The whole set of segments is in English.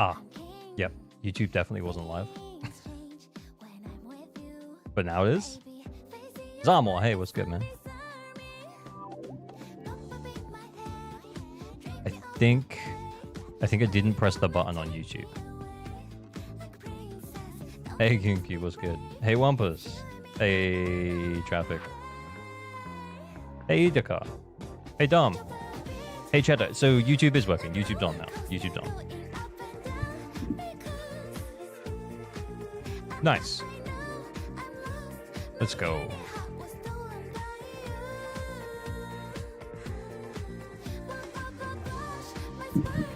Ah, yep. YouTube definitely wasn't live. But now it is. Zamor, hey, what's good, man? I think I didn't press the button on YouTube. Hey, Kinky, what's good? Hey, Wampus. Hey, Traffic. Hey, Idaka. Hey, Dom. Hey, Cheddar. So YouTube is working. YouTube's on now. YouTube's on. Nice. Let's go.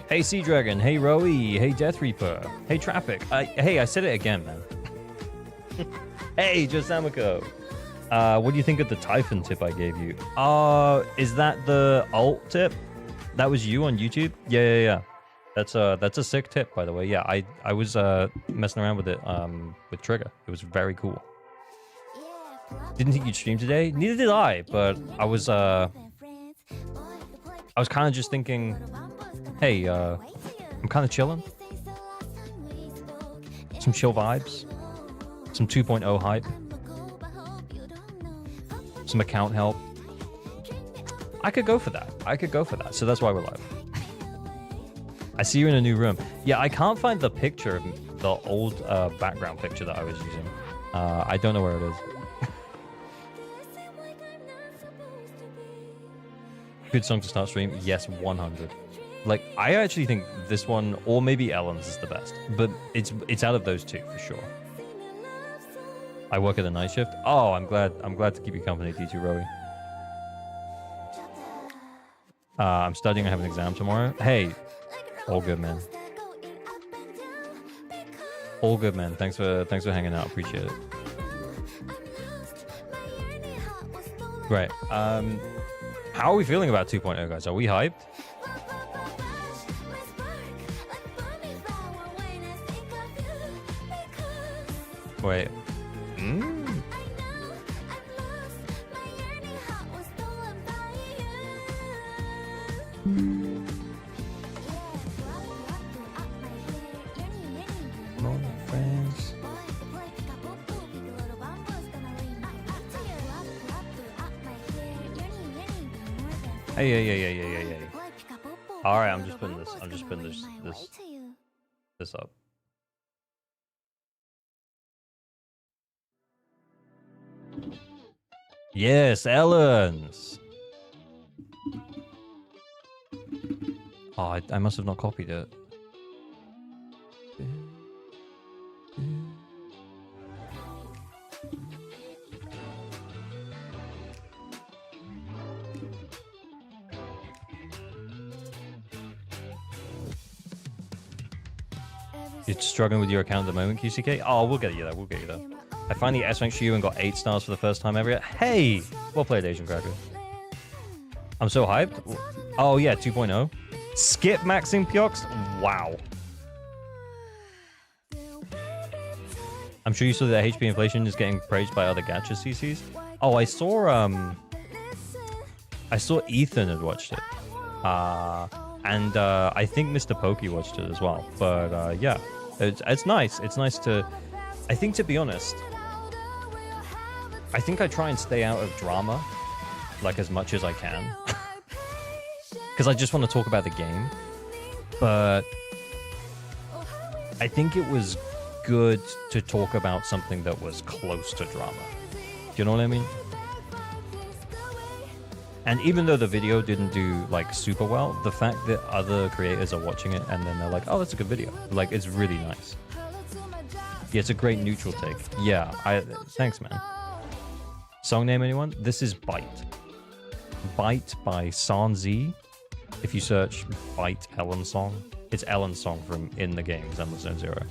Hey, Sea Dragon. Hey, Rowie. Hey, Death Reaper. Hey, Traffic. Hey, I said it again, man. Hey, Josamiko. What do you think of the Typhon tip I gave you? Is that the alt tip? That was you on YouTube? Yeah. That's a sick tip, by the way. Yeah, I was messing around with it with Trigger. It was very cool. Didn't think you'd stream today. Neither did I, but I was kind of just thinking, hey, I'm kind of chilling. Some chill vibes. Some 2.0 hype. Some account help. I could go for that. So that's why we're live. I see you in a new room. Yeah, I can't find the picture, the old background picture that I was using. I don't know where it is. Good song to start stream? Yes, 100. Like, I actually think this one, or maybe Ellen's, is the best. But it's out of those two, for sure. I work at a night shift. Oh, I'm glad to keep you company, D2 Rowie. I'm studying. I have an exam tomorrow. Hey, all good, man. All good, man. Thanks for hanging out. Appreciate it. Right. How are we feeling about 2.0, guys? Are we hyped? Wait. Friends. Hey. All right, I'm just putting this up. Yes, Ellen's. Oh, I must have not copied it. You're struggling with your account at the moment, QCK? Oh, we'll get you there. I finally S-ranked you and got 8 stars for the first time ever. Hey! Well played, Asian Cracker. I'm so hyped. Oh, yeah, 2.0. Skip maxing Pyox? Wow. I'm sure you saw that HP inflation is getting praised by other gacha CCs. Oh, I saw Ethan had watched it. And I think Mr. Pokey watched it as well. But yeah, it's nice. It's nice to... I think, to be honest, I think I try and stay out of drama, like, as much as I can. Because I just want to talk about the game. But I think it was good to talk about something that was close to drama. Do you know what I mean? And even though the video didn't do, like, super well, the fact that other creators are watching it and then they're like, oh, that's a good video. Like, it's really nice. Yeah, it's a great neutral take. Yeah, thanks, man. Song name, anyone? This is Bite. Bite by Sanzi. If you search Bite Ellen song, it's Ellen's song from in the game, Zenless zzzero.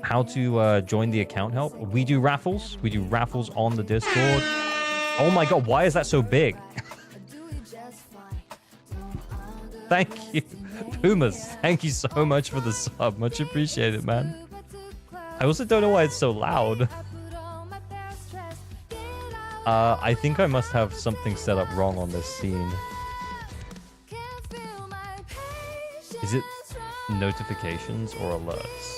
How to join the account help? We do raffles. We do raffles on the Discord. Oh my god, why is that so big? Thank you. Pumas, thank you so much for the sub. Much appreciated, man. I also don't know why it's so loud. I think I must have something set up wrong on this scene. Is it notifications or alerts?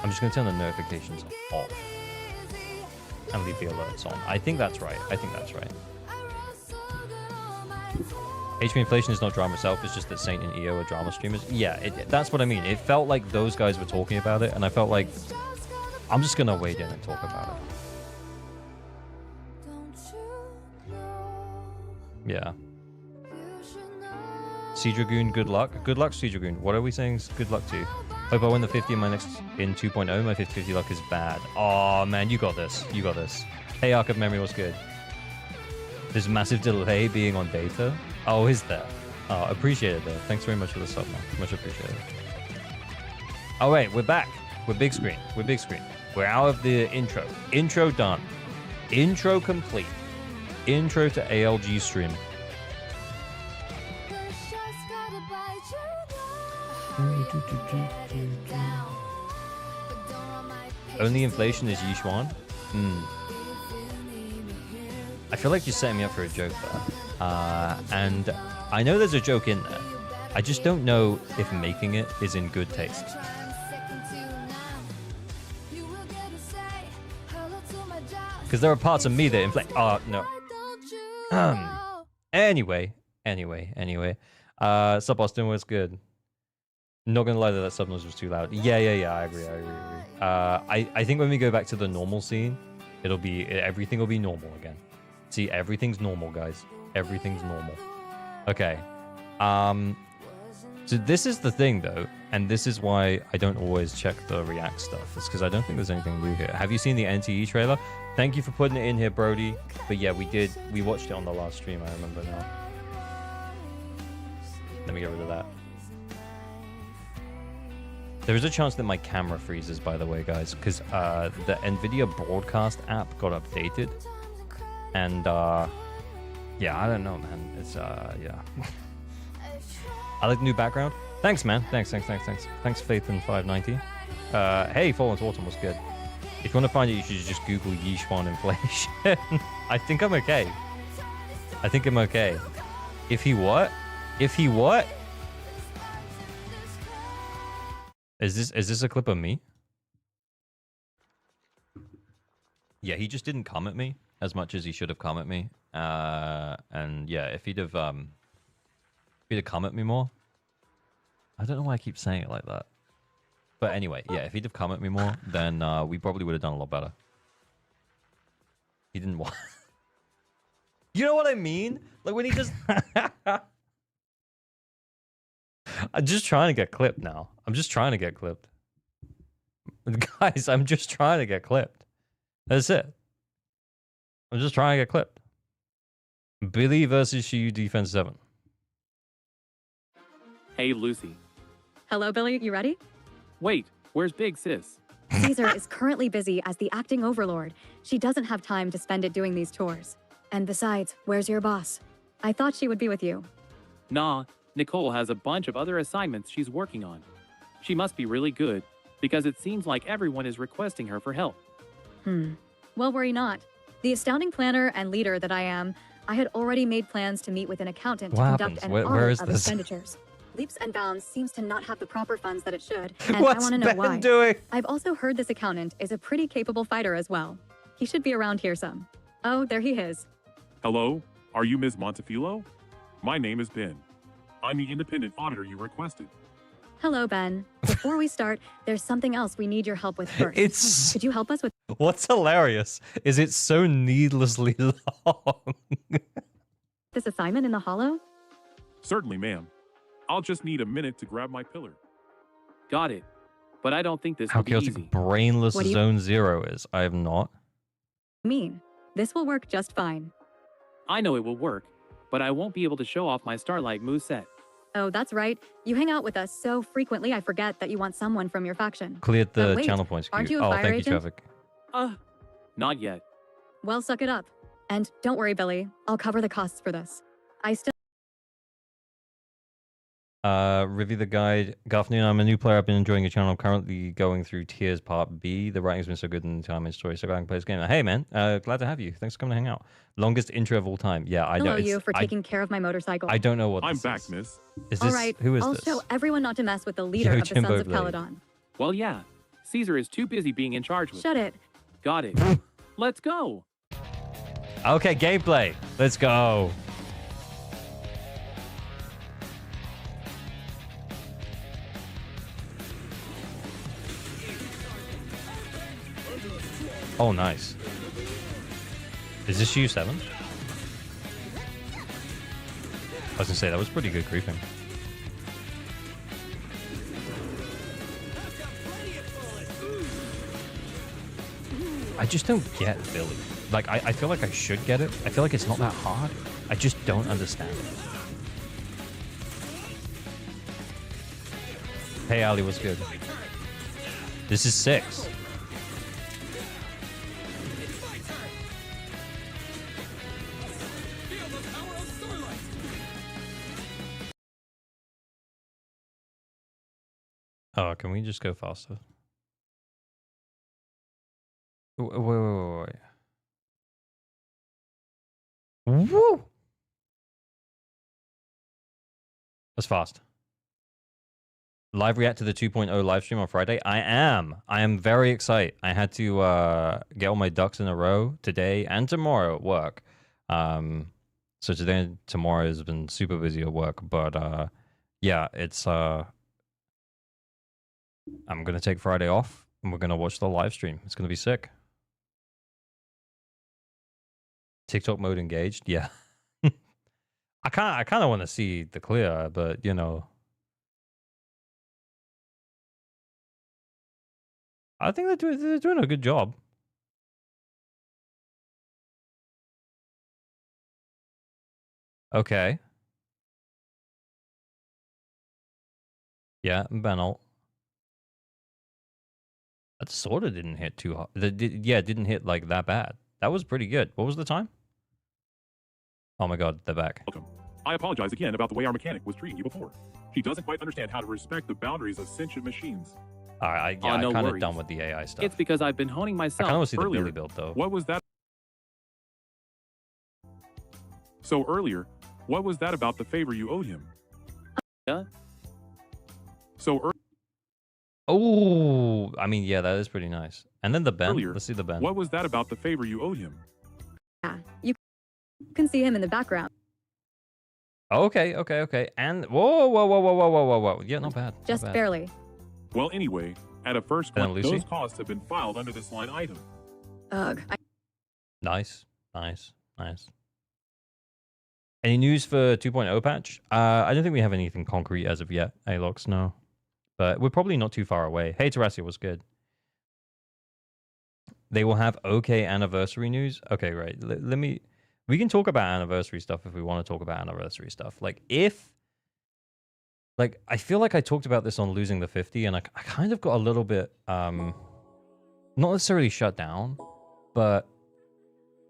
I'm just going to turn the notifications off and leave the alerts on. I think that's right. I think that's right. HP Inflation is not drama itself. It's just that Saint and EO are drama streamers. Yeah, that's what I mean. It felt like those guys were talking about it, and I felt like I'm just going to wade in and talk about it. Yeah. Sea Dragoon, good luck. Good luck, Sea Dragoon. What are we saying? Good luck to you. Hope I win the 50 in my next in 2.0. My 50/50 luck is bad. Oh man, you got this. You got this. Hey, Arc of Memory, what's good? There's a massive delay being on beta. Oh, is there? Oh, appreciate it though. Thanks very much for the sub, man. Much appreciated. Oh wait, we're back. We're big screen. We're big screen. We're out of the intro. Intro done. Intro complete. Intro to ALG stream. Only inflation is Yishuan? I feel like you're setting me up for a joke there. And I know there's a joke in there. I just don't know if making it is in good taste. Because there are parts of me that inflate. Oh, no. Anyway. Sub Austin was good. Not gonna lie, that sub noise was too loud. Yeah. I agree. I think when we go back to the normal scene, everything will be normal again. See, everything's normal, guys. Everything's normal. Okay. So this is the thing, though, and this is why I don't always check the React stuff. It's because I don't think there's anything new here. Have you seen the NTE trailer? Thank you for putting it in here, Brody. But yeah, we watched it on the last stream, I remember now. Let me get rid of that. There is a chance that my camera freezes, by the way, guys, because the NVIDIA Broadcast app got updated. And, yeah, I don't know, man. It's, yeah. I like the new background. Thanks, man. Thanks, Faith in 590. Hey, Fallen Autumn was good. If you want to find it, you should just Google Yishuan inflation. I think I'm okay. If he what? Is this a clip of me? Yeah, he just didn't come at me as much as he should have come at me. And yeah, if he'd have come at me more. I don't know why I keep saying it like that. But anyway, yeah, if he'd have come at me more, then we probably would have done a lot better. He didn't want. You know what I mean? Like when he just. I'm just trying to get clipped now. Guys, I'm just trying to get clipped. That's it. I'm just trying to get clipped. Billy versus Shiyu defense 7. Hey, Lucy. Hello, Billy. You ready? Wait, where's Big Sis? Caesar is currently busy as the acting overlord. She doesn't have time to spend it doing these tours. And besides, where's your boss? I thought she would be with you. Nah, Nicole has a bunch of other assignments she's working on. She must be really good, because it seems like everyone is requesting her for help. Well, worry not. The astounding planner and leader that I am, I had already made plans to meet with an accountant to conduct an audit of expenditures. Leaps and Bounds seems to not have the proper funds that it should, and I want to know why. Doing? I've also heard this accountant is a pretty capable fighter as well. He should be around here some. Oh, there he is. Hello, are you Ms. Montefiore? My name is Ben. I'm the independent auditor you requested. Hello, Ben. Before we start, there's something else we need your help with first. Could you help us with... What's hilarious is it's so needlessly long. this assignment in the hollow? Certainly, ma'am. I'll just need a minute to grab my pillar. Got it. But I don't think this How will be chaotic easy. brainless Zone Zero is. I have not. Mean. This will work just fine. I know it will work, but I won't be able to show off my Starlight moveset. Oh, that's right. You hang out with us so frequently I forget that you want someone from your faction. Cleared the wait, channel points. aren't you a oh, fire thank agent? you, Traffic. Not yet. Well, suck it up. And don't worry, Billy. I'll cover the costs for this. I still Review the guide. Good afternoon. I'm a new player. I've been enjoying your channel. I'm currently going through Tears Part B. The writing's been so good in the time and story. So glad I can play this game. Hey, man. Glad to have you. Thanks for coming to hang out. Longest intro of all time. Yeah, I know. Hello, you for taking care of my motorcycle. I don't know what I'm this back, is. miss. Is this? All right, Who is I'll this? show everyone not to mess with the leader of the Sons of Caledon. Well, yeah. Caesar is too busy being in charge with. Shut it. Got it. Let's go. Okay, gameplay. Let's go. Oh, nice. Is this U7? I was gonna say, that was pretty good creeping. I just don't get Billy. Like, I feel like I should get it. I feel like it's not that hard. I just don't understand it. Hey, Ali, what's good? This is 6. Oh, can we just go faster? Wait. Woo! That's fast. Live react to the 2.0 live stream on Friday? I am very excited. I had to get all my ducks in a row today and tomorrow at work. So today and tomorrow has been super busy at work, but yeah, it's I'm gonna take Friday off and we're gonna watch the live stream. It's gonna be sick. TikTok mode engaged, yeah. I kind of want to see the clear, but you know, I think they're doing a good job. Okay. Yeah, Benalt. That sort of didn't hit too hard. Yeah, it didn't hit like that bad. That was pretty good. What was the time? Oh my god, they're back. Welcome. I apologize again about the way our mechanic was treating you before. She doesn't quite understand how to respect the boundaries of sentient machines. Alright, no I'm kind of worries. done with the AI stuff. It's because I've been honing I myself kind of want to see the earlier. Billy build though. What was that? So earlier, what was that about the favor you owed him? Yeah. So Oh, I mean, yeah, that is pretty nice. And then the bend. earlier, Let's see the bend. what was that about the favor you owed him? Yeah, you can see him in the background. Okay. And whoa. Yeah, not bad. Just not bad. barely. Well, anyway, at a first And then glance, Lucy? those costs have been filed under this line item. Ugh. Nice. Any news for 2.0 patch? I don't think we have anything concrete as of yet, Alox, no. But we're probably not too far away. Hey, Terrasia, what's good? They will have okay anniversary news? Okay, right. Let me... We can talk about anniversary stuff if we want to talk about anniversary stuff. Like, if... Like, I feel like I talked about this on Losing the 50, and I kind of got a little bit... not necessarily shut down, but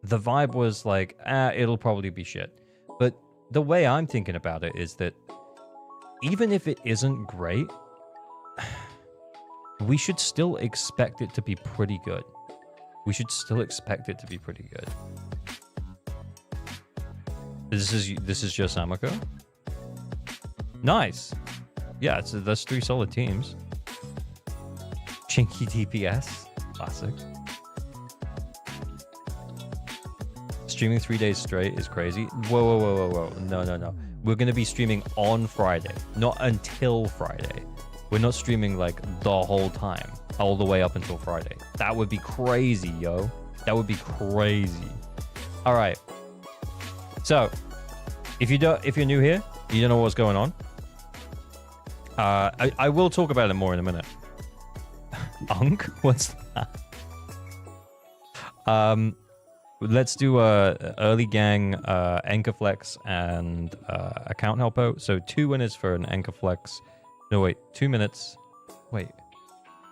the vibe was like, it'll probably be shit. But the way I'm thinking about it is that even if it isn't great, we should still expect it to be pretty good. We should still expect it to be pretty good. This is just Samako. Nice. Yeah, that's 3 solid teams. Chinky DPS. Classic. Streaming 3 days straight is crazy. Whoa. No. We're going to be streaming on Friday, not until Friday. We're not streaming like the whole time, all the way up until Friday. That would be crazy, yo. That would be crazy. All right. So, if you're new here, you don't know what's going on. I will talk about it more in a minute. Unk? What's that? Let's do early gang, Anchorflex, and account help out. So 2 winners for an Anchorflex. No, wait, 2 minutes. Wait,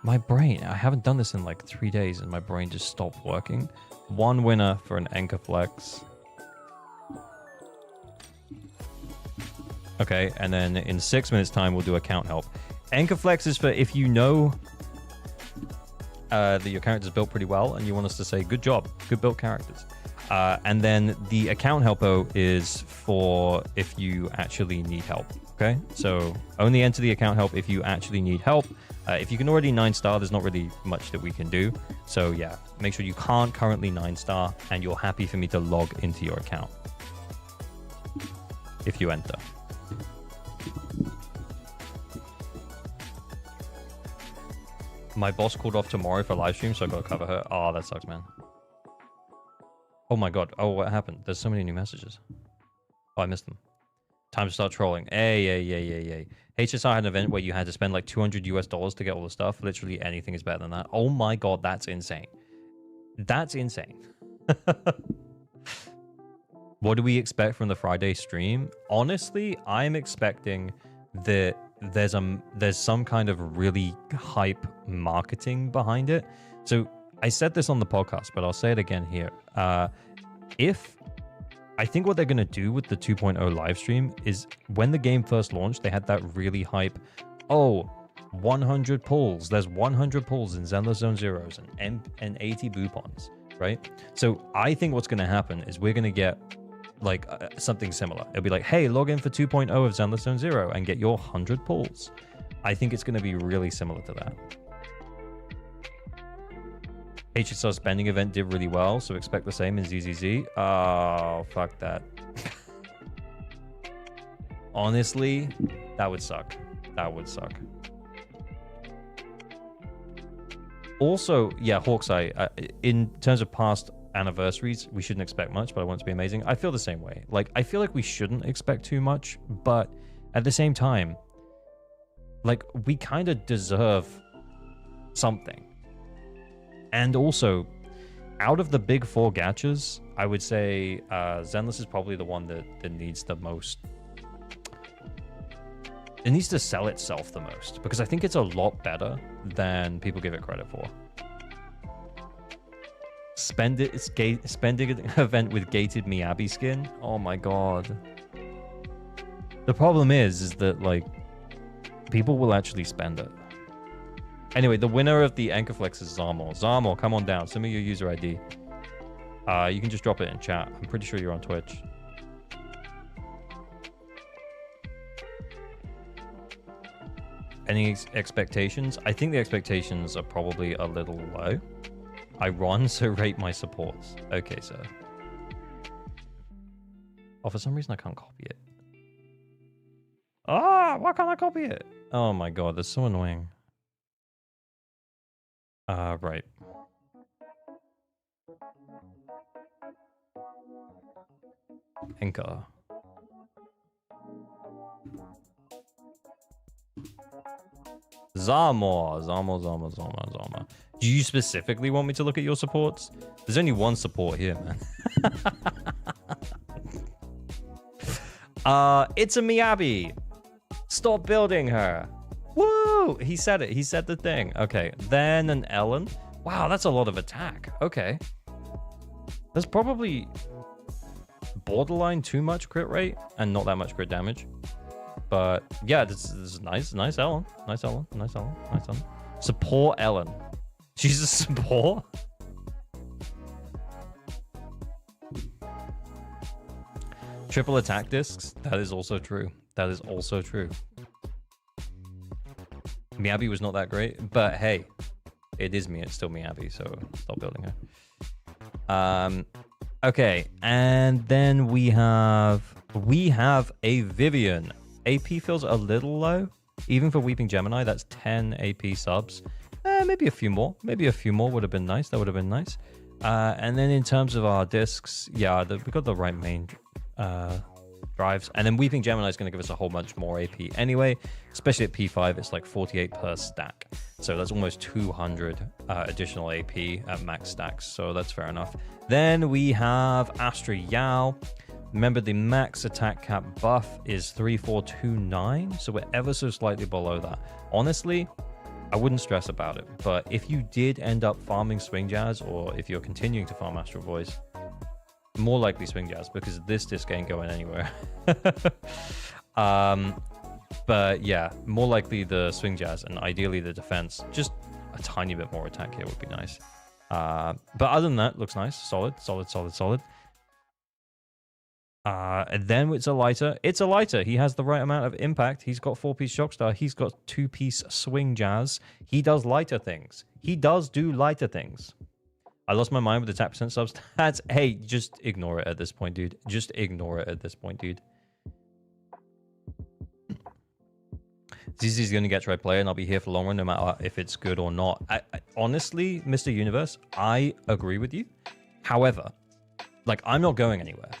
my brain. I haven't done this in like 3 days, and my brain just stopped working. 1 winner for an Anchorflex. Okay, and then in 6 minutes time, we'll do account help. Anchor flex is for if you know that your character's built pretty well and you want us to say, good job, good built characters. And then the account helpo is for if you actually need help. Okay, so only enter the account help if you actually need help. If you can already 9-star, there's not really much that we can do. So yeah, make sure you can't currently 9-star and you're happy for me to log into your account if you enter. My boss called off tomorrow for live stream, so I gotta cover her. Oh, that sucks, man. Oh my god. Oh, what happened? There's so many new messages. Oh, I missed them. Time to start trolling. Hey. HSR had an event where you had to spend like $200 to get all the stuff. Literally anything is better than that. Oh my god, that's insane. That's insane. What do we expect from the Friday stream? Honestly, I'm expecting that there's some kind of really hype marketing behind it. So I said this on the podcast, but I'll say it again here. I think what they're going to do with the 2.0 live stream is when the game first launched, they had that really hype. Oh, 100 pulls. There's 100 pulls in Zenless Zone Zeros and 80 Boopons, right? So I think what's going to happen is we're going to get like something similar. It'll be like, hey, log in for 2.0 of Zenless Zone Zero and get your 100 pulls. I think it's going to be really similar to that. HSR spending event did really well, so expect the same in ZZZ. Oh, fuck that. Honestly, that would suck. That would suck. Also, yeah, Hawkseye, in terms of past anniversaries, we shouldn't expect much, but I want it to be amazing. I feel the same way. Like, I feel like we shouldn't expect too much, but at the same time, like, we kind of deserve something. And also, out of the big 4 gachas, I would say Zenless is probably the one that needs the most. It needs to sell itself the most, because I think it's a lot better than people give it credit for. Spending event with gated Miyabi skin. Oh my god. The problem is that like people will actually spend it. Anyway, the winner of the Anchor Flex is Zarmor. Zarmor, come on down. Send me your user ID. You can just drop it in chat. I'm pretty sure you're on Twitch. Any expectations? I think the expectations are probably a little low. I run, so rate my supports. Okay, sir. Oh, for some reason I can't copy it. Ah, why can't I copy it? Oh my god, that's so annoying. Right. Anchor. Zarmor. Do you specifically want me to look at your supports? There's only one support here, man. It's a Miyabi. Stop building her. Woo! He said it. He said the thing. Okay. Then an Ellen. Wow, that's a lot of attack. Okay. That's probably borderline too much crit rate and not that much crit damage. But yeah, this is nice. Nice Ellen. Nice Ellen. Nice Ellen. Nice Ellen. Support Ellen. She's a support? Triple attack discs. That is also true. That is also true. Miyabi was not that great, but hey, it is me. It's still Miyabi, so stop building her. Okay, and then we have a Vivian. AP feels a little low, even for Weeping Gemini. That's 10 AP subs. Maybe a few more. Maybe a few more would have been nice. That would have been nice. And then in terms of our discs, yeah, we got the right main drives. And then Weeping Gemini is going to give us a whole bunch more AP anyway, especially at P5. It's like 48 per stack. So that's almost 200 additional AP at max stacks. So that's fair enough. Then we have Astra Yao. Remember, the max attack cap buff is 3429. So we're ever so slightly below that. Honestly, I wouldn't stress about it. But if you did end up farming Swing Jazz, or if you're continuing to farm Astral Voice, more likely Swing Jazz, because this disc ain't going anywhere. But yeah, more likely the swing jazz and ideally the defense. Just a tiny bit more attack here would be nice. But other than that, looks nice. Solid, solid, solid, solid. And then it's a lighter. It's a lighter. He has the right amount of impact. He's got 4-piece Shockstar. He's got 2-piece swing jazz. He does lighter things. He does do lighter things. I lost my mind with the tap percent substats. Hey, just ignore it at this point, dude. Just ignore it at this point, dude. ZZ is going to get try player, and I'll be here for the long run, no matter if it's good or not. Honestly, Mr. Universe, I agree with you. However, like, I'm not going anywhere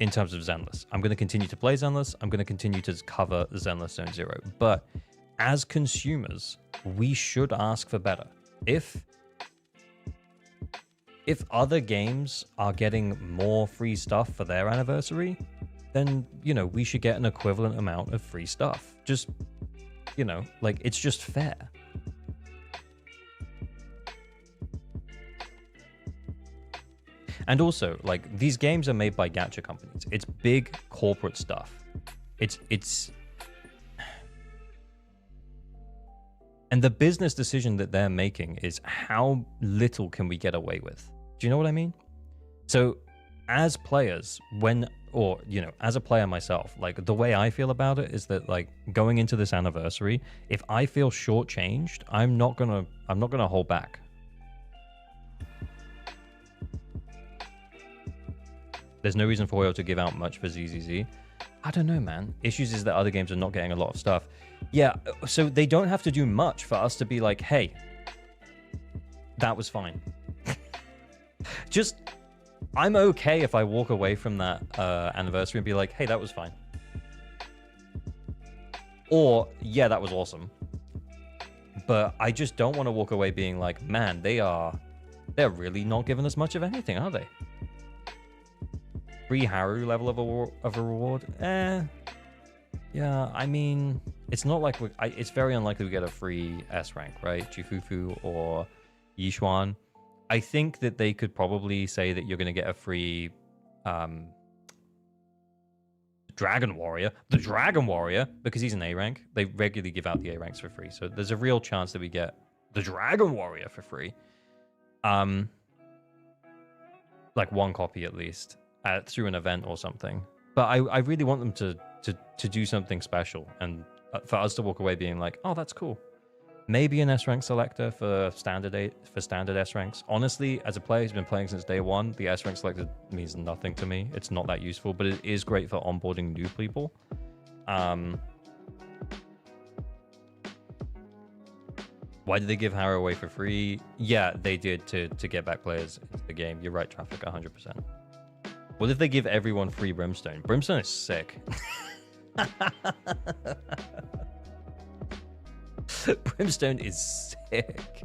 in terms of Zenless. I'm going to continue to play Zenless. I'm going to continue to cover Zenless Zone Zero. But as consumers, we should ask for better. If other games are getting more free stuff for their anniversary, then, you know, we should get an equivalent amount of free stuff. Just, you know, like, it's just fair. And also, like, these games are made by gacha companies. It's big corporate stuff. It's... And the business decision that they're making is how little can we get away with? Do you know what I mean? So, as players, or, you know, as a player myself, like, the way I feel about it is that, like, going into this anniversary, if I feel shortchanged, I'm not gonna hold back. There's no reason for Hoyo to give out much for ZZZ. I don't know, man. Issues is that other games are not getting a lot of stuff. Yeah, so they don't have to do much for us to be like, hey, that was fine. Just, I'm okay if I walk away from that anniversary and be like, hey, that was fine. Or, yeah, that was awesome. But I just don't want to walk away being like, man, they're really not giving us much of anything, are they? Free Haru level of a reward? Yeah, I mean, it's not like it's very unlikely we get a free S rank, right? Jifufu or Yishuan. I think that they could probably say that you're going to get a free Dragon Warrior. The Dragon Warrior, because he's an A rank. They regularly give out the A ranks for free. So there's a real chance that we get the Dragon Warrior for free. Like one copy at least. Through an event or something. But I really want them to do something special, and for us to walk away being like, oh, that's cool. Maybe an S rank selector for standard S ranks. Honestly, as a player who's been playing since day one, the S rank selector means nothing to me. It's not that useful, but it is great for onboarding new people. Why did they give Harrow away for free? Yeah, they did to get back players into the game. You're right, Traffic, 100%. What if they give everyone free Brimstone? Brimstone is sick. Brimstone is sick.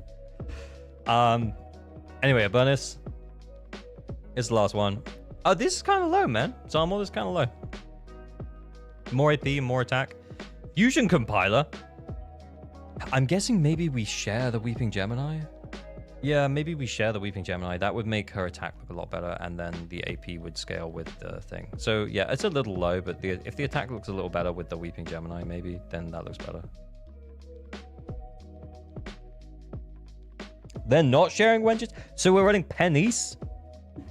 Anyway, a bonus. It's the last one. Oh, this is kind of low, man. Zarmor is kind of low. More AP, more attack. Fusion Compiler. I'm guessing maybe we share the Weeping Gemini. Yeah, maybe we share the Weeping Gemini. That would make her attack look a lot better, and then the AP would scale with the thing. So yeah, it's a little low, but if the attack looks a little better with the Weeping Gemini, maybe, then that looks better. They're not sharing wenches? So we're running pennies?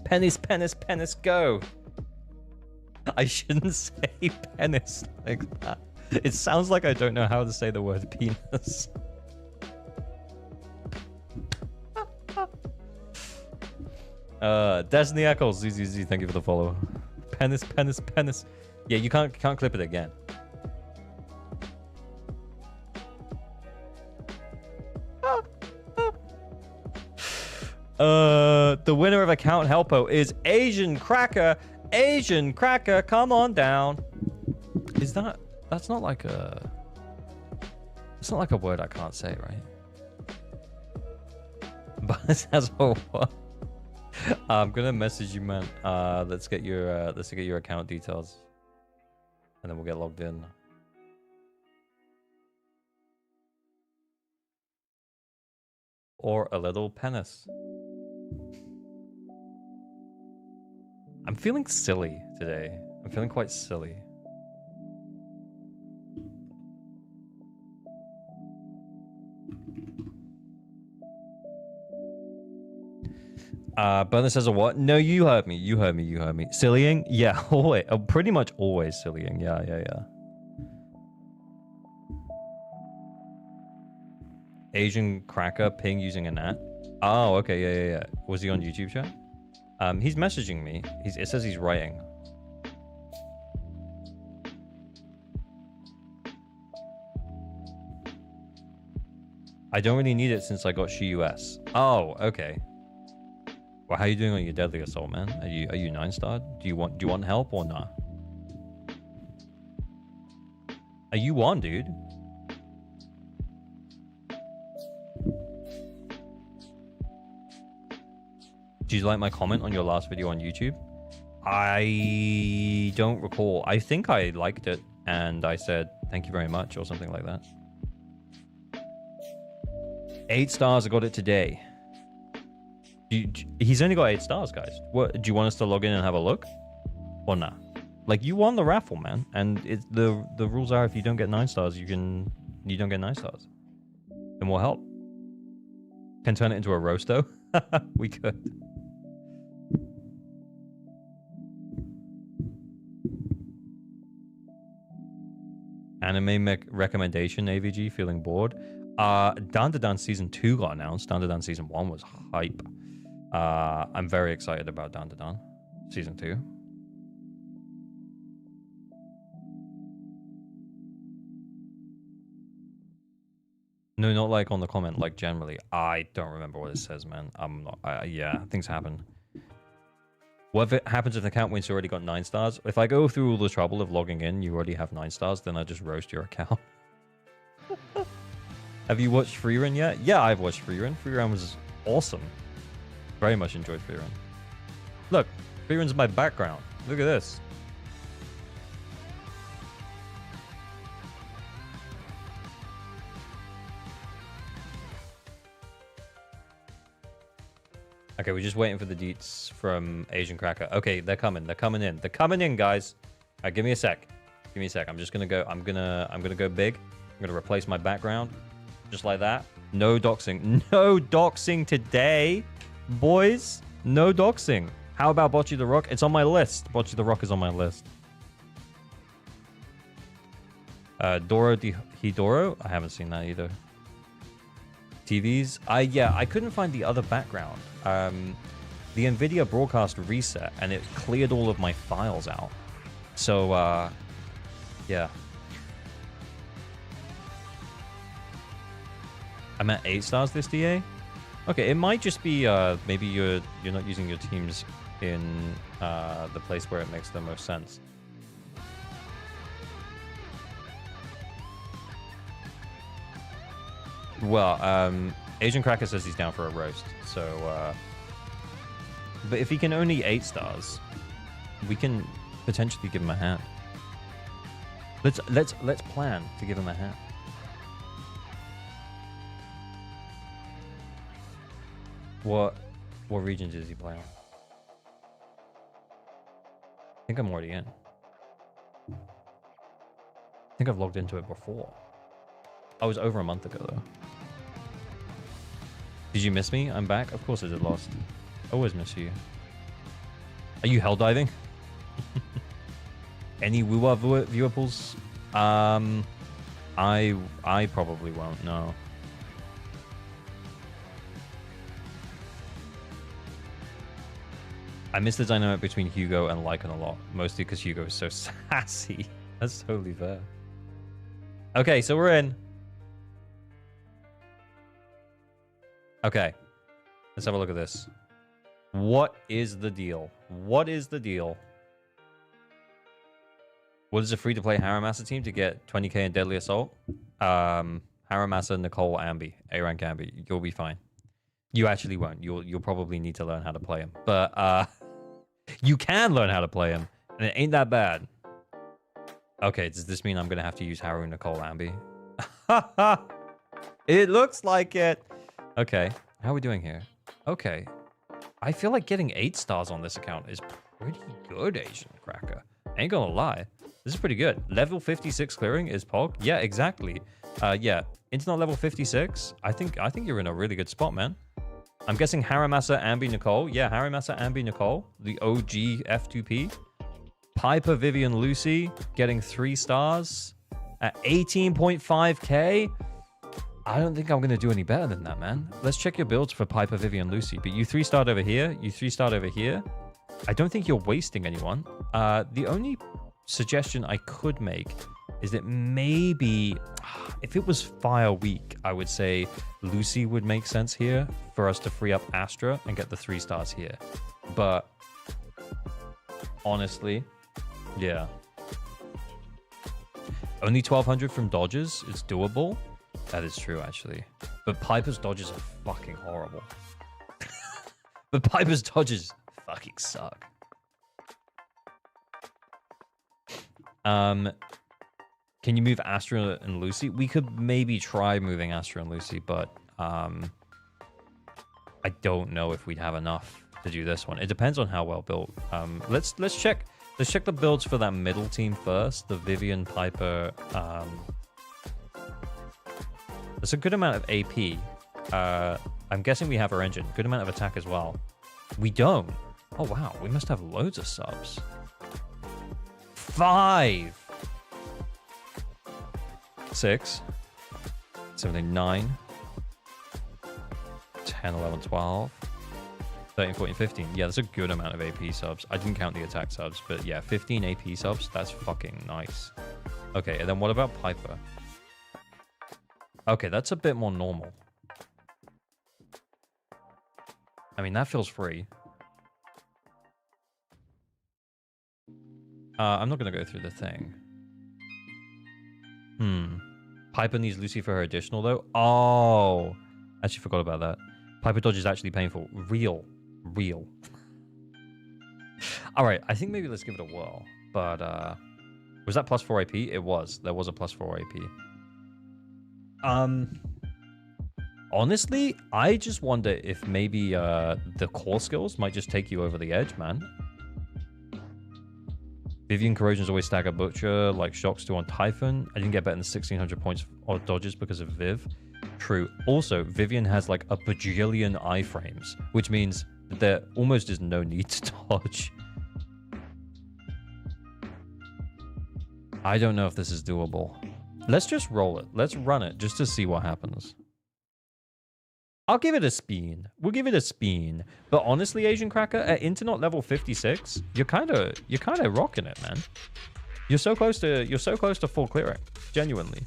Pennies, pennies, pennies, go. I shouldn't say penis like that. It sounds like I don't know how to say the word penis. Destiny Eccles, ZZZ, thank you for the follow. Penis, penis, penis. Yeah, you can't clip it again. The winner of Account Helpo is Asian Cracker. Asian Cracker, come on down. Is that's not like a... It's not like a word I can't say, right? But it has a what? I'm gonna message you, man. Let's get your account details, and then we'll get logged in. Or a little penis. I'm feeling silly today. I'm feeling quite silly. Bernard says a what? No, you heard me. You heard me. You heard me. Sillying? Yeah, always. Pretty much always sillying. Yeah, yeah, yeah. Asian cracker ping using a nat. Oh, okay. Yeah, yeah, yeah. Was he on YouTube chat? He's messaging me. It says he's writing. I don't really need it since I got ShiUS. Oh, okay. Well, how are you doing on your deadly assault, man? Are you 9-starred? Do you want help or not? Are you on, dude? Did you like my comment on your last video on YouTube? I don't recall. I think I liked it and I said thank you very much or something like that. 8 stars. I got it today. He's only got 8 stars, guys. What do you want us to log in and have a look, or nah? Like, you won the raffle, man, and the rules are if you don't get 9 stars, you don't get 9 stars. Then we'll help. Can turn it into a roasto. We could. Anime recommendation, AVG, feeling bored. Dan season 2 got announced. Dan season 1 was hype. I'm very excited about Dan season 2. No, not like on the comment, like generally. I don't remember what it says, man. I'm not. Yeah, things happen. What if it happens if the account wins already got 9 stars? If I go through all the trouble of logging in, you already have 9 stars, then I just roast your account. Have you watched Freerun yet? Yeah, I've watched Freerun. Freerun was awesome. Very much enjoyed Freerun. Look, Freerun's my background. Look at this. Okay, we're just waiting for the deets from Asian Cracker. Okay, they're coming. They're coming in. They're coming in, guys. All right, give me a sec. Give me a sec. I'm just gonna go. I'm gonna go big. I'm gonna replace my background, just like that. No doxing. No doxing today, boys. No doxing. How about Bocce the Rock? It's on my list. Bocce the Rock is on my list. Doro di Hidoro? I haven't seen that either. TVs? Yeah, I couldn't find the other background. The NVIDIA broadcast reset and it cleared all of my files out. So, yeah. I'm at 8 stars this DA. Okay, it might just be maybe you're not using your teams in the place where it makes the most sense. Well, Asian Cracker says he's down for a roast, so but if he can only 8 stars, we can potentially give him a hat. Let's plan to give him a hat. What regions is he playing? I think I'm already in. I think I've logged into it before. I was over a month ago, though. Did you miss me? I'm back. Of course I did, Lost. Always miss you. Are you hell diving? Any Wuwa viewer pools? I probably won't. No. I miss the dynamic between Hugo and Lycan a lot, mostly because Hugo is so sassy. That's totally fair. Okay, so we're in. Okay, let's have a look at this. What is the deal? What is the deal? What is a free-to-play Haramasa team to get 20k in Deadly Assault? Haramasa, Nicole, Ambi, A-Rank Ambi. You'll be fine. You actually won't. You'll probably need to learn how to play him. But you can learn how to play him, and it ain't that bad. Okay, does this mean I'm going to have to use Haru, Nicole, Ambi? It looks like it. Okay, how are we doing here? Okay. I feel like getting 8 stars on this account is pretty good, Asian Cracker. Ain't gonna lie. This is pretty good. Level 56 clearing is Pog? Yeah, exactly. Yeah, internet level 56. I think you're in a really good spot, man. I'm guessing Haramasa, Ambi, Nicole. Yeah, Haramasa, Ambi, Nicole. The OG F2P. Piper, Vivian, Lucy getting 3 stars at 18.5k. I don't think I'm going to do any better than that, man. Let's check your builds for Piper, Vivian, Lucy. But you 3-starred over here. You 3-starred over here. I don't think you're wasting anyone. The only suggestion I could make is that maybe if it was Fire Week, I would say Lucy would make sense here for us to free up Astra and get the 3 stars here. But honestly, yeah. Only 1,200 from dodges. It's doable. That is true, actually. But Piper's dodges are fucking horrible. But Piper's dodges fucking suck. Can you move Astra and Lucy? We could maybe try moving Astra and Lucy, but I don't know if we'd have enough to do this one. It depends on how well built. Let's check the builds for that middle team first. The Vivian, Piper. There's a good amount of AP. I'm guessing we have our engine. Good amount of attack as well. We don't. Oh wow, we must have loads of subs. 5. 6, 7, 9, 10, 11, 12, 13, 14, 15. Yeah, that's a good amount of AP subs. I didn't count the attack subs, but yeah, 15 AP subs. That's fucking nice. Okay, and then what about Piper? Okay, that's a bit more normal. I mean, that feels free. I'm not going to go through the thing. Piper needs Lucy for her additional, though. Oh, actually forgot about that. Piper dodge is actually painful. Real. All right, I think maybe let's give it a whirl. But was that +4 AP? It was. There was a +4 AP. Honestly, I just wonder if maybe the core skills might just take you over the edge, man. Vivian Corrosion's always stagger Butcher, like Shocks do on Typhon. I didn't get better than 1,600 points or dodges because of Viv. True. Also, Vivian has like a bajillion iframes, which means that there almost is no need to dodge. I don't know if this is doable. Let's just roll it. Let's run it just to see what happens. I'll give it a spin. We'll give it a spin. But honestly, Asian Cracker, at Internet level 56, you're kind of rocking it, man. You're so close to full clearing. Genuinely.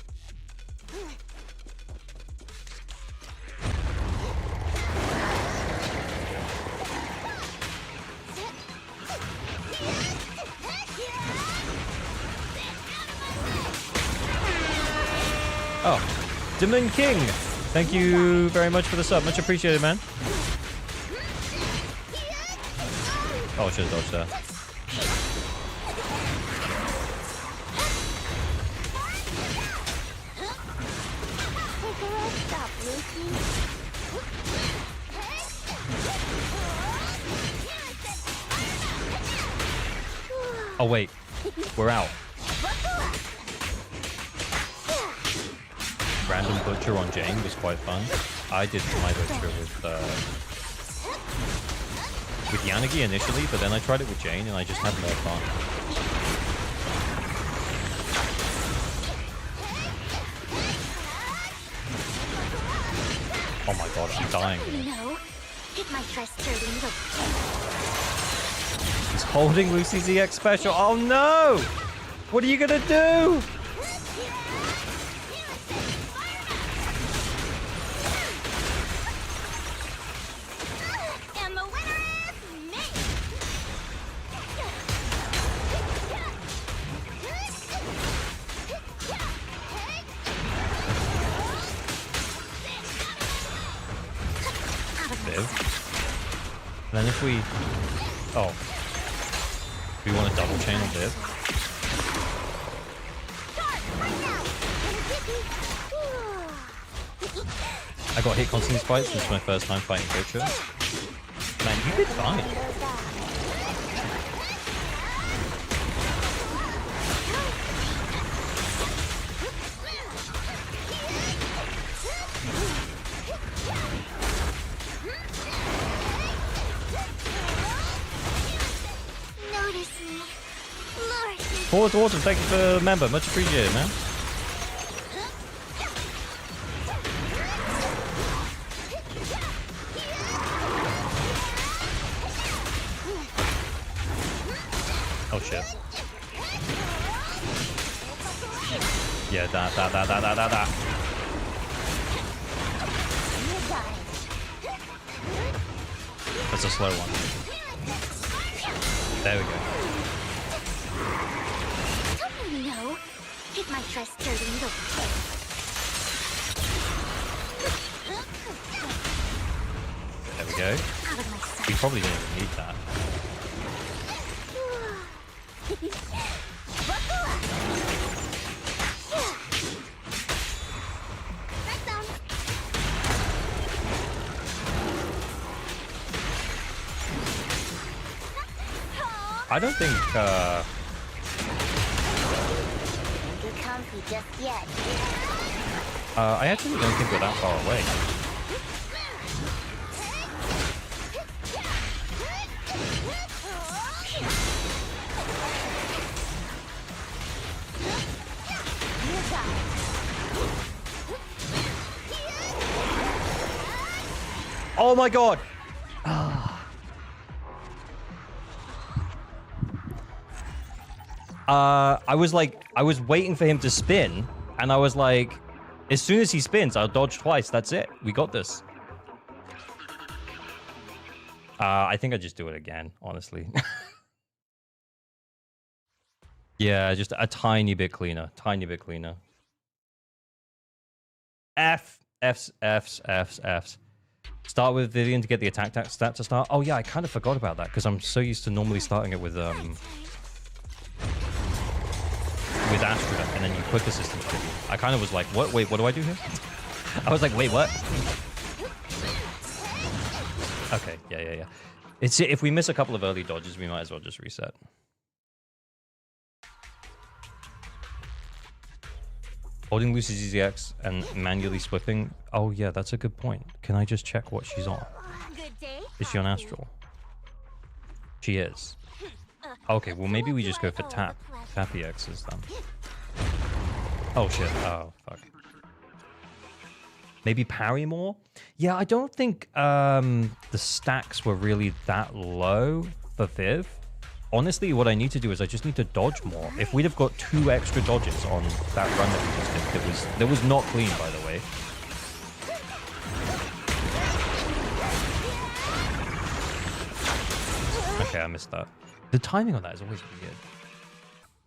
Oh, Demon King. Thank you very much for the sub. Much appreciated, man. Oh, I should have dodged that. Oh, wait. We're out. Random Butcher on Jane was quite fun. I did my Butcher with Yanagi initially, but then I tried it with Jane and I just had more fun. Oh my god, I'm dying. He's holding Lucy's EX special. Oh no! What are you gonna do? And then if we... Oh. We want to double chain on Viv. I got hit constantly spikes. This is my first time fighting Butcher. Man, you did fine. Oh, it's awesome. Thank you for the member. Much appreciated, man. Oh shit. Yeah, that. That's a slow one. There we go. Don't you know? Take my trust dirty little kid. There we go. Out of my sight. We probably didn't even need that. I don't think, Get comfy just yet. I actually don't think we're that far away. Oh my god! I was waiting for him to spin, and I was like, as soon as he spins, I'll dodge twice. That's it. We got this. I think I just do it again, honestly. Yeah, just a tiny bit cleaner. Tiny bit cleaner. F's. Start with Vivian to get the attack stat to start. Oh yeah, I kind of forgot about that because I'm so used to normally starting it with Astra, and then you quick assistance Vivian. I kind of was like, what? Wait, what do I do here? I was like, wait, what? Okay, yeah. It's if we miss a couple of early dodges, we might as well just reset. Holding loose is ZZX and manually slipping. Oh yeah, that's a good point. Can I just check what she's on? Is she on Astral? She is. Okay, well maybe we just go for Tappy X's then. Oh shit, oh fuck. Maybe parry more? Yeah, I don't think the stacks were really that low for Viv. Honestly, what I need to do is I just need to dodge more. If we'd have got 2 extra dodges on that run that we just did, that was not clean, by the way. Okay, I missed that. The timing on that is always weird.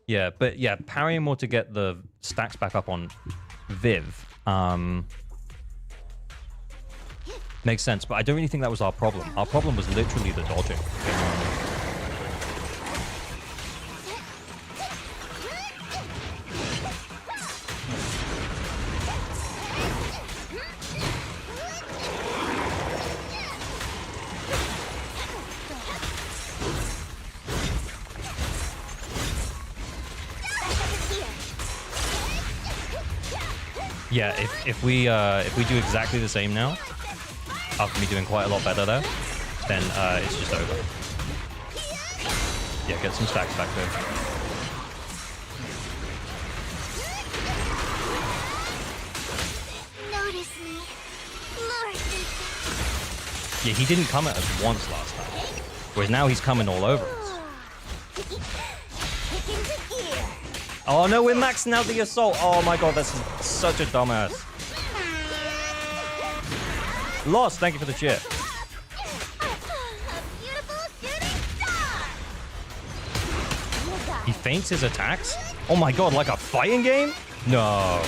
Yeah, but yeah, parrying more to get the stacks back up on Viv. Makes sense, but I don't really think that was our problem. Our problem was literally the dodging. Yeah, if we do exactly the same now, after me doing quite a lot better there, then it's just over. Yeah, get some stacks back there. Notice me. Lord. Yeah, he didn't come at us once last time, whereas now he's coming all over us. Oh no, we're maxing out the assault. Oh my god, that's such a dumbass. Lost, thank you for the cheer. He feints his attacks? Oh my god, like a fighting game? No.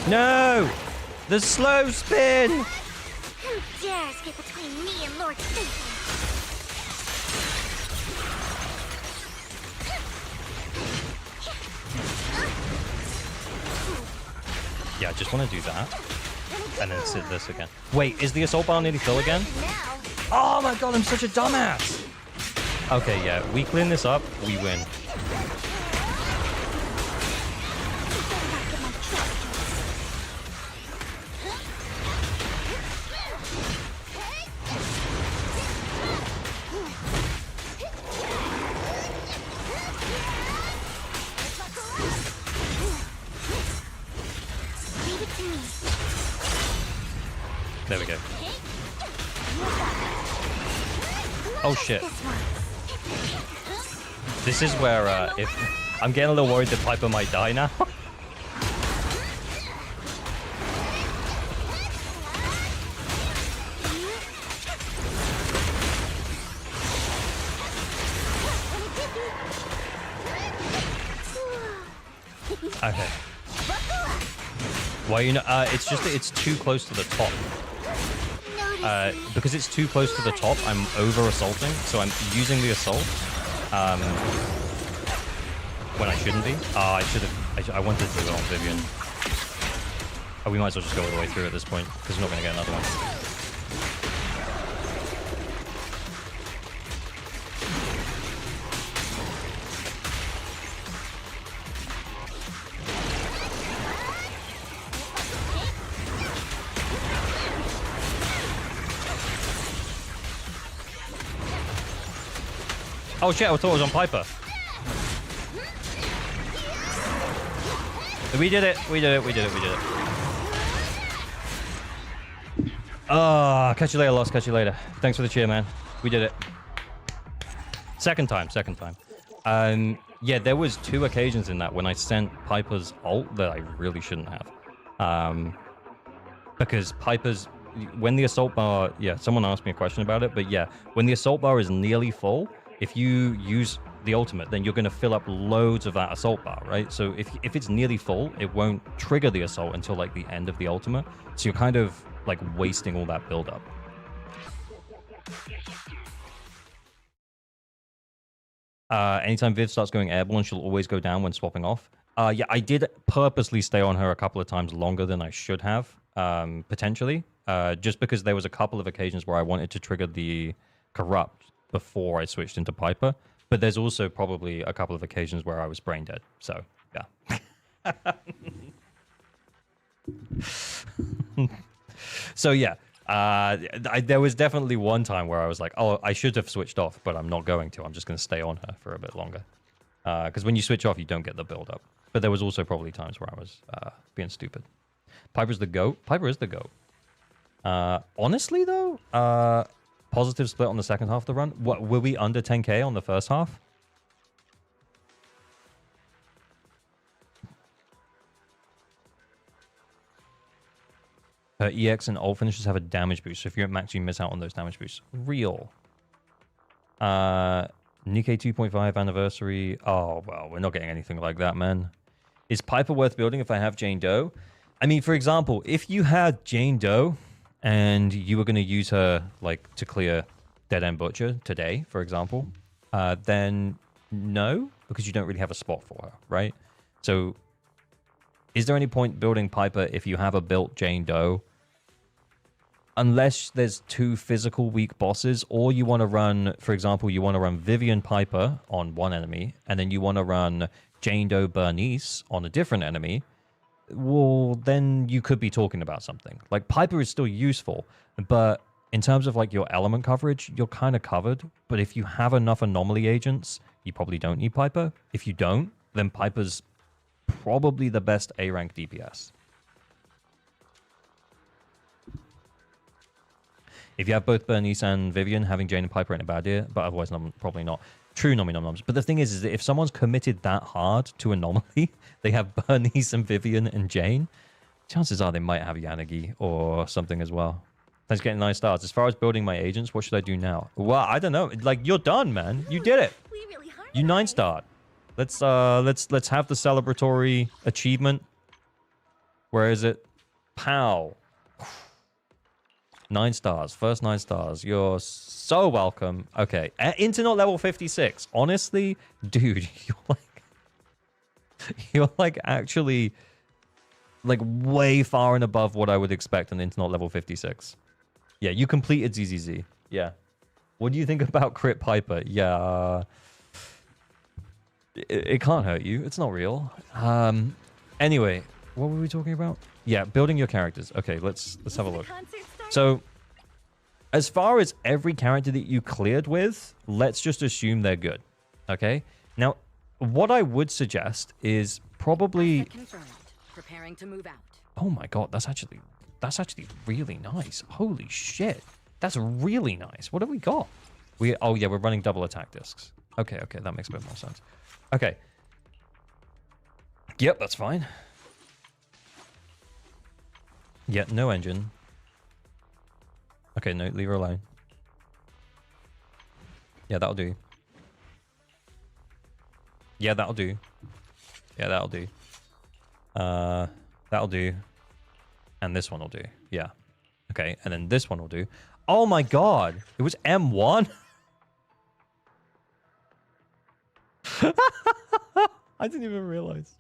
No! The slow spin! Who dares get between me and Lord Satan? Yeah, I just want to do that. And then sit this again. Wait, is the assault bar nearly full again? Now, Oh my god, I'm such a dumbass. Okay, yeah, we clean this up, we win. There we go. Oh shit. This is where if I'm getting a little worried that Piper might die now. Okay. Well, you know, it's just that it's too close to the top. Because it's too close to the top, I'm over assaulting, so I'm using the assault when I shouldn't be. I wanted to go on Vivian. Oh, we might as well just go all the way through at this point, because we're not going to get another one. Oh shit, I thought it was on Piper. We did it. Oh, catch you later, Lost. Catch you later. Thanks for the cheer, man. We did it. Second time. Yeah, there was 2 occasions in that when I sent Piper's ult that I really shouldn't have. Because Piper's... When the assault bar... Yeah, someone asked me a question about it, but yeah, when the assault bar is nearly full... If you use the ultimate, then you're going to fill up loads of that assault bar, right? So if it's nearly full, it won't trigger the assault until like the end of the ultimate. So you're kind of like wasting all that build-up. Anytime Viv starts going airborne, she'll always go down when swapping off. Yeah, I did purposely stay on her a couple of times longer than I should have, potentially. Just because there was a couple of occasions where I wanted to trigger the corrupt before I switched into Piper, but there's also probably a couple of occasions where I was brain dead. So yeah. So yeah, there was definitely one time where I was like, oh, I should have switched off, but I'm not going to. I'm just going to stay on her for a bit longer. Because when you switch off, you don't get the build up. But there was also probably times where I was being stupid. Piper's the GOAT. Piper is the GOAT. Honestly though, positive split on the second half of the run. What, were we under 10k on the first half? EX and ult finishes have a damage boost, so if you're at max, you miss out on those damage boosts. Real. Nikkei 2.5 anniversary. Oh, well, we're not getting anything like that, man. Is Piper worth building if I have Jane Doe? I mean, for example, if you had Jane Doe and you were going to use her like to clear Dead End Butcher today, for example, then no, because you don't really have a spot for her, right? So is there any point building Piper if you have a built Jane Doe? Unless there's 2 physical weak bosses, or you want to run, for example, you want to run Vivian Piper on one enemy, and then you want to run Jane Doe Bernice on a different enemy, well, then you could be talking about something. Like, Piper is still useful, but in terms of, like, your element coverage, you're kind of covered. But if you have enough anomaly agents, you probably don't need Piper. If you don't, then Piper's probably the best A-rank DPS. If you have both Bernice and Vivian, having Jane and Piper ain't a bad idea, but otherwise, probably not. True Nomi Nom Noms. But the thing is that if someone's committed that hard to Anomaly, they have Bernice and Vivian and Jane, chances are they might have Yanagi or something as well. Thanks for getting 9 stars. As far as building my agents, what should I do now? Well, I don't know. Like, you're done, man. You did it. You 9-starred. Let's have the celebratory achievement. Where is it? Pow. 9 stars. First 9 stars. You're so welcome. Okay. Internet level 56. Honestly, dude, you're like actually like way far and above what I would expect on internet level 56. Yeah, you completed ZZZ. Yeah. What do you think about Crit Piper? Yeah, it can't hurt you. It's not real. Anyway, what were we talking about? Yeah, building your characters. Okay, let's have a look. So, as far as every character that you cleared with, let's just assume they're good. Okay? Now, what I would suggest is probably... Preparing to move out. Oh my god, that's actually really nice. Holy shit. That's really nice. What have we got? Oh yeah, we're running double attack discs. Okay, that makes a bit more sense. Okay. Yep, that's fine. Yeah, no engine. Okay, no, leave her alone. Yeah, that'll do. Yeah, that'll do. Yeah, that'll do. That'll do. And this one will do. Yeah. Okay, and then this one will do. Oh my god! It was M1? I didn't even realize.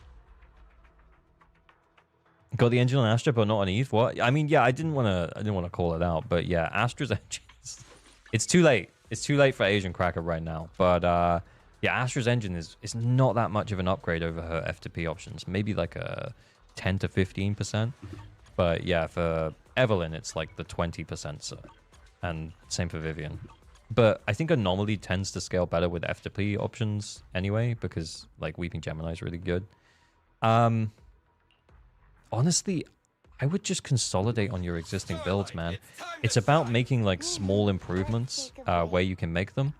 Got the engine on Astra, but not on Eve. What? I mean, yeah, I didn't want to call it out, but yeah, Astra's engines. It's too late. It's too late for Asian Cracker right now. But yeah, Astra's engine is not that much of an upgrade over her F2P options. Maybe like a 10 to 15%. But yeah, for Evelyn, it's like the 20%. So. And same for Vivian. But I think Anomaly tends to scale better with F2P options anyway, because like Weeping Gemini is really good. Honestly, I would just consolidate on your existing builds, man. It's about making like small improvements where you can make them.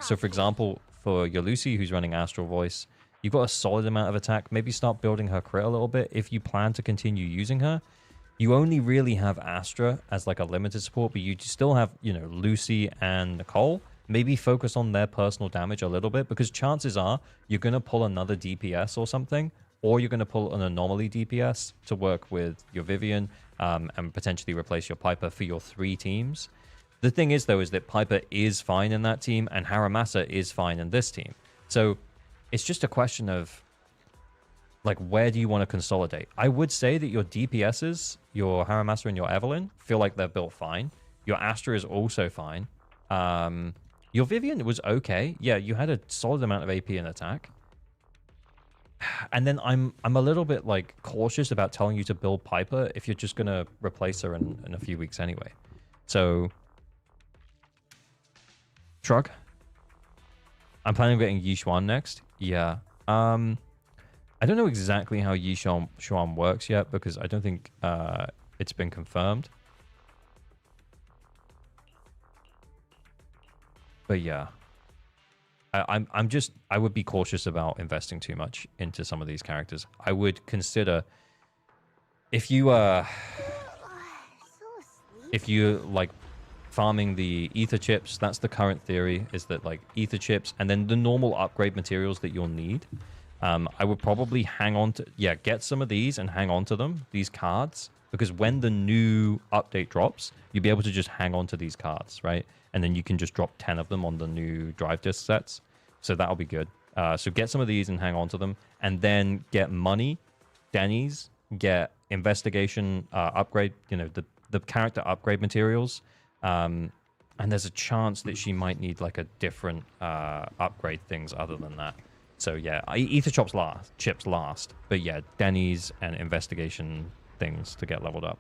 So for example, for your Lucy, who's running Astral Voice, you've got a solid amount of attack. Maybe start building her crit a little bit. If you plan to continue using her, you only really have Astra as like a limited support, but you still have, you know, Lucy and Nicole. Maybe focus on their personal damage a little bit, because chances are you're going to pull another DPS or something, or you're going to pull an Anomaly DPS to work with your Vivian and potentially replace your Piper for your 3 teams. The thing is, though, is that Piper is fine in that team and Haramasa is fine in this team. So it's just a question of, like, where do you want to consolidate? I would say that your DPSs, your Haramasa and your Evelyn, feel like they're built fine. Your Astra is also fine. Your Vivian was okay. Yeah, you had a solid amount of AP and attack. And then I'm a little bit like cautious about telling you to build Piper if you're just gonna replace her in a few weeks anyway. So Shrug. I'm planning on getting Yishuan next. Yeah. I don't know exactly how Yishuan works yet, because I don't think it's been confirmed. But yeah. I would be cautious about investing too much into some of these characters. I would consider if you like farming the ether chips, that's the current theory, is that like ether chips and then the normal upgrade materials that you'll need. I would probably hang on to, get some of these and hang on to them, these cards, because when the new update drops, you'll be able to just hang on to these cards, right? And then you can just drop 10 of them on the new drive disc sets. So that'll be good. So get some of these and hang on to them. And then get money, Denny's, get investigation upgrade, you know, the character upgrade materials. And there's a chance that she might need like a different upgrade things other than that. So yeah, ether chips last. But yeah, Denny's and investigation things to get leveled up.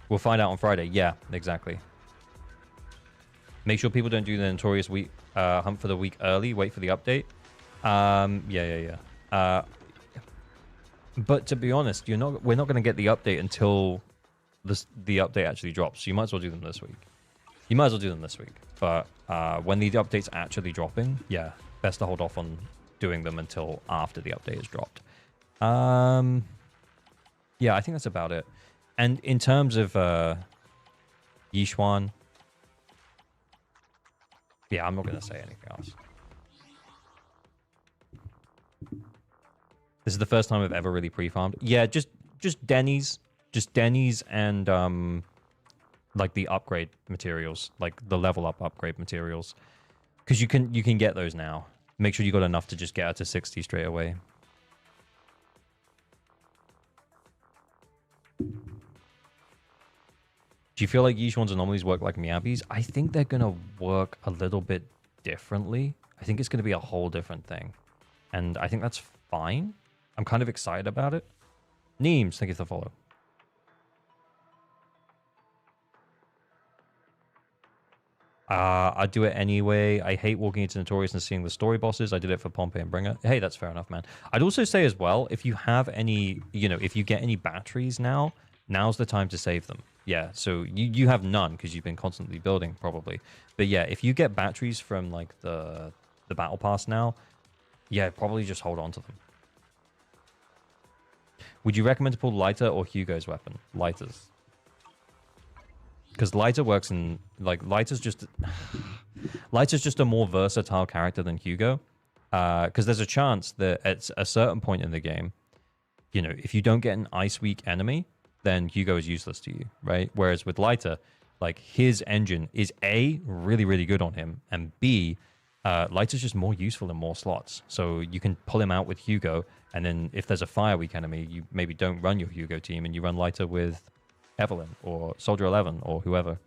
We'll find out on Friday. Yeah, exactly. Make sure people don't do the notorious week hunt for the week early. Wait for the update. Yeah. But to be honest, we're not going to get the update until the update actually drops. So you might as well do them this week. But when the update's actually dropping, yeah, best to hold off on doing them until after the update is dropped. Yeah, I think that's about it. And in terms of Yishuan, yeah, I'm not going to say anything else. This is the first time I've ever really pre-farmed. Yeah, just Denny's. Just Denny's and like the upgrade materials, like the level up upgrade materials. Because you can get those now. Make sure you got enough to just get her to 60 straight away. Do you feel like Yishuan's anomalies work like Miyabi's? I think they're going to work a little bit differently. I think it's going to be a whole different thing. And I think that's fine. I'm kind of excited about it. Neems, thank you for the follow. I'd do it anyway. I hate walking into Notorious and seeing the story bosses. I did it for Pompey and Bringer. Hey, that's fair enough, man. I'd also say as well, if you have any, if you get any batteries now, now's the time to save them. Yeah, so you have none because you've been constantly building probably. But yeah, if you get batteries from like the battle pass now, yeah, probably just hold on to them. Would you recommend to pull Lighter or Hugo's weapon? Lighters. Because Lighter works in, like, Lighter's just a more versatile character than Hugo. Because there's a chance that at a certain point in the game, if you don't get an Ice Weak enemy, then Hugo is useless to you, right? Whereas with Lighter, like, his engine is A, really, really good on him, and B, Lighter's just more useful in more slots. So you can pull him out with Hugo, and then if there's a Fire Weak enemy, you maybe don't run your Hugo team, and you run Lighter with Evelyn or Soldier 11 or whoever.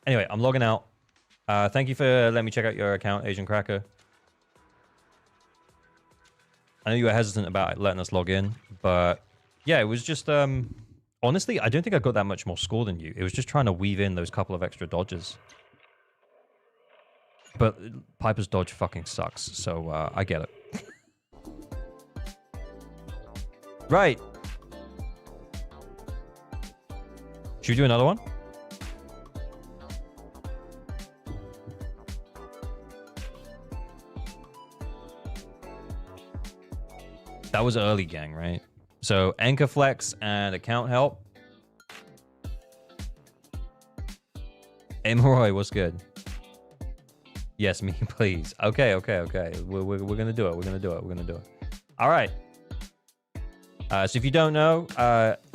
Anyway, I'm logging out. Thank you for letting me check out your account, Asian Cracker. I know you were hesitant about letting us log in, but yeah, it was just honestly, I don't think I got that much more score than you. It was just trying to weave in those couple of extra dodges. But Piper's dodge fucking sucks, so I get it. Right. Should we do another one? That was early, gang, right? So, Anchor Flex and account help. Amoroy, what's good? Yes, me, please. Okay. We're gonna do it. We're gonna do it. All right. So if you don't know,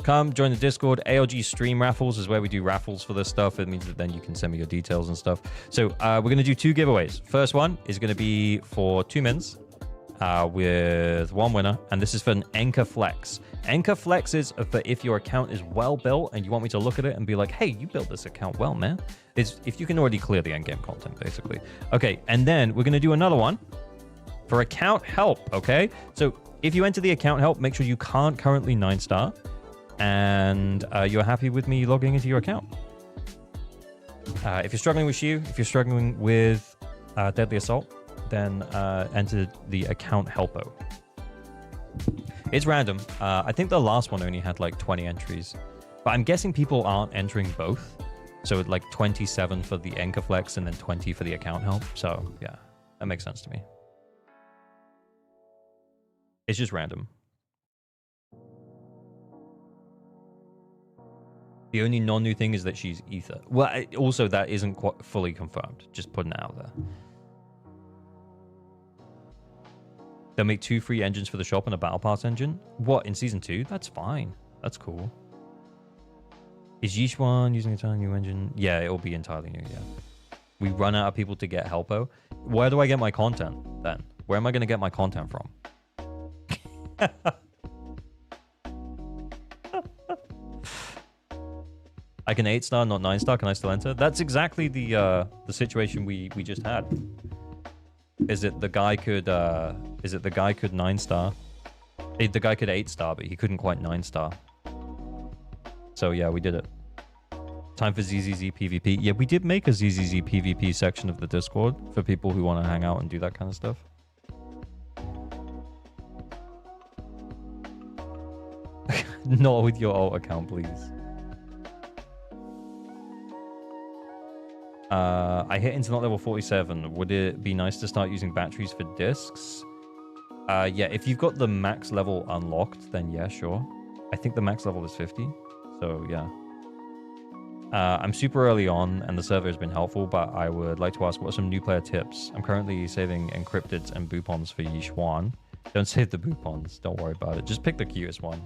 come join the Discord. ALG Stream Raffles is where we do raffles for this stuff. It means that then you can send me your details and stuff. So we're going to do 2 giveaways. First one is going to be for 2 mins with 1 winner. And this is for an Anchor Flex. Anchor Flex is for if your account is well built and you want me to look at it and be like, hey, you built this account well, man. It's if you can already clear the endgame content, basically. Okay, and then we're going to do another one for account help, okay? So if you enter the account help, make sure you can't currently 9-star and you're happy with me logging into your account. If you're struggling with Shu, if you're struggling with Deadly Assault, then enter the account helpo. It's random. I think the last one only had like 20 entries, but I'm guessing people aren't entering both. So it's like 27 for the Anchor Flex and then 20 for the account help. So yeah, that makes sense to me. It's just random. The only non-new thing is that she's Ether. Well, also that isn't quite fully confirmed. Just putting it out there. They'll make 2 free engines for the shop and a battle pass engine. What, in season 2? That's fine. That's cool. Is Yishuan using a entirely new engine? Yeah, it'll be entirely new, yeah. We run out of people to get Helpo. Where do I get my content then? Where am I going to get my content from? I can 8-star, not 9-star. Can I still enter? That's exactly the situation we just had. Is it the guy could 9-star? The guy could 8-star, but he couldn't quite 9-star. So yeah, we did it. Time for ZZZ PvP. Yeah, we did make a ZZZ PvP section of the Discord for people who want to hang out and do that kind of stuff. Not with your alt account, please. I hit internet level 47. Would it be nice to start using batteries for discs? Yeah, if you've got the max level unlocked, then yeah, sure. I think the max level is 50. So yeah. I'm super early on and the server has been helpful, but I would like to ask what are some new player tips? I'm currently saving encrypted and boopons for Yishuan. Don't save the boopons. Don't worry about it. Just pick the cutest one.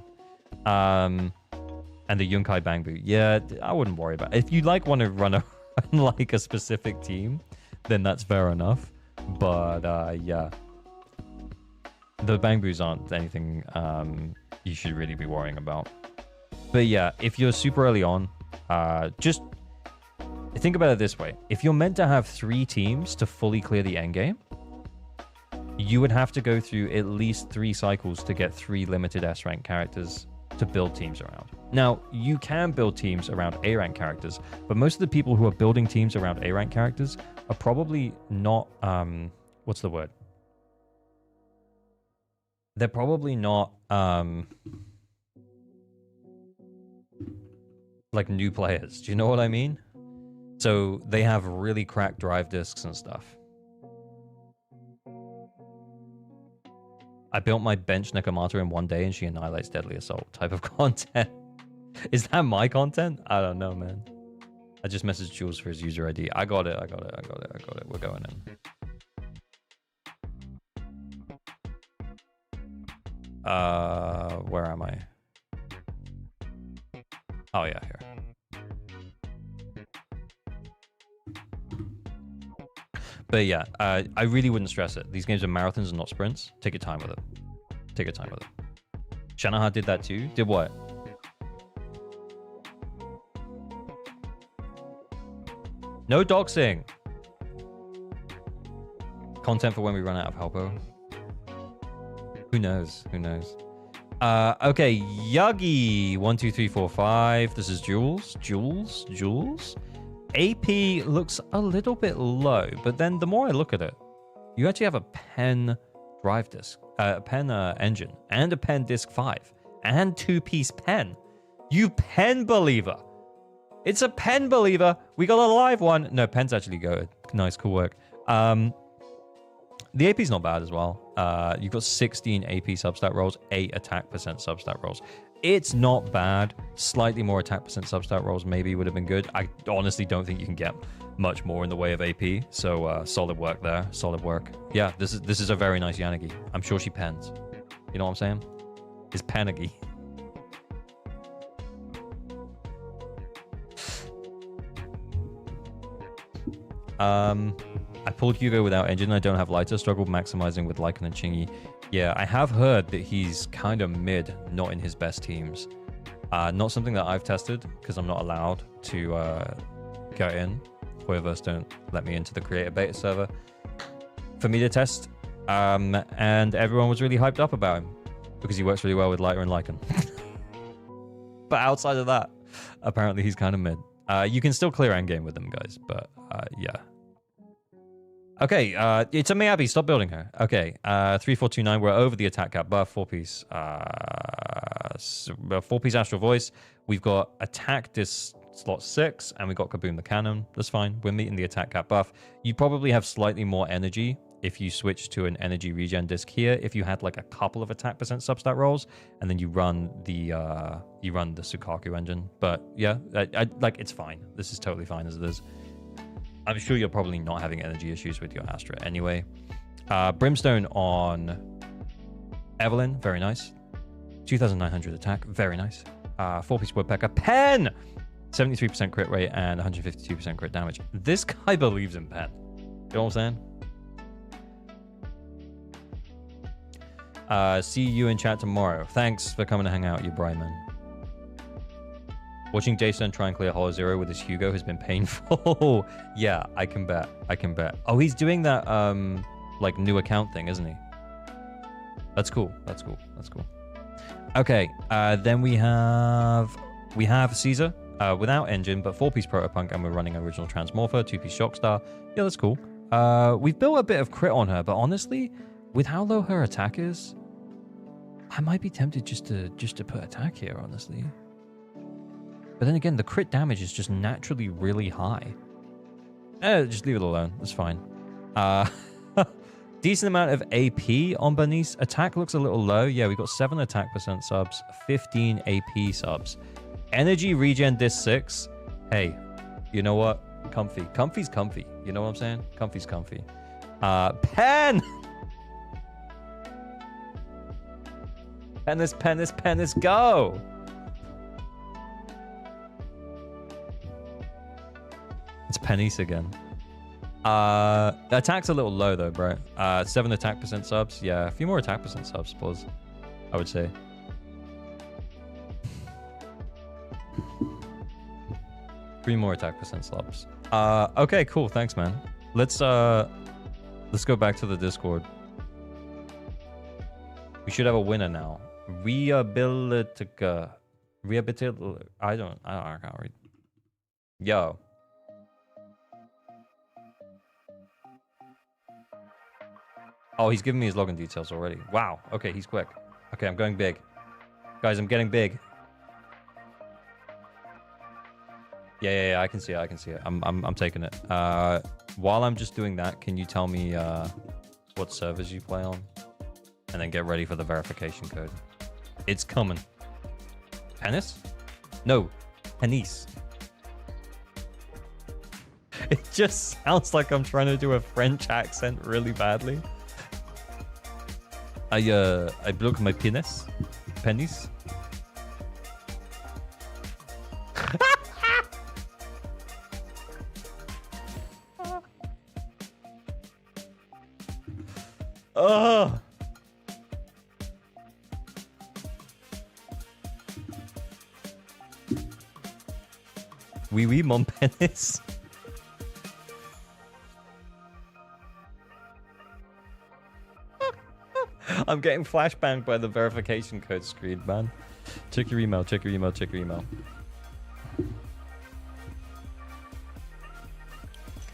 And the Yunkai Bang Boot. Yeah, I wouldn't worry about it. If you like want to run a like a specific team, then that's fair enough. But yeah, the Bang Boots aren't anything you should really be worrying about. But yeah, if you're super early on, just think about it this way. If you're meant to have 3 teams to fully clear the endgame, you would have to go through at least 3 cycles to get 3 limited S rank characters to build teams around. Now, you can build teams around A rank characters, but most of the people who are building teams around A rank characters are probably not, what's the word? They're probably not, like new players. Do you know what I mean? So they have really cracked drive discs and stuff. I built my bench Nekomata in 1 day and she annihilates Deadly Assault type of content. Is that my content? I don't know, man. I just messaged Jules for his user ID. I got it. We're going in. Where am I? Oh yeah, here. But yeah, I really wouldn't stress it. These games are marathons and not sprints. Take your time with it. Take your time with it. Shanaha did that too. Did what? No doxing. Content for when we run out of Helpo. Who knows? Who knows? Okay, Yagi 1 2 3 4 5. This is Jules. Jules. AP looks a little bit low, but then the more I look at it, you actually have a pen drive disk, a pen engine, and a pen disk 5, and 2-piece pen. You pen believer! It's a pen believer. We got a live one. No, pen's actually good. Nice, cool work. The AP's not bad as well. You've got 16 AP substat rolls, 8 attack percent substat rolls. It's not bad. Slightly more attack percent substat rolls maybe would have been good. I honestly don't think you can get much more in the way of AP. So solid work there. Solid work. Yeah, this is a very nice Yanagi. I'm sure she pens. You know what I'm saying? It's Penagi. I pulled Hugo without engine. I don't have lighter. Struggled maximizing with Lycan and Chingy. Yeah, I have heard that he's kind of mid, not in his best teams. Not something that I've tested because I'm not allowed to go in. Hoyoverse don't let me into the creator beta server for me to test. And everyone was really hyped up about him because he works really well with lighter and Lycan. But outside of that, apparently he's kind of mid. You can still clear endgame with them, guys, but yeah. Okay, it's a Miyabi. Stop building her. Okay, 3429. We're over the attack cap buff. 4-piece. 4-piece Astral Voice. We've got attack disc slot 6, and we got Kaboom the Cannon. That's fine. We're meeting the attack cap buff. You probably have slightly more energy if you switch to an energy regen disc here. If you had like a couple of attack percent substat rolls, and then you run the Sukaku engine. But yeah, I like it's fine. This is totally fine as it is. I'm sure you're probably not having energy issues with your Astra anyway. Brimstone on Evelyn, very nice. 2,900 attack, very nice. 4-piece Woodpecker, Pen! 73% crit rate and 152% crit damage. This guy believes in Pen. You know what I'm saying? See you in chat tomorrow. Thanks for coming to hang out, you Bryman. Watching Jason try and clear Hollow Zero with his Hugo has been painful. Yeah, I can bet. Oh, he's doing that like new account thing, isn't he? That's cool. Okay, then we have Caesar without engine, but 4-piece Protopunk, and we're running original Transmorpher, 2-piece Shockstar. Yeah, that's cool. We've built a bit of crit on her, but honestly, with how low her attack is, I might be tempted just to put attack here, honestly. But then again, the crit damage is just naturally really high. Just leave it alone. That's fine. Decent amount of AP on Bernice. Attack looks a little low. Yeah, we got 7 attack percent subs, 15 AP subs. Energy regen disc 6. Hey, you know what? Comfy. Comfy's comfy. You know what I'm saying? Comfy's comfy. Pen! Pen, go! It's Pennice again. The attack's a little low though, bro. 7 attack percent subs. Yeah, a few more attack percent subs, suppose. I would say. 3 more attack percent slops. Okay, cool. Thanks, man. Let's go back to the Discord. We should have a winner now. Rehabilitica. I can't read. Yo. Oh, he's giving me his login details already. Wow. Okay, he's quick. Okay, I'm going big. Guys, I'm getting big. Yeah, I can see it. I'm taking it. While I'm just doing that, can you tell me what servers you play on? And then get ready for the verification code. It's coming. Penis? No, penis. It just sounds like I'm trying to do a French accent really badly. I broke my penis. Penis. Oh. Oui, mon penis. I'm getting flashbanged by the verification code screen, man. Check your email.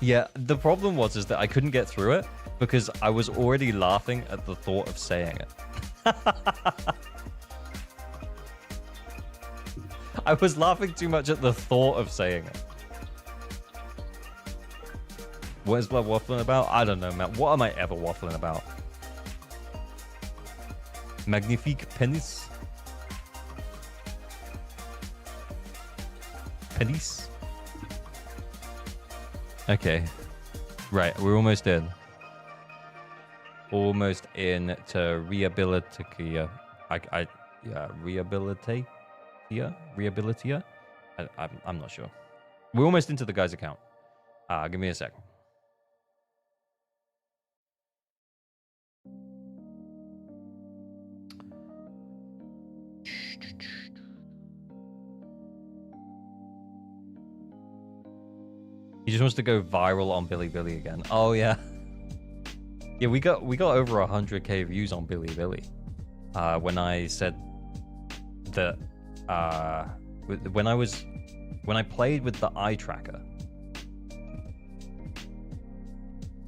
Yeah, the problem was that I couldn't get through it because I was already laughing at the thought of saying it. I was laughing too much at the thought of saying it. What is Blood waffling about? I don't know, man. What am I ever waffling about? Magnifique penis. Penis. Okay. Right, we're almost in. Almost in to Rehabilitia. Yeah, Rehabilitia? I'm not sure. We're almost into the guy's account. Give me a sec. He just wants to go viral on Bilibili again. Oh yeah. Yeah, we got over 100k views on Bilibili. When I said that when I played with the eye tracker.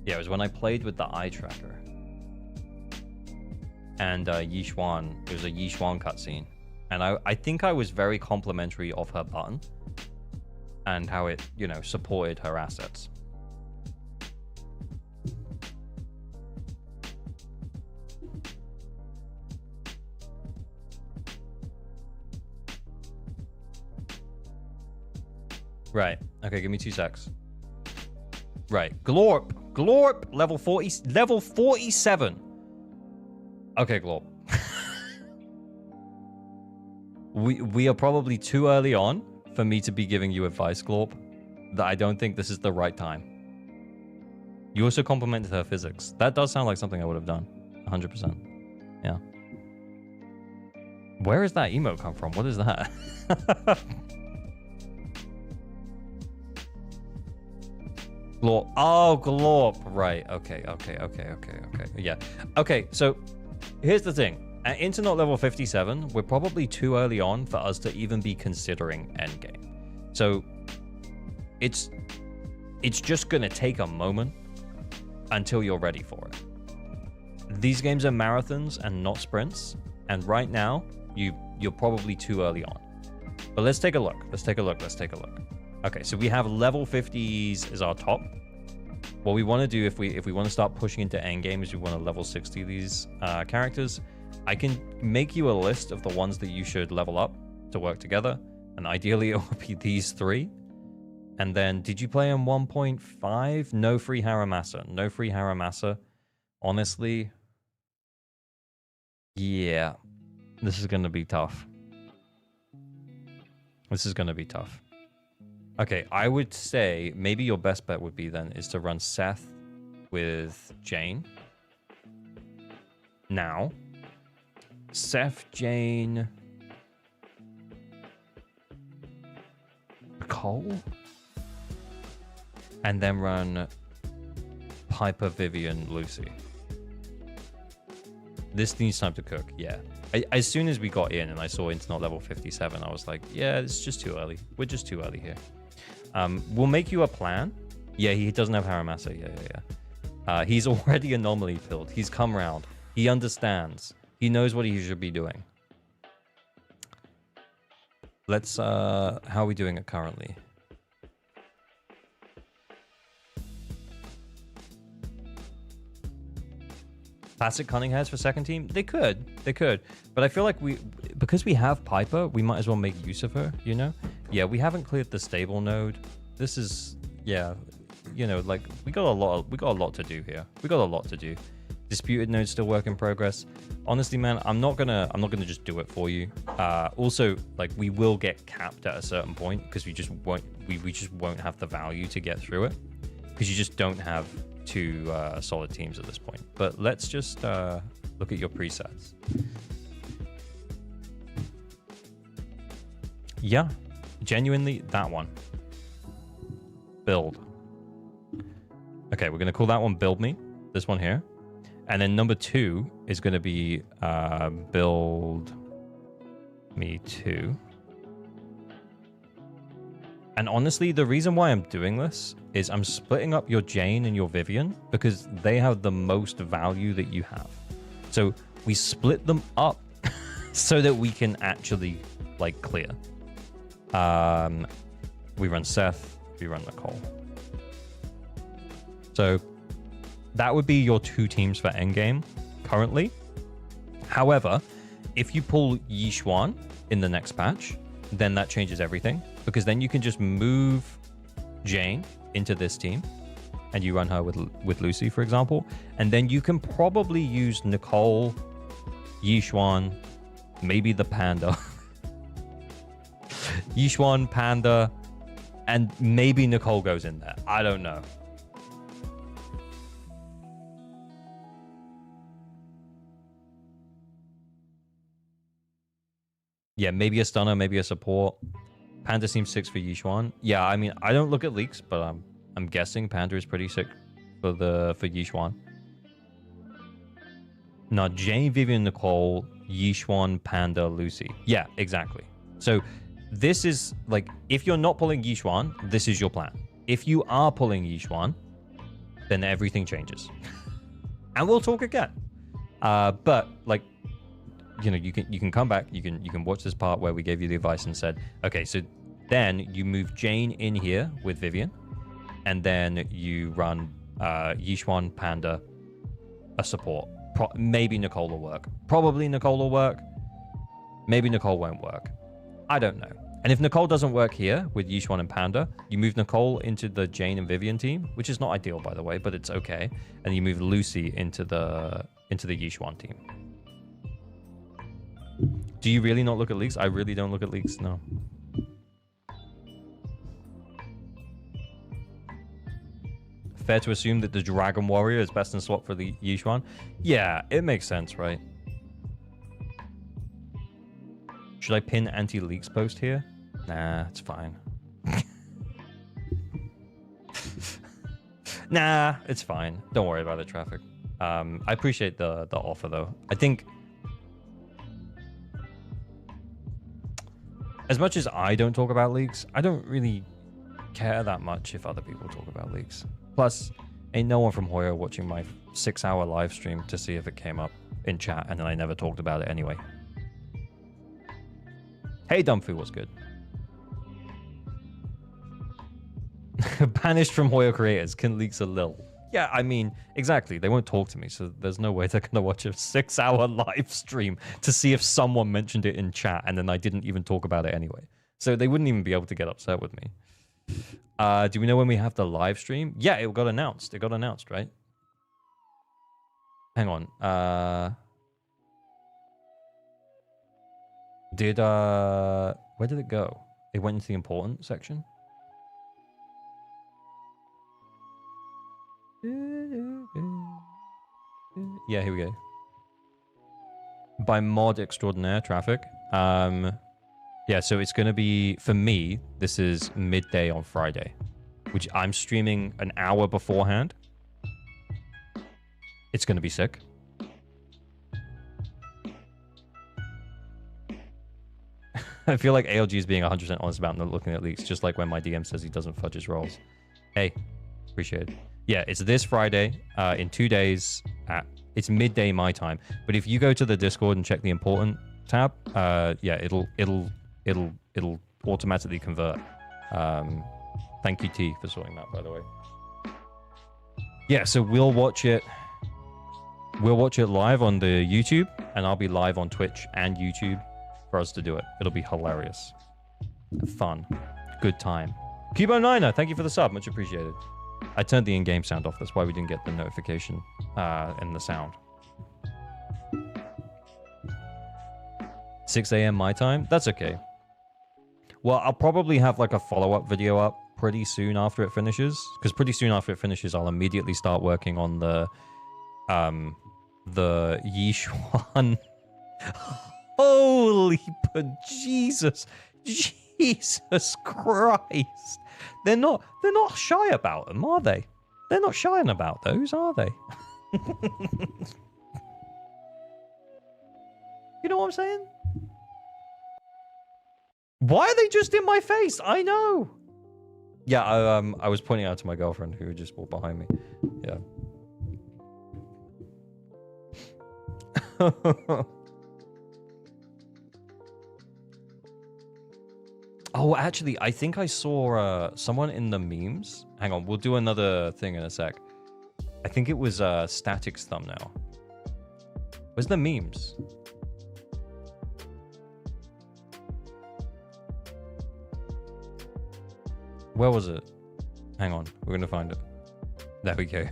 Yeah, it was when I played with the eye tracker. And Yixuan, it was a Yixuan cutscene. And I think I was very complimentary of her button. And how it, you know, supported her assets. Right. Okay, give me 2 secs. Right. Glorp, level 47. Okay, Glorp. we are probably too early on for me to be giving you advice, Glorp, that I don't think this is the right time. You also complimented her physics. That does sound like something I would have done. 100%. Yeah. Where does that emote come from? What is that? Glorp. Oh, Glorp. Right. Okay. Yeah. Okay, so here's the thing. At Internet level 57, we're probably too early on for us to even be considering endgame. So it's just going to take a moment until you're ready for it. These games are marathons and not sprints. And right now, you're probably too early on. But let's take a look. Okay, so we have level 50s as our top. What we want to do if we want to start pushing into endgame is we want to level 60 these characters. I can make you a list of the ones that you should level up to work together. And ideally, it will be these 3. And then, did you play on 1.5? No free Haramasa. Honestly, yeah. This is going to be tough. Okay, I would say maybe your best bet would be then is to run Seth with Jane. Now, Seth, Jane, Nicole, and then run Piper, Vivian, Lucy. This needs time to cook. Yeah. As soon as we got in and I saw Internet level 57, I was like, yeah, it's just too early. We're just too early here. We'll make you a plan. Yeah, he doesn't have Haramasa. Yeah. He's already anomaly filled. He's come round. He understands. He knows what he should be doing. Let's, how are we doing it currently? Classic cunning heads for second team? They could. But I feel like because we have Piper, we might as well make use of her, you know? Yeah, we haven't cleared the stable node. This is, yeah, you know, like we got a lot to do here. We got a lot to do. Disputed node still work in progress. Honestly, man, I'm not gonna just do it for you. Also, like we will get capped at a certain point because we just won't have the value to get through it because you just don't have two solid teams at this point. But let's just look at your presets. Yeah, genuinely that one. Build. Okay, we're gonna call that one build me. This one here. And then number 2 is going to be build me 2. And honestly, the reason why I'm doing this is I'm splitting up your Jane and your Vivian because they have the most value that you have. So we split them up so that we can actually like clear. We run Seth, we run Nicole. So that would be your 2 teams for endgame currently. However, if you pull Yixuan in the next patch, then that changes everything because then you can just move Jane into this team and you run her with Lucy, for example. And then you can probably use Nicole, Yixuan, maybe the Panda. Yixuan, Panda, and maybe Nicole goes in there. I don't know. Yeah, maybe a stunner, maybe a support. Panda seems 6 for Yixuan. Yeah, I mean, I don't look at leaks, but I'm guessing Panda is pretty sick for Yixuan. Now, Jane, Vivian, Nicole, Yixuan, Panda, Lucy. Yeah, exactly. So this is like, if you're not pulling Yixuan, this is your plan. If you are pulling Yixuan, then everything changes. And we'll talk again. But like, you know, you can come back, you can watch this part where we gave you the advice and said, okay, so then you move Jane in here with Vivian, and then you run Yixuan, Panda, a support. Maybe Nicole will work. Probably Nicole will work. Maybe Nicole won't work. I don't know. And if Nicole doesn't work here with Yixuan and Panda, you move Nicole into the Jane and Vivian team, which is not ideal, by the way, but it's okay. And you move Lucy into the Yixuan team. Do you really not look at leaks? I really don't look at leaks, no. Fair to assume that the Dragon Warrior is best in swap for the Yixuan? Yeah, it makes sense, right? Should I pin anti-leaks post here? Nah, it's fine. Nah, it's fine. Don't worry about the traffic. I appreciate the offer, though. I think... as much as I don't talk about leaks, I don't really care that much if other people talk about leaks. Plus, ain't no one from Hoyo watching my 6-hour live stream to see if it came up in chat, and then I never talked about it anyway. Hey, Dumpfu, what's good? Banished from Hoyo creators, can leaks a lil. Yeah, I mean, exactly. They won't talk to me, so there's no way they're going to watch a 6-hour live stream to see if someone mentioned it in chat, and then I didn't even talk about it anyway. So they wouldn't even be able to get upset with me. Do we know when we have the live stream? Yeah, it got announced. It got announced, right? Hang on. Where did it go? It went into the important section? Yeah, here we go. By mod extraordinaire traffic. Yeah, so it's going to be, for me, this is midday on Friday, which I'm streaming an hour beforehand. It's going to be sick. I feel like ALG is being 100% honest about not looking at leaks, just like when my DM says he doesn't fudge his rolls. Hey, appreciate it. Yeah, it's this Friday, in 2 days. It's midday my time. But if you go to the Discord and check the important tab, yeah, it'll automatically convert. Thank you, T, for sorting that, by the way. Yeah, so we'll watch it. We'll watch it live on the YouTube, and I'll be live on Twitch and YouTube for us to do it. It'll be hilarious. Fun. Good time. Cubo9er, thank you for the sub. Much appreciated. I turned the in-game sound off. That's why we didn't get the notification in the sound. 6 a.m. my time? That's okay. Well, I'll probably have like a follow-up video up pretty soon after it finishes. Because pretty soon after it finishes, I'll immediately start working on the Yishuan. Holy Jesus. Jesus Christ. They're not shy about them, are they? They're not shying about those, are they? You know what I'm saying? Why are they just in my face? I know. Yeah, I was pointing out to my girlfriend who just walked behind me. Yeah. Oh, actually, I think I saw someone in the memes. Hang on, we'll do another thing in a sec. I think it was Static's thumbnail. Where's the memes? Where was it? Hang on, we're gonna find it. There we go.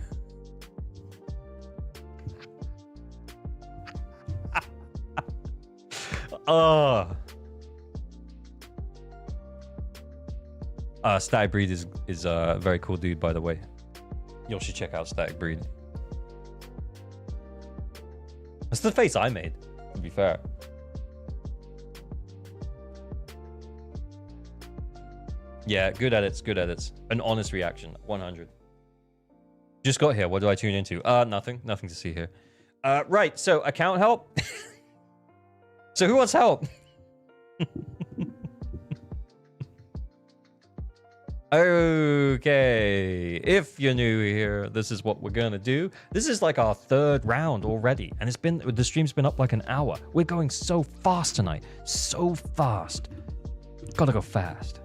Static Breed is a very cool dude, by the way. You all should check out Static Breed. That's the face I made, to be fair. Yeah, good edits, good edits. An honest reaction, 100. Just got here, what do I tune into? Nothing to see here. Right, so account help. So who wants help? Okay, if you're new here, this is what we're gonna do. This is like our third round already, and the stream's been up like an hour. We're going so fast tonight, so fast. Gotta go fast.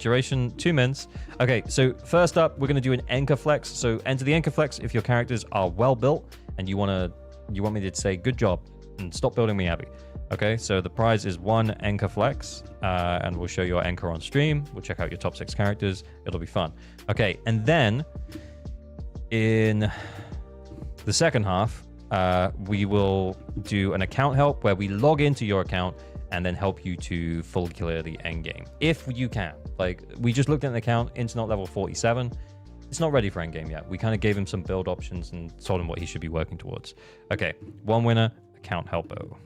Duration 2 minutes. Okay, so first up, we're gonna do an anchor flex. So enter the anchor flex if your characters are well built and you want me to say good job and stop building me Abby. Okay, so the prize is 1 anchor flex, and we'll show your anchor on stream. We'll check out your top 6 characters. It'll be fun. Okay, and then in the second half, we will do an account help where we log into your account and then help you to fully clear the end game, if you can. Like, we just looked at an account, internet level 47. It's not ready for end game yet. We kind of gave him some build options and told him what he should be working towards. Okay, 1 winner, account helpo.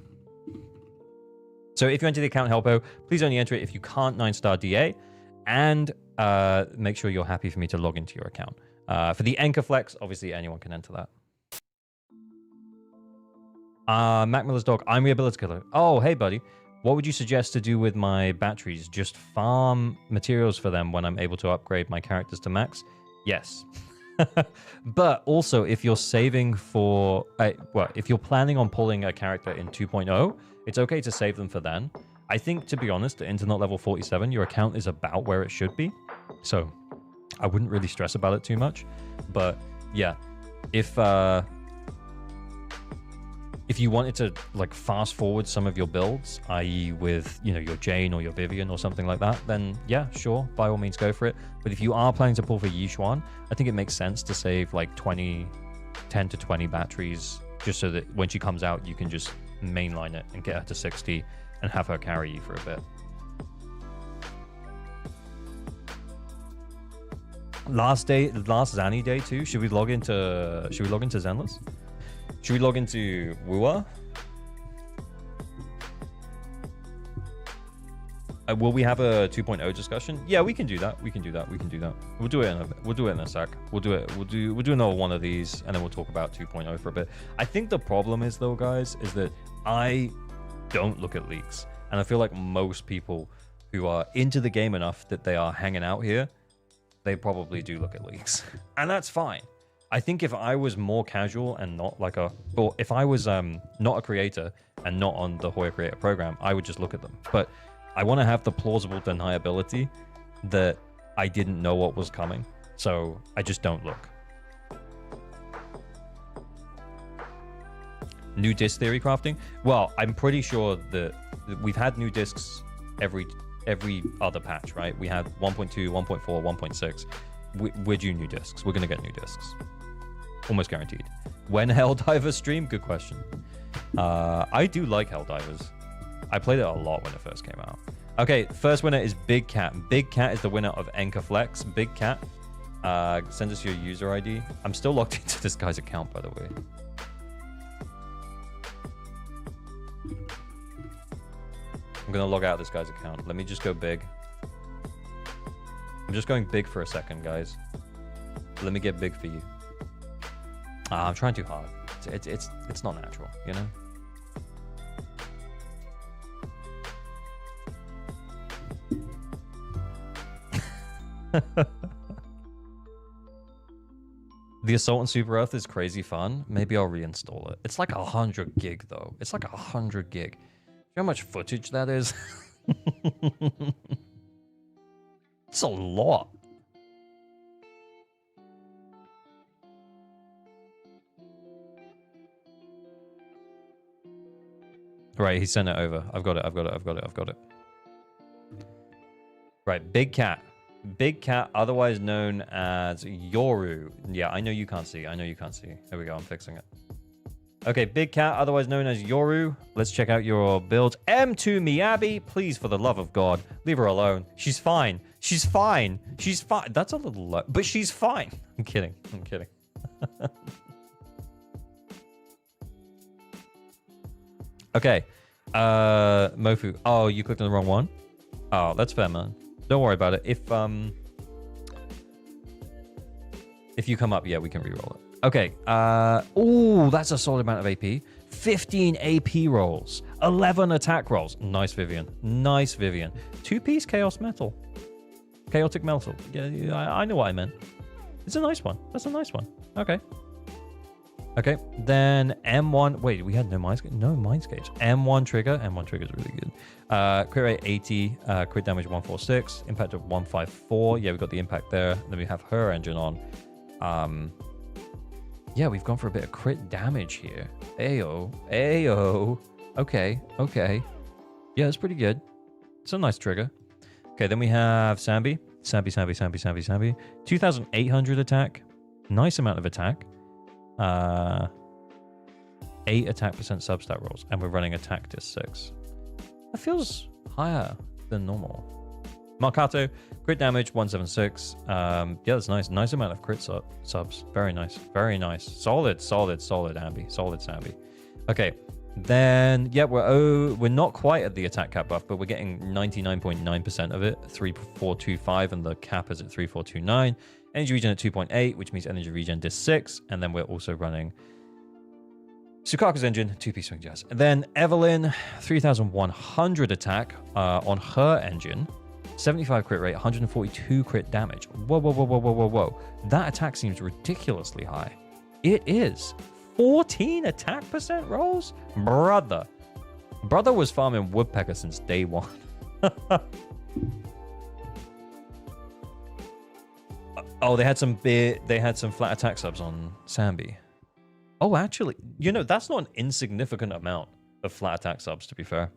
So if you enter the account helpo, please only enter it if you can't 9-star DA, and make sure you're happy for me to log into your account. For the anchor flex, obviously anyone can enter that. Mac Miller's dog, I'm your ability killer. Oh, hey buddy. What would you suggest to do with my batteries? Just farm materials for them when I'm able to upgrade my characters to max? Yes. But also, if you're saving for... if you're planning on pulling a character in 2.0, it's okay to save them for then. I think, to be honest, at internet level 47, your account is about where it should be. So I wouldn't really stress about it too much. But yeah, if you wanted to like fast forward some of your builds, i.e. with, you know, your Jane or your Vivian or something like that, then yeah, sure, by all means go for it. But if you are planning to pull for Yishuan, I think it makes sense to save like 10 to 20 batteries, just so that when she comes out, you can just mainline it and get her to 60 and have her carry you for a bit. Last Zanny day too. Should we log into Zenless? Should we log into Wua? Will we have a 2.0 discussion? Yeah, we can do that. We can do that. We can do that. We'll do it in a bit. We'll do it in a sec. We'll do it. We'll do another one of these, and then we'll talk about 2.0 for a bit. I think the problem is though, guys, is that I don't look at leaks, and I feel like most people who are into the game enough that they are hanging out here, they probably do look at leaks, and that's fine. I think if I was more casual and not like or if I was not a creator and not on the Hoya Creator Program, I would just look at them. But I want to have the plausible deniability that I didn't know what was coming, so I just don't look. New disc theory crafting? Well, I'm pretty sure that we've had new discs every other patch, right? We had 1.2, 1.4, 1.6. We're due new discs. We're going to get new discs. Almost guaranteed. When Helldivers stream? Good question. I do like Helldivers. I played it a lot when it first came out. Okay, first winner is Big Cat. Big Cat is the winner of Enka Flex. Big Cat, send us your user ID. I'm still logged into this guy's account, by the way. I'm going to log out this guy's account. Let me just go big. I'm just going big for a second, guys. Let me get big for you. I'm trying too hard. It's not natural, you know? The Assault on Super Earth is crazy fun. Maybe I'll reinstall it. It's like 100 gig though. It's like 100 gig. You know how much footage that is? It's a lot. Right, he sent it over. I've got it. Right, Big Cat. Big Cat, otherwise known as Yoru. Yeah, I know you can't see. There we go, I'm fixing it. Okay, Big Cat, otherwise known as Yoru. Let's check out your builds. M2 Miyabi, please, for the love of God, leave her alone. She's fine. She's fine. That's a little low, but she's fine. I'm kidding. Okay, Mofu. Oh, you clicked on the wrong one? Oh, that's fair, man. Don't worry about it. If you come up, yeah, we can reroll it. Okay. Oh, that's a solid amount of AP. 15 AP rolls. 11 attack rolls. Nice, Vivian. 2-piece Chaos Metal. Chaotic Metal. Yeah, I know what I meant. It's a nice one. That's a nice one. Okay. Then M1. Wait, we had no Mindscape? No Mindscapes. M1 trigger. M1 trigger is really good. Crit rate 80. Crit damage 146. Impact of 154. Yeah, we got the impact there. Then we have her engine on. Yeah, we've gone for a bit of crit damage here. Ayo. Okay. Yeah, that's pretty good. It's a nice trigger. Okay, then we have Sambi. Sambi. 2,800 attack. Nice amount of attack. 8 attack percent substat rolls, and we're running attack to 6. That feels higher than normal. Marcato, crit damage 176. Yeah, that's nice amount of crit subs. Very nice. Solid Ambi. Solid Sambi. Okay, then yeah, we're not quite at the attack cap buff, but we're getting 99.9% of it. 3425, and the cap is at 3429. Energy regen at 2.8, which means energy regen disc 6, and then we're also running Sukaka's engine, 2-piece swing jazz. And then Evelyn, 3,100 attack on her engine, 75 crit rate, 142 crit damage. Whoa. That attack seems ridiculously high. It is. 14 attack percent rolls? Brother was farming woodpecker since day one. Oh, they had some flat attack subs on Sambi. Oh, actually, that's not an insignificant amount of flat attack subs, to be fair.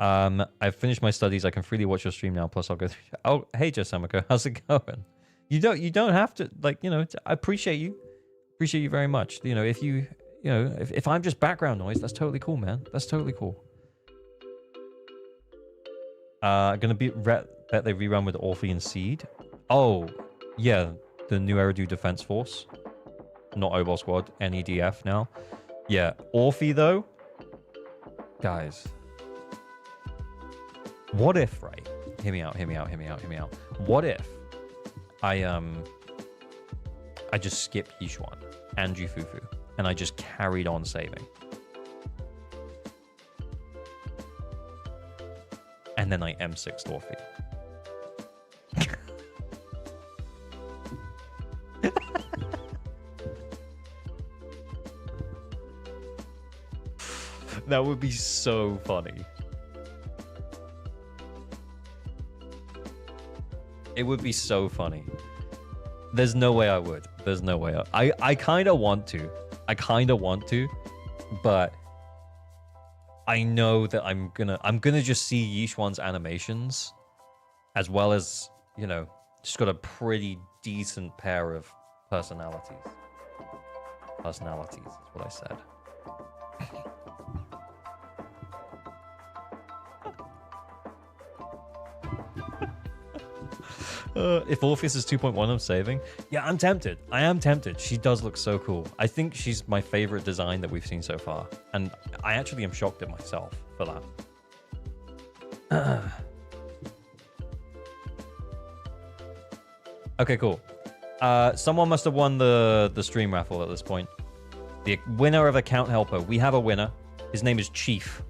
I've finished my studies. I can freely watch your stream now. Plus, I'll go through. Oh, hey, Josamiko, how's it going? You don't have to, I appreciate you. Appreciate you very much. If I'm just background noise, that's totally cool, man. That's totally cool. Gonna bet they rerun with Orphean Seed. Oh, yeah, the new Eridu Defense Force, not Obol Squad, NEDF now. Yeah, Orphe though. Guys. What if, right? Hear me out. What if I just skipped Yishuan and Jufufu and I just carried on saving? And then I M6 Orphe. That would be so funny. It would be so funny. There's no way I would. There's no way. I kind of want to. But I know that I'm gonna just see Yishuan's animations, as well as, you know, just got a pretty decent pair of personalities. Personalities is what I said. If Orpheus is 2.1, I'm saving. Yeah, I'm tempted. I am tempted. She does look so cool. I think she's my favorite design that we've seen so far. And I actually am shocked at myself for that. Okay, cool. Someone must have won the stream raffle at this point. The winner of Account Helper. We have a winner. His name is Chief.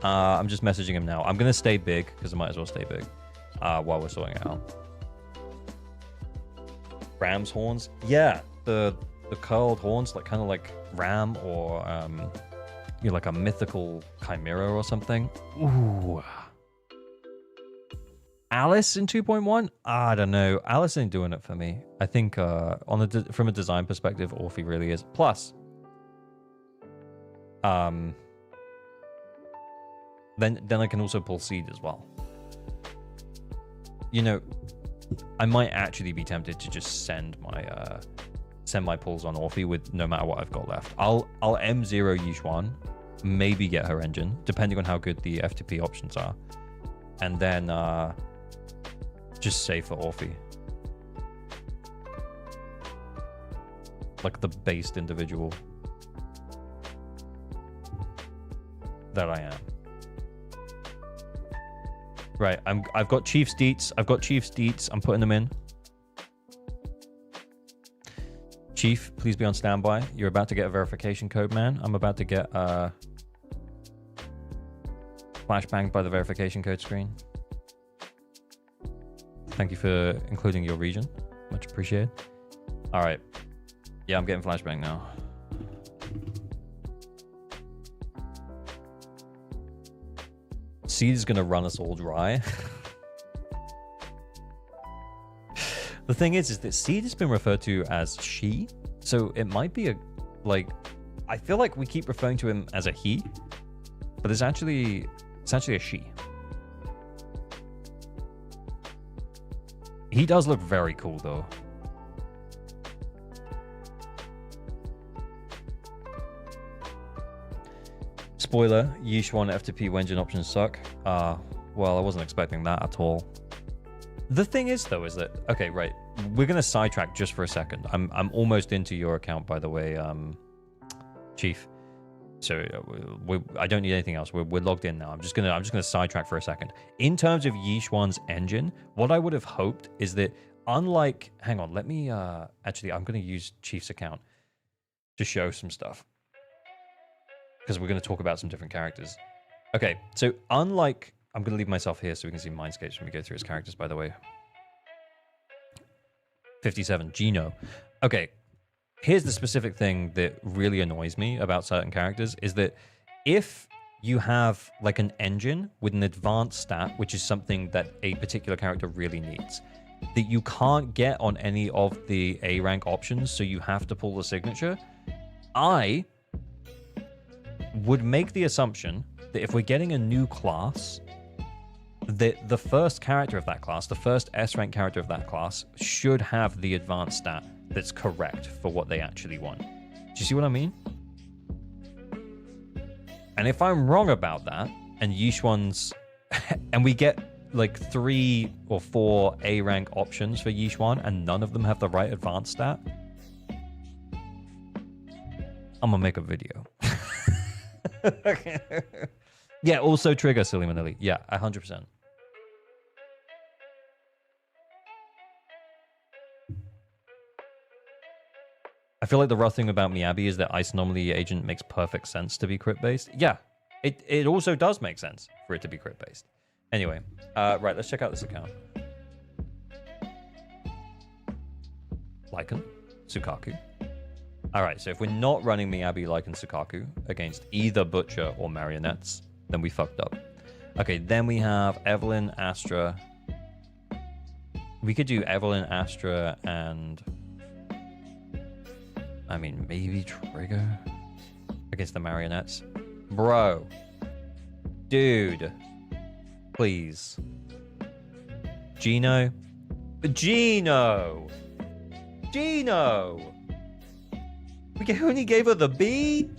I'm just messaging him now. I'm going to stay big, because I might as well stay big. While we're sorting it out. Ram's horns? Yeah, the curled horns, like kind of like ram or you know, like a mythical chimera or something. Ooh. Alice in 2.1? I don't know. Alice ain't doing it for me. I think from a design perspective, Orphe really is. Plus, then I can also pull Seed as well. You know, I might actually be tempted to just send my pulls on Orphe with no matter what I've got left. I'll M0 Yishuan, maybe get her engine, depending on how good the FTP options are, and then just save for Orphe, like the based individual that I am. Right, I've got Chief's deets. I'm putting them in. Chief, please be on standby. You're about to get a verification code, man. I'm about to get flashbanged by the verification code screen. Thank you for including your region. Much appreciated. All right. Yeah, I'm getting flashbang now. Seed is going to run us all dry. The thing is that Seed has been referred to as she, so it might be I feel like we keep referring to him as a he, but it's actually a she. He does look very cool though. Spoiler, Yishuan FTP Wenjin options suck. Well, I wasn't expecting that at all. The thing is, though, is that... Okay, right. We're going to sidetrack just for a second. I'm almost into your account, by the way, Chief. So I don't need anything else. We're logged in now. I'm just gonna sidetrack for a second. In terms of Yishuan's engine, what I would have hoped is that unlike... Hang on, let me... Actually, I'm going to use Chief's account to show some stuff, because we're going to talk about some different characters. Okay, so unlike... I'm going to leave myself here so we can see Mindscapes when we go through his characters, by the way. 57, Gino. Okay, here's the specific thing that really annoys me about certain characters, is that if you have like an engine with an advanced stat, which is something that a particular character really needs, that you can't get on any of the A rank options, so you have to pull the signature, I would make the assumption that if we're getting a new class, that the first character of that class, the first S-rank character of that class, should have the advanced stat that's correct for what they actually want. Do you see what I mean? And if I'm wrong about that, and Yishuan's... and we get like 3 or 4 A-rank options for Yishuan, and none of them have the right advanced stat, I'm gonna make a video. Yeah, also trigger, silly Manili. Yeah, 100%. I feel like the rough thing about Miyabi is that Ice Anomaly Agent makes perfect sense to be crit-based. Yeah, it also does make sense for it to be crit-based. Anyway, right, let's check out this account. Lycan, Sukaku. All right, so if we're not running Miyabi, Lycan, Sukaku against either Butcher or Marionettes, then we fucked up. Okay, then we have Evelyn, Astra. We could do Evelyn, Astra, and... I mean, maybe Trigger against the Marionettes. Bro. Dude. Please. Gino. Gino! Gino! We only gave her the B?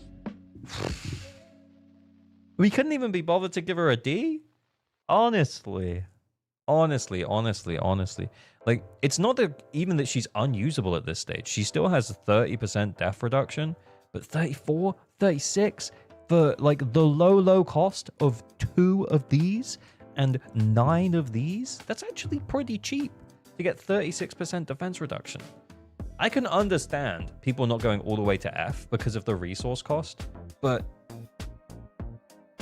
We couldn't even be bothered to give her a D? Honestly. Honestly. Like, it's not that even that she's unusable at this stage. She still has a 30% def reduction, but 34, 36 for, like, the low cost of 2 of these and 9 of these? That's actually pretty cheap to get 36% defense reduction. I can understand people not going all the way to F because of the resource cost, but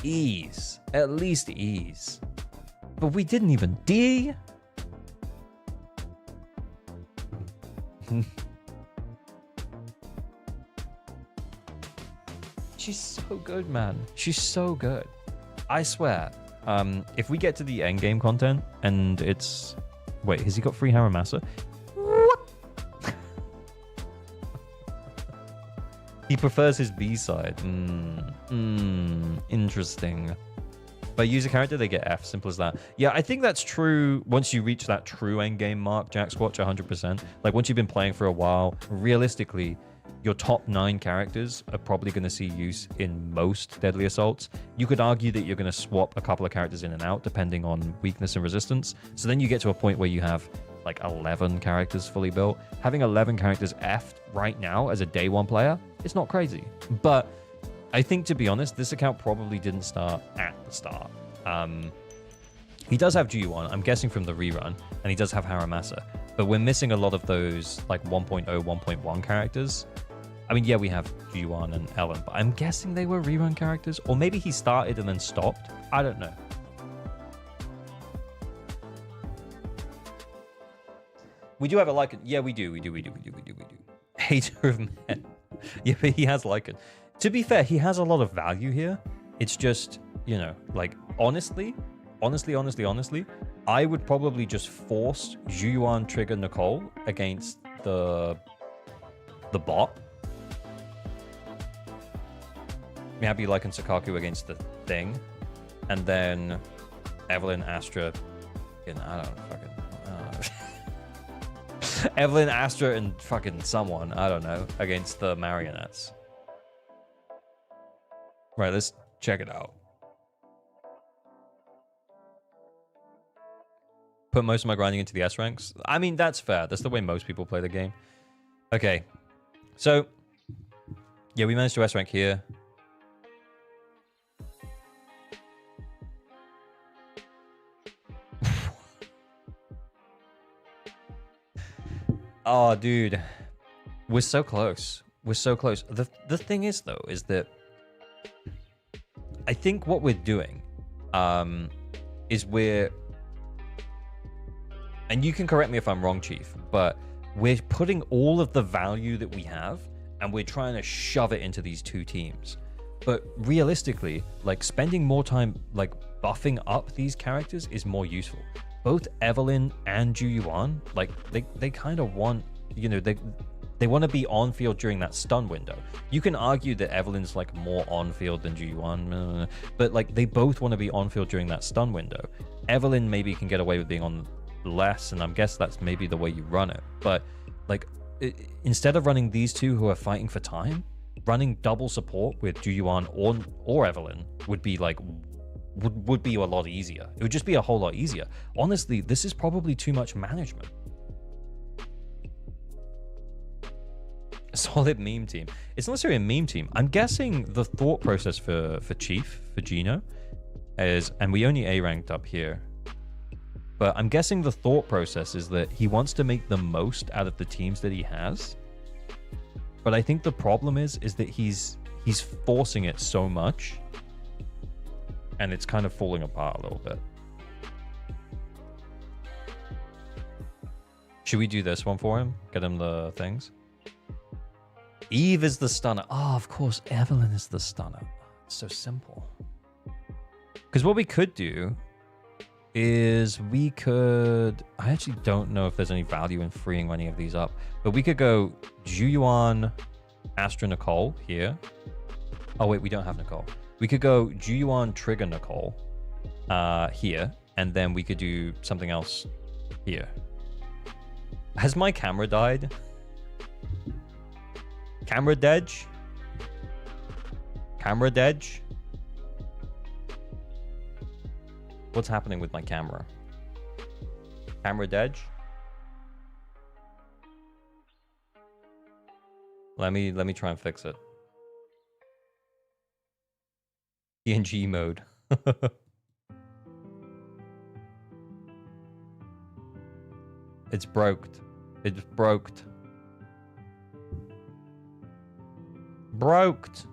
ease. At least ease. But we didn't even D. She's so good, man. She's so good. I swear. If we get to the end game content and it's... Wait, has he got free Haramasa? What? He prefers his B-side. Interesting. By user character, they get F. Simple as that. Yeah, I think that's true once you reach that true endgame mark, Jack Squatch, 100%. Like, once you've been playing for a while, realistically, your top 9 characters are probably going to see use in most Deadly Assaults. You could argue that you're going to swap a couple of characters in and out, depending on weakness and resistance. So then you get to a point where you have, like, 11 characters fully built. Having 11 characters F'd right now as a day 1 player, it's not crazy. But... I think, to be honest, this account probably didn't start at the start. He does have Ju-Yuan, I'm guessing from the rerun, and he does have Haramasa. But we're missing a lot of those, like, 1.0, 1.1 characters. I mean, yeah, we have Ju-Yuan and Ellen, but I'm guessing they were rerun characters. Or maybe he started and then stopped. I don't know. We do have a Lycan. Yeah, we do. Hater of men. Yeah, but he has Lycan. To be fair, he has a lot of value here. It's just, you know, like, honestly, I would probably just force Ju-Yuan, Trigger, Nicole against the bot. Maybe like in Sukaku against the thing. And then Evelyn, Astra, and I don't know. Evelyn, Astra, and fucking someone, I don't know, against the Marionettes. Right, let's check it out. Put most of my grinding into the S ranks. I mean, that's fair. That's the way most people play the game. Okay. So, yeah, we managed to S rank here. Oh, dude. We're so close. We're so close. The thing is, though, is that I think what we're doing is we're... And you can correct me if I'm wrong, Chief, but we're putting all of the value that we have and we're trying to shove it into these 2 teams. But realistically, like, spending more time, like, buffing up these characters is more useful. Both Evelyn and Ju-Yuan, like, they kind of want, you know, they want to be on field during that stun window. You can argue that Evelyn's like more on field than Ju-Yuan, but like they both want to be on field during that stun window. Evelyn maybe can get away with being on less, and I guess that's maybe the way you run it. But like instead of running these 2 who are fighting for time, running double support with Ju-Yuan or Evelyn would be like would be a lot easier. It would just be a whole lot easier. Honestly, this is probably too much management. Solid meme team. It's not necessarily a meme team. I'm guessing the thought process for Chief, for Gino, is, and we only A ranked up here, but I'm guessing the thought process is that he wants to make the most out of the teams that he has. But I think the problem is that he's forcing it so much, and it's kind of falling apart a little bit. Should we do this one for him? Get him the things? Eve is the stunner. Oh, of course, Evelyn is the stunner. It's so simple. Because what we could do is we could... I actually don't know if there's any value in freeing any of these up. But we could go Juyuan, Astra Nicole here. Oh, wait, we don't have Nicole. We could go Juyuan, Trigger Nicole here. And then we could do something else here. Has my camera died? Camera Dedge? Camera Dedge? What's happening with my camera? Camera Dedge? Let me try and fix it. PNG mode. It's broked. It's broked. Broked.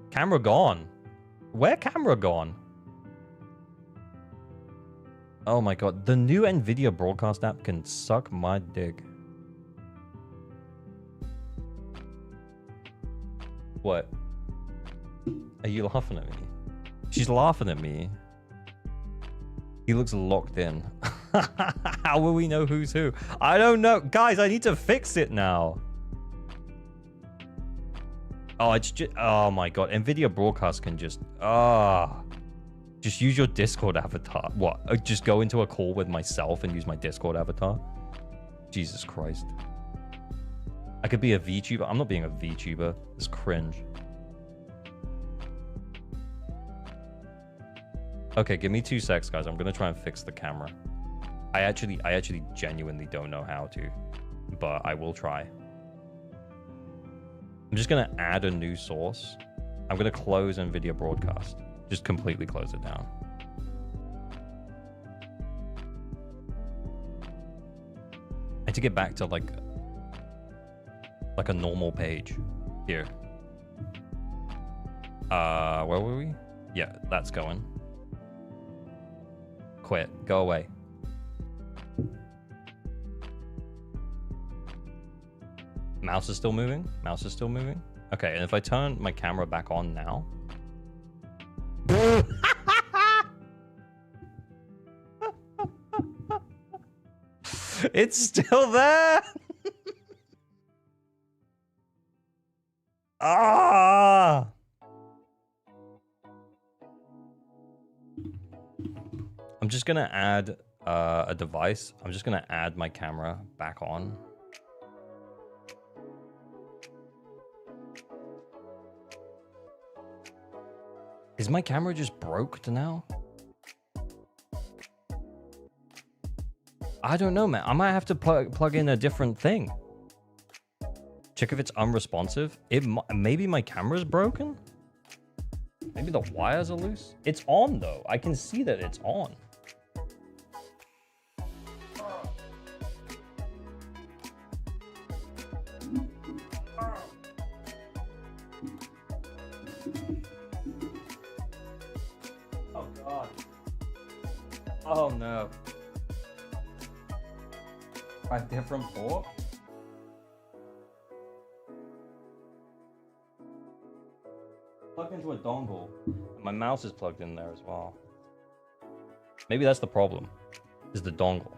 Camera gone. Where camera gone? Oh my god. The new NVIDIA broadcast app can suck my dick. What? Are you laughing at me? She's laughing at me. He looks locked in. How will we know who's who? I don't know. Guys, I need to fix it now. Oh, it's just... Oh my god. NVIDIA broadcast can just... just use your Discord avatar. What? Just go into a call with myself and use my Discord avatar? Jesus Christ. I could be a VTuber. I'm not being a VTuber. It's cringe. Okay, give me 2 secs, guys. I'm gonna try and fix the camera. I actually genuinely don't know how to, but I will try. I'm just gonna add a new source. I'm gonna close NVIDIA broadcast. Just completely close it down. I need to get back to like a normal page here. Where were we? Yeah, that's going. Quit. Go away. Mouse is still moving. Mouse is still moving. Okay, and if I turn my camera back on now. It's still there. Ah. I'm just gonna add a device. I'm just gonna add my camera back on. Is my camera just broke now? I don't know, man. I might have to plug in a different thing. Check if it's unresponsive. Maybe my camera's broken? Maybe the wires are loose? It's on, though. I can see that it's on. Oh, God. Oh, no. A different port? Plug into a dongle. My mouse is plugged in there as well. Maybe that's the problem, is the dongle.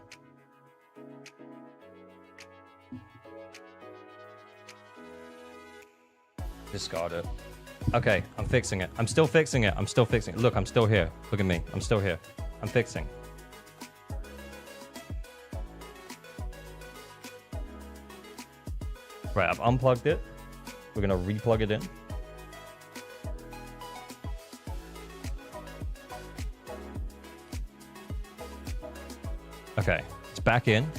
Discard it. Okay, I'm fixing it. I'm still fixing it. I'm still fixing it. Look, I'm still here. Look at me. I'm still here. I'm fixing. Right, I've unplugged it. We're gonna replug it in. Okay, it's back in.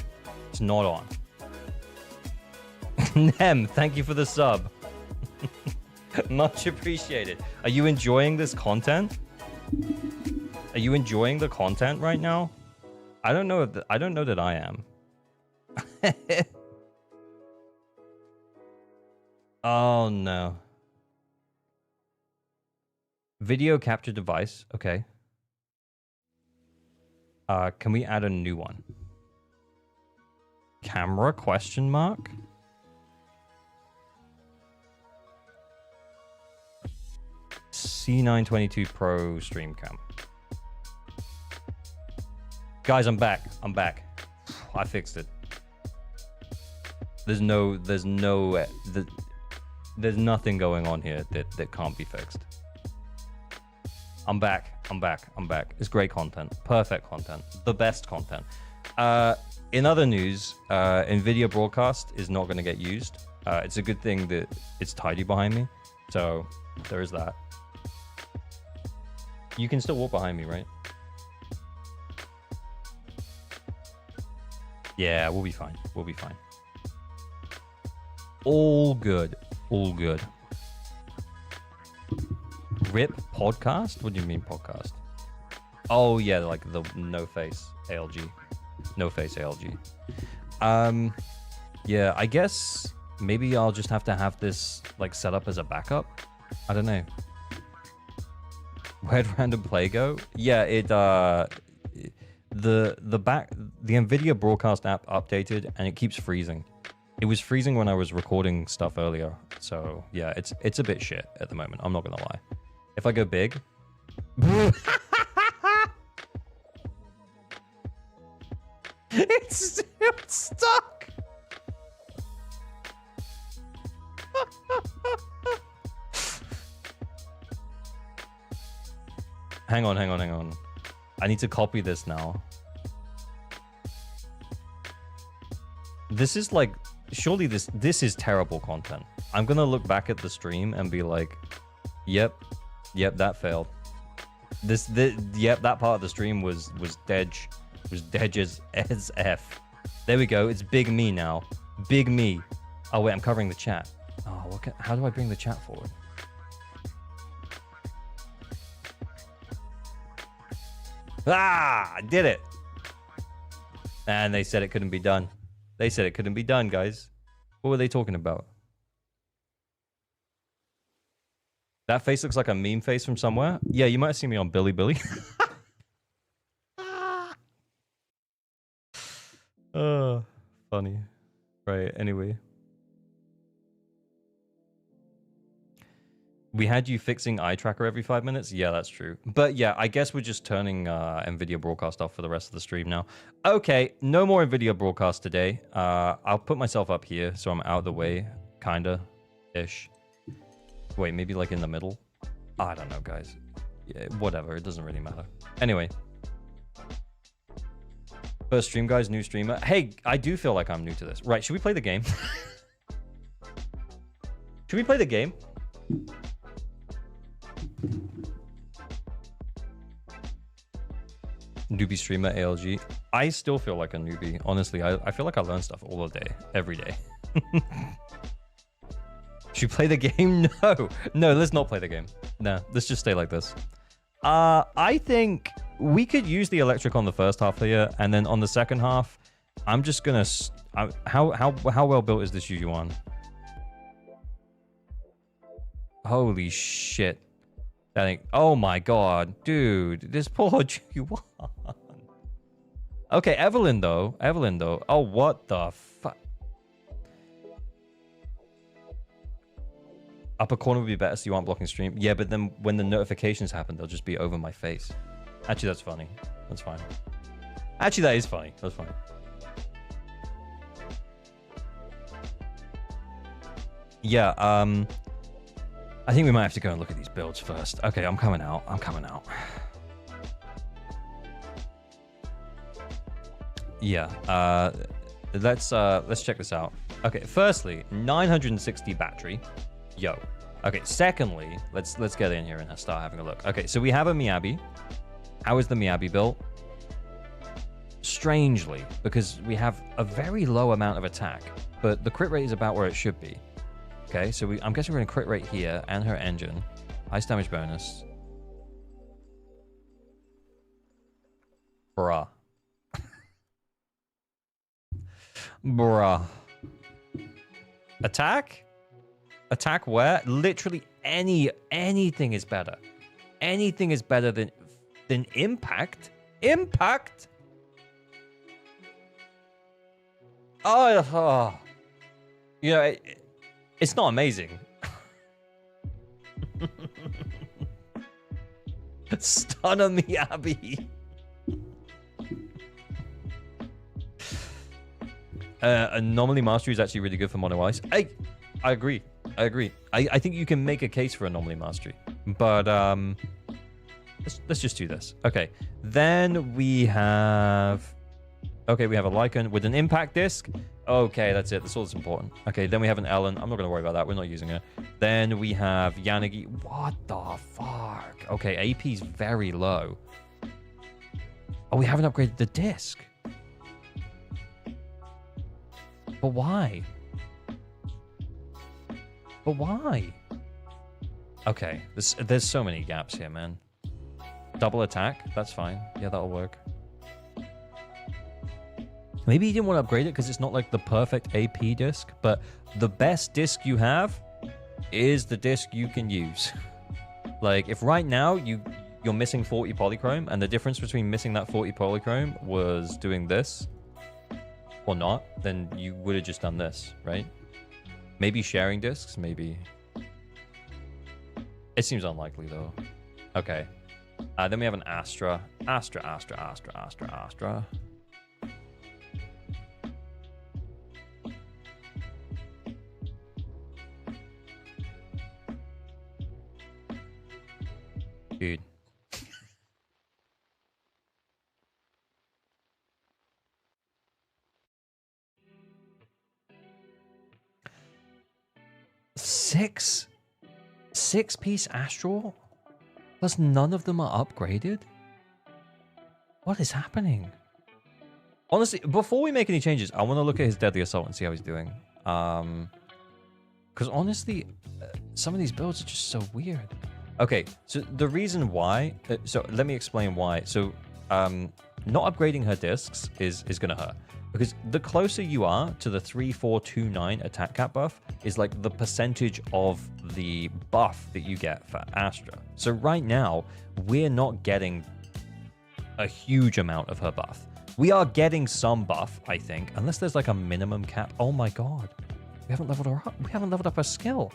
It's not on. Nem, thank you for the sub. Much appreciated. Are you enjoying this content? Are you enjoying the content right now? I don't know. I don't know that I am. Oh no. Video capture device. Okay. Can we add a new one? Camera question mark? C922 Pro stream cam. Guys, I'm back. I'm back. I fixed it. There's nothing going on here that can't be fixed. I'm back. I'm back. I'm back. It's great content. Perfect content. The best content. In other news, NVIDIA broadcast is not going to get used. It's a good thing that it's tidy behind me. So there is that. You can still walk behind me, right? Yeah, we'll be fine. We'll be fine. All good. All good. RIP podcast? What do you mean podcast? Oh yeah, like the no face ALG. No face ALG. Yeah, I guess maybe I'll just have to have this like set up as a backup. I don't know. Where'd random play go? Yeah, it the NVIDIA broadcast app updated and it keeps freezing. It was freezing when I was recording stuff earlier. So yeah, it's a bit shit at the moment. I'm not gonna lie. If I go big, it's still stuck. Hang on. I need to copy this now. This is like, surely this is terrible content. I'm gonna look back at the stream and be like, yep, that failed. Yep, that part of the stream was dead as F. There we go. It's big me now. Big me. Oh wait, I'm covering the chat. Oh, how do I bring the chat forward? Ah, I did it. And they said it couldn't be done. They said it couldn't be done, guys. What were they talking about? That face looks like a meme face from somewhere. Yeah, you might have seen me on Billy. Funny. Right, anyway. We had you fixing eye tracker every 5 minutes? Yeah, that's true. But yeah, I guess we're just turning NVIDIA broadcast off for the rest of the stream now. Okay, no more NVIDIA broadcast today. I'll put myself up here so I'm out of the way, kinda-ish. Wait, maybe like in the middle? I don't know, guys. Yeah, whatever, it doesn't really matter. Anyway. First stream, guys, new streamer. Hey, I do feel like I'm new to this. Right, should we play the game? Should we play the game? Newbie streamer ALG. I still feel like a newbie. Honestly, I feel like I learn stuff all the day, every day. Should we play the game? No, let's not play the game. Nah, let's just stay like this. I think we could use the electric on the first half here, and then on the second half, I'm just gonna. How well built is this Yuan? Holy shit! I think. Oh my god, dude, this poor Yuan. Okay, Evelyn though. Oh, what the fuck? Upper corner would be better so you aren't blocking stream. Yeah, but then when the notifications happen, they'll just be over my face. Actually, that's funny. That's fine. Actually, that is funny. That's fine. Yeah, I think we might have to go and look at these builds first. Okay, I'm coming out. Yeah, let's check this out. Okay, firstly, 960 battery. Yo. Okay, secondly, let's get in here and start having a look. Okay, so we have a Miyabi. How is the Miyabi built? Strangely, because we have a very low amount of attack. but the crit rate is about where it should be. Okay, so I'm guessing we're going to crit rate here and her engine. Ice damage bonus. Bruh. Bruh. Attack? Attack where? Literally anything is better. Anything is better than impact. Impact? Oh. You know, it's not amazing. Stun on me, Abby. Anomaly Mastery is actually really good for Mono Ice. I agree. I think you can make a case for Anomaly Mastery. But let's just do this. Okay. Then we have... Okay, we have a Lycan with an impact disc. Okay, that's it. That's all that's important. Okay, then we have an Ellen. I'm not going to worry about that. We're not using it. Then we have Yanagi. What the fuck? Okay, AP's very low. Oh, we haven't upgraded the disc. But why? But why? Okay, there's so many gaps here, man. Double attack. That's fine. Yeah, that'll work. Maybe you didn't want to upgrade it because it's not like the perfect AP disc, but the best disc you have is the disc you can use. Like, if right now you're missing 40 polychrome, and the difference between missing that 40 polychrome was doing this or not, then you would have just done this, right? Maybe sharing discs, maybe. It seems unlikely, though. Okay. Then we have an Astra. Astra. Dude. Six-piece Astral? Plus none of them are upgraded? What is happening? Honestly, before we make any changes, I want to look at his Deadly Assault and see how he's doing. Because honestly, some of these builds are just so weird. Okay, so the reason why... so let me explain why. So not upgrading her discs is going to hurt. Because the closer you are to the 3-4-2-9 attack cap buff is like the percentage of the buff that you get for Astra. So right now, we're not getting a huge amount of her buff. We are getting some buff, I think, unless there's like a minimum cap. Oh my god. We haven't leveled her up. We haven't leveled up her skill.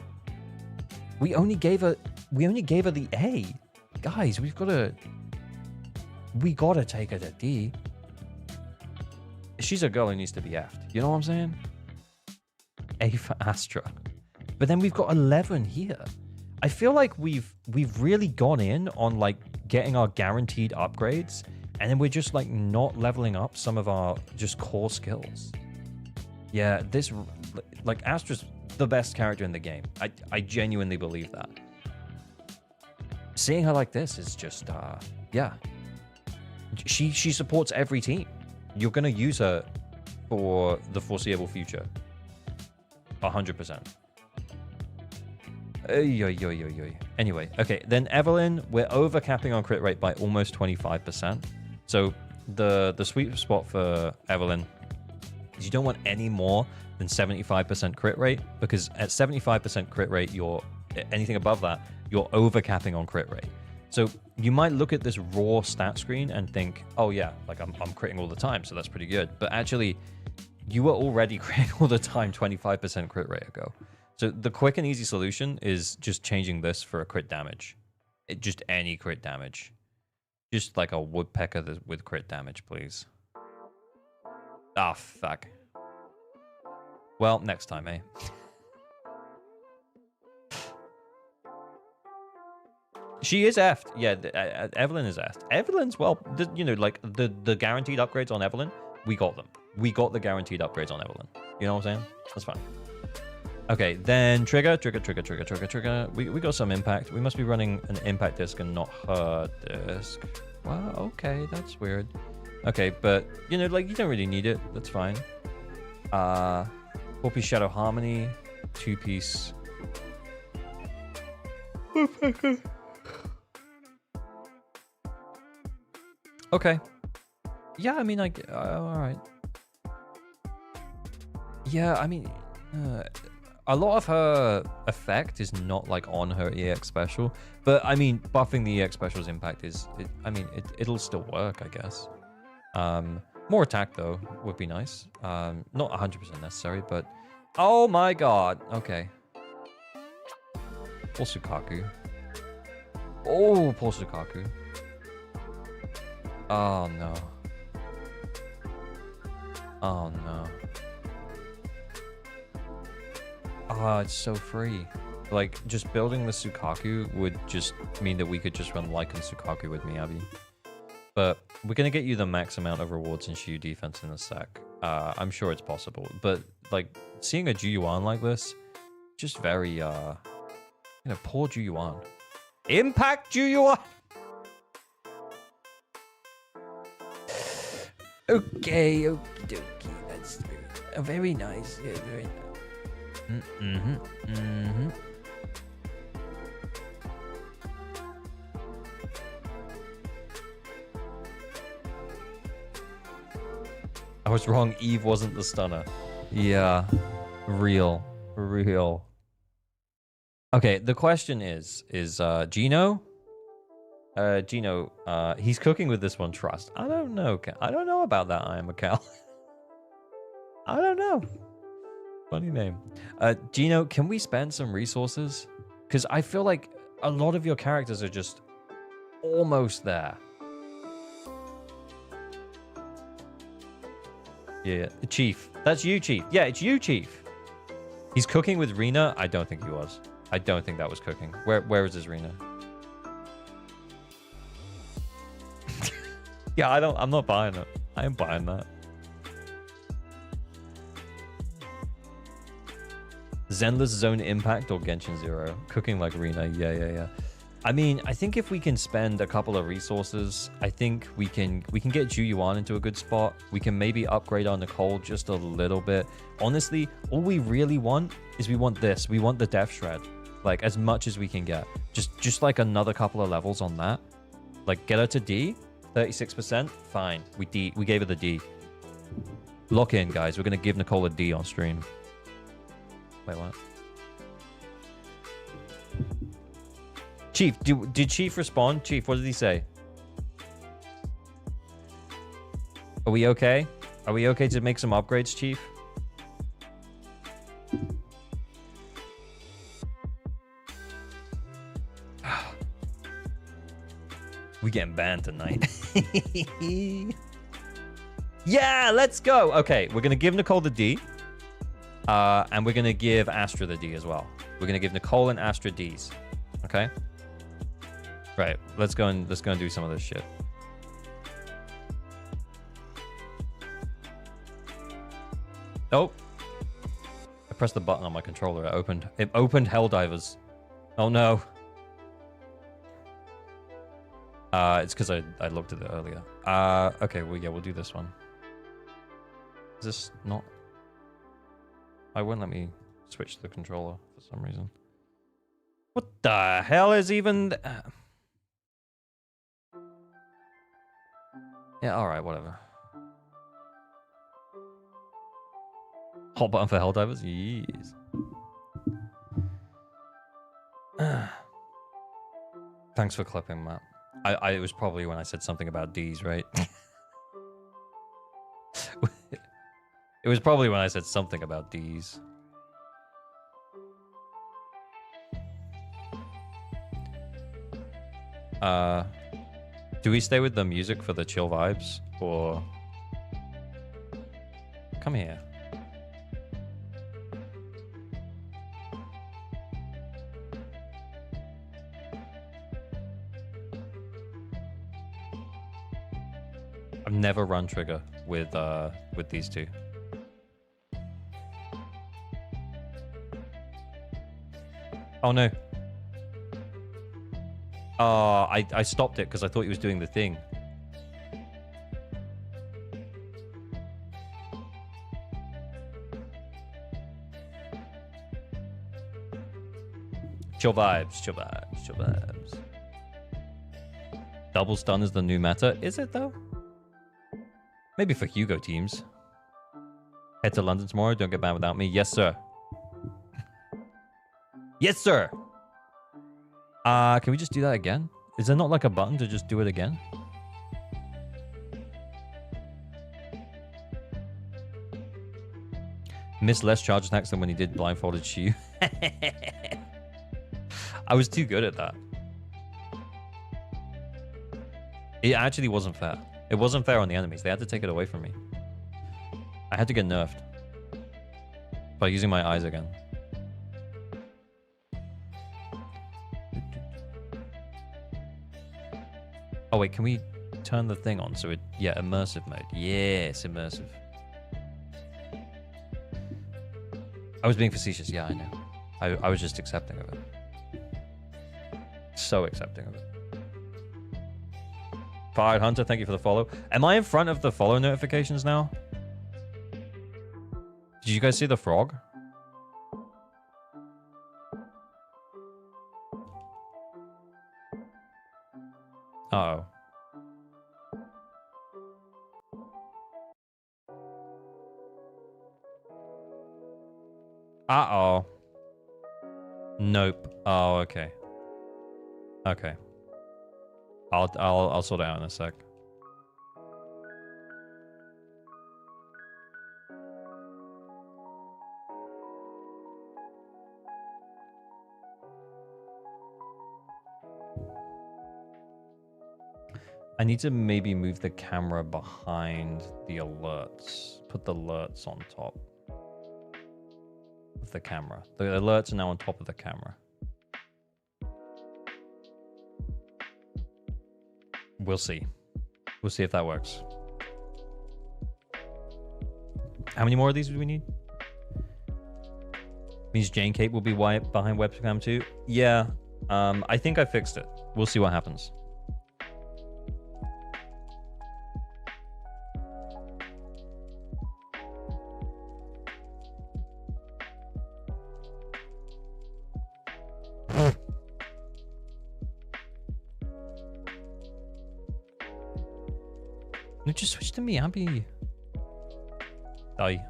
We only gave her the A. Guys, we gotta take her to D. She's a girl who needs to be effed. You know what I'm saying? A for Astra. But then we've got 11 here. I feel like we've really gone in on like getting our guaranteed upgrades, and then we're just like not leveling up some of our just core skills. Yeah, this like Astra's the best character in the game. I genuinely believe that. Seeing her like this is just yeah. She supports every team. You're going to use her for the foreseeable future. 100%. Anyway, okay. Then Evelyn, we're overcapping on crit rate by almost 25%. So the sweet spot for Evelyn is you don't want any more than 75% crit rate, because at 75% crit rate, anything above that, you're overcapping on crit rate. So you might look at this raw stat screen and think, oh yeah, like I'm critting all the time, so that's pretty good. But actually, you were already critting all the time 25% crit rate ago. So the quick and easy solution is just changing this for a crit damage. Just any crit damage. Just like a woodpecker with crit damage, please. Ah, fuck. Well, next time, eh? She is effed. Yeah, Evelyn is effed. Evelyn's, well, you know, like the guaranteed upgrades on Evelyn, we got them. We got the guaranteed upgrades on Evelyn. You know what I'm saying? That's fine. Okay, then trigger. We got some impact. We must be running an impact disc and not her disc. Wow, okay, that's weird. Okay, but, you know, like, you don't really need it. That's fine. 4-piece Shadow Harmony, 2-piece. Okay. Yeah, I mean, all right. Yeah, I mean, a lot of her effect is not like on her EX special, but I mean, buffing the EX special's impact is, it'll still work, I guess. More attack though would be nice. Not 100% necessary, but oh my god. Okay. Poor Sukaku. Oh, poor Sukaku. Oh no. Oh no. Oh, it's so free. Like, just building the Sukaku would just mean that we could just run Lycan Sukaku with Miyabi. But we're going to get you the max amount of rewards in Shiyu defense in a sec. I'm sure it's possible. But, like, seeing a Juyuan like this, just very, poor Juyuan. Impact Juyuan! Okay, okie dokie. That's very nice. Yeah, very nice. I was wrong. Eve wasn't the stunner. Yeah. Real. Okay, the question is Gino? Gino, he's cooking with this one, trust. I don't know. I don't know about that, I am a Cal. I don't know. Funny name. Gino, can we spend some resources? Because I feel like a lot of your characters are just almost there. Yeah, Chief. That's you, Chief. Yeah, it's you, Chief. He's cooking with Rena. I don't think he was. I don't think that was cooking. Where is his Rena? Yeah, I'm not buying it. I am buying that. Zenless Zone Impact or Genshin Zero. Cooking like Rena. Yeah. I mean, I think if we can spend a couple of resources, I think we can get Juyuan into a good spot. We can maybe upgrade our Nicole just a little bit. Honestly, all we really want is we want this. We want the Death Shred. Like, as much as we can get. Just like another couple of levels on that. Like, get her to D. 36%. Fine. We gave her the D. Lock in, guys. We're going to give Nicole a D on stream. Wait, what? Chief, did Chief respond? Chief, what did he say? Are we okay? Are we okay to make some upgrades, Chief? We getting banned tonight. Yeah, let's go. Okay, we're gonna give Nicole the D. And we're gonna give Astra the D as well. We're gonna give Nicole and Astra Ds. Okay? Right, let's go and do some of this shit. Oh. I pressed the button on my controller. It opened Helldivers. Oh no. It's because I looked at it earlier. Okay, well, yeah, we'll do this one. Is this not... I won't let me switch the controller for some reason. What the hell is even... Yeah, alright, whatever. Hot button for Helldivers? Yes. Thanks for clipping, Matt. It was probably when I said something about D's, right? It was probably when I said something about D's. Do we stay with the music for the chill vibes? Or... Come here. I've never run trigger with these two. Oh no. I stopped it because I thought he was doing the thing. Chill vibes, chill vibes, chill vibes. Double stun is the new meta. Is it though? Maybe for Hugo teams. Head to London tomorrow. Don't get banned without me. Yes, sir. Yes, sir. Can we just do that again? Is there not like a button to just do it again? Missed less charge attacks than when he did blindfolded Shu. I was too good at that. It actually wasn't fair. It wasn't fair on the enemies. They had to take it away from me. I had to get nerfed by using my eyes again. Oh wait, can we turn the thing on so it... Yeah, immersive mode. Yes, immersive. I was being facetious. Yeah, I know. I was just accepting of it. So accepting of it. Fired Hunter, thank you for the follow. Am I in front of the follow notifications now? Did you guys see the frog? Uh-oh. Uh-oh. Nope. Oh, okay. Okay. I'll sort it out in a sec. I need to maybe move the camera behind the alerts. Put the alerts on top of the camera. The alerts are now on top of the camera. We'll see. We'll see if that works. How many more of these do we need? Means Jane Kate will be behind webcam too? Yeah. I think I fixed it. We'll see what happens. No, just switch to me. I'll be... Die.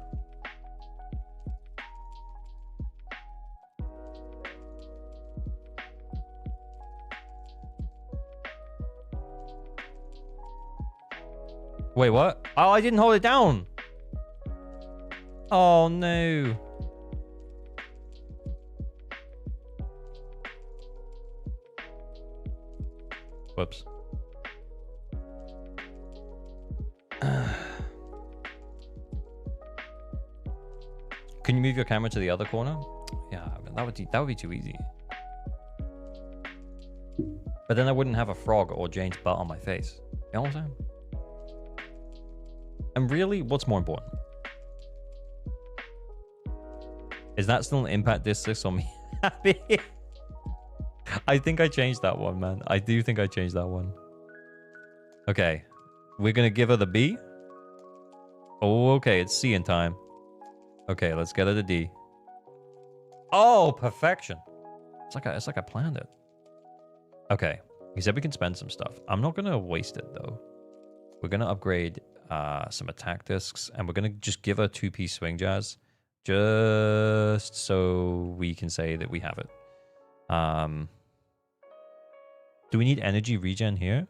Wait, what? Oh, I didn't hold it down. Oh, no. Whoops. Can you move your camera to the other corner? Yeah, that would be too easy. But then I wouldn't have a frog or Jane's butt on my face. You know what I'm saying? And really, what's more important? Is that still an impact disc 6 on me? Happy? I think I changed that one, man. I do think I changed that one. Okay. We're going to give her the B. Oh, okay. It's C in time. Okay, let's get her the D. Oh, perfection. It's like I planned it. Okay. He said we can spend some stuff. I'm not going to waste it, though. We're going to upgrade some attack discs, and we're going to just give her 2-piece swing jazz, just so we can say that we have it. Do we need energy regen here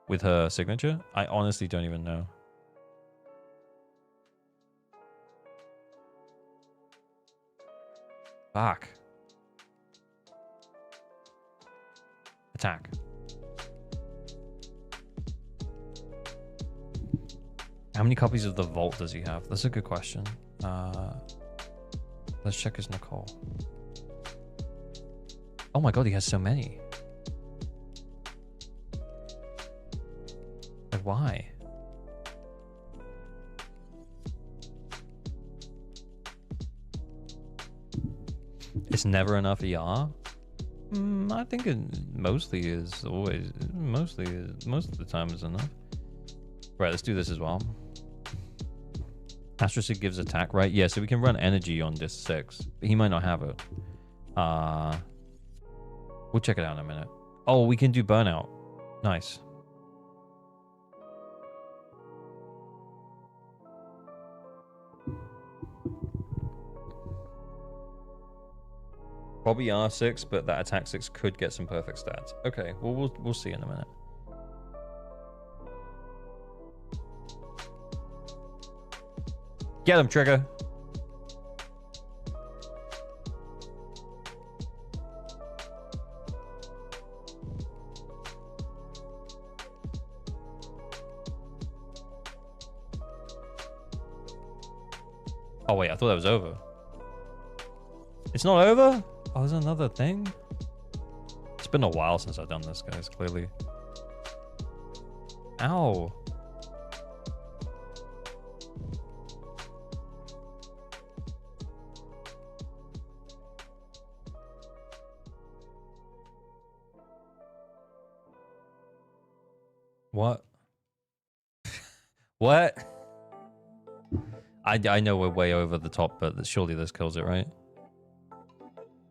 with her signature? I honestly don't even know. Fuck. Attack. How many copies of the Vault does he have? That's a good question. Let's check his Nicole. Oh my god, he has so many. Like, why? It's never enough ER? I think it mostly is always, most of the time is enough. Right, let's do this as well. Astrosig gives attack, right? Yeah, so we can run energy on disc 6, but he might not have it. We'll check it out in a minute. Oh, we can do burnout. Nice. Probably R6, but that attack 6 could get some perfect stats. Okay, well, we'll see in a minute. Get him, Trigger. Oh wait, I thought that was over. It's not over? Oh, there's another thing? It's been a while since I've done this, guys, clearly. Ow. What? What? I know we're way over the top, but surely this kills it, right?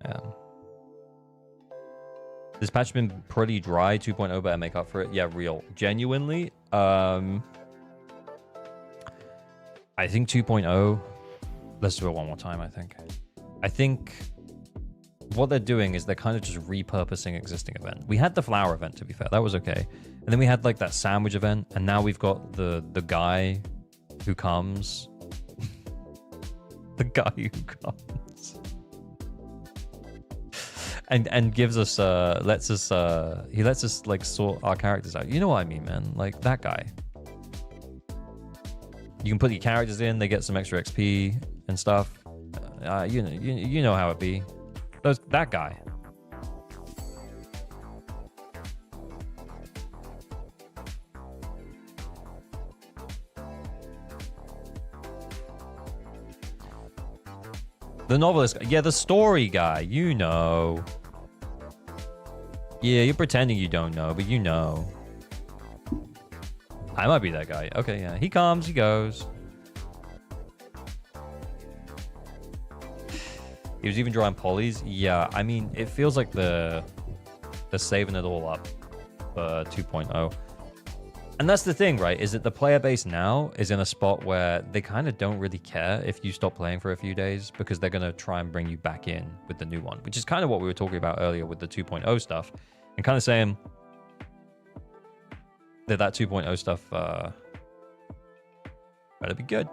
Yeah. This patch has been pretty dry. 2.0 better make up for it. Yeah, real. Genuinely. I think 2.0. Let's do it one more time, I think. I think what they're doing is they're kind of just repurposing existing event. We had the flower event, to be fair. That was okay. And then we had like that sandwich event. And now we've got the guy who comes. The guy who comes. And gives us he lets us like sort our characters out. You know what I mean, man? Like that guy. You can put your characters in, they get some extra XP and stuff. You know how it be. That guy. The novelist, yeah, the story guy, you know. Yeah, you're pretending you don't know, but you know. I might be that guy. Okay, yeah. He comes, he goes. He was even drawing polys. Yeah, I mean, it feels like they're saving it all up for 2.0. And that's the thing, right? Is that the player base now is in a spot where they kind of don't really care if you stop playing for a few days because they're going to try and bring you back in with the new one, which is kind of what we were talking about earlier with the 2.0 stuff and kind of saying that 2.0 stuff better be good.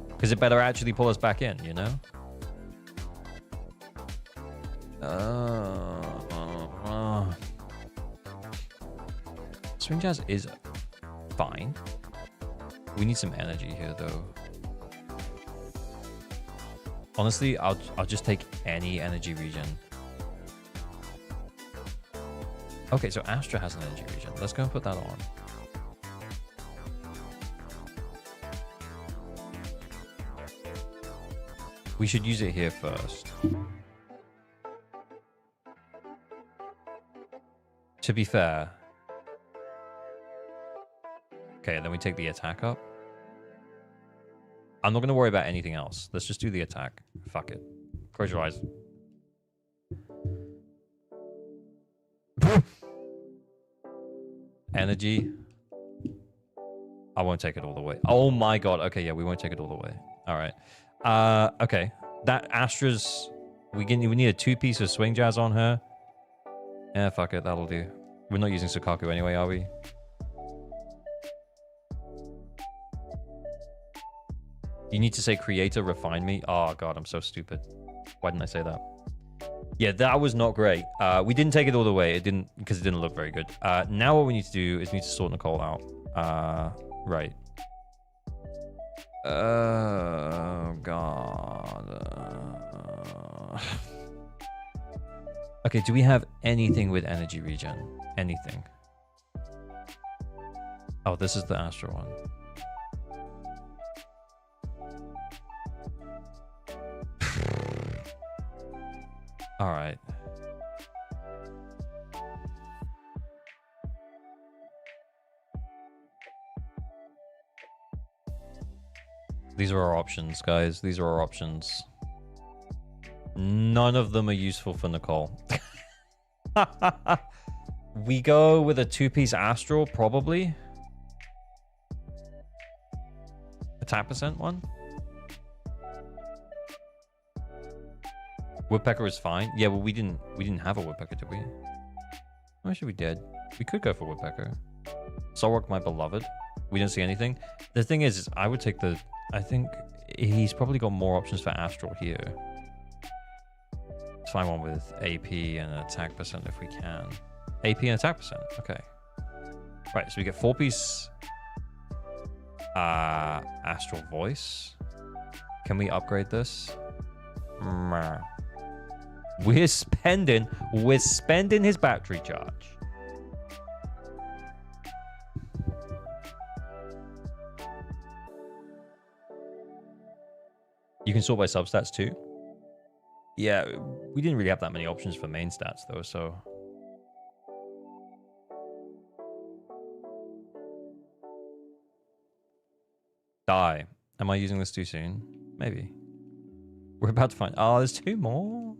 Because it better actually pull us back in, you know? Swing Jazz is fine. We need some energy here, though. Honestly, I'll just take any energy region. Okay, so Astra has an energy region. Let's go and put that on. We should use it here first. To be fair. Okay, then we take the attack up. I'm not going to worry about anything else. Let's just do the attack. Fuck it. Close your eyes. Energy. I won't take it all the way. Oh my god. Okay, yeah, we won't take it all the way. All right. Okay. That Astra's... We need a 2-piece of Swing Jazz on her. Yeah, fuck it. That'll do. We're not using Sukaku anyway, are we? You need to say creator, refine me. Oh god, I'm so stupid. Why didn't I say that? Yeah, that was not great. We didn't take it all the way. It didn't, because it didn't look very good. Now what we need to do is we need to sort Nicole out. Right. Oh god. Okay, do we have anything with energy regen? Anything? Oh, this is the Astra one. All right. These are our options, guys. These are our options. None of them are useful for Nicole. We go with a 2-piece Astral, probably. Attack % one. Woodpecker is fine. Yeah, well, we didn't have a Woodpecker, did we? Or should we did? We could go for Woodpecker. Solrock, my beloved. We didn't see anything. The thing is I would take the... I think he's probably got more options for Astral here. Let's find one with AP and attack % if we can. AP and attack %. Okay. Right, so we get 4-piece Astral Voice. Can we upgrade this? We're spending his battery charge. You can sort by substats too. Yeah, we didn't really have that many options for main stats though, so. Die. Am I using this too soon? Maybe. We're about to find... Oh, there's 2 more?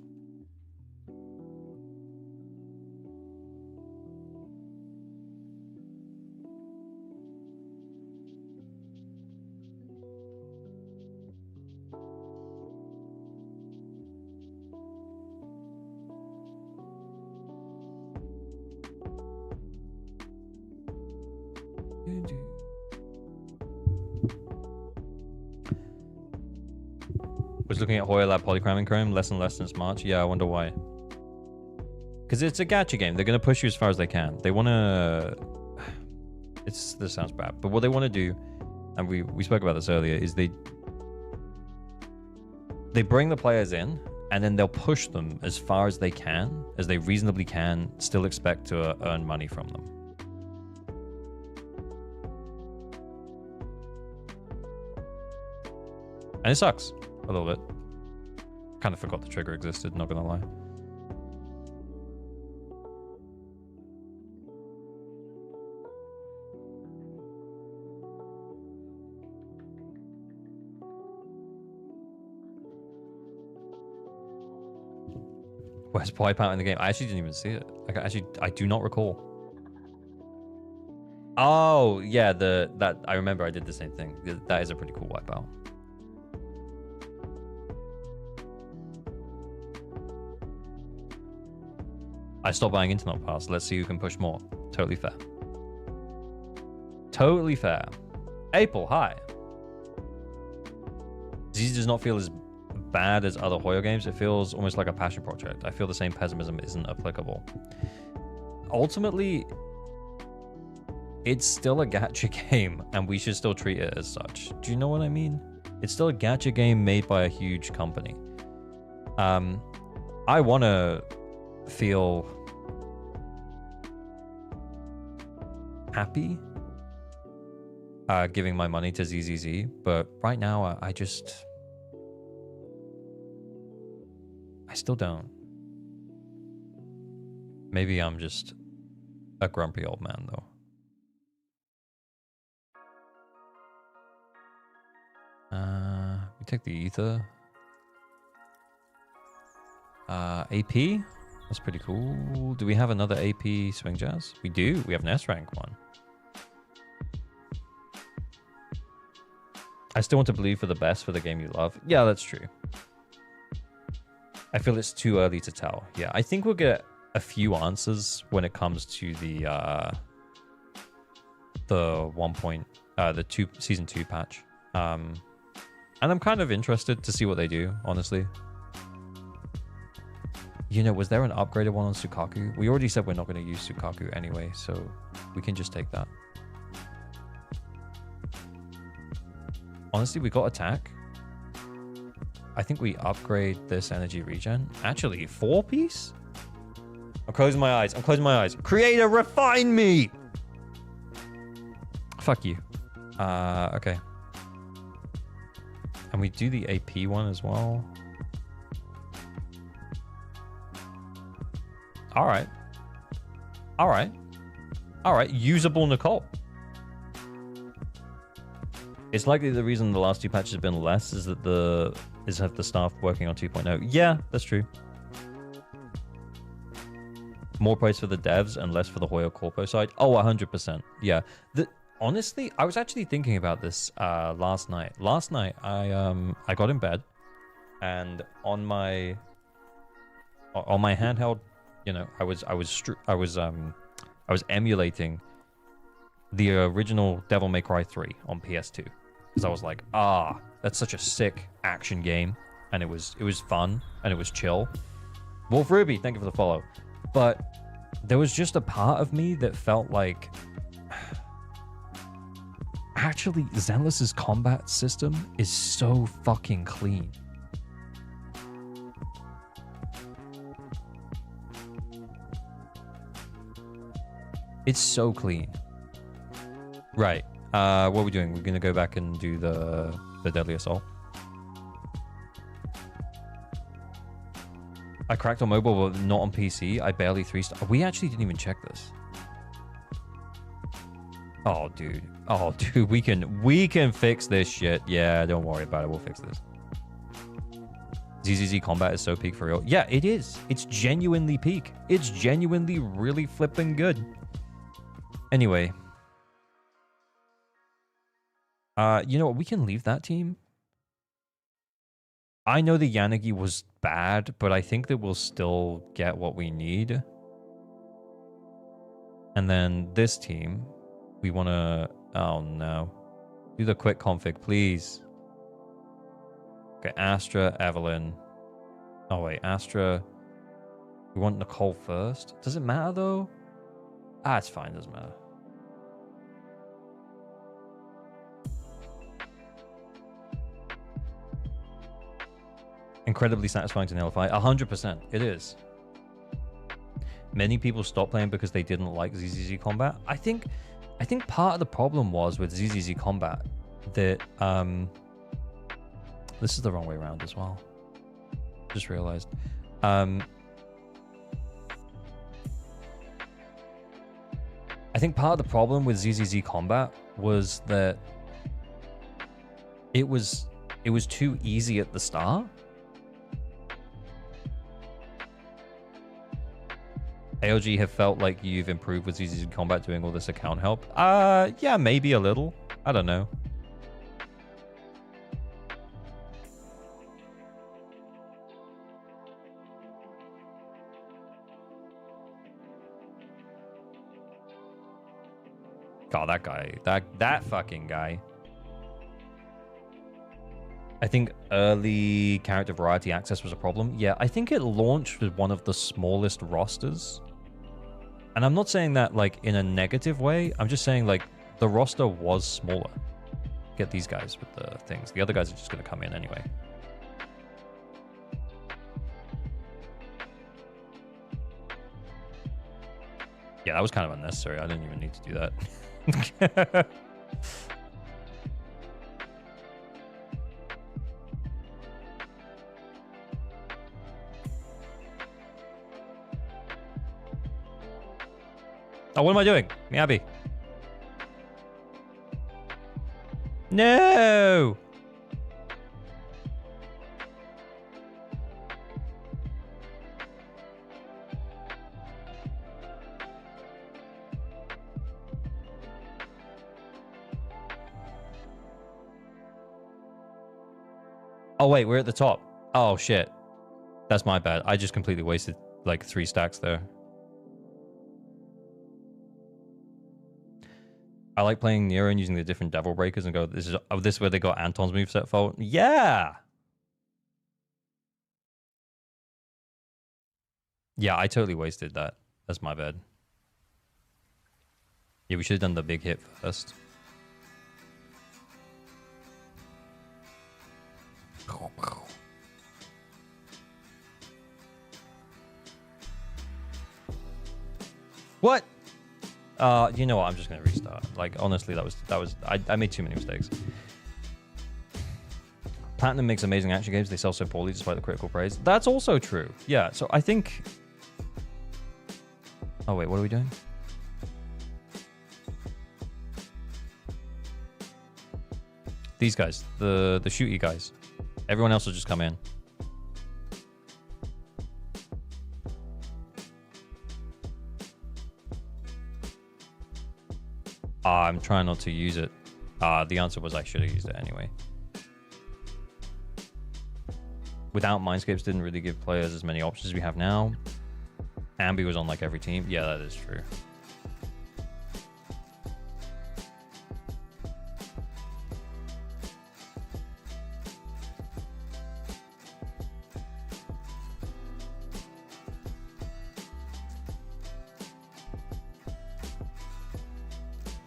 Was looking at Hoya Lab Polychrome and Chrome less and less since March. Yeah, I wonder why. Because it's a gacha game. They're going to push you as far as they can. They want to... This sounds bad. But what they want to do, and we spoke about this earlier, is they bring the players in, and then they'll push them as far as they can, as they reasonably can, still expect to earn money from them. And it sucks a little bit. Kind of forgot the trigger existed, not gonna lie. Where's Pipe out in the game? I actually didn't even see it. I do not recall. Oh, yeah, that I remember I did the same thing. That is a pretty cool wipeout. I stopped buying Internet Pass. Let's see who can push more. Totally fair. Totally fair. April, hi. ZZ does not feel as bad as other Hoyo games. It feels almost like a passion project. I feel the same pessimism isn't applicable. Ultimately, it's still a gacha game, and we should still treat it as such. Do you know what I mean? It's still a gacha game made by a huge company. I want to feel happy giving my money to ZZZ, but right now I still don't. Maybe I'm just a grumpy old man though. We take the ether. AP? That's pretty cool. Do we have another AP Swing Jazz? We do. We have an S rank one. I still want to believe for the best for the game you love. Yeah, that's true. I feel it's too early to tell. Yeah, I think we'll get a few answers when it comes to the season 2 patch. And I'm kind of interested to see what they do, honestly. You know, was there an upgraded one on Sukaku? We already said we're not going to use Sukaku anyway, so we can just take that. Honestly, we got attack. I think we upgrade this energy regen. Actually, 4-piece? I'm closing my eyes. I'm closing my eyes. Creator, refine me! Fuck you. Okay. And we do the AP one as well. All right. All right. All right. Usable Nicole. It's likely the reason the last 2 patches have been less is that have the staff working on 2.0. Yeah, that's true. More praise for the devs and less for the Hoyo Corpo side. Oh, 100%. Yeah. Honestly, I was actually thinking about this last night. Last night, I got in bed, and on my handheld, you know, I was emulating the original Devil May Cry 3 on PS2, because I was like, that's such a sick action game, and it was fun and it was chill. Wolf Ruby, thank you for the follow. But there was just a part of me that felt like, actually, Zenless's combat system is so fucking clean. It's so clean. Right. What are we doing? We're gonna go back and do the Deadly Assault. I cracked on mobile, but not on PC. I barely 3-star. We actually didn't even check this. Oh, dude. Oh, dude. We can fix this shit. Yeah, don't worry about it. We'll fix this. ZZZ combat is so peak for real. Yeah, it is. It's genuinely peak. It's genuinely really flipping good. Anyway. You know what? We can leave that team. I know the Yanagi was bad, but I think that we'll still get what we need. And then this team, we want to... Oh, no. Do the quick config, please. Okay, Astra, Evelyn. Oh, wait, Astra. We want Nicole first. Does it matter, though? It's fine. Doesn't matter. Incredibly satisfying to nullify. 100%. It is. Many people stopped playing because they didn't like ZZZ combat. I think part of the problem was with ZZZ combat that this is the wrong way around as well. Just realized. I think part of the problem with ZZZ combat was that it was too easy at the start. AOG have felt like you've improved with ZZZ combat doing all this account help. Yeah, maybe a little. I don't know. God, that guy. That fucking guy. I think early character variety access was a problem. Yeah, I think it launched with one of the smallest rosters. And I'm not saying that like in a negative way. I'm just saying like the roster was smaller. Get these guys with the things. The other guys are just going to come in anyway. Yeah, that was kind of unnecessary. I didn't even need to do that. Oh, what am I doing? Miyabi. No! Oh, wait, we're at the top. Oh, shit. That's my bad. I just completely wasted like 3 stacks there. I like playing Nero and using the different devil breakers and go, this is where they got Anton's moveset fault. Yeah! Yeah, I totally wasted that. That's my bad. Yeah, we should have done the big hit first. What? You know what? I'm just gonna restart. Like honestly, I made too many mistakes. Platinum makes amazing action games. They sell so poorly despite the critical praise. That's also true. Yeah. So I think. Oh wait, what are we doing? These guys, the shooty guys. Everyone else will just come in. I'm trying not to use it. The answer was I should have used it anyway. Without Mindscapes didn't really give players as many options as we have now. Ambi was on like every team. Yeah, that is true.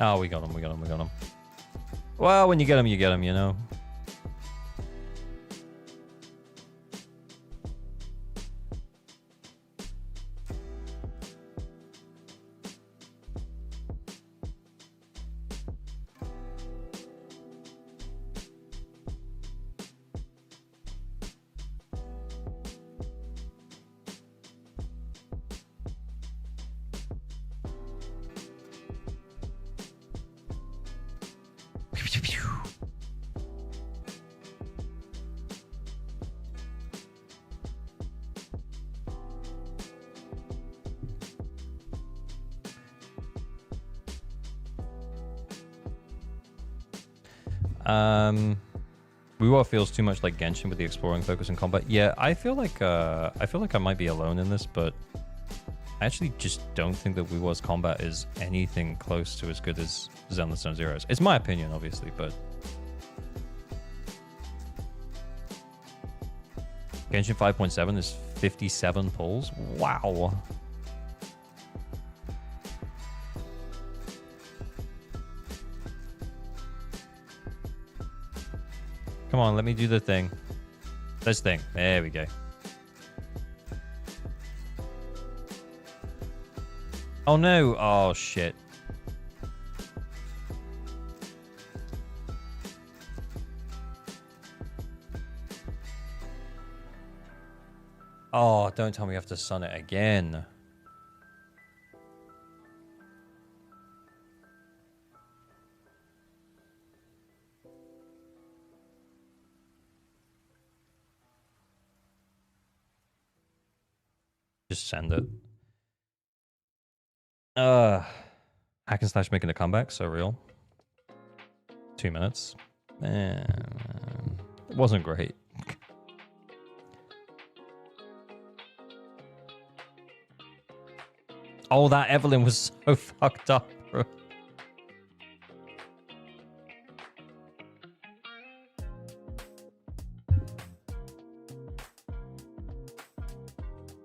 Oh, we got him, we got him, we got him. Well, when you get him, you know? WoW feels too much like Genshin with the exploring focus and combat. Yeah, I feel like I might be alone in this, but I actually just don't think that WoW's combat is anything close to as good as Zenless and Zero's. It's my opinion, obviously, but Genshin 5.7 is 57 pulls. Wow. Come on, let me do the thing. This thing. There we go. Oh no. Oh shit. Oh, don't tell me you have to sun it again. Just send it. Hack and slash making a comeback, so real. 2 minutes. It wasn't great. Oh, that Evelyn was so fucked up, bro.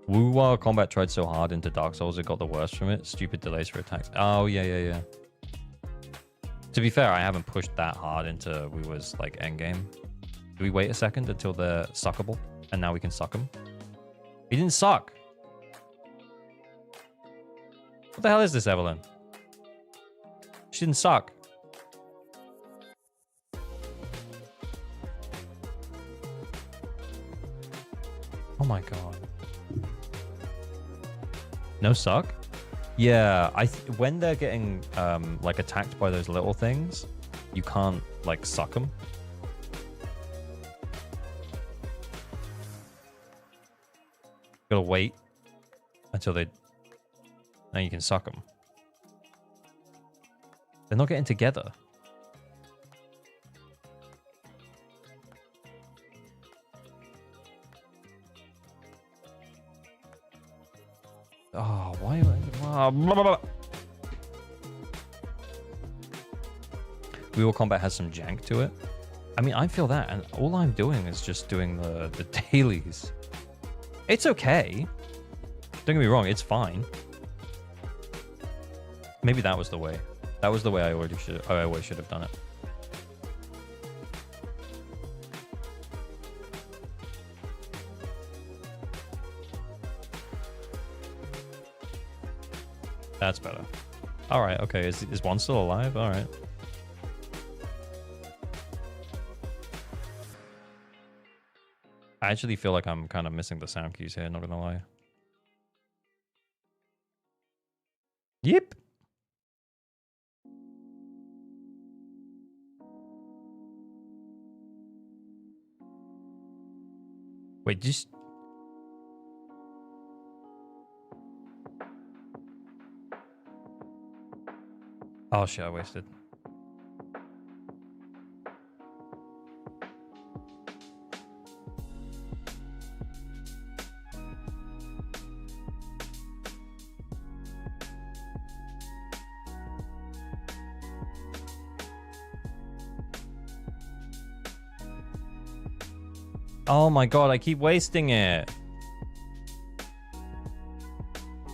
Wu while combat tried so hard into Dark Souls, it got the worst from it. Stupid delays for attacks. Oh, yeah. To be fair, I haven't pushed that hard into Wu's like endgame. Do we wait a second until they're suckable? And now we can suck them? He didn't suck. What the hell is this, Evelyn? She didn't suck. Oh my god. No suck? Yeah, when they're getting like attacked by those little things, you can't like suck them. Gotta wait until they. Now you can suck them. They're not getting together. Oh, why? Blah, blah, blah. Wheel combat has some jank to it. I mean, I feel that, and all I'm doing is just doing the dailies. It's okay. Don't get me wrong, it's fine. Maybe that was the way. That was the way I always should have done it. That's better. All right, okay. Is one still alive? All right. I actually feel like I'm kind of missing the sound cues here, not gonna lie. Yep. Wait, just... Oh shit, I wasted. Oh my god, I keep wasting it.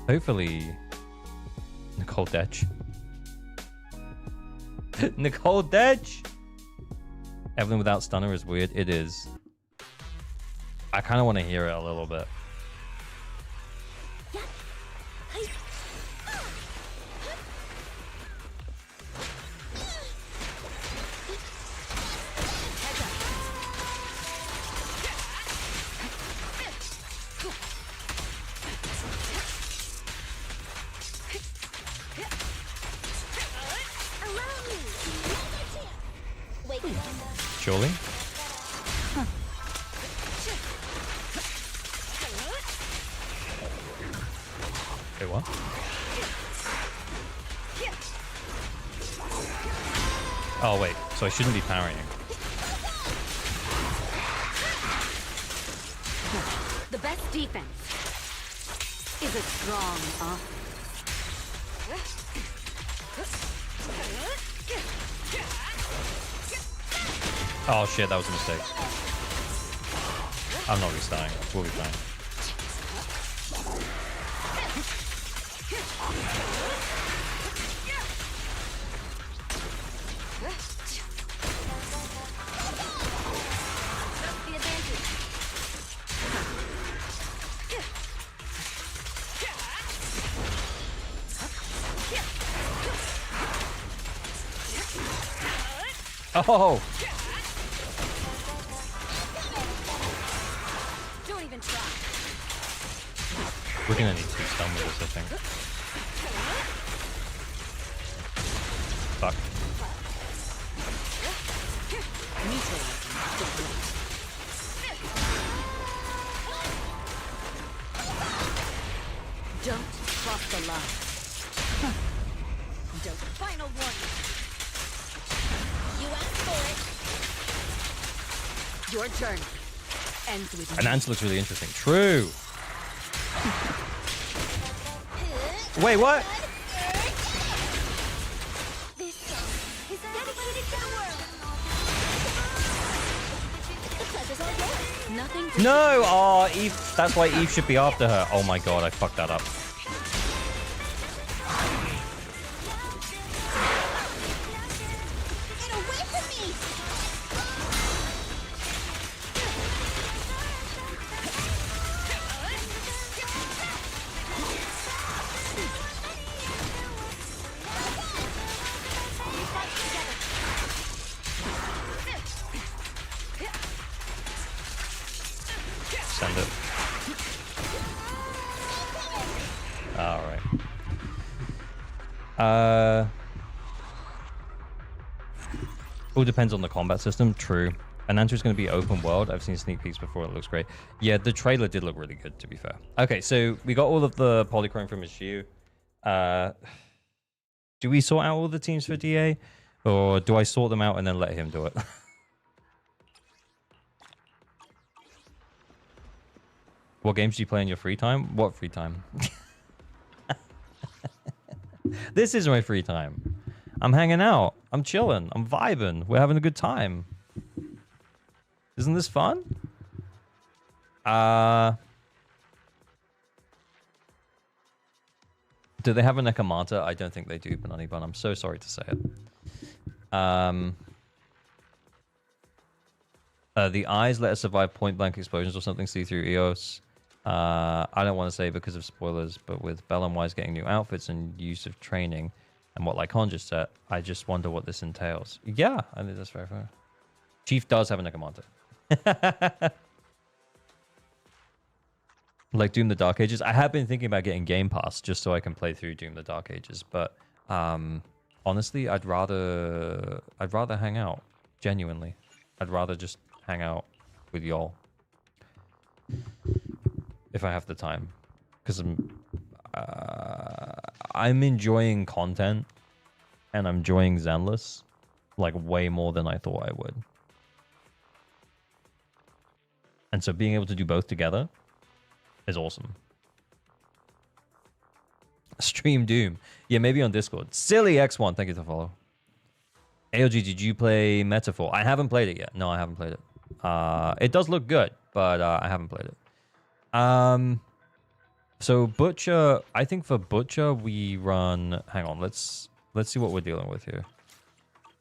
Hopefully... Nicole Detch. Nicole Detch! Evelyn without stunner is weird. It is. I kind of want to hear it a little bit. Surely? Wait, what? Oh, wait. So I shouldn't be parrying. The best defense is a strong offense. Oh shit, that was a mistake. I'm not restarting. We'll be fine. Oh! Don't even try. We're gonna need 2 stun with this, I think. Fuck. Don't cross the line. Don't. Final warning. You asked for it. Your journey ends with And Ants looks really interesting. True. Wait, what? This song is dedicated to the world. The pleasure's all yours. nothing to No! Oh, Eve. That's why Eve should be after her. Oh my god, I fucked that up. Get away from me! Send it. Alright. All depends on the combat system. True. An answer is going to be open world. I've seen sneak peeks before. It looks great. Yeah, the trailer did look really good, to be fair. Okay, so we got all of the polychrome from Ishiu. Do we sort out all the teams for DA? Or do I sort them out and then let him do it? What games do you play in your free time? What free time? This is my free time. I'm hanging out. I'm chilling. I'm vibing. We're having a good time. Isn't this fun? Do they have a Nekomata? I don't think they do, Banani Bun. I'm so sorry to say it. The eyes let us survive point-blank explosions or something. See through EOS. I don't want to say because of spoilers, but with Bell and Wise getting new outfits and use of training and what Lycon just said, I just wonder what this entails. Yeah, I think that's very fair. Chief does have a Nekomata. Like Doom the Dark Ages. I have been thinking about getting Game Pass just so I can play through Doom the Dark Ages, but honestly, I'd rather hang out. Genuinely. I'd rather just hang out with y'all. if I have the time, because I'm enjoying content and I'm enjoying Zenless like way more than I thought I would. And so being able to do both together is awesome. Stream Doom. Yeah, maybe on Discord. Silly X1, thank you for the follow. AOG, did you play Metaphor? I haven't played it yet. No, I haven't played it. It does look good, but I haven't played it. So Butcher, I think for Butcher we run. Hang on, let's see what we're dealing with here.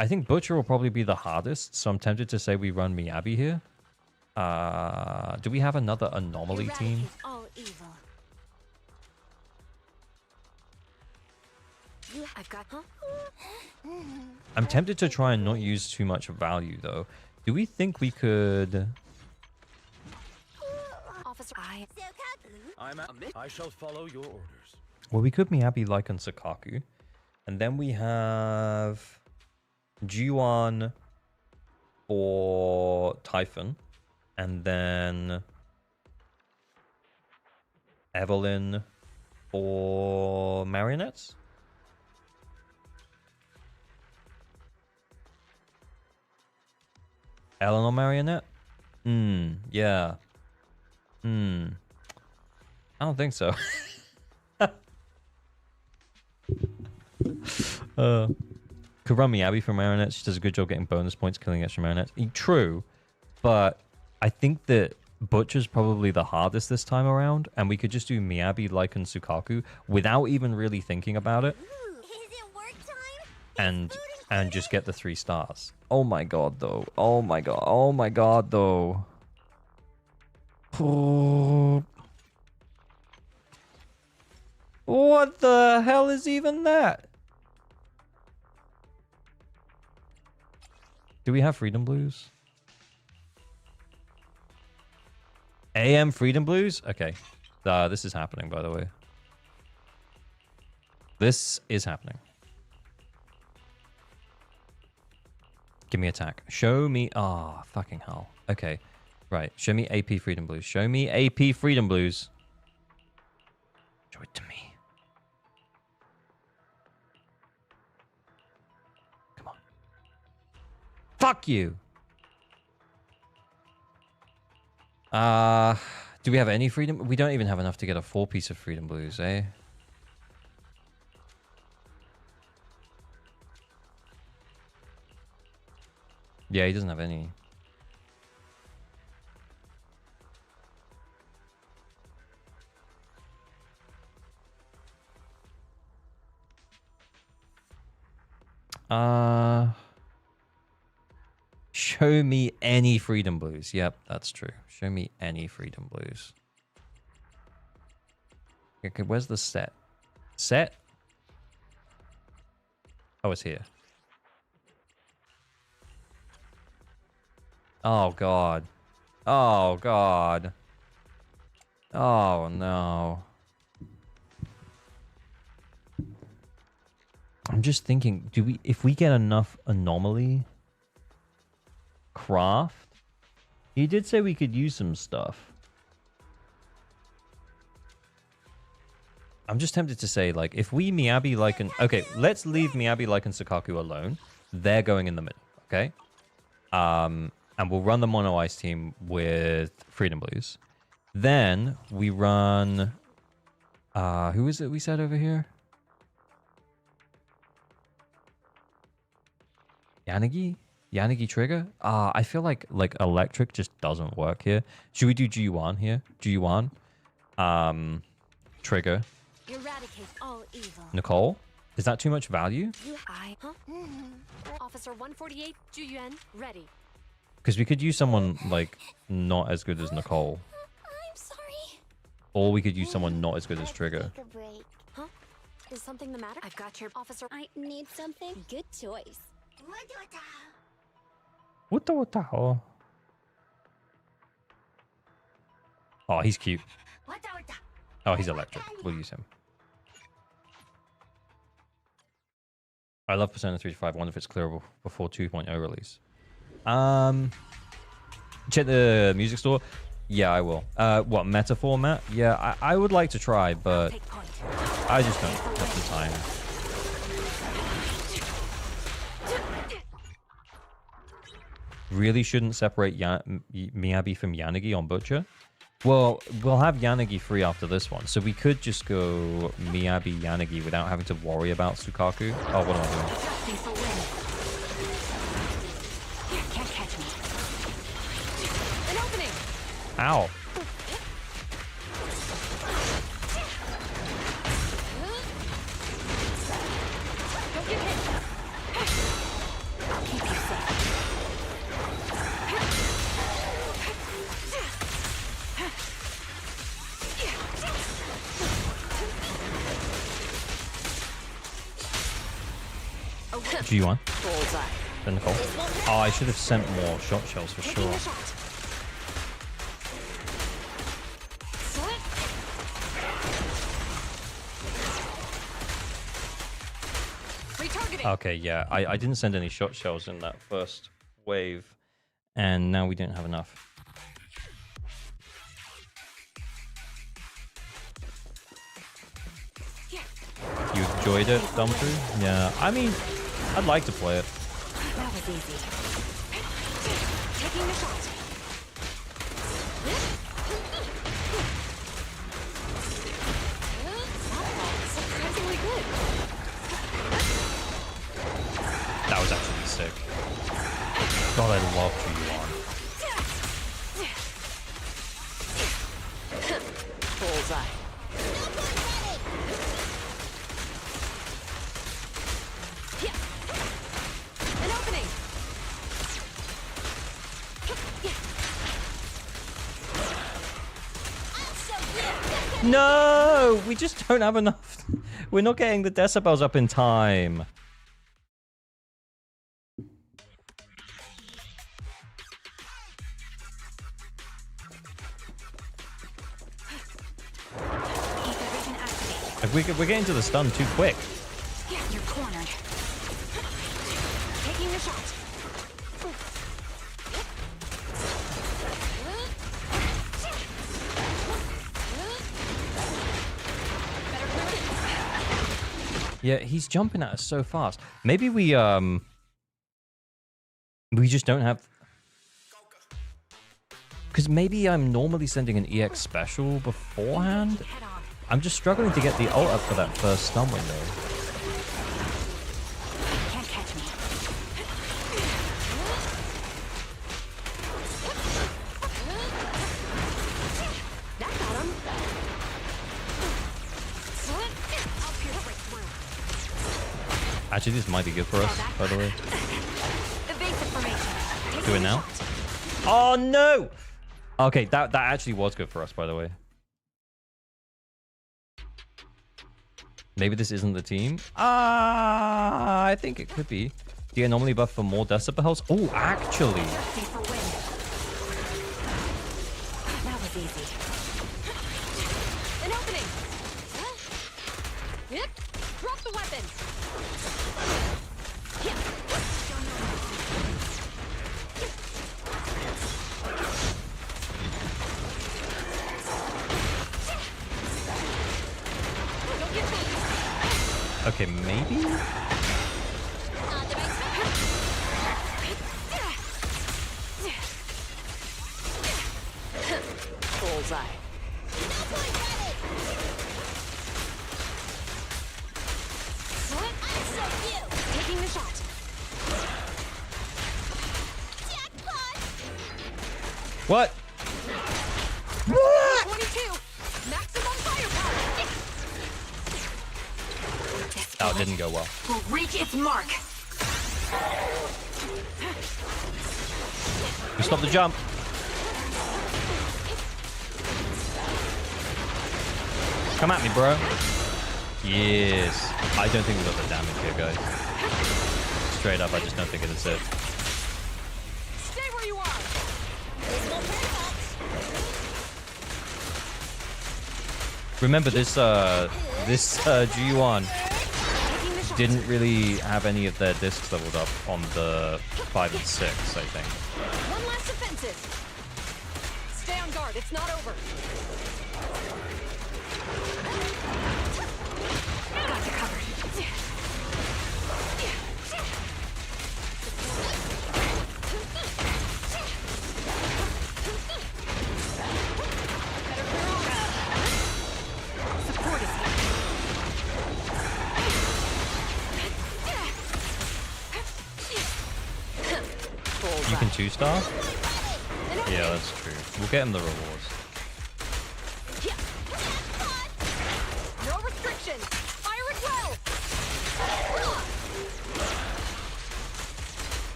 I think Butcher will probably be the hardest, so I'm tempted to say we run Miyabi here. Do we have another anomaly team? All evil. I've got, huh? I'm tempted to try and not use too much value though. Do we think we could? Officer, I shall follow your orders. Well, we could Miyabi, Lycan, Sakaku, and then we have G1 for Typhon, and then Evelyn for Marionettes. Eleanor Marionette? Yeah. I don't think so. Could run Miyabi for Marionette. She does a good job getting bonus points, killing extra Marionettes. True, but I think that Butcher's probably the hardest this time around, and we could just do Miyabi, Lycan, Sukaku without even really thinking about it. Is it work time? And just get the 3 stars. Oh my god, though. Oh my god. Oh my god, though. Oh. What the hell is even that? Do we have Freedom Blues? AM Freedom Blues? Okay. This is happening, by the way. This is happening. Give me attack. Show me... Ah, oh, fucking hell. Okay. Right. Show me AP Freedom Blues. Show me AP Freedom Blues. Show it to me. Come on. Fuck you! Do we have any Freedom... We don't even have enough to get a 4-piece of Freedom Blues, eh? Yeah, he doesn't have any. Show me any Freedom Blues. Yep, that's true. Show me any Freedom Blues. Okay, where's the set? Set? Oh, it's here. Oh, God. Oh, God. Oh, no. I'm just thinking, if we get enough anomaly craft, he did say we could use some stuff. I'm just tempted to say, like, if we Miyabi, Lycan... Okay, let's leave Miyabi, Lycan, Sukaku alone. They're going in the middle, okay? And we'll run the Mono Ice team with Freedom Blues. Then we run... who is it we said over here? Yanagi? Yanagi Trigger? I feel like Electric just doesn't work here. Should we do G1 here? G1. Trigger. eradicate all evil. Nicole? Is that too much value? Officer 148, Juyuan, ready. Because we could use someone, like, not as good as Nicole. I'm sorry. Or we could use someone not as good as Trigger. Take a break. Huh? Is something the matter? I've got your officer. I need something. Good choice. What the hell? Oh, he's cute. Oh, he's electric. We'll use him. I love Persona 3 to 5. I wonder if it's clearable before 2.0 release. Check the music store. Yeah, I will. What, meta format? Yeah, I would like to try, but I just don't have the time. Really shouldn't separate Miyabi from Yanagi on Butcher? Well, we'll have Yanagi free after this one, so we could just go Miyabi Yanagi without having to worry about Sukaku. Oh, what am I doing? Can't catch me. An opening. Ow. Don't get hit. I'll keep you safe. G1. Bullseye. Then Nicole. Oh, I should have sent more shot shells for sure. Okay, yeah. I didn't send any shot shells in that first wave, and now we don't have enough. You enjoyed it, Dumpy? Yeah, I mean, I'd like to play it. That was easy. Taking the shot. Surprisingly good. That was actually sick. God, I love G1. Bullseye. An opening. No, we just don't have enough. We're not getting the decibels up in time. We're getting to the stun too quick. Yeah, you're cornered. Taking the shot. Yeah, he's jumping at us so fast. Maybe we just don't have. Because maybe I'm normally sending an EX special beforehand. I'm just struggling to get the ult up for that first stun window. Can't catch me. That got him. I'll pierce right through. Actually, this might be good for us, by the way. Evasive formation. Do it now. Oh no! Okay, that actually was good for us, by the way. Maybe this isn't the team. I think it could be. The anomaly buff for more decibels. Oh, actually. That was easy. An opening. Yep. Drop the weapons. Okay, maybe? Bullseye. Taking the shot. What? What? 22. Maximum firepower. Oh, it didn't go well. Will reach its mark. We stopped the jump. Come at me, bro. Yes. I don't think we got the damage here, guys. Straight up, I just don't think it is it. Stay where you are. Remember, this G1 didn't really have any of their discs leveled up on the 5 and 6, I think. One last offensive. Stay on guard. It's not over. Got you covered. Support is here. You can 2-star? Yeah, that's true. We'll get him the rewards. No restrictions. Fire it well.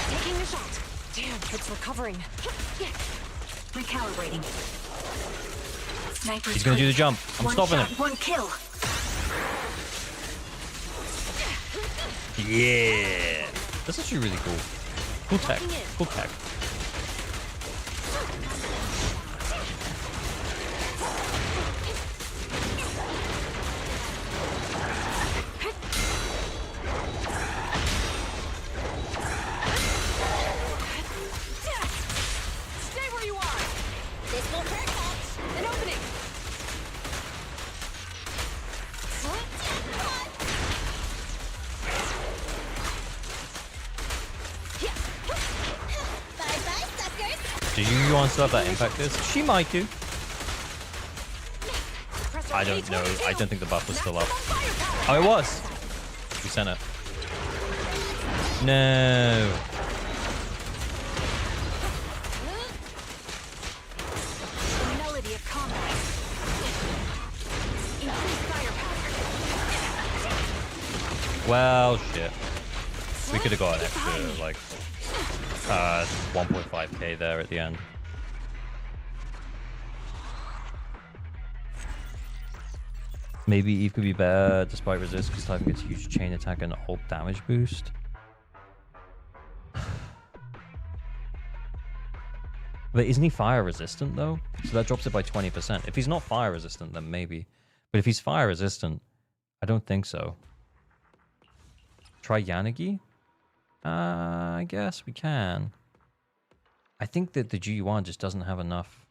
Taking the shot. Damn, it's recovering. Recalibrating. Sniper's He's gonna do the jump. I'm stopping him. One kill. Yeah. That's actually really cool. Cool tech. Cool tech. Stay where you are. This will hurt. An opening. Bye-bye, suckers. Do you want to have that impact disc? She might do. I don't know. I don't think the buff was still up. Oh, it was. We sent it. No. The melody of combat. Increased firepower. Well, shit. We could have got an extra, like, 1.5k there at the end. Maybe Eve could be better despite resist because Titan gets huge chain attack and ult damage boost. But isn't he fire resistant though? So that drops it by 20%. If he's not fire resistant, then maybe. But if he's fire resistant, I don't think so. Try Yanagi? I guess we can. I think that the GU1 just doesn't have enough.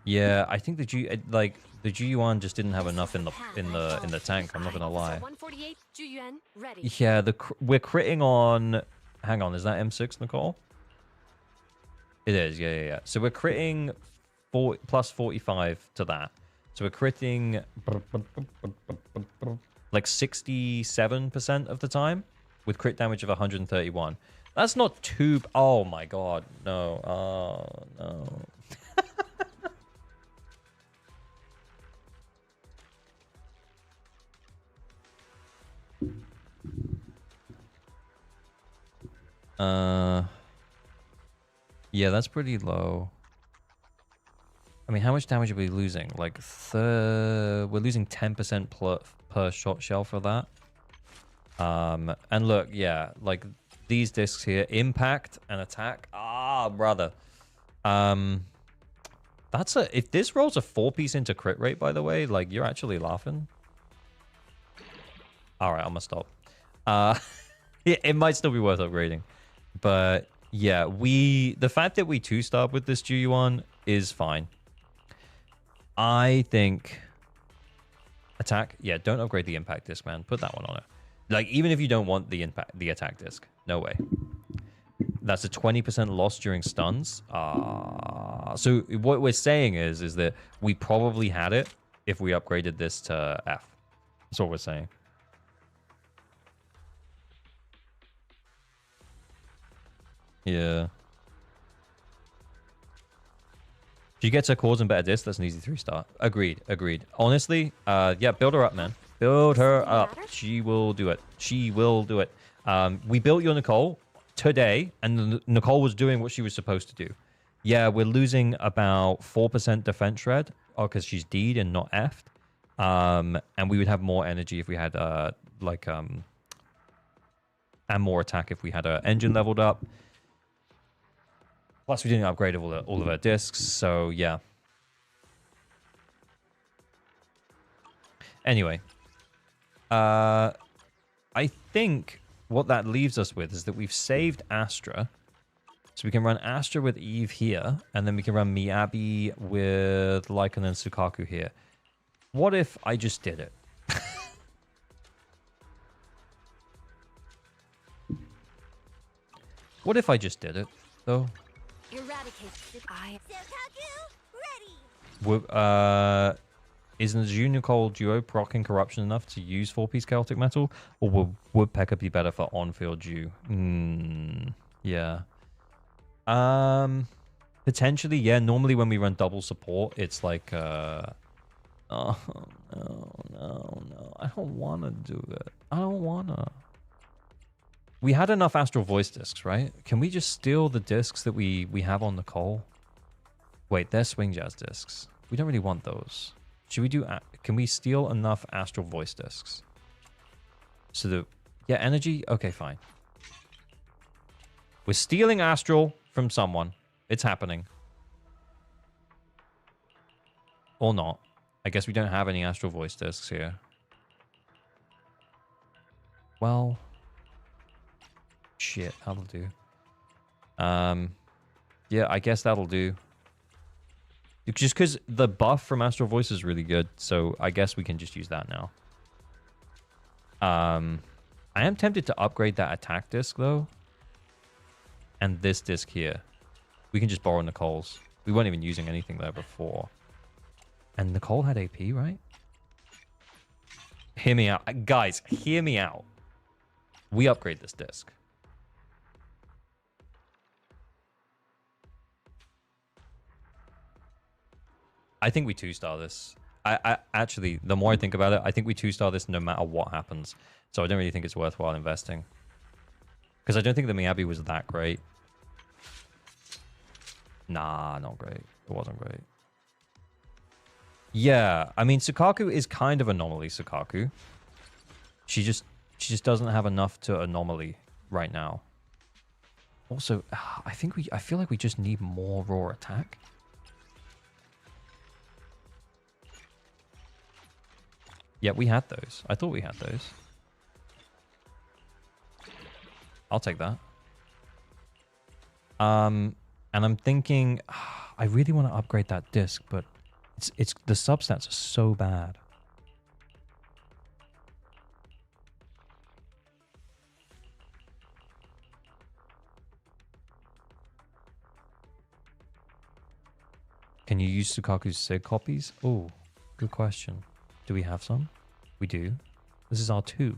Yeah, I think the GU1 just didn't have enough in the tank. I'm not gonna lie. 148 Juyuan ready. Yeah, we're critting on. Hang on, is that M6, Nicole? It is. Yeah. So we're critting plus 45 to that. So we're critting like 67% of the time with crit damage of 131. That's not too. Oh my god, no. Oh no. Yeah, that's pretty low. I mean, how much damage are we losing? Like, we're losing 10% per shot shell for that. And look, yeah, like these discs here, impact and attack. Ah, brother. That's if this rolls a 4-piece into crit rate, by the way, like you're actually laughing. All right, I'm gonna stop. It might still be worth upgrading, but yeah, the fact that we 2-star with this GU1 is fine. I think attack. Yeah, don't upgrade the impact disc, man. Put that one on it. Like, even if you don't want the attack disc, no way. That's a 20% loss during stuns. So what we're saying is that we probably had it if we upgraded this to F. That's what we're saying. Yeah. If she gets her cores and better disc, that's an easy 3-star. Agreed. Honestly, yeah, build her up, man. Build her up. She will do it. We built your Nicole today, and Nicole was doing what she was supposed to do. Yeah, we're losing about 4% defense shred, because she's D'd and not F'd. And we would have more energy if we had, and more attack if we had her engine leveled up. Plus, we didn't upgrade all of our discs, so yeah. Anyway, I think what that leaves us with is that we've saved Astra, So we can run Astra with Eve here, and then we can run Miyabi with Lycan and Sukaku here. What if I just did it? What if I just did it, though? Eradicate. Isn't the Junior Cole duo proccing corruption enough to use 4-piece Celtic Metal? Or would Woodpecker be better for on-field Jew? Yeah. Potentially, yeah. Normally when we run double support, it's like, oh, no. I don't want to do it. I don't want to. We had enough Astral Voice discs, right? Can we just steal the discs that we have on the Cole? Wait, they're Swing Jazz discs. We don't really want those. Should we do... Can we steal enough Astral Voice discs? So that... Yeah, energy? Okay, fine. We're stealing Astral from someone. It's happening. Or not. I guess we don't have any Astral Voice discs here. Well... Shit, that'll do. Yeah, I guess that'll do. Just because the buff from Astral Voice is really good, so I guess we can just use that now. I am tempted to upgrade that attack disc, though. And this disc here. We can just borrow Nicole's. We weren't even using anything there before. And Nicole had AP, right? Hear me out. Guys, hear me out. We upgrade this disc. I think we 2-star this. I actually, the more I think about it, I think we 2-star this no matter what happens. So I don't really think it's worthwhile investing. Because I don't think the Miyabi was that great. Nah, not great. It wasn't great. Yeah, I mean, Sukaku is kind of anomaly Sukaku. She just doesn't have enough to anomaly right now. Also, I feel like we just need more raw attack. Yeah, we had those. I thought we had those. I'll take that. And I'm thinking, I really want to upgrade that disc, but it's the substats are so bad. Can you use Sukaku's SIG copies? Oh, good question. Do we have some? We do. This is our 2.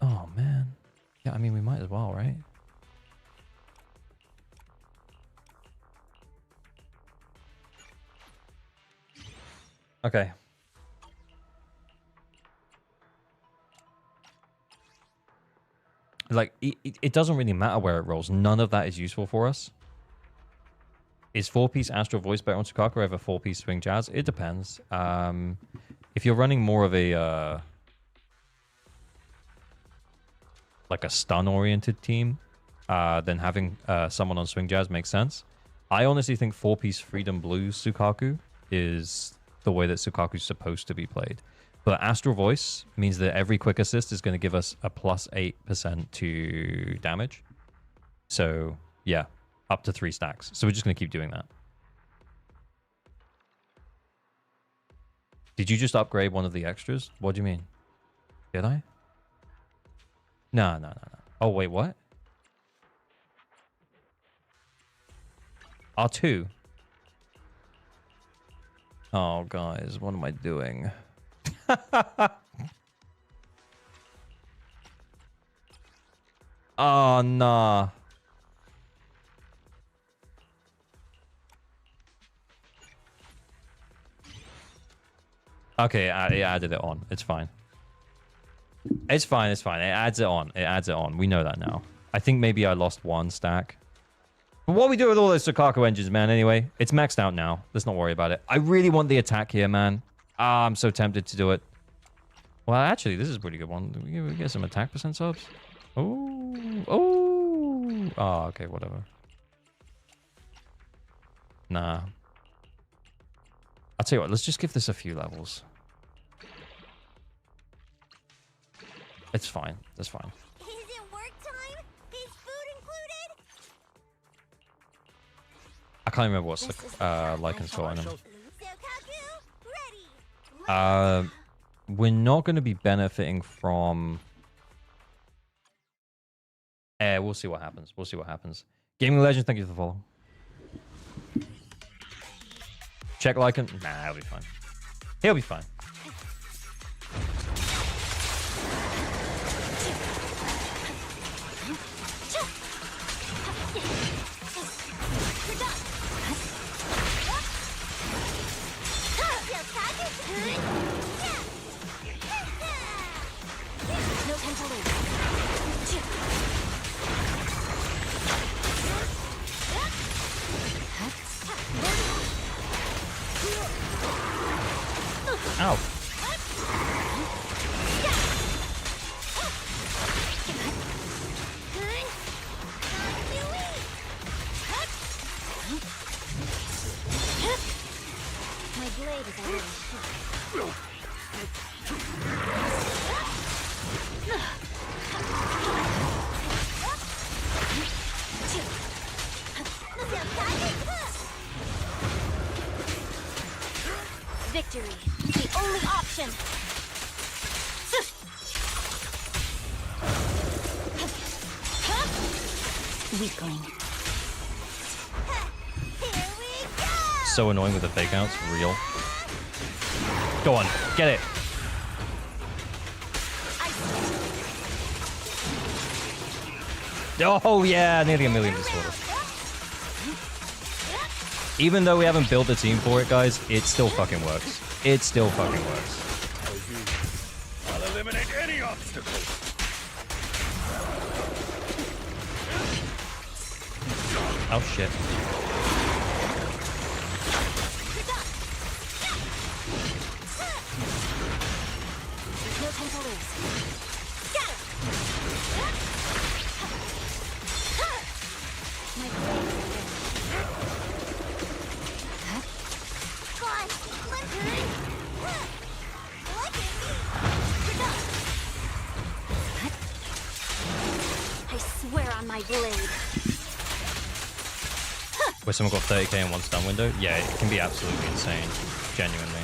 Oh, man. Yeah, I mean, we might as well, right? Okay. Like, it doesn't really matter where it rolls. None of that is useful for us. Is 4-piece Astral Voice better on Sukaku over 4-piece Swing Jazz? It depends. If you're running more of a... like a stun-oriented team, then having someone on Swing Jazz makes sense. I honestly think 4-piece Freedom Blues Sukaku is the way that Sukaku's supposed to be played. But Astral Voice means that every quick assist is going to give us a plus 8% to damage. So, yeah. Up to 3 stacks. So we're just going to keep doing that. Did you just upgrade one of the extras? What do you mean? Did I? No. Oh, wait, what? R2. Oh, guys, what am I doing? Oh, nah. Okay, it added it on. It's fine. It's fine. It adds it on. We know that now. I think maybe I lost 1 stack. But what we do with all those Sukaku engines, man, anyway, it's maxed out now. Let's not worry about it. I really want the attack here, man. Ah, I'm so tempted to do it. Well, actually, this is a pretty good one. We get some attack percent subs. Oh, okay, whatever. Nah. I'll tell you what, let's just give this a few levels. It's fine. That's fine. Is it work time? I can't remember what's Lycan's got on him. We're not going to be benefiting from... we'll see what happens. We'll see what happens. Gaming Legends, thank you for the follow. Check Lycan. Nah, he'll be fine. He'll be fine. Ow. My blade is already sharp. Victory, the only option. Weakling. Here we go. So annoying with the fake outs. Real. Go on, get it. Oh yeah, nearly a million disorders. Even though we haven't built a team for it, guys, it still fucking works. It still fucking works. I'll eliminate any obstacle. Oh shit. There's no time to lose. Got it. My blade is ready. I swear on my blade. Where someone got 30k in one stun window? Yeah, it can be absolutely insane. Genuinely.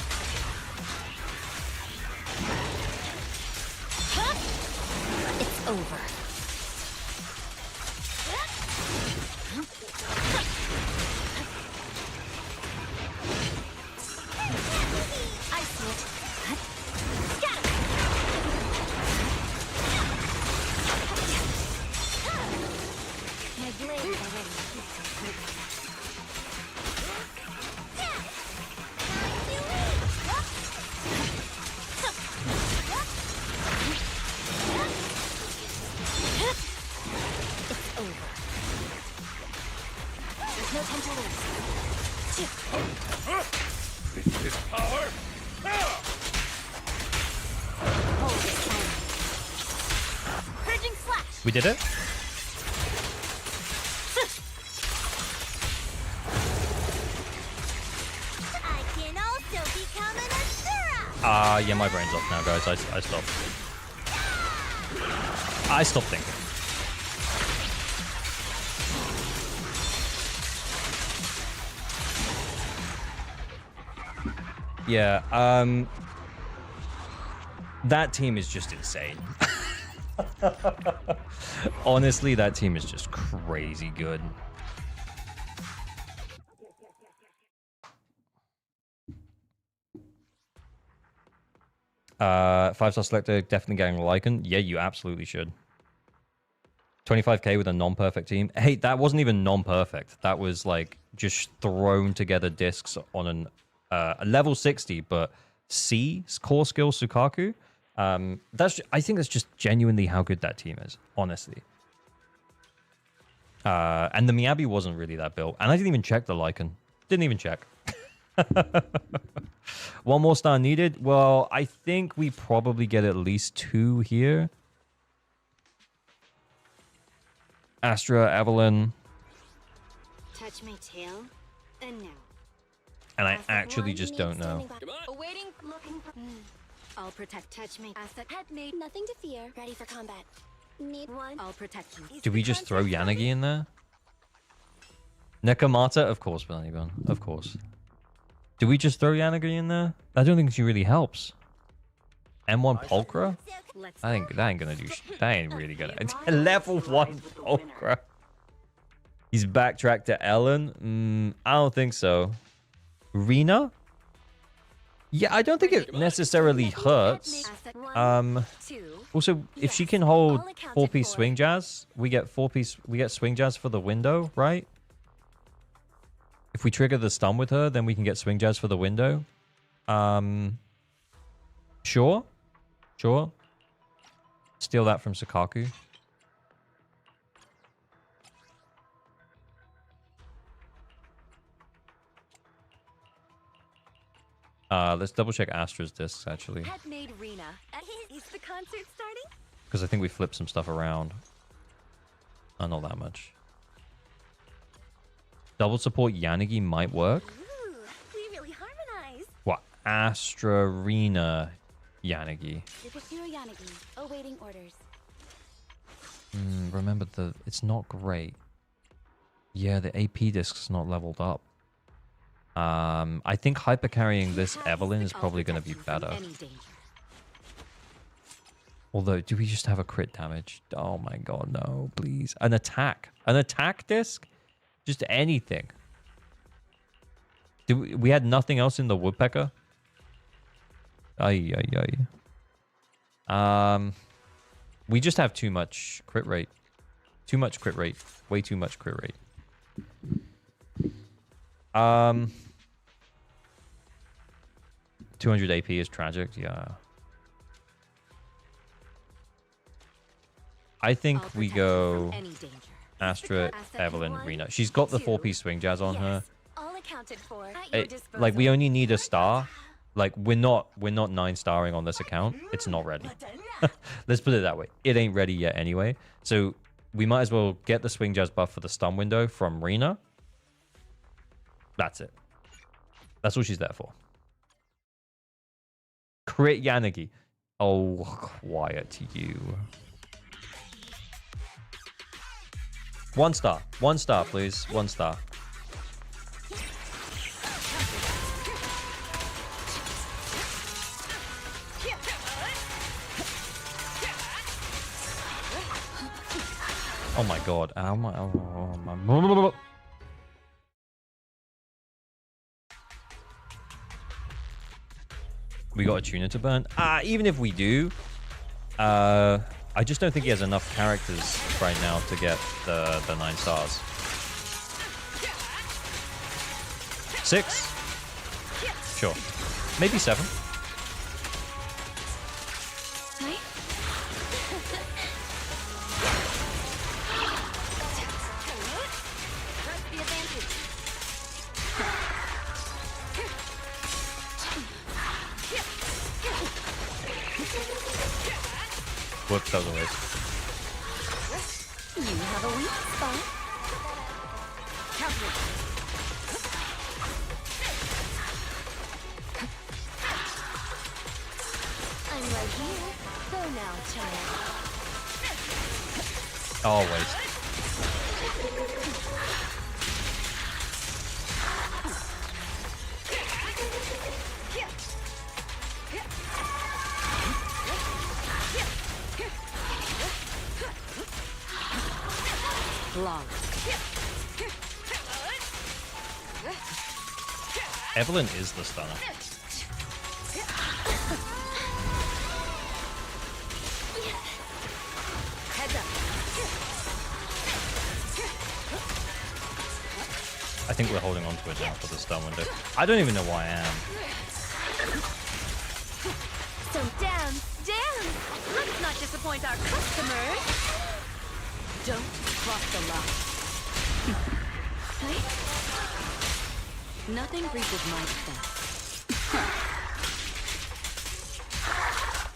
It's over. I see it. Got it. My blade is already. It's over. There's no time to lose. This power. Hold it down. Purging slash. We did it? I can also become an Asura. Yeah, my brain's off now, guys. I stopped. I stopped thinking. Yeah, that team is just insane. Honestly, that team is just crazy good. Five-star selector, definitely getting Lycan. Yeah, you absolutely should. 25k with a non-perfect team. Hey, that wasn't even non-perfect. That was like just thrown together discs on an a level 60, but C core skill Sukaku. I think that's just genuinely how good that team is, honestly. And the Miyabi wasn't really that built, and I didn't even check the Lycan. Didn't even check. One more star needed. Well, I think we probably get at least 2 here. Astra, Evelyn. Touch my tail, and now. And I actually just don't know. Awaiting, looking for. I'll protect. Touch me. Asset head made. Nothing to fear. Ready for combat. Need one. I'll protect you. Did we just throw Yanagi in there? Nekomata, of course, Bunnygun. Of course. Do we just throw Yanagi in there? I don't think she really helps. M1 Pulchra? I think that ain't gonna do that ain't really gonna. It's a level 1 Pulchra. He's backtracked to Ellen? I don't think so. Rena? Yeah, I don't think it necessarily hurts. Also, if she can hold 4-piece swing jazz, we get swing jazz for the window, right? If we trigger the stun with her, then we can get swing jazz for the window. Sure. Sure. Steal that from Sakaku. Let's double check Astra's discs actually. Is the concert starting? Because I think we flipped some stuff around. Not that much. Double support Yanagi might work. Ooh, we really harmonize. What? Astra Rena Yanagi. Zero Yanagi, awaiting orders. Remember it's not great. Yeah, the AP disc's not leveled up. I think hyper carrying this Evelyn is probably going to be better. Although, do we just have a crit damage? Oh my god, no, please. An attack. An attack disc? Just anything. We had nothing else in the woodpecker? Ay. We just have too much crit rate. Too much crit rate. Way too much crit rate. 200 AP is tragic, yeah. I think we go Astra, Evelyn, Rena. She's got the 4-piece swing jazz on her. Like, we only need a star. Like, we're not 9-starring on this account. It's not ready. Let's put it that way. It ain't ready yet anyway. So we might as well get the swing jazz buff for the stun window from Rena. That's it. That's what she's there for. Crit Yanagi. Oh, quiet you. 1 star. 1 star, please. 1 star. Oh my god. Oh my. We got a tuner to burn. Even if we do, I just don't think he has enough characters right now to get the 9 stars. 6? Sure. Maybe 7. Whoops, that was a waste. You have a weak spot. I'm right here. Go now, child. Oh, waste. Evelyn is the stunner. I think we're holding on to it now for the stun window. I don't even know why I am. So dance. Let's not disappoint our customers. Don't cross the line. Nothing reaches my defense.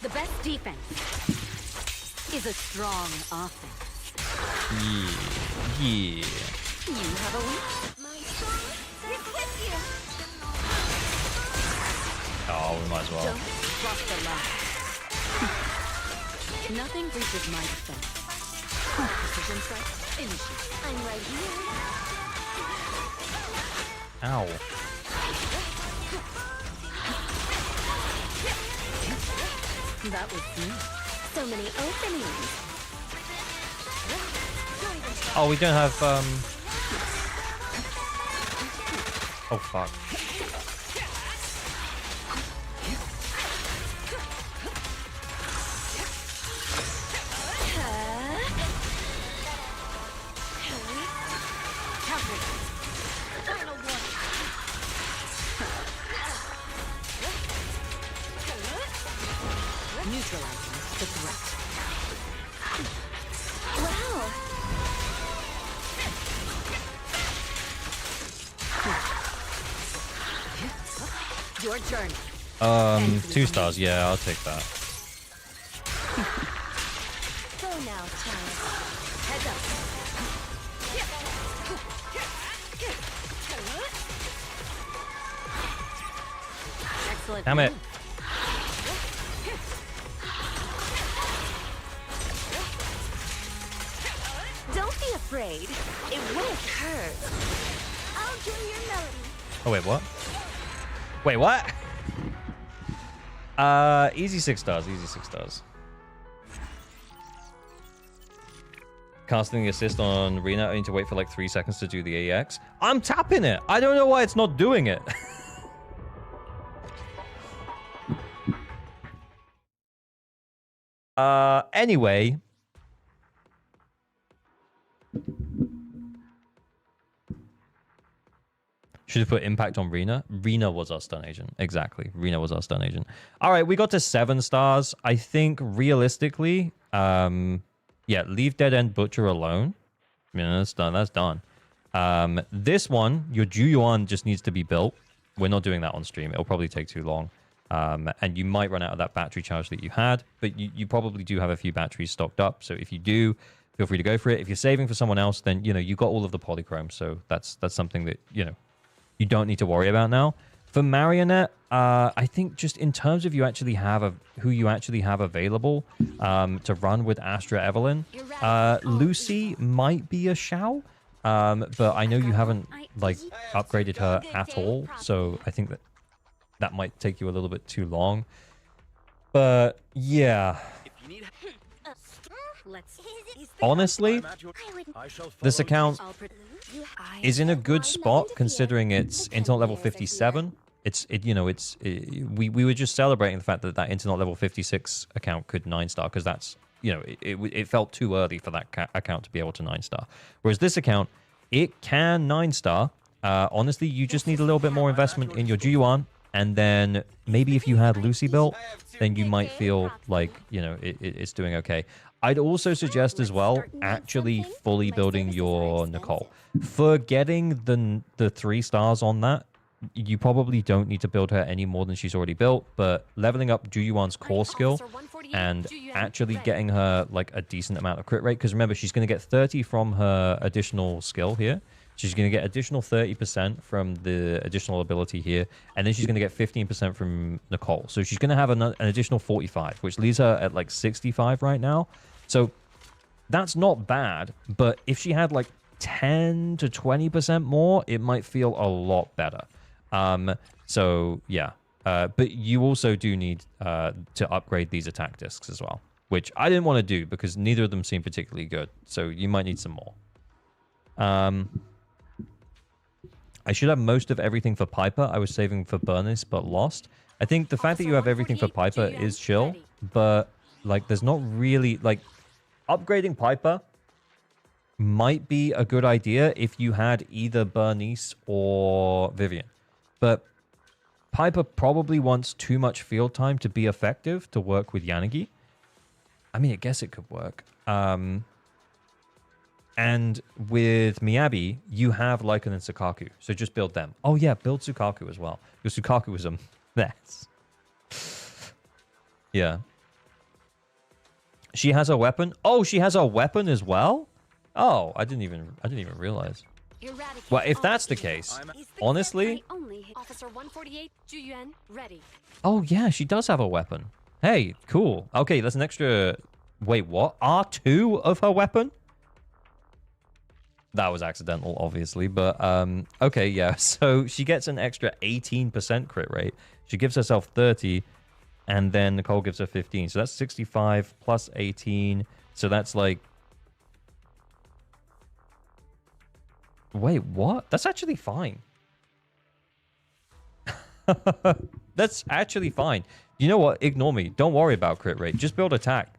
The best defense is a strong offense. Yeah. You have a weak. My soul is with you. Oh, we might as well. Don't cross the line. Nothing reaches my defense. Precision strike, initiate. I'm right here. Ow. That was me. So many openings. Oh, we don't have, Oh, fuck. Neutralizing the threat. Wow. Your journey. 2 stars. Yeah, I'll take that. Go now, child. Heads up. Excellent. Damn it. Don't be afraid. It won't hurt. I'll do your melody. Oh, wait, what? Wait, what? Easy 6 stars. Easy 6 stars. Casting the assist on Rena. I need to wait for like 3 seconds to do the AX. I'm tapping it. I don't know why it's not doing it. Anyway. Should have put impact on Rena. Rena was our stun agent. Exactly. Rena was our stun agent. All right, we got to 7 stars. I think realistically, yeah, leave Dead End Butcher alone. Yeah, that's done. That's done. This one, your Juyuan just needs to be built. We're not doing that on stream. It'll probably take too long. And you might run out of that battery charge that you had, but you probably do have a few batteries stocked up. So if you do, feel free to go for it. If you're saving for someone else, then, you know, you got all of the polychrome. So that's something that, you know, you don't need to worry about now. For Marionette, I think just in terms of who you actually have available to run with Astra Evelyn, Lucy might be a shout, but I know you haven't like upgraded her at all, so I think that might take you a little bit too long. But yeah, honestly, this account is in a good spot considering it's internet level 57. We were just celebrating the fact that internet level 56 account could 9-star because that's, you know, it felt too early for that account to be able to 9-star. Whereas this account, it can 9-star. Honestly, you just need a little bit more investment in your G1, and then maybe if you had Lucy built, then you might feel like, you know, it's doing okay. I'd also suggest as well actually fully building your Nicole. For getting the 3 stars on that, you probably don't need to build her any more than she's already built, but leveling up Juyuan's core skill and actually getting her like a decent amount of crit rate, because remember, she's going to get 30 from her additional skill here. She's going to get additional 30% from the additional ability here, and then she's going to get 15% from Nicole. So she's going to have an additional 45, which leaves her at like 65 right now. So that's not bad, but if she had like 10 to 20% more, it might feel a lot better. So yeah, but you also do need to upgrade these attack discs as well, which I didn't want to do because neither of them seem particularly good. So you might need some more. I should have most of everything for Piper. I was saving for Bernice, but lost. I think the fact that you have everything for Piper is chill, but like there's not really like upgrading Piper might be a good idea if you had either Bernice or Vivian. But Piper probably wants too much field time to be effective to work with Yanagi. I mean, I guess it could work. And with Miyabi, you have Lycan and Sukaku. So just build them. Oh yeah, build Sukaku as well. Because Sukaku is a mess. Yeah. She has a weapon. Oh, she has a weapon as well? Oh, I didn't even realize. Well, if that's the case, honestly, Officer 148, Juyuan, ready. oh yeah, she does have a weapon. Hey, cool. Okay, that's an extra. Wait, what? R2 of her weapon? That was accidental, obviously, but okay, yeah. So she gets an extra 18% crit rate. She gives herself 30, and then Nicole gives her 15. So that's 65 plus 18. So that's like... Wait, what? That's actually fine. That's actually fine. You know what? Ignore me. Don't worry about crit rate. Just build attack.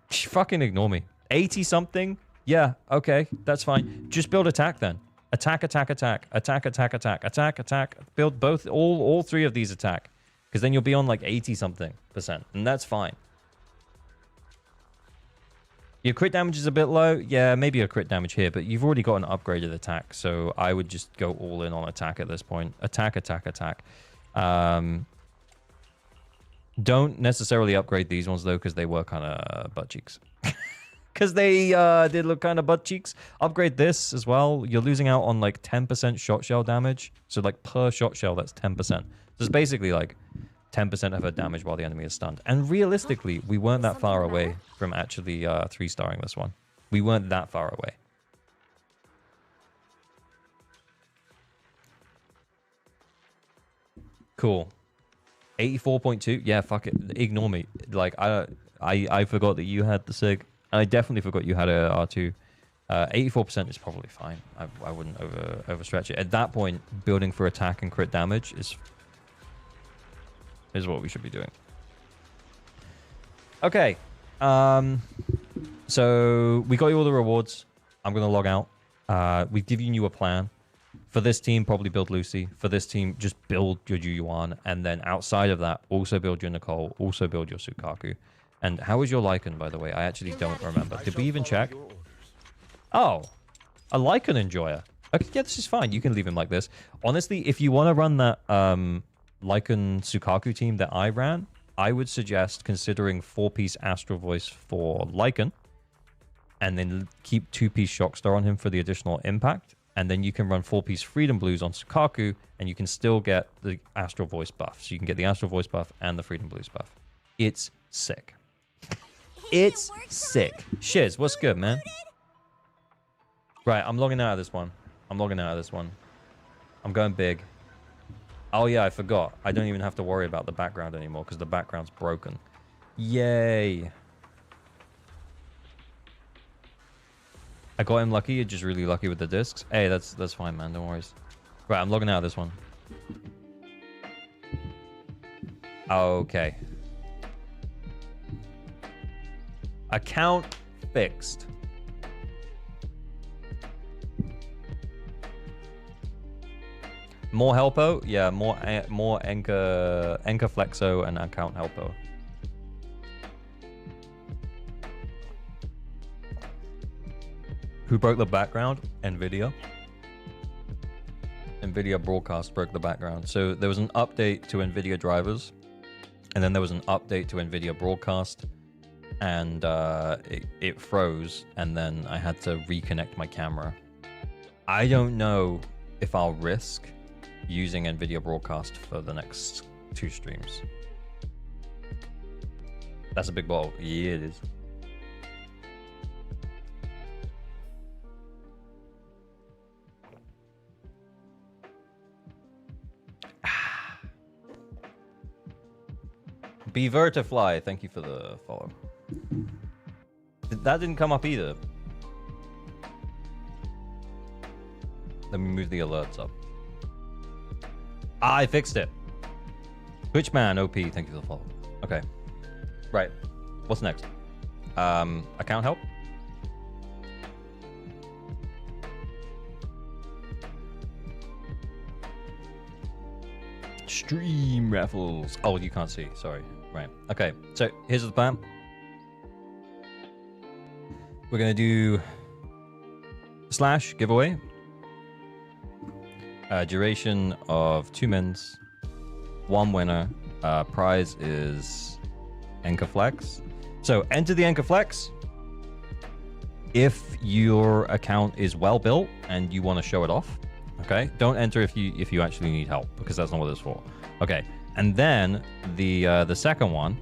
Fucking ignore me. 80 something? Yeah, okay, that's fine. Just build attack then. Attack, attack, attack. Attack, attack, attack. Attack, attack. Build both, all three of these attack. Because then you'll be on like 80 something %. And that's fine. Your crit damage is a bit low. Yeah, maybe a crit damage here, but you've already got an upgraded attack. So I would just go all in on attack at this point. Attack, attack, attack. Don't necessarily upgrade these ones though, because they were kind of butt cheeks. Because they did look kind of butt cheeks. Upgrade this as well. You're losing out on like 10% shot shell damage. So like per shot shell, that's 10%. So it's basically like 10% of her damage while the enemy is stunned. And realistically, we weren't that far away from actually 3-starring this one. We weren't that far away. Cool. 84.2. Yeah, fuck it. Ignore me. Like I forgot that you had the SIG. And I definitely forgot you had a R2. 84% is probably fine. I wouldn't overstretch it. At that point, building for attack and crit damage is what we should be doing. Okay. So we got you all the rewards. I'm going to log out. We've given you a plan. For this team, probably build Lucy. For this team, just build your Yuan. And then outside of that, also build your Nicole. Also build your Sukaku. And how is your Lycan, by the way? I actually don't remember. Did we even check? Oh, a Lycan enjoyer. Okay, yeah, this is fine. You can leave him like this. Honestly, if you want to run that Lycan Sukaku team that I ran, I would suggest considering 4-piece Astral Voice for Lycan, and then keep 2-piece Shockstar on him for the additional impact. And then you can run 4-piece Freedom Blues on Sukaku, and you can still get the Astral Voice buff. So you can get the Astral Voice buff and the Freedom Blues buff. It's sick. It's sick. Shiz, what's good, man? Right, I'm logging out of this one. I'm going big. Oh, yeah, I forgot. I don't even have to worry about the background anymore because the background's broken. Yay. I got him lucky. You're just really lucky with the discs. Hey, that's fine, man. Don't worry. Right, I'm logging out of this one. Okay. Account fixed. More helpo? Yeah, more Enka Flexo and account helpo. Who broke the background? NVIDIA. NVIDIA Broadcast broke the background. So there was an update to NVIDIA drivers, and then there was an update to NVIDIA Broadcast, and it froze, and then I had to reconnect my camera. I don't know if I'll risk using NVIDIA Broadcast for the next 2 streams. That's a big ball. Yeah, it is. Be Vertifly, thank you for the follow. That didn't come up either. Let me move the alerts up. I fixed it. Twitchman OP, thank you for the follow. Okay. Right. What's next? Account help? Stream raffles. Oh, you can't see. Sorry. Right. Okay. So here's the plan. We're going to do / giveaway. Duration of 2 minutes. 1 winner. Prize is Enka Flex. So enter the Enka Flex. If your account is well built and you want to show it off. Okay, don't enter if you actually need help, because that's not what it's for. Okay, and then the second one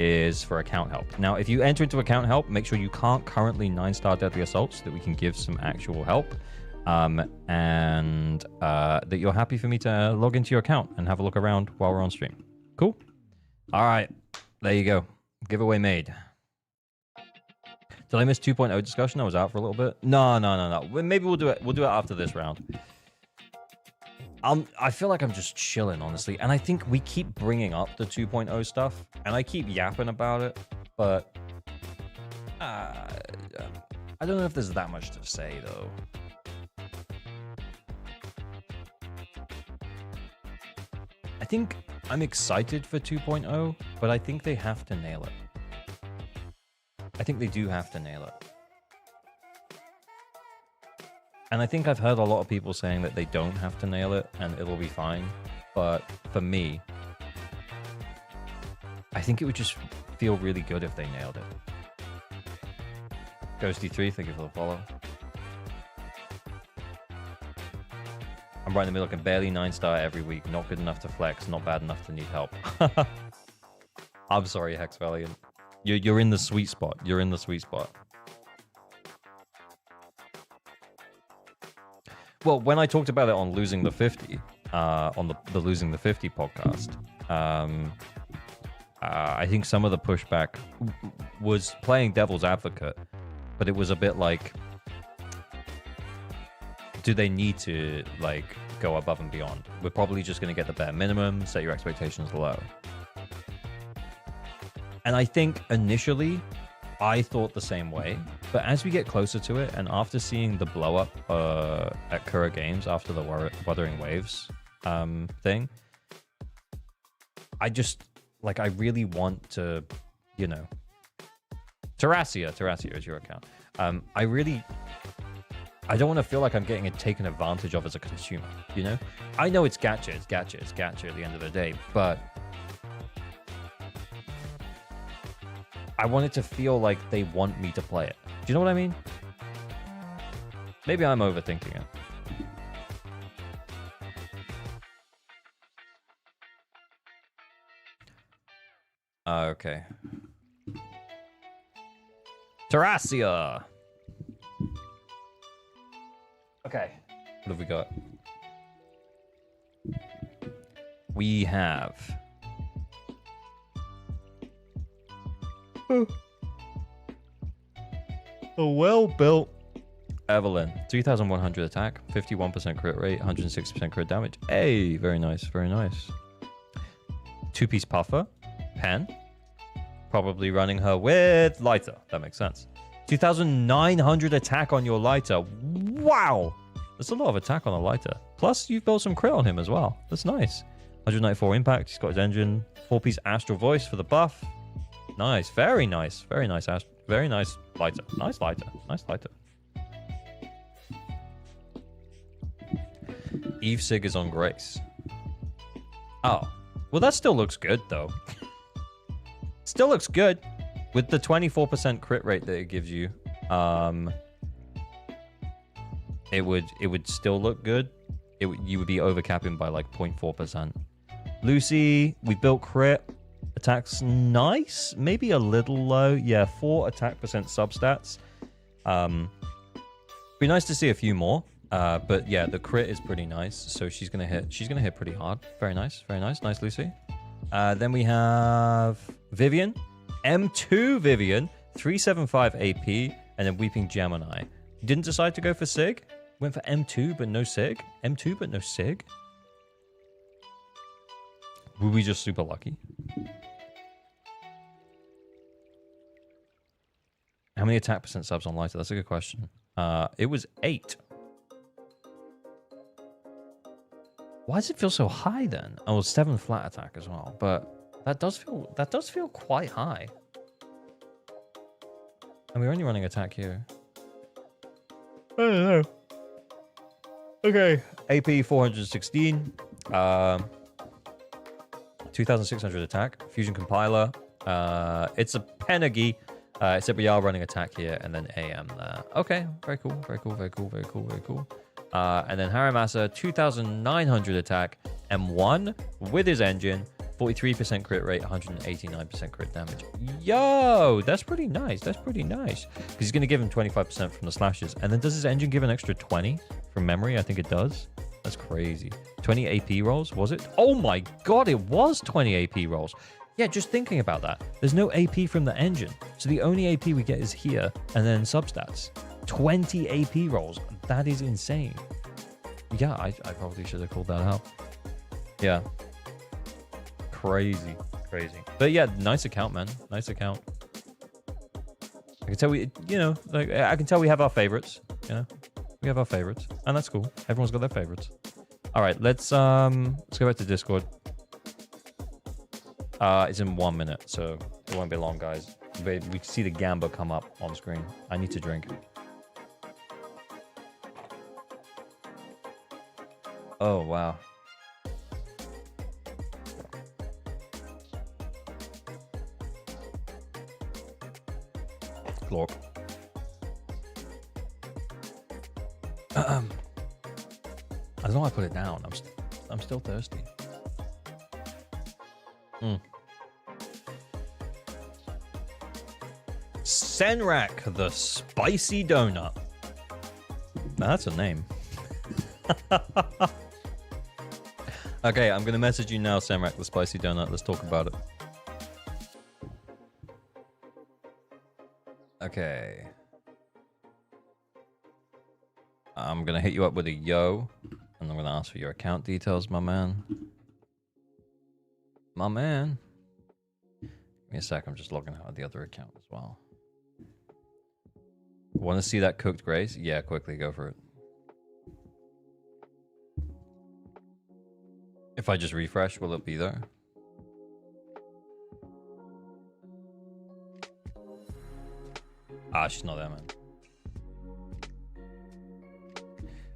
is for account help. Now, if you enter into account help, make sure you can't currently 9-star deadly assault so that we can give some actual help. And that you're happy for me to log into your account and have a look around while we're on stream. Cool? All right. There you go. Giveaway made. Did I miss 2.0 discussion? I was out for a little bit. No. Maybe we'll do it. We'll do it after this round. I feel like I'm just chilling, honestly. And I think we keep bringing up the 2.0 stuff. And I keep yapping about it. But I don't know if there's that much to say, though. I think I'm excited for 2.0, but I think they have to nail it. I think they do have to nail it. And I think I've heard a lot of people saying that they don't have to nail it and it'll be fine. But for me, I think it would just feel really good if they nailed it. Ghosty3, thank you for the follow. I'm right in the middle, can barely 9-star every week. Not good enough to flex, not bad enough to need help. I'm sorry, Hex Valiant. You're in the sweet spot. You're in the sweet spot. Well, when I talked about it on Losing the 50, on the Losing the 50 podcast, I think some of the pushback was playing devil's advocate, but it was a bit like, do they need to like go above and beyond? We're probably just going to get the bare minimum, set your expectations low. And I think initially I thought the same way, but as we get closer to it, and after seeing the blow up at Kura Games after the Wuthering Waves thing, I just like, I really want to, you know, Terracia is your account. I don't want to feel like I'm getting taken advantage of as a consumer, you know? I know it's gacha at the end of the day, but I want it to feel like they want me to play it. Do you know what I mean? Maybe I'm overthinking it. Okay. Terracia! Okay. What have we got? We have... a well-built Evelyn. 3,100 attack, 51% crit rate, 160% crit damage. Hey, very nice, very nice. 2-piece puffer. Pen. Probably running her with lighter. That makes sense. 2,900 attack on your lighter. Wow! That's a lot of attack on a lighter. Plus, you've built some crit on him as well. That's nice. 194 impact. He's got his engine. 4-piece astral voice for the buff. Nice. Very nice. Very nice. Very nice lighter. Nice lighter. Nice lighter. Eve Sig is on Grace. Oh. Well, that still looks good, though. Still looks good. With the 24% crit rate that it gives you, it would still look good. You would be overcapping by like 0.4%. Lucy, we built crit. Attacks nice, maybe a little low. Yeah, 4 attack percent substats. Be nice to see a few more. But yeah, the crit is pretty nice. So she's gonna hit pretty hard. Very nice, very nice. Nice, Lucy. Then we have Vivian. M2 Vivian, 375 AP, and then Weeping Gemini. Didn't decide to go for Sig. Went for M2, but no Sig. M2, but no Sig. Were we just super lucky? How many attack percent subs on lighter? That's a good question. It was 8. Why does it feel so high then? Oh, 7 flat attack as well, but that does feel quite high. And we're only running attack here. I don't know. Okay. AP 416. 2,600 attack. Fusion compiler. It's a Penagi. It's a BR running attack here and then AM there. Okay. Very cool. Very cool. Very cool. Very cool. Very cool. And then Haramasa, 2,900 attack. M1 with his engine. 43% crit rate, 189% crit damage. Yo, that's pretty nice. That's pretty nice. Because he's going to give him 25% from the slashes. And then does his engine give an extra 20 from memory? I think it does. That's crazy. 20 AP rolls, was it? Oh my god, it was 20 AP rolls. Yeah, just thinking about that. There's no AP from the engine. So the only AP we get is here and then substats. 20 AP rolls. That is insane. Yeah, I probably should have called that out. Yeah. Crazy. But yeah, nice account, man. Nice account. I can tell we, you know, like I can tell we have our favorites. You know, we have our favorites, and that's cool. Everyone's got their favorites. All right, let's go back to Discord. It's in 1 minute, so it won't be long, guys. But we see the Gamba come up on screen. I need to drink. Oh wow. Glorp. I don't know why I put it down. I'm still thirsty. Senrak the Spicy Donut. Now, that's a name. Okay, I'm gonna message you now, Senrak the Spicy Donut. Let's talk about it. Okay. I'm gonna hit you up with a yo, and I'm gonna ask for your account details, my man. My man. Give me a sec, I'm just logging out of the other account as well. Want to see that cooked grace? Yeah, quickly, go for it. If I just refresh, will it be there? Ah, she's not there, man.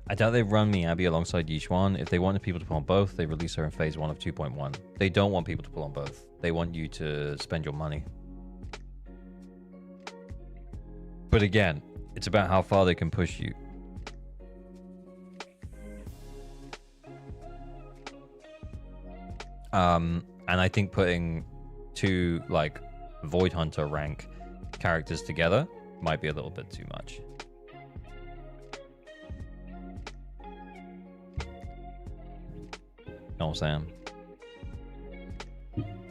I doubt they run Miyabi alongside Yishuan. If they wanted people to pull on both, they release her in phase 1 of 2.1. They don't want people to pull on both. They want you to spend your money. But again, it's about how far they can push you. And I think putting two, like, Void Hunter rank characters together might be a little bit too much. Know what I'm saying?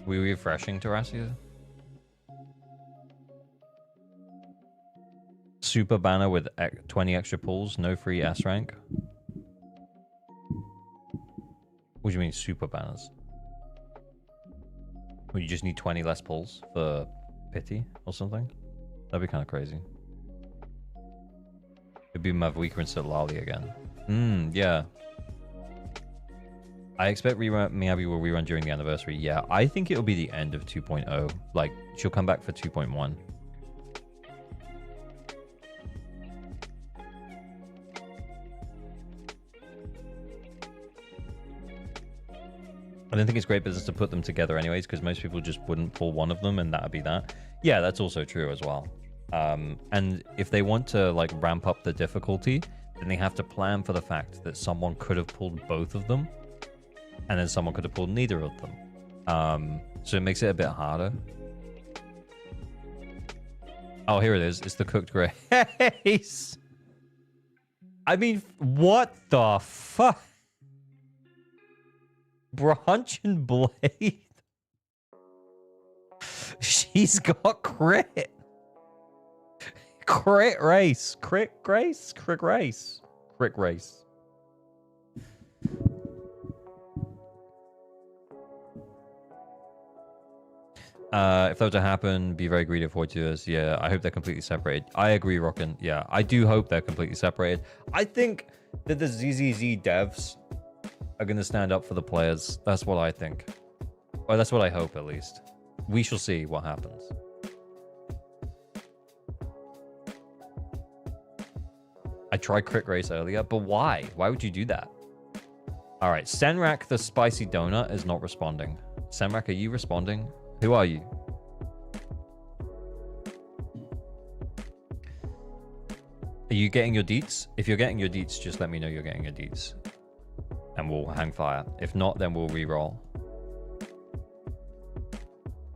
We refreshing Terracia? Super banner with 20 extra pulls, no free S rank. What do you mean super banners? Well, you just need 20 less pulls for pity or something? That'd be kind of crazy. It'd be Mavuika instead of Lali again. Yeah. I expect Miyabi will rerun during the anniversary. Yeah, I think it'll be the end of 2.0. Like, she'll come back for 2.1. I don't think it's great business to put them together anyways, because most people just wouldn't pull one of them and that'd be that. Yeah, that's also true as well. And if they want to like ramp up the difficulty, then they have to plan for the fact that someone could have pulled both of them, and then someone could have pulled neither of them. So it makes it a bit harder. Oh, here it is. It's the cooked grace. I mean, what the fuck? Brunch and Blade. She's got crit. Crit race. Crit grace? Crit race. Crit race. If that were to happen, be very greedy of Fortuitous. Yeah, I hope they're completely separated. I agree, Rockin. Yeah, I do hope they're completely separated. I think that the ZZZ devs are going to stand up for the players. That's what I think. Or that's what I hope, at least. We shall see what happens. I tried crit race earlier, but why? Why would you do that? All right, Senrak the Spicy Donut is not responding. Senrak, are you responding? Who are you? Are you getting your deets? If you're getting your deets, just let me know you're getting your deets. And we'll hang fire. If not, then we'll re-roll.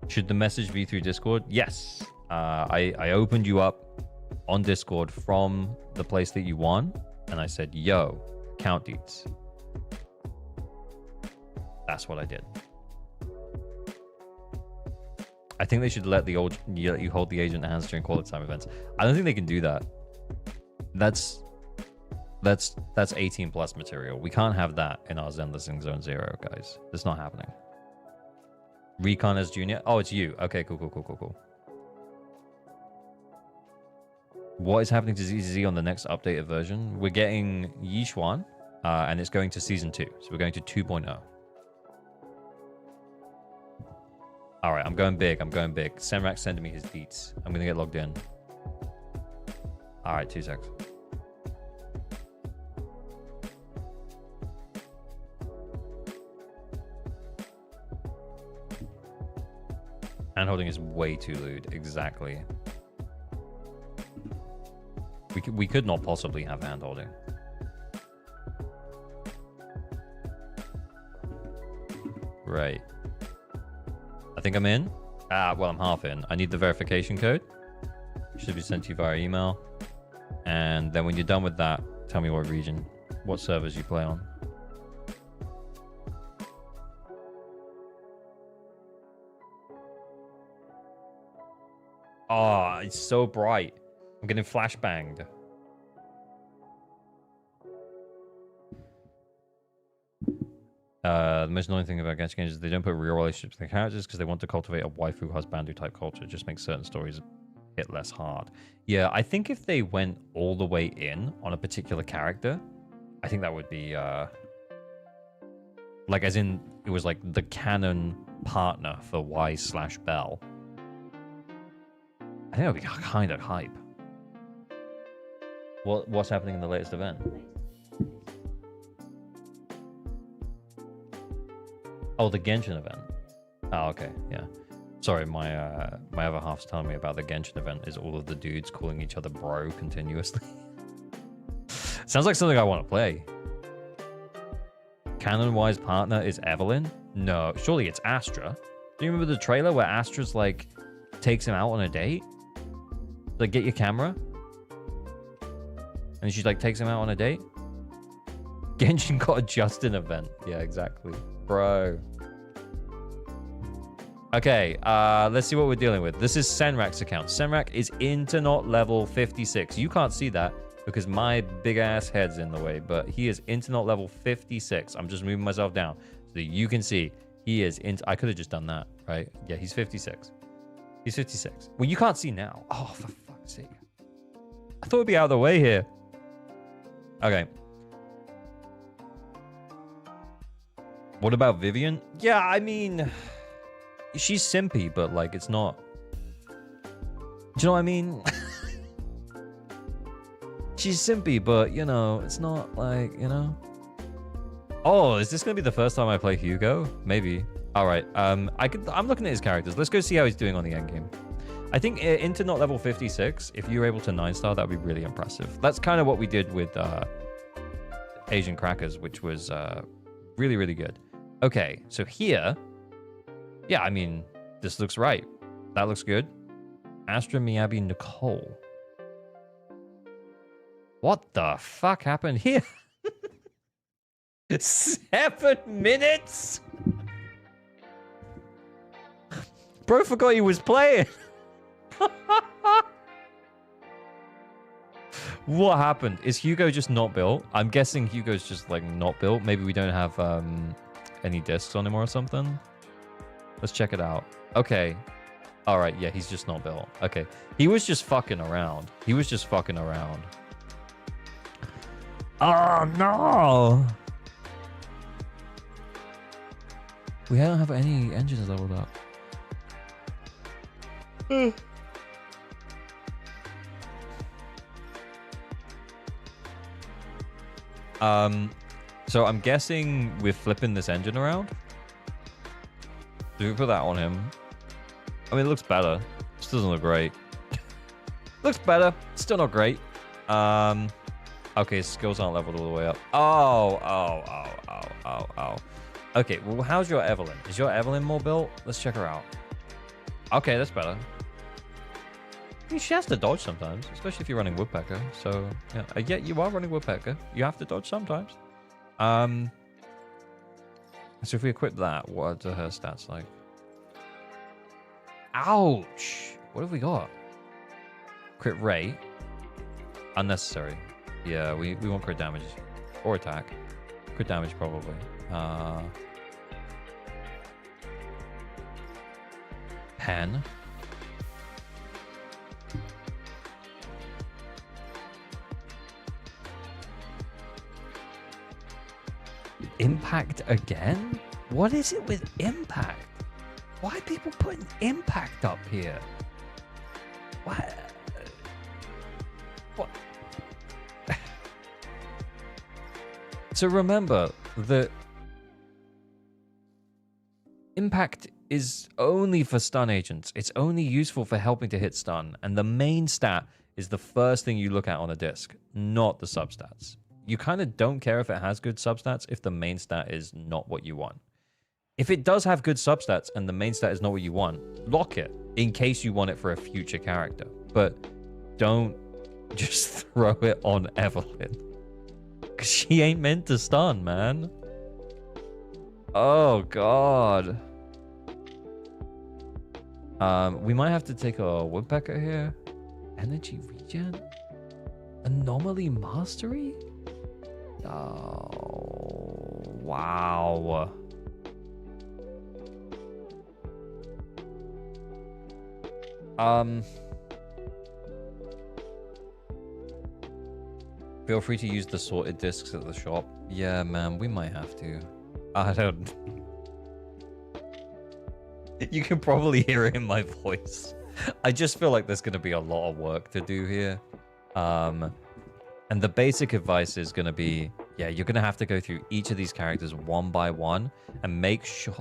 Should the message be through Discord? Yes. I opened you up on Discord from the place that you won, and I said, yo, count deeds. That's what I did. I think they should let you hold the agent hands during quality time events. I don't think they can do that. That's 18 plus material. We can't have that in our Zenless in Zone Zero, guys. It's not happening. Recon as junior. Oh, it's you. Okay, cool. What is happening to ZZZ on the next updated version? We're getting Yishuan, and it's going to season 2. So we're going to 2.0. All right, I'm going big. Senrak's sending me his deets. I'm going to get logged in. All right, 2 seconds. Handholding is way too lewd. Exactly. We could not possibly have handholding. Right. I think I'm in. Well, I'm half in. I need the verification code. Should be sent to you via email. And then when you're done with that, tell me what region, what servers you play on. Oh, it's so bright. I'm getting flashbanged. The most annoying thing about gacha games is they don't put real relationships in the characters because they want to cultivate a waifu husbandu type culture. It just makes certain stories hit less hard. Yeah, I think if they went all the way in on a particular character, I think that would be like, as in it was like the canon partner for Y/Bell. I think that would be kind of hype. What's happening in the latest event? Oh, the Genshin event. Oh, okay, yeah. Sorry, my other half's telling me about the Genshin event is all of the dudes calling each other bro continuously. Sounds like something I want to play. Canon-wise partner is Evelyn? No, surely it's Astra. Do you remember the trailer where Astra's like takes him out on a date? Like, get your camera. And she like takes him out on a date. Genshin got a Justin event. Yeah, exactly. Bro. Okay, let's see what we're dealing with. This is Senrak's account. Senrak is Internet level 56. You can't see that because my big ass head's in the way, but he is Internet level 56. I'm just moving myself down so that you can see he is I could have just done that, right? Yeah, he's 56. He's 56. Well, you can't see now. Oh, for fuck's sake. I thought it'd be out of the way here. Okay. What about Vivian? Yeah, I mean, she's simpy, but like, it's not. Do you know what I mean? She's simpy, but you know, it's not like, you know. Oh, is this gonna be the first time I play Hugo? Maybe. All right. I'm looking at his characters. Let's go see how he's doing on the end game. I think Internet level 56. If you were able to 9-star, that would be really impressive. That's kind of what we did with Asian Crackers, which was really, really good. Okay, so here, yeah, I mean, this looks right. That looks good. Astra, Miyabi, Nicole. What the fuck happened here? 7 minutes? Bro forgot he was playing. What happened? Is Hugo just not built? I'm guessing Hugo's just like not built. Maybe we don't have any discs on him or something. Let's check it out. Okay. All right. Yeah, he's just not built. Okay. He was just fucking around. He was just fucking around. Oh, no. We don't have any engines leveled up. So I'm guessing we're flipping this engine around. Do we put that on him? I mean, it looks better. This doesn't look great. Looks better. Still not great. Okay, his skills aren't leveled all the way up. Oh. Okay, well, how's your Evelyn? Is your Evelyn more built? Let's check her out. Okay, that's better. I mean, she has to dodge sometimes, especially if you're running Woodpecker. So, yeah. Yeah, you are running Woodpecker. You have to dodge sometimes. So if we equip that, what are her stats like? Ouch! What have we got? Crit rate. Unnecessary. Yeah, we want crit damage. Or attack. Crit damage, probably. Pen. Impact again? What is it with impact? Why are people putting impact up here? What? What? So remember that impact is only for stun agents. It's only useful for helping to hit stun. And the main stat is the first thing you look at on a disc, not the substats. You kind of don't care if it has good substats if the main stat is not what you want. If it does have good substats and the main stat is not what you want, lock it in case you want it for a future character. But don't just throw it on Evelyn. Because she ain't meant to stun, man. Oh, God. We might have to take a Woodpecker here. Energy regen? Anomaly mastery? Oh, wow. Feel free to use the sorted discs at the shop. Yeah, man, we might have to. I don't... You can probably hear it in my voice. I just feel like there's going to be a lot of work to do here. And the basic advice is going to be, yeah, you're going to have to go through each of these characters one by one and make sure...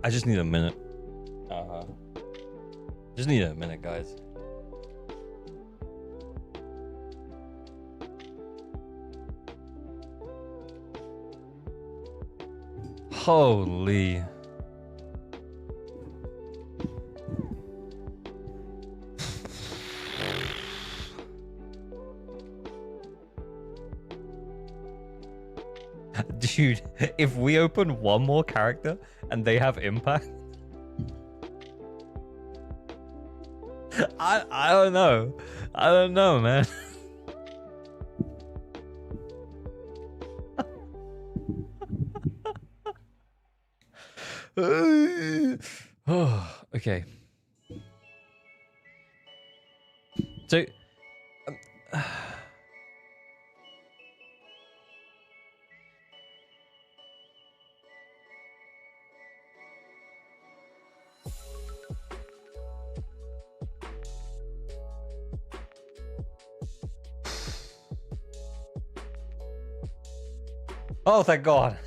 I just need a minute. Just need a minute, guys. Holy. Dude, if we open one more character and they have impact, I don't know. I don't know, man. Oh, okay. So oh, thank God.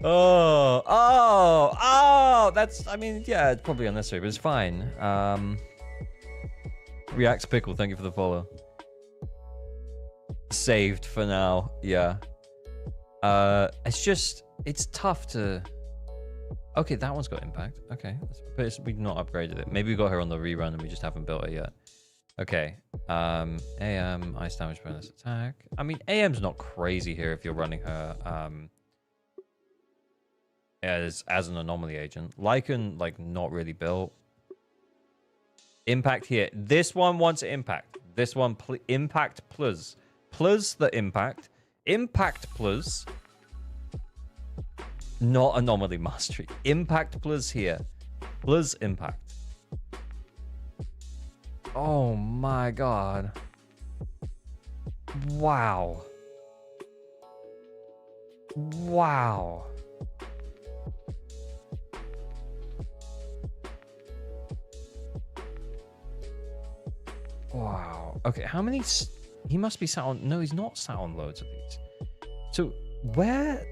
Oh, that's, I mean, yeah, it's probably unnecessary, but it's fine. Reacts Pickle, thank you for the follow. Saved for now, yeah. It's just, it's tough to... Okay, that one's got impact. Okay, but we've not upgraded it. Maybe we got her on the rerun and we just haven't built it yet. Okay, AM, ice damage bonus attack. I mean, AM's not crazy here if you're running her as an anomaly agent. Lycan, like, not really built. Impact here. This one wants impact. This one, impact plus. Plus the impact. Impact plus. Not anomaly mastery. Impact plus here. Plus impact. Oh my god. Wow. Wow. Wow. Okay, how many... He must be sat on... No, he's not sat on loads of these. So, where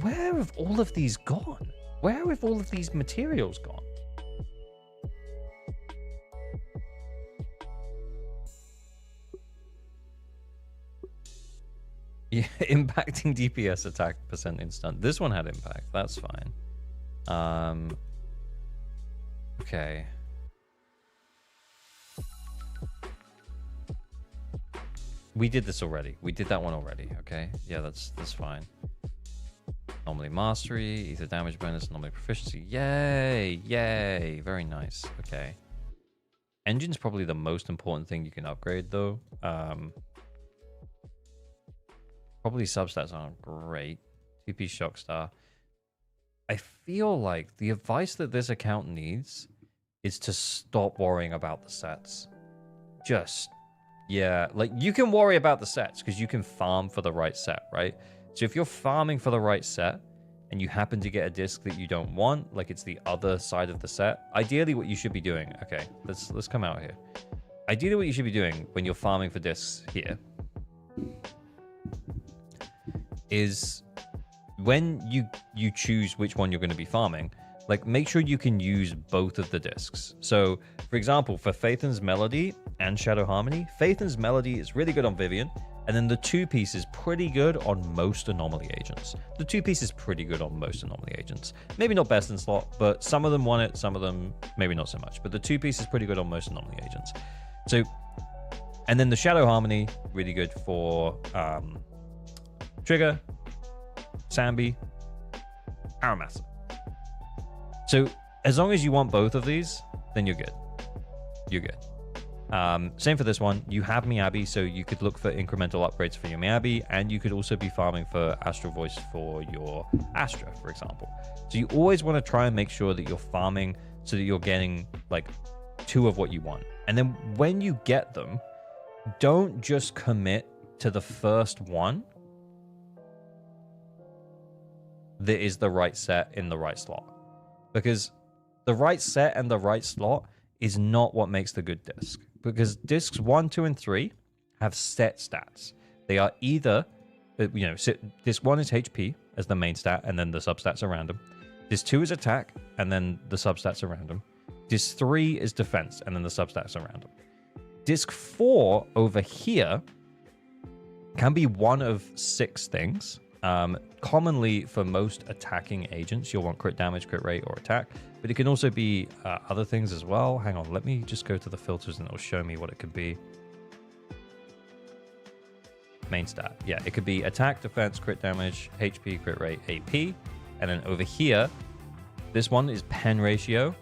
have all of these gone? Where have all of these materials gone? Yeah, impacting DPS attack percent instant. This one had impact. That's fine. Okay. We did this already. We did that one already. Okay. Yeah, that's fine. Anomaly mastery, ether damage bonus, anomaly proficiency. Yay! Yay! Very nice. Okay. Engine's probably the most important thing you can upgrade, though. Probably substats aren't great. TP Shockstar. I feel like the advice that this account needs is to stop worrying about the sets. Just, yeah, like you can worry about the sets because you can farm for the right set, right? So if you're farming for the right set and you happen to get a disc that you don't want, like it's the other side of the set, ideally what you should be doing, okay, let's come out here. Ideally what you should be doing when you're farming for discs here is when you choose which one you're going to be farming, like make sure you can use both of the discs. So for example, for Phaethon's Melody and Shadow Harmony, Phaethon's Melody is really good on Vivian, and then the 2-piece is pretty good on most anomaly agents. The 2-piece is pretty good on most anomaly agents. Maybe not best in slot, but some of them want it, some of them maybe not so much. But the 2-piece is pretty good on most anomaly agents. So, and then the Shadow Harmony, really good for Trigger, Sambi, Aramasa. So as long as you want both of these, then you're good. You're good. Same for this one. You have Miyabi, so you could look for incremental upgrades for your Miyabi, and you could also be farming for Astral Voice for your Astra, for example. So you always want to try and make sure that you're farming so that you're getting like 2 of what you want. And then when you get them, don't just commit to the first one that is the right set in the right slot. Because the right set and the right slot is not what makes the good disc. Because discs 1, 2, and 3 have set stats. They are either, disc 1 is HP as the main stat, and then the substats are random. Disc 2 is attack, and then the substats are random. Disc 3 is defense, and then the substats are random. Disc 4 over here can be one of 6 things. Commonly for most attacking agents, you'll want crit damage, crit rate, or attack, but it can also be other things as well. Hang on, let me just go to the filters and it'll show me what it could be. Main stat. Yeah, it could be attack, defense, crit damage, HP, crit rate, AP. And then over here, this one is pen ratio.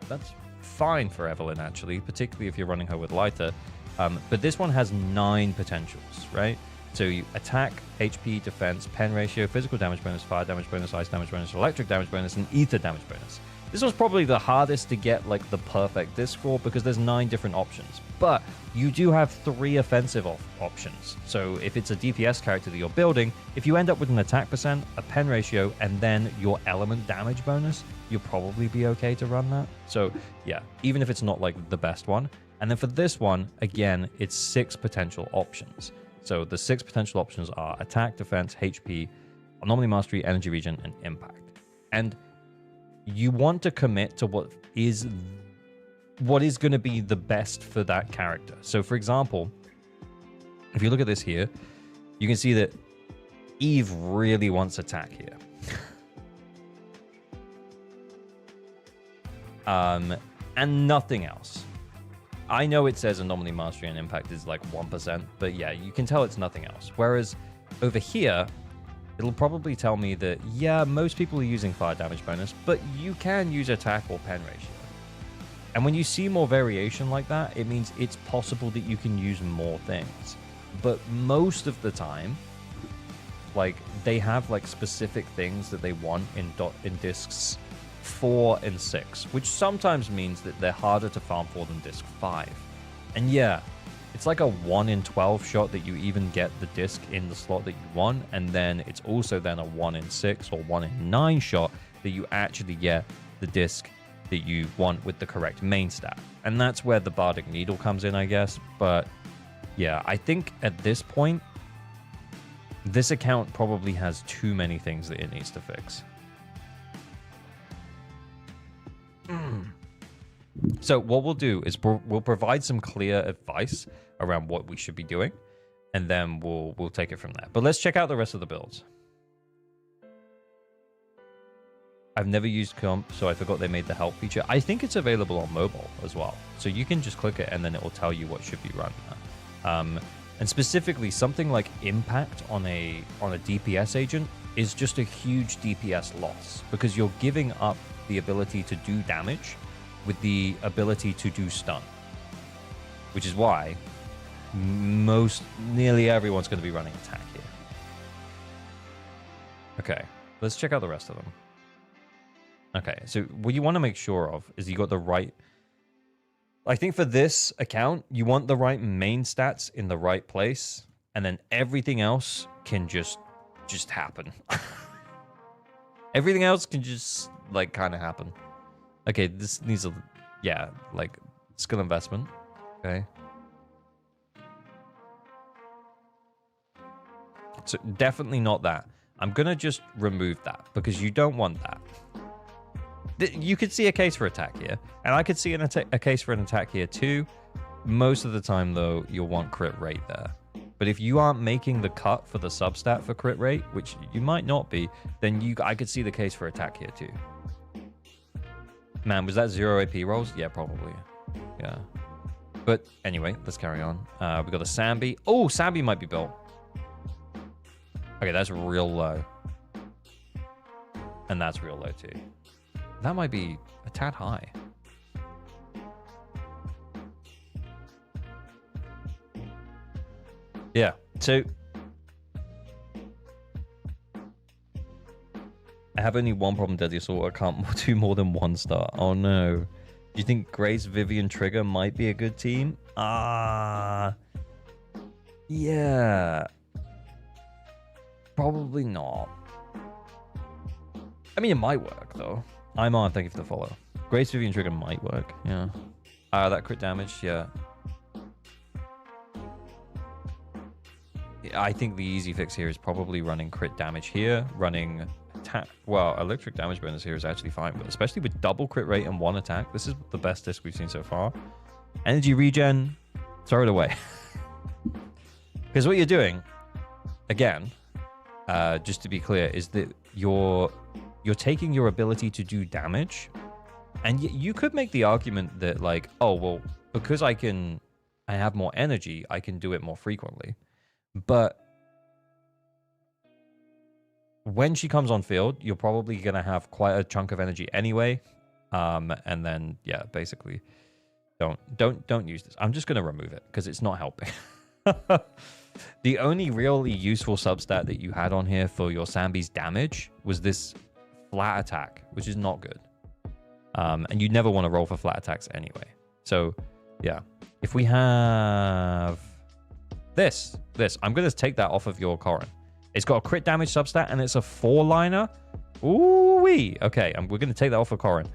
That's fine for Evelyn, actually, particularly if you're running her with lighter. But this one has 9 potentials, right? So you attack, HP, defense, pen ratio, physical damage bonus, fire damage bonus, ice damage bonus, electric damage bonus, and ether damage bonus. This was probably the hardest to get like the perfect disc for because there's 9 different options. But you do have 3 offensive options. So if it's a DPS character that you're building, if you end up with an attack percent, a pen ratio, and then your element damage bonus, you'll probably be okay to run that. So yeah, even if it's not like the best one. And then for this one, again, it's 6 potential options. So the 6 potential options are attack, defense, HP, anomaly mastery, energy regen, and impact. And you want to commit to what is going to be the best for that character. So for example, if you look at this here, you can see that Eve really wants attack here. And nothing else. I know it says anomaly mastery and impact is like 1%, but yeah, you can tell it's nothing else. Whereas over here, it'll probably tell me that, yeah, most people are using fire damage bonus, but you can use attack or pen ratio. And when you see more variation like that, it means it's possible that you can use more things. But most of the time, like they have like specific things that they want in discs 4 and 6, which sometimes means that they're harder to farm for than disc 5. And yeah, it's like a 1 in 12 shot that you even get the disc in the slot that you want, and then it's also then a 1 in 6 or 1 in 9 shot that you actually get the disc that you want with the correct main stat. And that's where the Bardic Needle comes in, I guess. But yeah, I think at this point, this account probably has too many things that it needs to fix. So what we'll do is we'll provide some clear advice around what we should be doing, and then we'll take it from there. But let's check out the rest of the builds. I've never used comp, so I forgot they made the help feature. I think it's available on mobile as well. So you can just click it and then it will tell you what should be run there. And specifically, something like impact on a DPS agent is just a huge DPS loss, because you're giving up the ability to do damage with the ability to do stun, which is why nearly everyone's going to be running attack here. Okay, let's check out the rest of them. Okay, so what you want to make sure of is you got the right... I think for this account, you want the right main stats in the right place, and then everything else can just happen. Everything else can just, like, kind of happen. Okay, this needs a... Yeah, like, skill investment. Okay. So, definitely not that. I'm going to just remove that, because you don't want that. You could see a case for attack here, and I could see a case for an attack here too. Most of the time, though, you'll want crit rate there. But if you aren't making the cut for the substat for crit rate, which you might not be, then I could see the case for attack here too. Man, was that 0 AP rolls? Yeah, probably. Yeah. But anyway, let's carry on. We got a Sambi. Oh, Sambi might be built. Okay, that's real low. And that's real low too. That might be a tad high. Yeah, so I have only one problem, Deadly Assault. I can't do more than one star. Oh no. Do you think Grace, Vivian, Trigger might be a good team? Yeah. Probably not. I mean, it might work though. I'm on, thank you for the follow. Grace, Vivian, Trigger might work, yeah. That crit damage, yeah. I think the easy fix here is probably running crit damage here, running attack. Well, electric damage bonus here is actually fine, but especially with double crit rate and 1 attack, this is the best disc we've seen so far. Energy regen, throw it away. Because what you're doing, again, just to be clear, is that you're taking your ability to do damage, and you could make the argument that, like, oh, well, because I have more energy, I can do it more frequently. But when she comes on field, you're probably going to have quite a chunk of energy anyway. And then, yeah, basically, don't use this. I'm just going to remove it because it's not helping. The only really useful substat that you had on here for your Sambi's damage was this flat attack, which is not good. And you never want to roll for flat attacks anyway. So, yeah. If we have this, I'm going to take that off of your Corrin. It's got a crit damage substat, and it's a 4-liner. Ooh-wee. Okay, we're going to take that off of Corrin.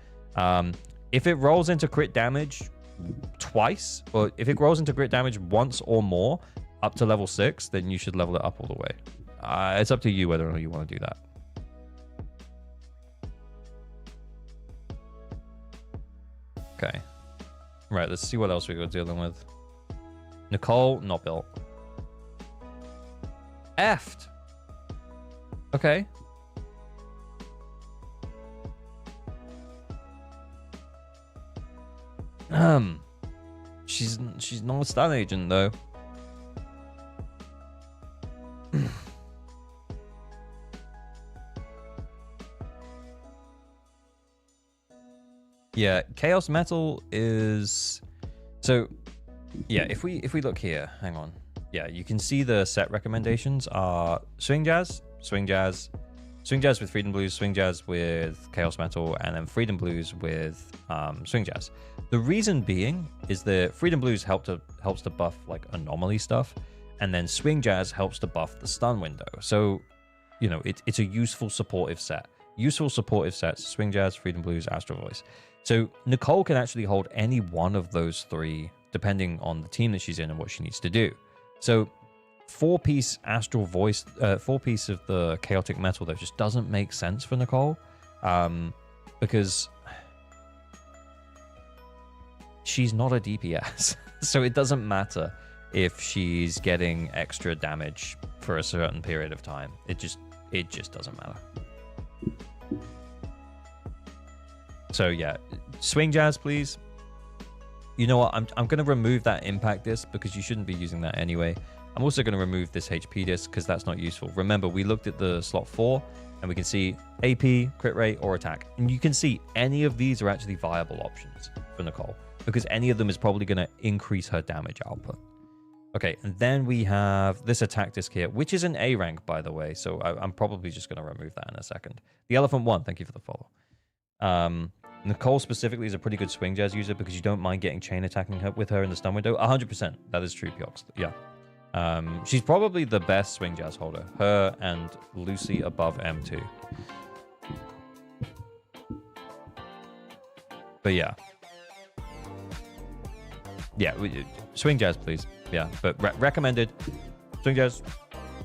If it rolls into crit damage twice, or if it rolls into crit damage once or more, up to level 6, then you should level it up all the way. It's up to you whether or not you want to do that. Okay. Right, let's see what else we got dealing with. Nicole, not built. Effed. Okay. She's not a stun agent though. Yeah, Chaos Metal is... So, yeah, if we look here, hang on. Yeah, you can see the set recommendations are Swing Jazz, Swing Jazz. Swing Jazz with Freedom Blues, Swing Jazz with Chaos Metal, and then Freedom Blues with Swing Jazz. The reason being is that Freedom Blues helps to buff like anomaly stuff, and then Swing Jazz helps to buff the stun window. So, you know, it's a useful supportive set. Useful supportive sets, Swing Jazz, Freedom Blues, Astral Voice. So Nicole can actually hold any one of those three depending on the team that she's in and what she needs to do. So 4-piece Astral Voice, 4-piece of the Chaotic Metal that just doesn't make sense for Nicole, because she's not a DPS. So it doesn't matter if she's getting extra damage for a certain period of time. It just doesn't matter. So yeah, Swing Jazz, please. You know what? I'm going to remove that impact disc because you shouldn't be using that anyway. I'm also going to remove this HP disc because that's not useful. Remember, we looked at the slot 4 and we can see AP, crit rate, or attack. And you can see any of these are actually viable options for Nicole because any of them is probably going to increase her damage output. Okay, and then we have this attack disc here, which is an A rank, by the way. So I'm probably just going to remove that in a second. The Elephant 1, thank you for the follow. Nicole specifically is a pretty good Swing Jazz user because you don't mind getting chain attacking her with her in the stun window. 100%. That is true, Piox. Yeah. She's probably the best Swing Jazz holder. Her and Lucy above M2. But yeah. Yeah, Swing Jazz, please. Yeah, but recommended. Swing Jazz,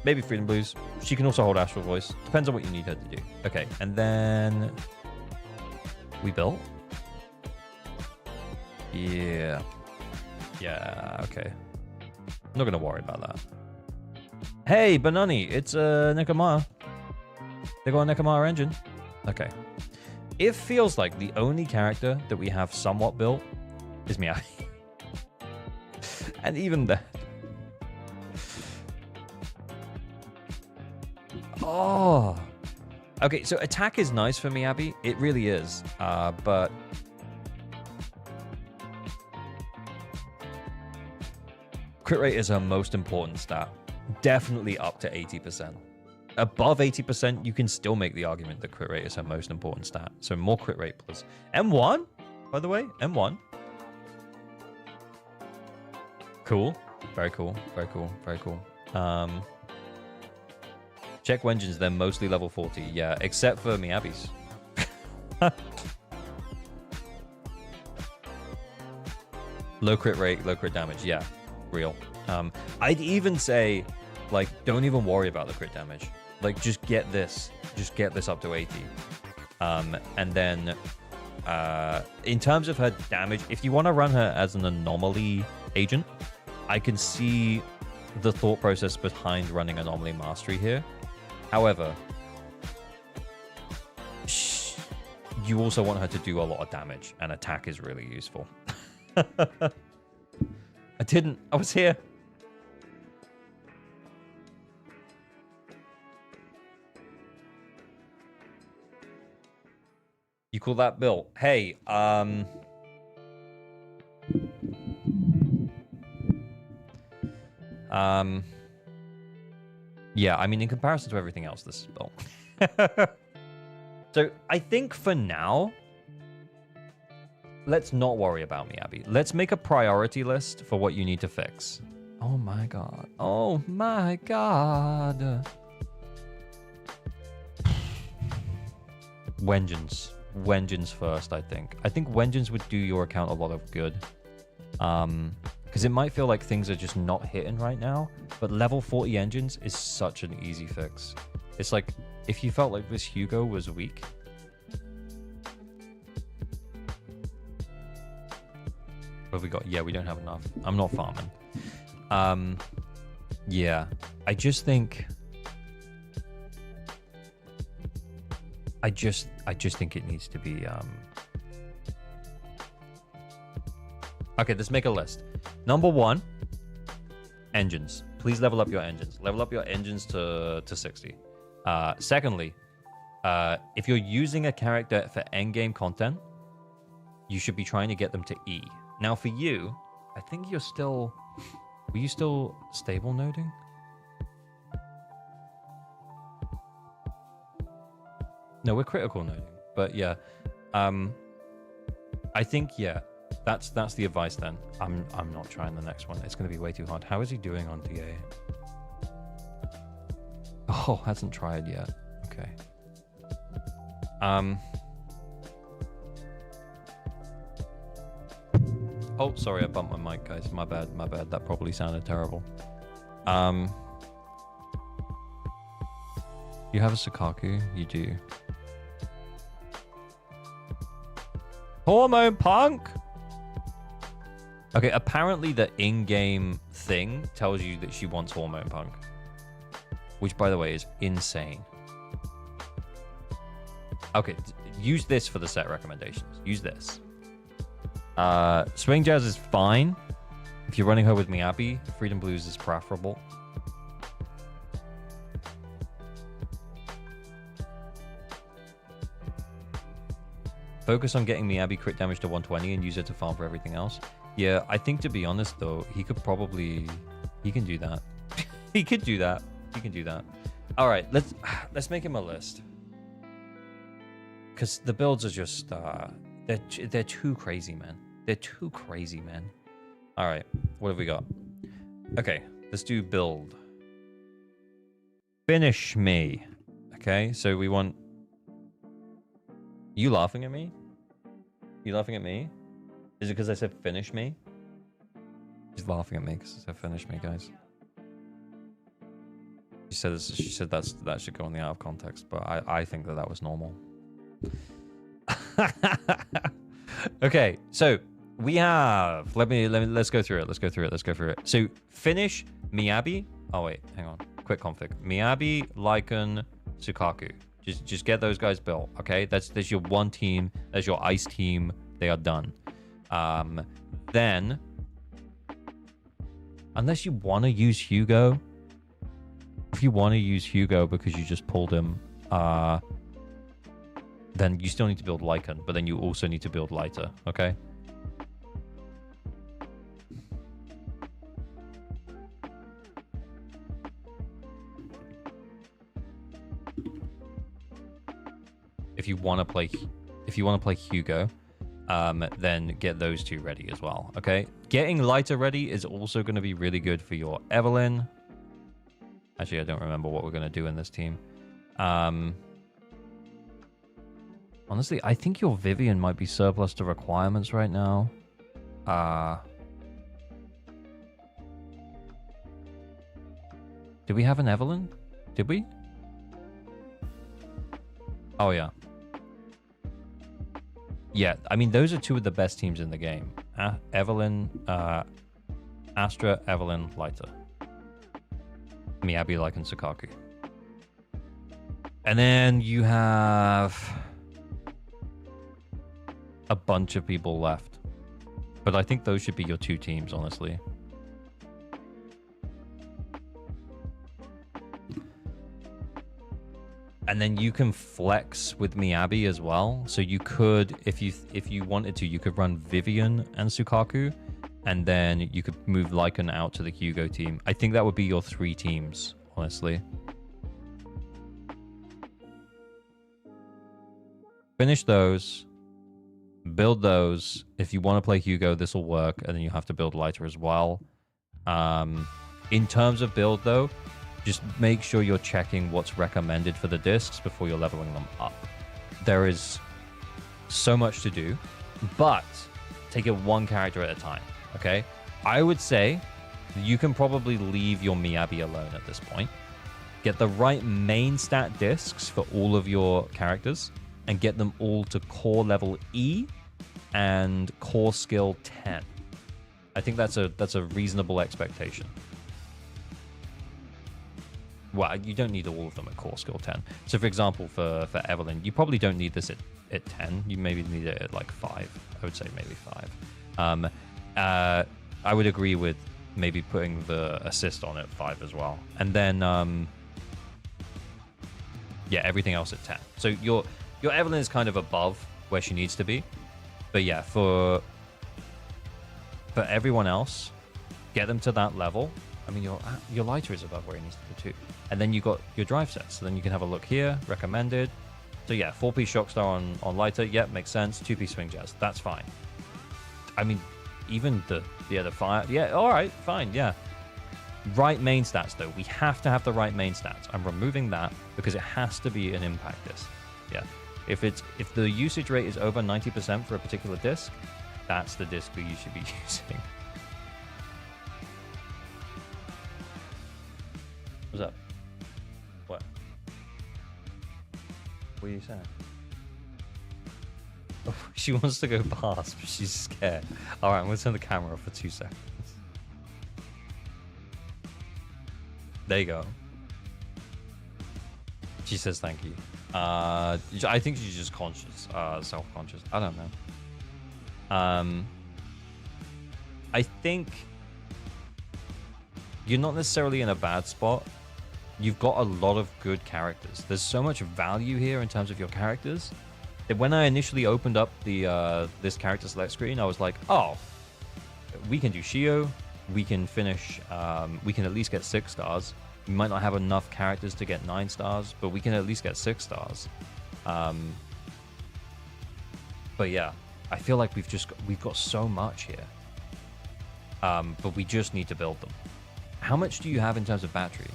maybe Freedom Blues. She can also hold Astral Voice. Depends on what you need her to do. Okay, and then we built. Yeah. Yeah, okay. I'm not going to worry about that. Hey, Banani, it's Nekomar. They got a Nekomar engine. Okay. It feels like the only character that we have somewhat built is Miyabi. And even that. Oh. Okay, so attack is nice for Miyabi. It really is. But crit rate is her most important stat. Definitely up to 80%. Above 80%, you can still make the argument that crit rate is her most important stat. So more crit rate, please. M1, by the way, M1. Cool. Very cool. Very cool. Very cool. Check Wenjins, they're mostly level 40. Yeah, except for Miyabi's. Low crit rate, low crit damage. Yeah, real. I'd even say, like, don't even worry about the crit damage. Like, just get this. Just get this up to 80. And then, in terms of her damage, if you want to run her as an anomaly agent, I can see the thought process behind running Anomaly Mastery here. However, you also want her to do a lot of damage, and attack is really useful. I was here. You call that built? Hey, yeah, I mean, in comparison to everything else, this is built. So I think for now, let's not worry about Miyabi. Let's make a priority list for what you need to fix. Oh my god. Oh my god. Wenjins. Wenjins first, I think. I think Wenjins would do your account a lot of good. Because it might feel like things are just not hitting right now, but level 40 engines is such an easy fix. It's like, if you felt like this Hugo was weak, what have we got? Yeah, we don't have enough. I'm not farming. Yeah, I just think think it needs to be okay, let's make a list. Number 1, engines. Please level up your engines. Level up your engines to 60. Secondly, if you're using a character for endgame content, you should be trying to get them to E. Now for you, I think you're still... Were you still stable noding? No, we're critical noding. But yeah, I think yeah, that's the advice then. I'm not trying the next one. It's gonna be way too hard. How is he doing on DA? Oh, hasn't tried yet. Okay. Oh, sorry, I bumped my mic, guys. My bad, my bad. That probably sounded terrible. You have a Sukaku? You do. Hormone Punk! Okay, apparently the in-game thing tells you that she wants Hormone Punk. Which, by the way, is insane. Okay, use this for the set recommendations. Use this. Swing Jazz is fine. If you're running her with Miyabi, Freedom Blues is preferable. Focus on getting Miyabi crit damage to 120 and use it to farm for everything else. Yeah, I think to be honest though, he can do that. He could do that. He can do that. All right, let's make him a list. Because the builds are just they're too crazy, man. They're too crazy, man. All right, what have we got? Okay, let's do build. Finish me. Okay, so we want. You laughing at me? You laughing at me? Is it because I said finish me? She's laughing at me because I said finish me, guys. She said that should go in the out of context, but I think that was normal. Okay, so we have let's go through it. So finish Miyabi. Oh wait, hang on. Quick config. Miyabi, Lycan, Sukaku. Just get those guys built, okay? That's your one team. That's your ice team. They are done. Then, unless you want to use Hugo, if you want to use Hugo because you just pulled him, then you still need to build Lycan, but then you also need to build Lighter, okay? If you want to play Hugo, then get those two ready as well, okay? Getting Lighter ready is also going to be really good for your Evelyn. Actually, I don't remember what we're going to do in this team. Honestly, I think your Vivian might be surplus to requirements right now. Did we have an Evelyn? Did we? Oh, yeah. Yeah, I mean, those are two of the best teams in the game. Evelyn, Astra, Evelyn, Lighter. Miyabi, Lycan, Sukaku. And then you have a bunch of people left. But I think those should be your two teams, honestly. And then you can flex with Miyabi as well. So you could, if you wanted to, you could run Vivian and Sukaku, and then you could move Lycan out to the Hugo team. I think that would be your three teams, honestly. Finish those. Build those. If you want to play Hugo, this will work, and then you have to build Lighter as well. In terms of build, though, just make sure you're checking what's recommended for the discs before you're leveling them up. There is so much to do, but take it one character at a time, okay? I would say you can probably leave your Miyabi alone at this point. Get the right main stat discs for all of your characters, and get them all to core level E and core skill 10. I think that's a reasonable expectation. Well, you don't need all of them at core skill 10. So, for example, for Evelyn, you probably don't need this at 10. You maybe need it at like 5. I would say maybe 5. I would agree with maybe putting the assist on at 5 as well. And then, yeah, everything else at 10. So your Evelyn is kind of above where she needs to be. But yeah, for everyone else, get them to that level. I mean, your Lighter is above where he needs to be too. And then you got your drive sets. So then you can have a look here, recommended, So yeah, 4-piece Shockstar on lighter, yep, makes sense. 2-piece Swing Jazz, that's fine. I mean, even the fire, yeah, all right, fine, yeah. Right main stats though, we have to have the right main stats. I'm removing that because it has to be an impact disc. Yeah, if the usage rate is over 90% for a particular disc, that's the disc that you should be using. What's up? What? What are you saying? Oh, she wants to go past, but she's scared. All right, I'm gonna turn the camera off for 2 seconds. There you go. She says thank you. I think she's just conscious, self-conscious. I don't know. I think you're not necessarily in a bad spot. You've got a lot of good characters. There's so much value here in terms of your characters that when I initially opened up the this character select screen, I was like, oh, we can do Shio. We can finish, we can at least get 6 stars. We might not have enough characters to get 9 stars, but we can at least get 6 stars. But yeah, I feel like we've got so much here. But we just need to build them. How much do you have in terms of battery?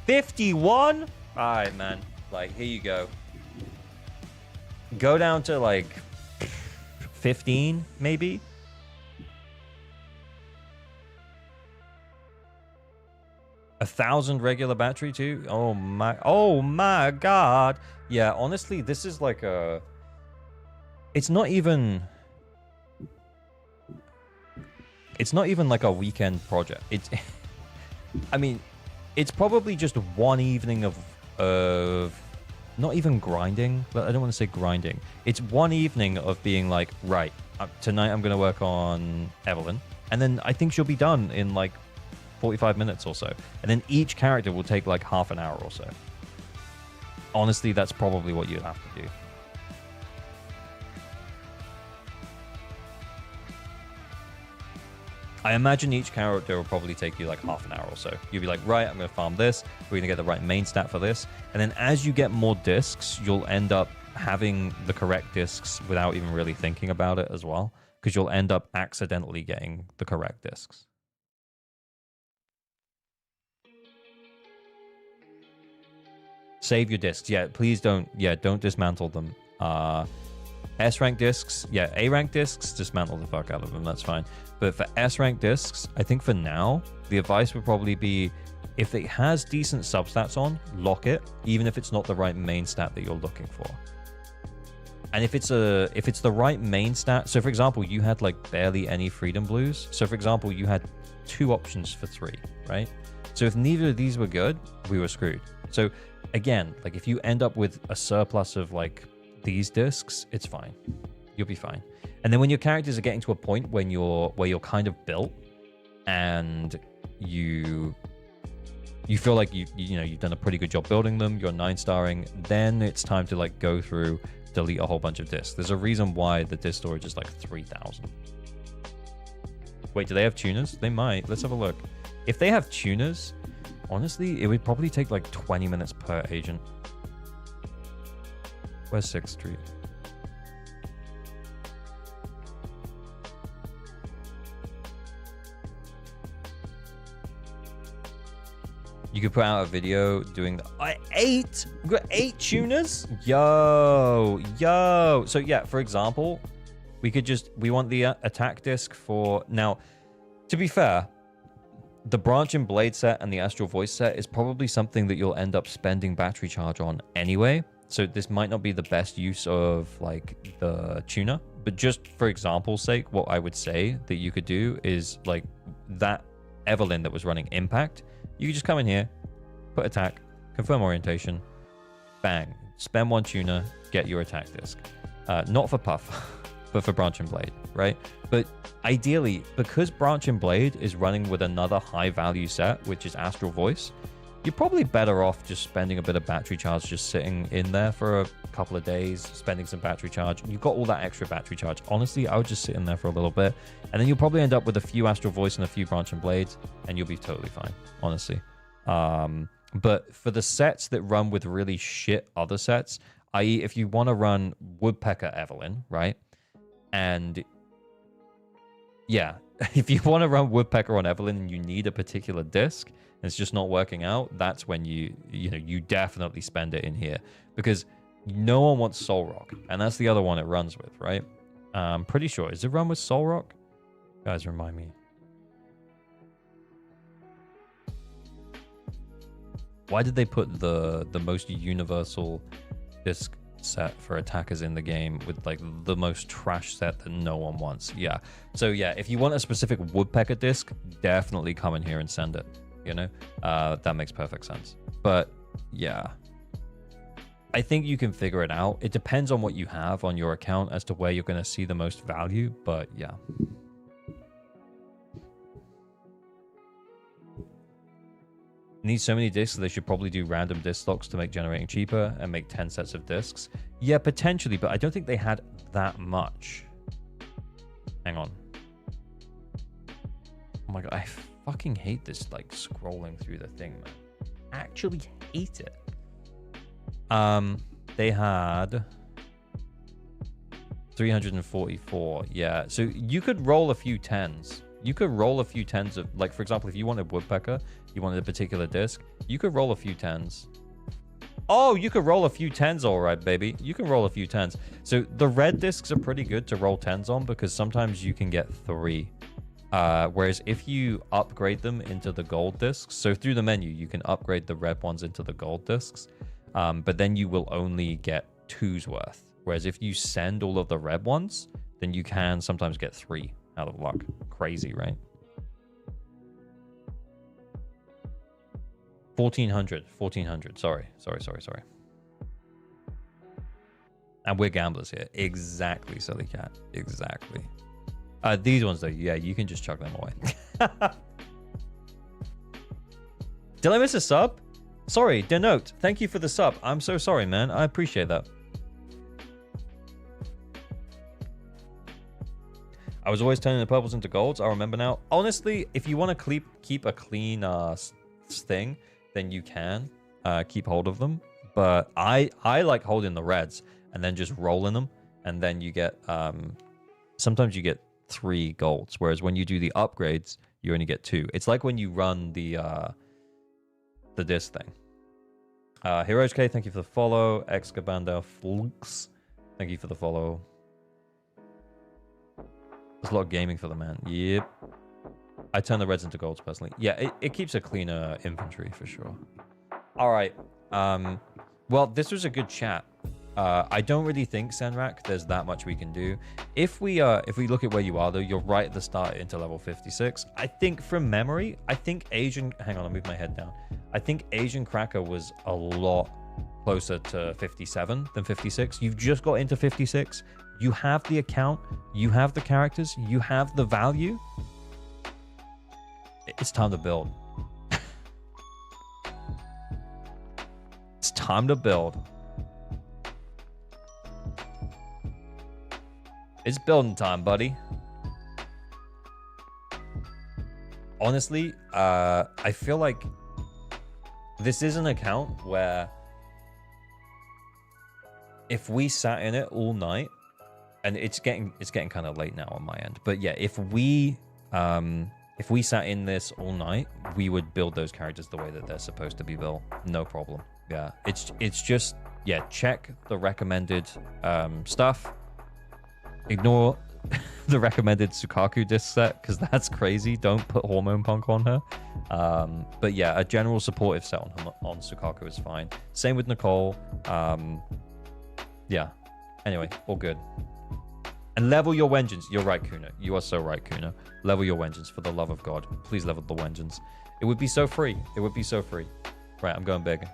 51? All right, man. Like, here you go. Go down to like 15, maybe. A 1,000 regular battery too. Oh my god. Yeah, honestly, this is like a. It's not even like a weekend project. It's. I mean, it's probably just one evening of not even grinding, but I don't want to say grinding. It's one evening of being like, right, tonight I'm going to work on Evelyn, and then I think she'll be done in like 45 minutes or so. And then each character will take like half an hour or so. Honestly, that's probably what you'd have to do. I imagine each character will probably take you like half an hour or so. You'll be like, right, I'm going to farm this. We're going to get the right main stat for this. And then as you get more discs, you'll end up having the correct discs without even really thinking about it as well. Because you'll end up accidentally getting the correct discs. Save your discs. Yeah, please don't dismantle them. S rank discs, yeah, A rank discs, dismantle the fuck out of them, that's fine. But for S rank discs, I think for now, the advice would probably be, if it has decent substats on, lock it, even if it's not the right main stat that you're looking for. And if it's the right main stat, so for example, you had like barely any freedom blues. So for example, you had 2 options for 3, right? So if neither of these were good, we were screwed. So again, like if you end up with a surplus of like these discs, it's fine. You'll be fine. And then when your characters are getting to a point when where you're kind of built and you feel like you've done a pretty good job building them, you're 9-starring, then it's time to like go through, delete a whole bunch of discs. There's a reason why the disc storage is like 3,000. Wait, do they have tuners? They might. Let's have a look. If they have tuners, honestly, it would probably take like 20 minutes per agent. Where's 6th Street? You could put out a video doing the 8. We've got 8 tuners. Yo. So yeah, for example, we want the attack disc for now. To be fair, the Branch and Blade set and the Astral Voice set is probably something that you'll end up spending battery charge on anyway. So this might not be the best use of like the tuner, but just for example's sake, what I would say that you could do is like that Evelyn that was running Impact. You could just come in here, put attack, confirm orientation, bang, spend 1 tuner, get your attack disc. Not for Puff, but for Branch and Blade, right? But ideally, because Branch and Blade is running with another high value set, which is Astral Voice, you're probably better off just spending a bit of battery charge, just sitting in there for a couple of days, spending some battery charge. You've got all that extra battery charge. Honestly, I would just sit in there for a little bit, and then you'll probably end up with a few Astral Voice and a few Branch and Blades, and you'll be totally fine, honestly. But for the sets that run with really shit other sets, i.e. if you want to run Woodpecker Evelyn, right? And yeah, if you want to run Woodpecker on Evelyn and you need a particular disc and it's just not working out, that's when you definitely spend it in here, because no one wants Soul Rock, and that's the other one it runs with, right? I'm pretty sure. Is it run with Soul Rock? Guys, remind me. Why did they put the most universal disc set for attackers in the game with like the most trash set that no one wants? Yeah. So yeah, if you want a specific Woodpecker disc, definitely come in here and send it. You know, that makes perfect sense. But yeah, I think you can figure it out. It depends on what you have on your account as to where you're going to see the most value. But yeah. Need so many discs, so they should probably do random disc stocks to make generating cheaper and make 10 sets of discs. Yeah, potentially, but I don't think they had that much. Hang on. Oh my god, I fucking hate this, like, scrolling through the thing, man. Actually hate it. They had 344. Yeah, so you could roll a few 10s. You could roll a few 10s of, like, for example, if you wanted Woodpecker, you wanted a particular disc, you could roll a few 10s. Oh, you could roll a few 10s, all right, baby. You can roll a few 10s. So the red discs are pretty good to roll 10s on because sometimes you can get 3. Whereas if you upgrade them into the gold discs, so through the menu, you can upgrade the red ones into the gold discs, but then you will only get 2's worth. Whereas if you send all of the red ones, then you can sometimes get 3 out of luck. Crazy, right? 1400. Sorry. And we're gamblers here. Exactly, Silly Cat. Exactly. These ones, though, yeah, you can just chuck them away. Did I miss a sub? Sorry, Denote. Thank you for the sub. I'm so sorry, man. I appreciate that. I was always turning the purples into golds. I remember now. Honestly, if you want to keep a clean thing, then you can keep hold of them. But I like holding the reds and then just rolling them. And then you get... sometimes you get 3 golds. Whereas when you do the upgrades, you only get 2. It's like when you run the disc thing. Heroes K, thank you for the follow. Excabanda Flux, thank you for the follow. There's a lot of gaming for the man. Yep. I turn the reds into golds personally. Yeah, it keeps a cleaner inventory for sure. All right. Well, this was a good chat. I don't really think, Senrak, there's that much we can do. If we look at where you are, though, you're right at the start into level 56. I think from memory, Asian... Hang on, I'll move my head down. I think Asian Cracker was a lot closer to 57 than 56. You've just got into 56. You have the account. You have the characters. You have the value. It's time to build. It's time to build. It's building time, buddy. Honestly, I feel like this is an account where if we sat in it all night, and it's getting kind of late now on my end, but yeah, if we sat in this all night, we would build those characters the way that they're supposed to be built. No problem. Yeah, it's just, yeah, check the recommended stuff. Ignore the recommended Sukaku disc set because that's crazy. Don't put Hormone Punk on her. But yeah, a general supportive set on Sukaku is fine. Same with Nicole. Yeah. Anyway, all good. And level your vengeance. You're right, Kuna. You are so right, Kuna. Level your vengeance for the love of God. Please level the vengeance. It would be so free. It would be so free. Right, I'm going big.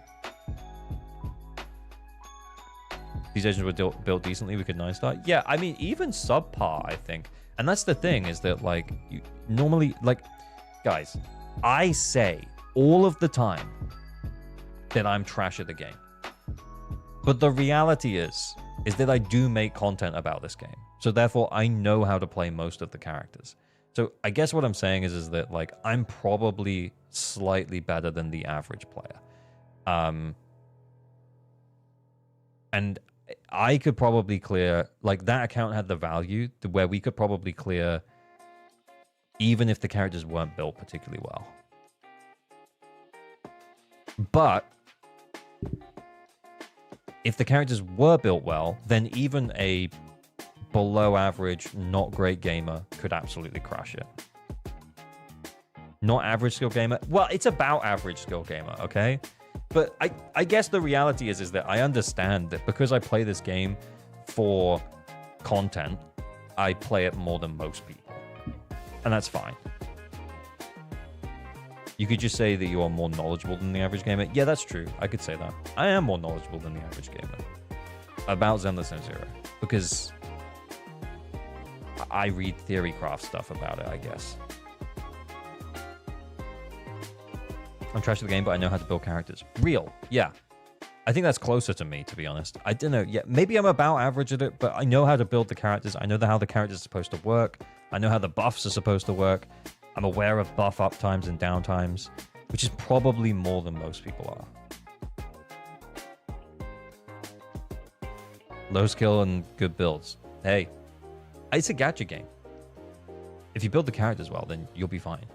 These agents were built decently. We could 9-star. Yeah, I mean, even subpar, I think. And that's the thing, is that, like, you normally, like, guys, I say all of the time that I'm trash at the game. But the reality is that I do make content about this game. So therefore, I know how to play most of the characters. So I guess what I'm saying is that, like, I'm probably slightly better than the average player. And I could probably clear, like, that account had the value where we could probably clear even if the characters weren't built particularly well. But if the characters were built well, then even a below average, not great gamer could absolutely crush it. Not average skill gamer. Well, it's about average skill gamer, okay? But I guess the reality is that I understand that because I play this game for content, I play it more than most people. And that's fine. You could just say that you are more knowledgeable than the average gamer. Yeah, that's true. I could say that. I am more knowledgeable than the average gamer about Zenless and Zero because I read theory craft stuff about it, I guess. I'm trash at the game, but I know how to build characters. Real, yeah. I think that's closer to me, to be honest. I don't know. Yeah, maybe I'm about average at it, but I know how to build the characters. I know how the characters are supposed to work. I know how the buffs are supposed to work. I'm aware of buff up times and down times, which is probably more than most people are. Low skill and good builds. Hey, it's a gacha game. If you build the characters well, then you'll be fine.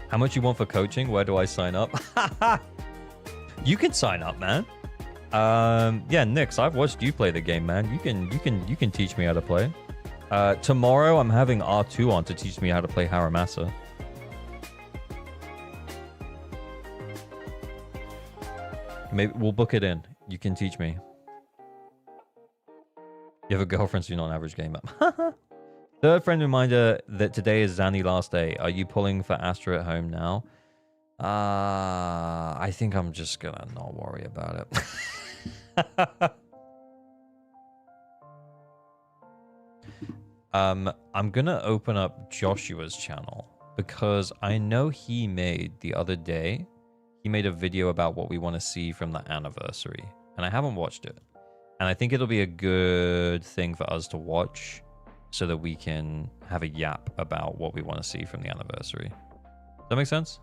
How much you want for coaching? Where do I sign up? You can sign up, man. Yeah, Nix, I've watched you play the game, man. You can teach me how to play. Tomorrow I'm having R2 on to teach me how to play Haramasa. Maybe we'll book it in. You can teach me. You have a girlfriend, so you're not an average gamer. Third friend reminder that today is Zanny last day. Are you pulling for Astra at home now? I think I'm just gonna not worry about it. I'm gonna open up Joshua's channel because I know he made the other day. He made a video about what we want to see from the anniversary, and I haven't watched it. And I think it'll be a good thing for us to watch so that we can have a yap about what we want to see from the anniversary. Does that make sense?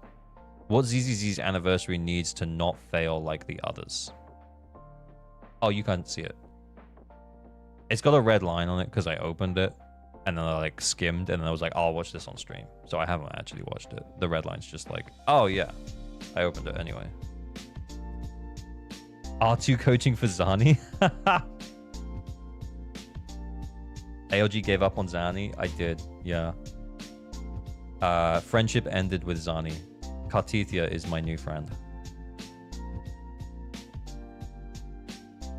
What ZZZ's anniversary needs to not fail like the others. Oh, you can't see it. It's got a red line on it because I opened it and then I like skimmed and then I was like, oh, I'll watch this on stream. So I haven't actually watched it. The red line's just like, oh yeah, I opened it anyway. R2 coaching for Zani? ALG gave up on Zani? I did, yeah. Friendship ended with Zani. Kartithia is my new friend.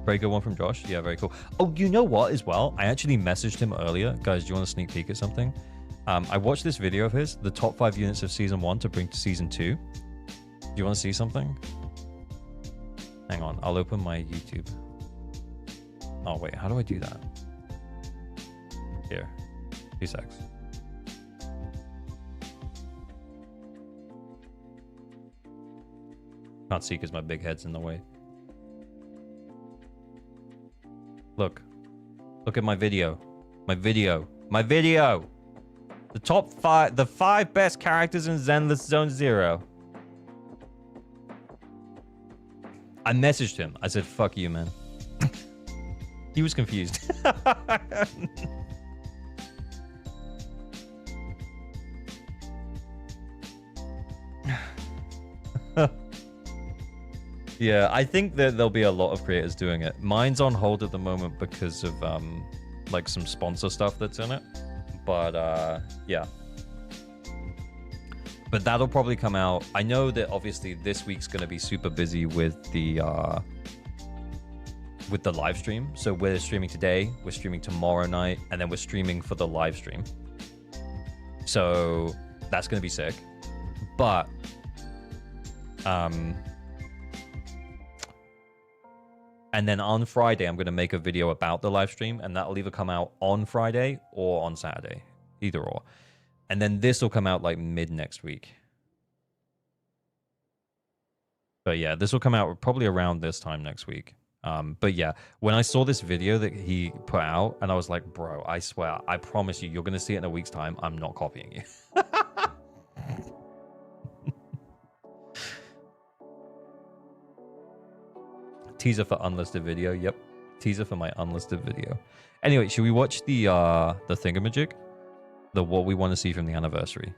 Very good one from Josh. Yeah, very cool. Oh, you know what as well? I actually messaged him earlier. Guys, do you want a sneak peek at something? I watched this video of his, the top 5 units of Season 1 to bring to Season 2. Do you want to see something? Hang on, I'll open my YouTube. Oh, wait, how do I do that? Here, 2 secs. Can't see because my big head's in the way. Look. Look at my video. My video. My video! The top 5, the 5 best characters in Zenless Zone Zero. I messaged him. I said, fuck you, man. He was confused. Yeah, I think that there'll be a lot of creators doing it. Mine's on hold at the moment because of like some sponsor stuff that's in it. But yeah. But that'll probably come out. I know that obviously this week's going to be super busy with the live stream. So we're streaming today, we're streaming tomorrow night, and then we're streaming for the live stream. So that's going to be sick. But and then on Friday, I'm going to make a video about the live stream, and that'll either come out on Friday or on Saturday, either or. And then this will come out like mid next week. But yeah, this will come out probably around this time next week. But yeah, when I saw this video that he put out, and I was like, bro, I swear, I promise you, you're going to see it in a week's time. I'm not copying you. Teaser for unlisted video. Yep. Teaser for my unlisted video. Anyway, should we watch the thingamajig? The what we want to see from the anniversary.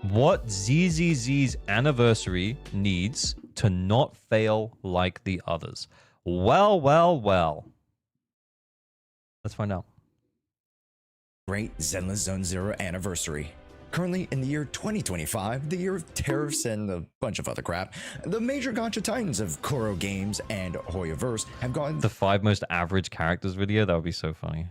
What ZZZ's anniversary needs to not fail like the others. Well, well, well. Let's find out. Great Zenless Zone Zero anniversary. Currently in the year 2025, the year of tariffs and a bunch of other crap, the major gacha titans of Koro Games and Hoyoverse have gone... The 5 most average characters video? That would be so funny.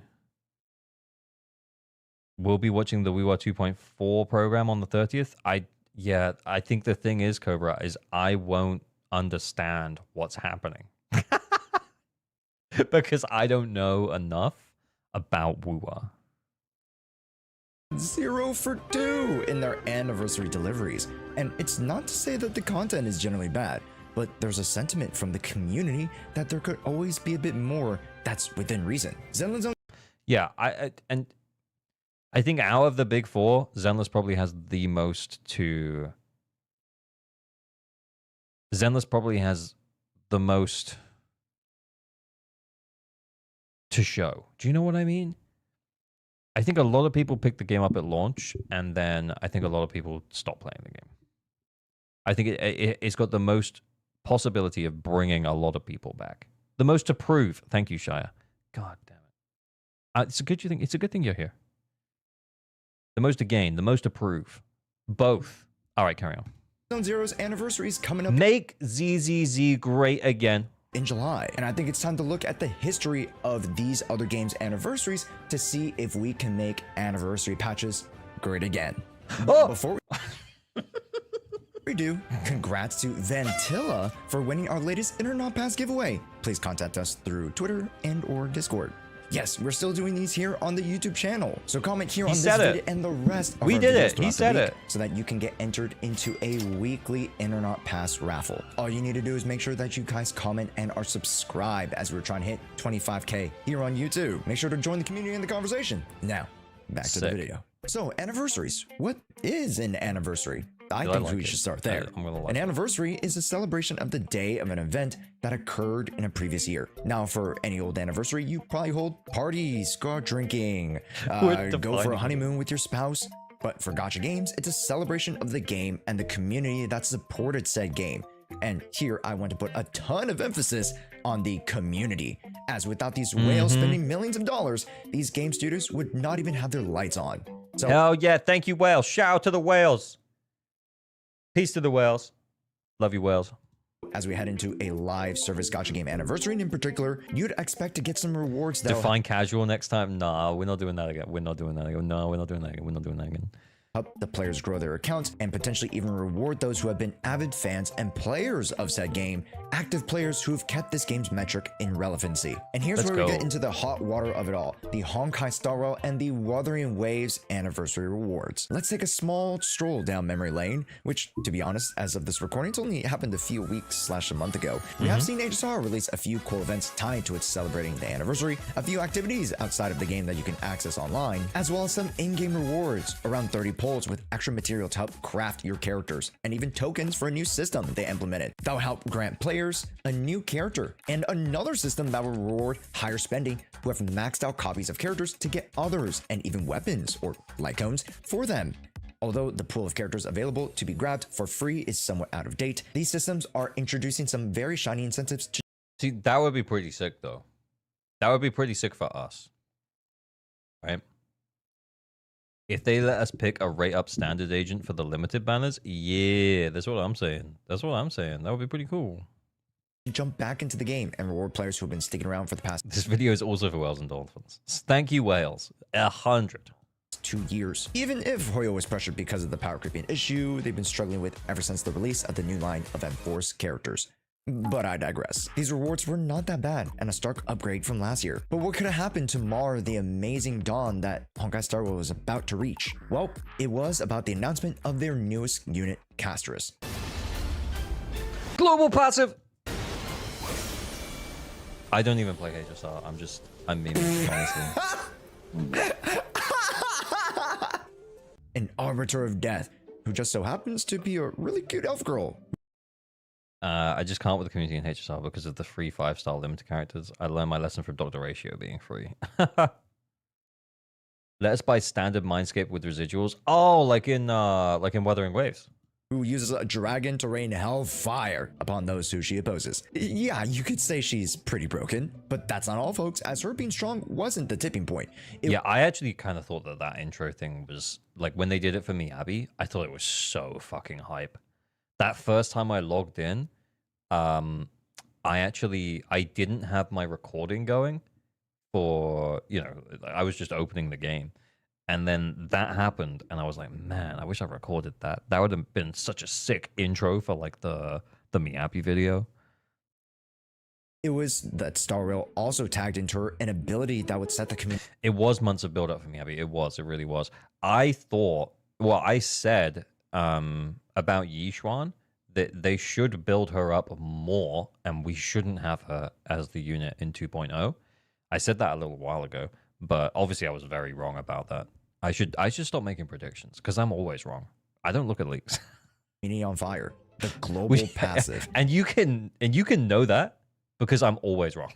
We'll be watching the WeWa 2.4 program on the 30th. I think the thing is, Cobra, is I won't understand what's happening. Because I don't know enough about WeWa. 0 for 2 in their anniversary deliveries. And it's not to say that the content is generally bad, but there's a sentiment from the community that there could always be a bit more that's within reason. Zenless Zone... Yeah, I think out of the big 4, Zenless probably has the most to... Zenless probably has the most to show. Do you know what I mean? I think a lot of people pick the game up at launch, and then I think a lot of people stop playing the game. I think it's got the most possibility of bringing a lot of people back. The most to prove. Thank you, Shia. God damn it. It's a good thing you're here. The most to gain, the most to prove. Both. All right, carry on. Zone Zero's anniversary is coming up. Make ZZZ great again. In July, and I think it's time to look at the history of these other games' anniversaries to see if we can make anniversary patches great again. Oh! Before we do, congrats to Vantilla for winning our latest Internet Pass giveaway. Please contact us through Twitter and or Discord. Yes, we're still doing these here on the YouTube channel. So comment here on this video and the rest of our videos throughout the week so that you can get entered into a weekly Internet Pass raffle. All you need to do is make sure that you guys comment and are subscribed as we're trying to hit 25K here on YouTube. Make sure to join the community in the conversation. Now, back to the video. So, anniversaries. What is an anniversary? I think we should start there. An anniversary is a celebration of the day of an event that occurred in a previous year. Now, for any old anniversary, you probably hold parties, go out drinking, go for a honeymoon with your spouse. But for gacha games, it's a celebration of the game and the community that supported said game. And here I want to put a ton of emphasis on the community, as without these whales spending millions of dollars, these game studios would not even have their lights on. So, hell yeah, thank you, whales. Shout out to the whales. Peace to the whales. Love you, whales. As we head into a live service gacha game anniversary, and in particular, you'd expect to get some rewards that define casual next time. Nah, we're not doing that again. We're not doing that again. No, we're not doing that again. We're not doing that again. Help the players grow their accounts and potentially even reward those who have been avid fans and players of said game, active players who have kept this game's metric in relevancy. And here's where we get into the hot water of it all, the Honkai Star Rail and the Wuthering Waves anniversary rewards. Let's take a small stroll down memory lane, which, to be honest, as of this recording, it's only happened a few weeks / a month ago. We have seen HSR release a few cool events tied to its celebrating the anniversary, a few activities outside of the game that you can access online, as well as some in-game rewards, around 30 polls with extra material to help craft your characters, and even tokens for a new system they implemented that will help grant players a new character, and another system that will reward higher spending who have maxed out copies of characters to get others and even weapons or light cones for them. Although the pool of characters available to be grabbed for free is somewhat out of date, these systems are introducing some very shiny incentives to... See, that would be pretty sick, though. That would be pretty sick for us. Right? If they let us pick a rate up standard agent for the limited banners, yeah, that's what I'm saying. That's what I'm saying. That would be pretty cool. Jump back into the game and reward players who have been sticking around for the past... This video is also for whales and dolphins. Thank you, whales. 100. 2 years. Even if Hoyo was pressured because of the power creeping issue they've been struggling with ever since the release of the new line of Enforced characters. But I digress. These rewards were not that bad and a stark upgrade from last year. But what could have happened to mar the amazing dawn that Honkai Star Rail was about to reach? Well, it was about the announcement of their newest unit, Castress. Global passive! I don't even play HSR. I'm memeing, honestly. An arbiter of death, who just so happens to be a really cute elf girl. I just can't with the community in HSR because of the free 5-star limited characters. I learned my lesson from Dr. Ratio being free. Let us buy standard Mindscape with residuals. Oh, like in Wuthering Waves. Who uses a dragon to rain hellfire upon those who she opposes. Yeah, you could say she's pretty broken, but that's not all, folks, as her being strong wasn't the tipping point. Yeah, I actually kind of thought that intro thing was, like, when they did it for Miyabi, I thought it was so fucking hype. That first time I logged in, I didn't have my recording going for, I was just opening the game. And then that happened, and I was like, man, I wish I recorded that. That would have been such a sick intro for, like, the Miyabi video. It was that Star Rail also tagged into her an ability that would set the community. It was months of build-up for Miyabi. It really was. I said about Yishuan that they should build her up more, and we shouldn't have her as the unit in 2.0. I said that a little while ago, but obviously I was very wrong about that. I should stop making predictions because I'm always wrong. I don't look at leaks. On fire, the global passive, and you can know that because I'm always wrong.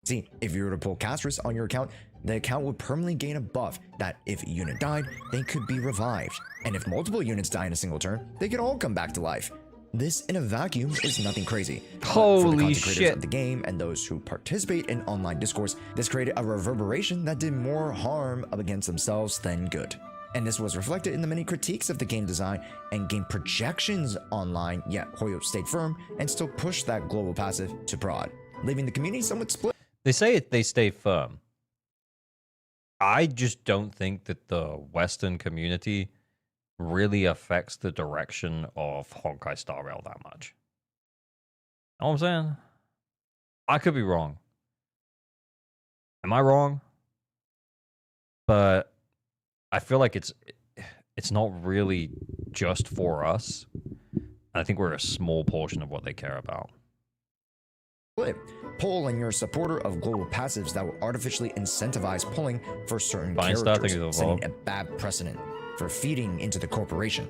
See, if you were to pull Castress on your account, the account would permanently gain a buff that if a unit died, they could be revived. And if multiple units die in a single turn, they could all come back to life. This in a vacuum is nothing crazy. Holy for the content shit. creators of the game and those who participate in online discourse, this created a reverberation that did more harm against themselves than good. And this was reflected in the many critiques of the game design and game projections online, yet Hoyo stayed firm and still pushed that global passive to prod, leaving the community somewhat split. They say they stay firm. I just don't think that the Western community really affects the direction of Honkai Star Rail that much. You know what I'm saying? I could be wrong. Am I wrong? But I feel like it's not really just for us. I think we're a small portion of what they care about. Pull and you're a supporter of global passives that will artificially incentivize pulling for certain characters, setting a bad precedent for feeding into the corporation.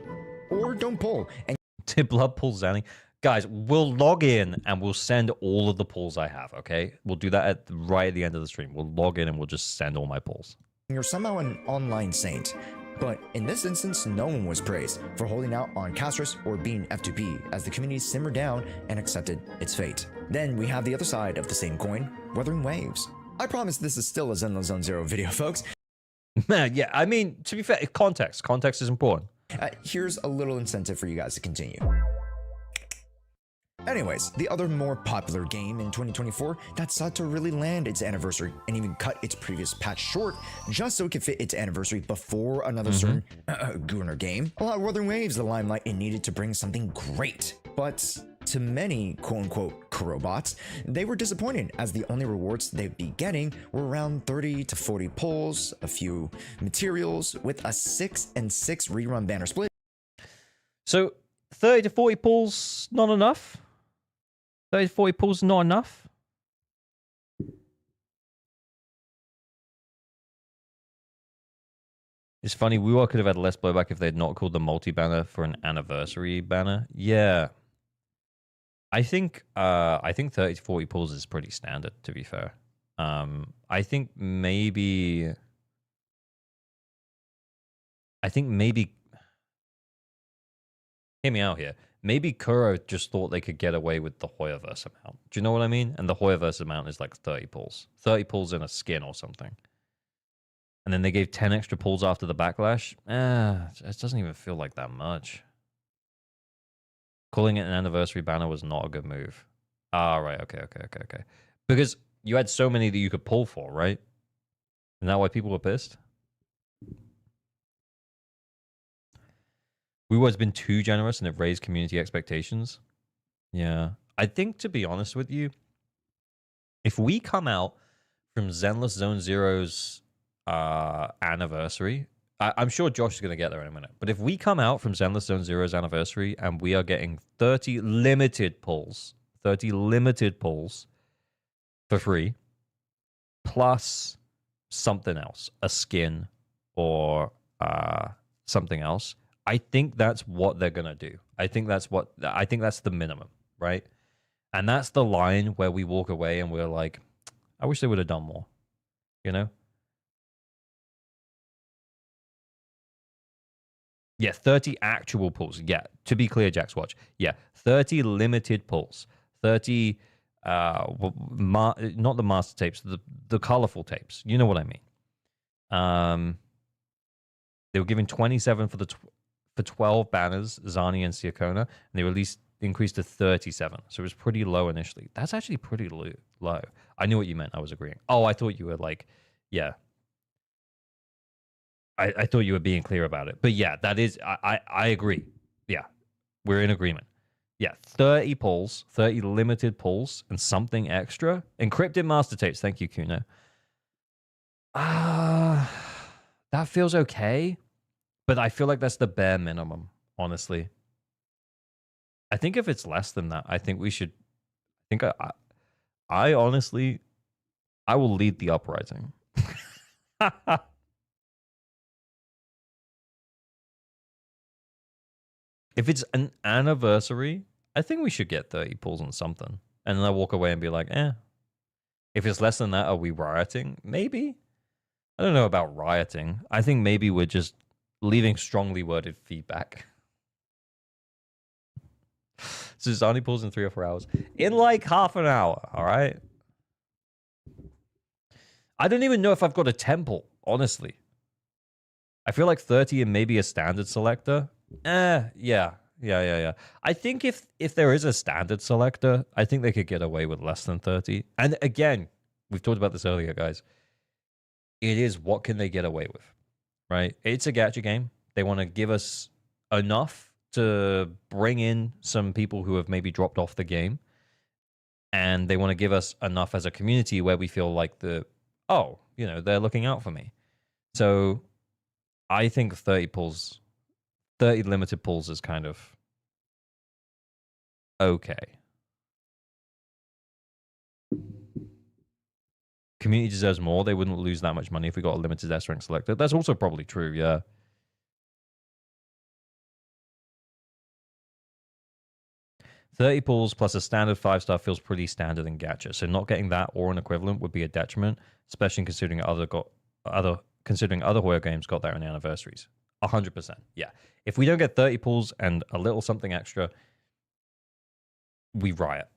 Or don't pull and Did Blood pull Zanny? Guys, we'll log in and we'll send all of the pulls I have, okay? We'll do that right at the end of the stream. We'll log in and we'll just send all my pulls. You're somehow an online saint. But in this instance, no one was praised for holding out on Castress or being F2P as the community simmered down and accepted its fate. Then we have the other side of the same coin, Wuthering Waves. I promise this is still a Zenless Zone video, folks. Yeah, I mean, to be fair, context. Context is important. Here's a little incentive for you guys to continue. Anyways, the other more popular game in 2024 that sought to really land its anniversary and even cut its previous patch short just so it could fit its anniversary before another certain Gunnar game, allowed Wuthering Waves the limelight it needed to bring something great. But to many quote-unquote Kurobots, they were disappointed as the only rewards they'd be getting were around 30 to 40 pulls, a few materials, with a 6 and 6 rerun banner split. So 30 to 40 pulls, not enough? 30 to 40 pulls, not enough? It's funny, we all could have had less blowback if they had not called the multi-banner for an anniversary banner. Yeah. I think 30 to 40 pulls is pretty standard, to be fair. I think maybe hear me out here. Maybe Kuro just thought they could get away with the Hoyoverse amount. Do you know what I mean? And the Hoyoverse amount is like 30 pulls. 30 pulls in a skin or something. And then they gave 10 extra pulls after the backlash. It doesn't even feel like that much. Calling it an anniversary banner was not a good move. Ah, right. Okay. Because you had so many that you could pull for, right? Isn't that why people were pissed? We've always been too generous and it raised community expectations. Yeah. I think, to be honest with you, if we come out from Zenless Zone Zero's anniversary, I'm sure Josh is going to get there in a minute, but if we come out from Zenless Zone Zero's anniversary and we are getting 30 limited pulls for free, plus something else, a skin or something else, I think that's what they're going to do. I think that's the minimum, right? And that's the line where we walk away and we're like, I wish they would have done more, you know? Yeah, 30 actual pulls. Yeah, to be clear, Jack's Watch. Yeah, 30 limited pulls. 30, not the master tapes, the colorful tapes. You know what I mean. They were giving 27 for 12 banners, Zani and Siakona, and they increased to 37. So it was pretty low initially. That's actually pretty low. I knew what you meant. I was agreeing. Oh, I thought you were like, yeah. I thought you were being clear about it. But yeah, that is, I agree. Yeah, we're in agreement. Yeah, 30 pulls, 30 limited pulls, and something extra. Encrypted master tapes. Thank you, Kuno. That feels okay. But I feel like that's the bare minimum, honestly. I think if it's less than that, I think we should... I honestly... I will lead the uprising. If it's an anniversary, I think we should get 30 pulls on something. And then I walk away and be like, eh. If it's less than that, are we rioting? Maybe. I don't know about rioting. I think maybe we're just leaving strongly worded feedback. So Zani pulls in 3 or 4 hours. In like half an hour, all right? I don't even know if I've got a temple, honestly. I feel like 30 and maybe a standard selector. Yeah. I think if there is a standard selector, I think they could get away with less than 30. And again, we've talked about this earlier, guys. It is what can they get away with, right? It's a gacha game. They want to give us enough to bring in some people who have maybe dropped off the game. And they want to give us enough as a community where we feel like they're looking out for me. So I think 30 limited pulls is kind of okay. Community deserves more. They wouldn't lose that much money if we got a limited S rank selector. That's also probably true, yeah. $30 pulls plus a standard 5-star feels pretty standard in gacha. So not getting that or an equivalent would be a detriment, especially considering other horror games got that on the anniversaries. 100%. Yeah. If we don't get 30 pulls and a little something extra, we riot.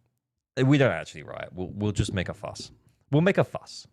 We don't actually riot. We'll just make a fuss. We'll make a fuss.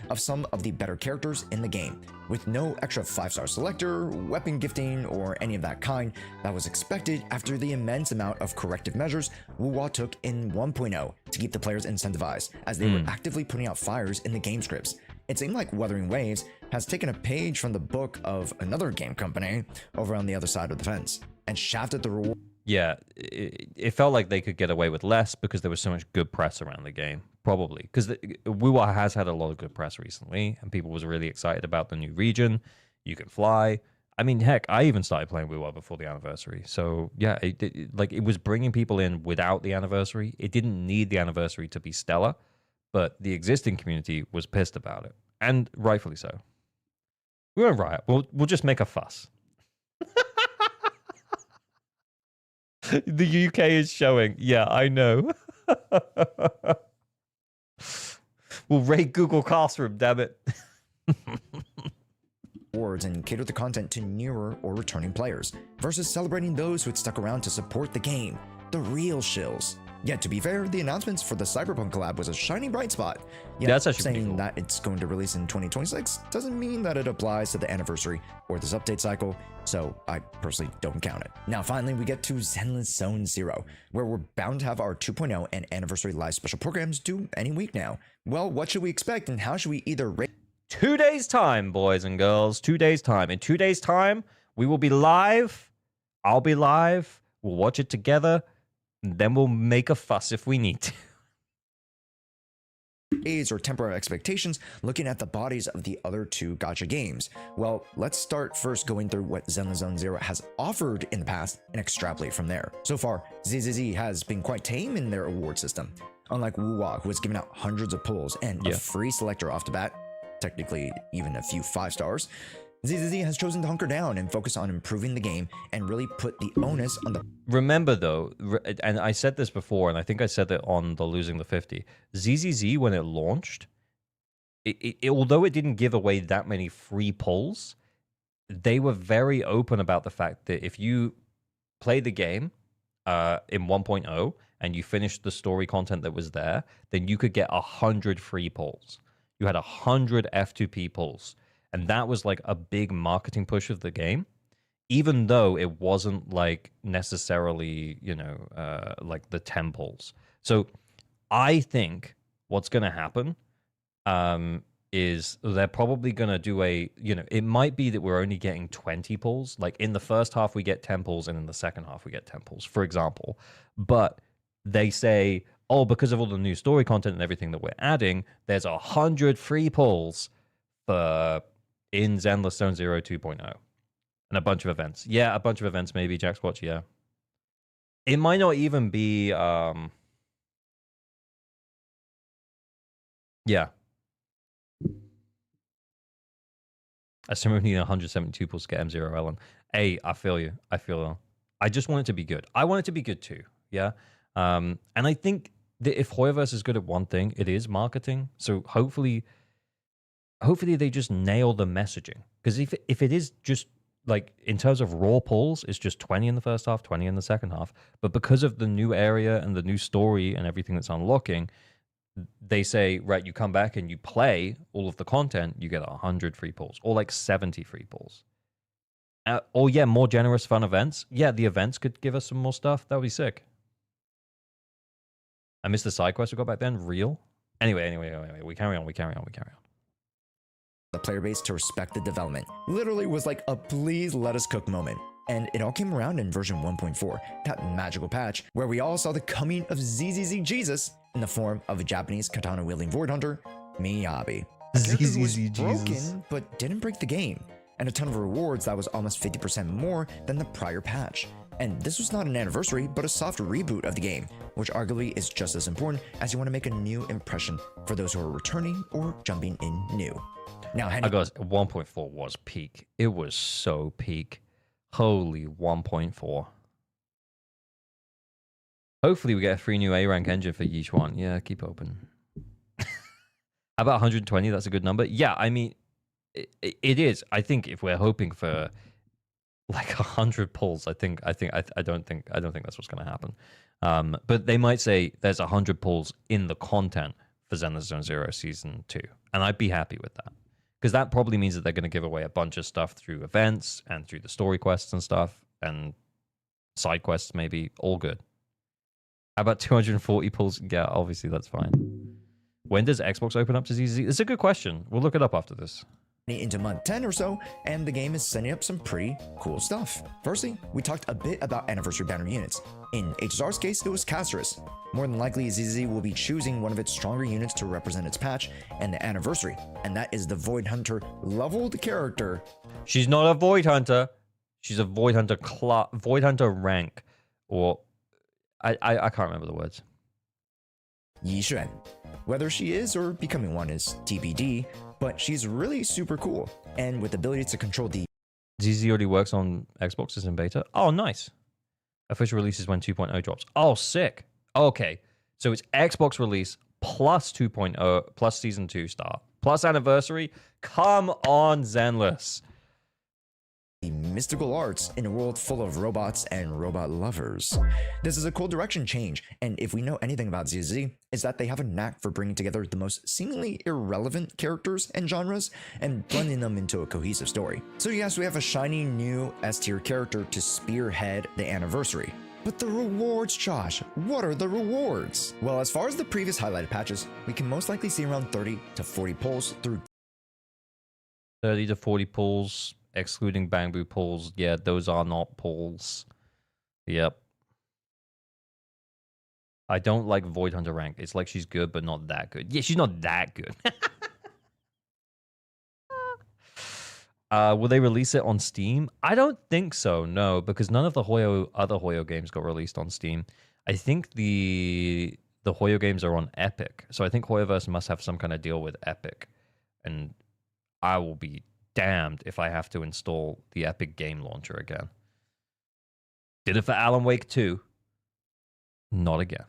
Of some of the better characters in the game, with no extra 5-star selector, weapon gifting, or any of that kind that was expected after the immense amount of corrective measures Wuwa took in 1.0 to keep the players incentivized, as they were actively putting out fires in the game scripts. It seemed like Wuthering Waves has taken a page from the book of another game company over on the other side of the fence, and shafted the reward. Yeah, it felt like they could get away with less because there was so much good press around the game. Probably. Because Wuwa has had a lot of good press recently, and people was really excited about the new region. You can fly. I mean, heck, I even started playing Wuwa before the anniversary. So, yeah, it was bringing people in without the anniversary. It didn't need the anniversary to be stellar, but the existing community was pissed about it. And rightfully so. We won't riot. We'll just make a fuss. The UK is showing. Yeah, I know. We'll raid Google Classroom, damn it. Awards and cater the content to newer or returning players, versus celebrating those who had stuck around to support the game, the real shills. Yet to be fair, the announcements for the Cyberpunk collab was a shining bright spot. Yet that's actually saying cool. That it's going to release in 2026 doesn't mean that it applies to the anniversary or this update cycle, so I personally don't count it. Now finally we get to Zenless Zone Zero, where we're bound to have our 2.0 and anniversary live special programs due any week now. Well, what should we expect, and how should we either rate? 2 days time, boys and girls. 2 days time. In 2 days time, we will be live. I'll be live. We'll watch it together. Then we'll make a fuss if we need to. Aids or temporary expectations looking at the bodies of the other two gacha games. Well, let's start first going through what Zenless Zone has offered in the past and extrapolate from there. So far, ZZZ has been quite tame in their award system. Unlike Wuwa, who has given out hundreds of pulls and a free selector off the bat, technically even a few 5 stars, ZZZ has chosen to hunker down and focus on improving the game and really put the onus on the... Remember though, and I said this before, and I think I said it on the Losing the 50, ZZZ when it launched, although it didn't give away that many free pulls, they were very open about the fact that if you play the game in 1.0 and you finished the story content that was there, then you could get 100 free pulls. You had 100 F2P pulls. And that was like a big marketing push of the game, even though it wasn't like necessarily, you know, like the temples. So I think what's going to happen is they're probably going to do a, you know, it might be that we're only getting 20 pulls. Like in the first half, we get 10 pulls, and in the second half, we get 10 pulls, for example. But they say, oh, because of all the new story content and everything that we're adding, there's 100 free pulls for... in Zenless Zone Zero 2.0. And a bunch of events. Yeah, a bunch of events maybe, Jack Squatch, yeah. It might not even be... yeah. I still need 172 pulls to get M0 Ellen. Hey, I feel you. I feel... I just want it to be good. I want it to be good too, yeah? And I think that if Hoyoverse is good at one thing, it is marketing. So hopefully they just nail the messaging. Because if it is just, like, in terms of raw pulls, it's just 20 in the first half, 20 in the second half. But because of the new area and the new story and everything that's unlocking, they say, right, you come back and you play all of the content, you get 100 free pulls. Or, like, 70 free pulls. Or, yeah, more generous, fun events. Yeah, the events could give us some more stuff. That would be sick. I missed the side quest we got back then. Real? Anyway, we carry on. The player base to respect the development. Literally was like a please let us cook moment. And it all came around in version 1.4, that magical patch where we all saw the coming of ZZZ Jesus in the form of a Japanese katana wielding void hunter, Miyabi. ZZZ Jesus. Broken, but didn't break the game, and a ton of rewards that was almost 50% more than the prior patch. And this was not an anniversary, but a soft reboot of the game, which arguably is just as important as you want to make a new impression for those who are returning or jumping in new. Now, I guess 1.4 was peak. It was so peak. Holy 1.4. Hopefully we get a free new A rank engine for each one. Yeah, keep open. How about 120? That's a good number. Yeah, I mean, it is. I think if we're hoping for like 100 pulls, I don't think that's what's going to happen. But they might say there's 100 pulls in the content for Zenless Zone Zero Season 2, and I'd be happy with that. Because that probably means that they're going to give away a bunch of stuff through events and through the story quests and stuff, and side quests maybe. All good. How about 240 pulls? Yeah, obviously that's fine. When does Xbox open up to ZZZ? It's a good question. We'll look it up after this. Into month 10 or so, and the game is setting up some pretty cool stuff. Firstly, we talked a bit about anniversary banner units. In HSR's case, it was Casterus. More than likely, ZZZ will be choosing one of its stronger units to represent its patch and the anniversary, and that is the Void Hunter leveled character. She's not a Void Hunter. She's a Void Hunter Void Hunter rank, or I can't remember the words. Yi Xuan. Whether she is or becoming one is TBD, but she's really super cool, and with the ability to control the... ZZ already works on Xbox, is in beta. Oh, nice. Official release is when 2.0 drops. Oh, sick. Okay, so it's Xbox release plus 2.0, plus Season 2 start, plus anniversary. Come on, Zenless. Mystical arts in a world full of robots and robot lovers. This is a cool direction change, and if we know anything about ZZZ, is that they have a knack for bringing together the most seemingly irrelevant characters and genres and blending them into a cohesive story. So yes, we have a shiny new S-tier character to spearhead the anniversary. But the rewards, Josh, what are the rewards? Well, as far as the previous highlighted patches, we can most likely see around 30 to 40 pulls through 30 to 40 pulls. Excluding Bamboo pulls. Yeah, those are not pulls. Yep. I don't like Void Hunter rank. It's like she's good, but not that good. Yeah, she's not that good. Will they release it on Steam? I don't think so, no, because none of the other Hoyo games got released on Steam. I think the Hoyo games are on Epic. So I think Hoyoverse must have some kind of deal with Epic. And I will be damned if I have to install the Epic game launcher again. Did it for Alan Wake 2. Not again.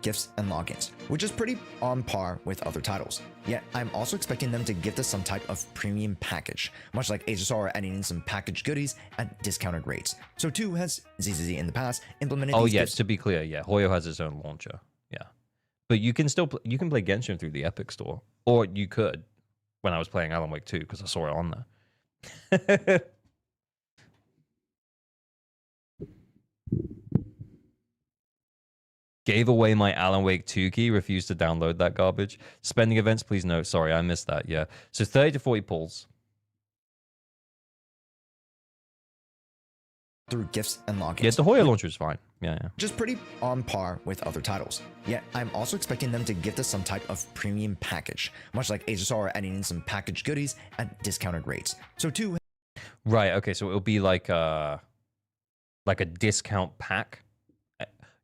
Gifts and logins, which is pretty on par with other titles. Yet, I'm also expecting them to gift us some type of premium package, much like HSR adding in some packaged goodies at discounted rates. So too has ZZZ in the past implemented these yes, gifts. to be clear, yeah, Hoyo has its own launcher, yeah. But you can still you can play Genshin through the Epic Store, or you could when I was playing Alan Wake 2 because I saw it on there. Gave away my Alan Wake 2 key, refused to download that garbage. Spending events, please note. Sorry, I missed that, yeah. So 30 to 40 pulls. Through gifts and logins. Yeah, the Hoyo launcher is fine. Yeah. Just pretty on par with other titles. Yet, I'm also expecting them to gift us some type of premium package, much like HSR adding in some packaged goodies at discounted rates. So too... Right, okay, so it'll be like a discount pack.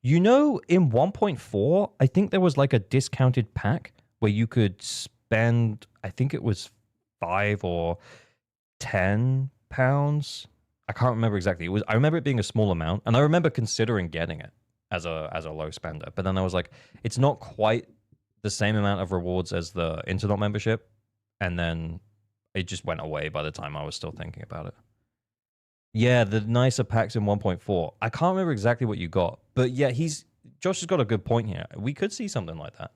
You know, in 1.4, I think there was like a discounted pack where you could spend, I think it was 5 or 10 pounds. I can't remember exactly. I remember it being a small amount, and I remember considering getting it as a low spender. But then I was like, it's not quite the same amount of rewards as the Internet membership, and then it just went away by the time I was still thinking about it. Yeah, the nicer packs in 1.4. I can't remember exactly what you got, but yeah, Josh has got a good point here. We could see something like that.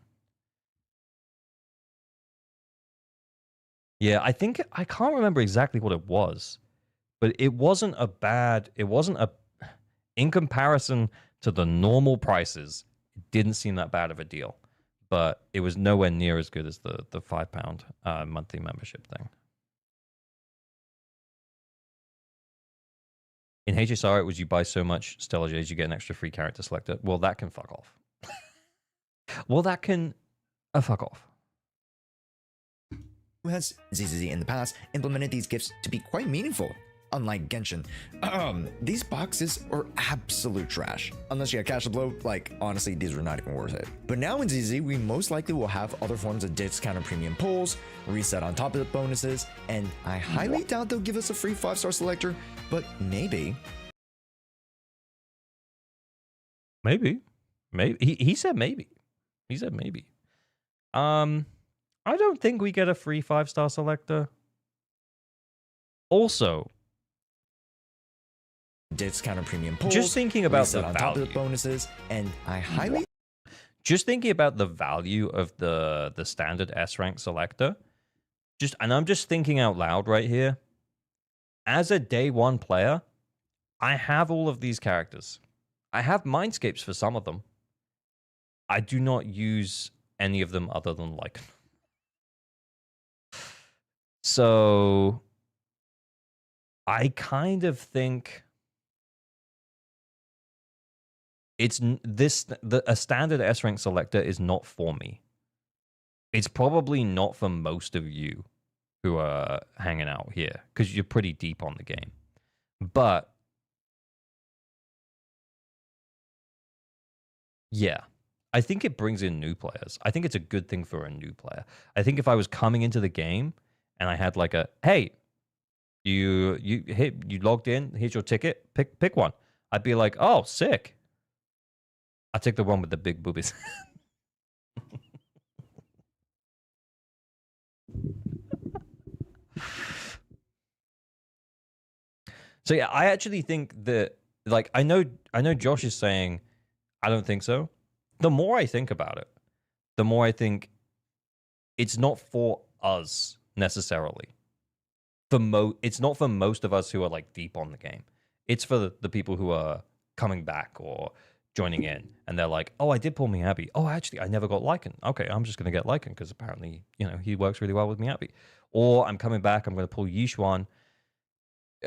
Yeah, I can't remember exactly what it was, but it wasn't in comparison to the normal prices, it didn't seem that bad of a deal, but it was nowhere near as good as the £5 monthly membership thing. In HSR, it was you buy so much Stellar Jades, you get an extra free character selector. Well, that can fuck off. Well, that can fuck off. Who has ZZZ in the past implemented these gifts to be quite meaningful. Unlike Genshin, these boxes are absolute trash. Unless you got cash to blow, like, honestly, these are not even worth it. But now in ZZ, we most likely will have other forms of discounted premium pulls, reset on top of the bonuses, and I highly doubt they'll give us a free 5-star selector, but maybe. Maybe. He said maybe. He said maybe. I don't think we get a free 5-star selector. Also, discounted premium pulls, just thinking about the on value. top of the bonuses, and I highly just thinking about the value of the standard S rank selector. And I'm just thinking out loud right here. As a day one player, I have all of these characters. I have Mindscapes for some of them. I do not use any of them other than Lycan. So I kind of think a standard S rank selector is not for me. It's probably not for most of you who are hanging out here because you're pretty deep on the game. But yeah, I think it brings in new players. I think it's a good thing for a new player. I think if I was coming into the game and I had like hey, you logged in, here's your ticket, pick one. I'd be like, oh, sick. I'll take the one with the big boobies. So yeah, I actually think that, like, I know Josh is saying, I don't think so. The more I think about it, the more I think it's not for us necessarily. It's not for most of us who are like deep on the game. It's for the people who are coming back or joining in, and they're like, oh, I did pull Miyabi. Oh, actually, I never got Lycan. Okay, I'm just going to get Lycan because apparently, he works really well with Miyabi. Or I'm coming back, I'm going to pull Yishuan.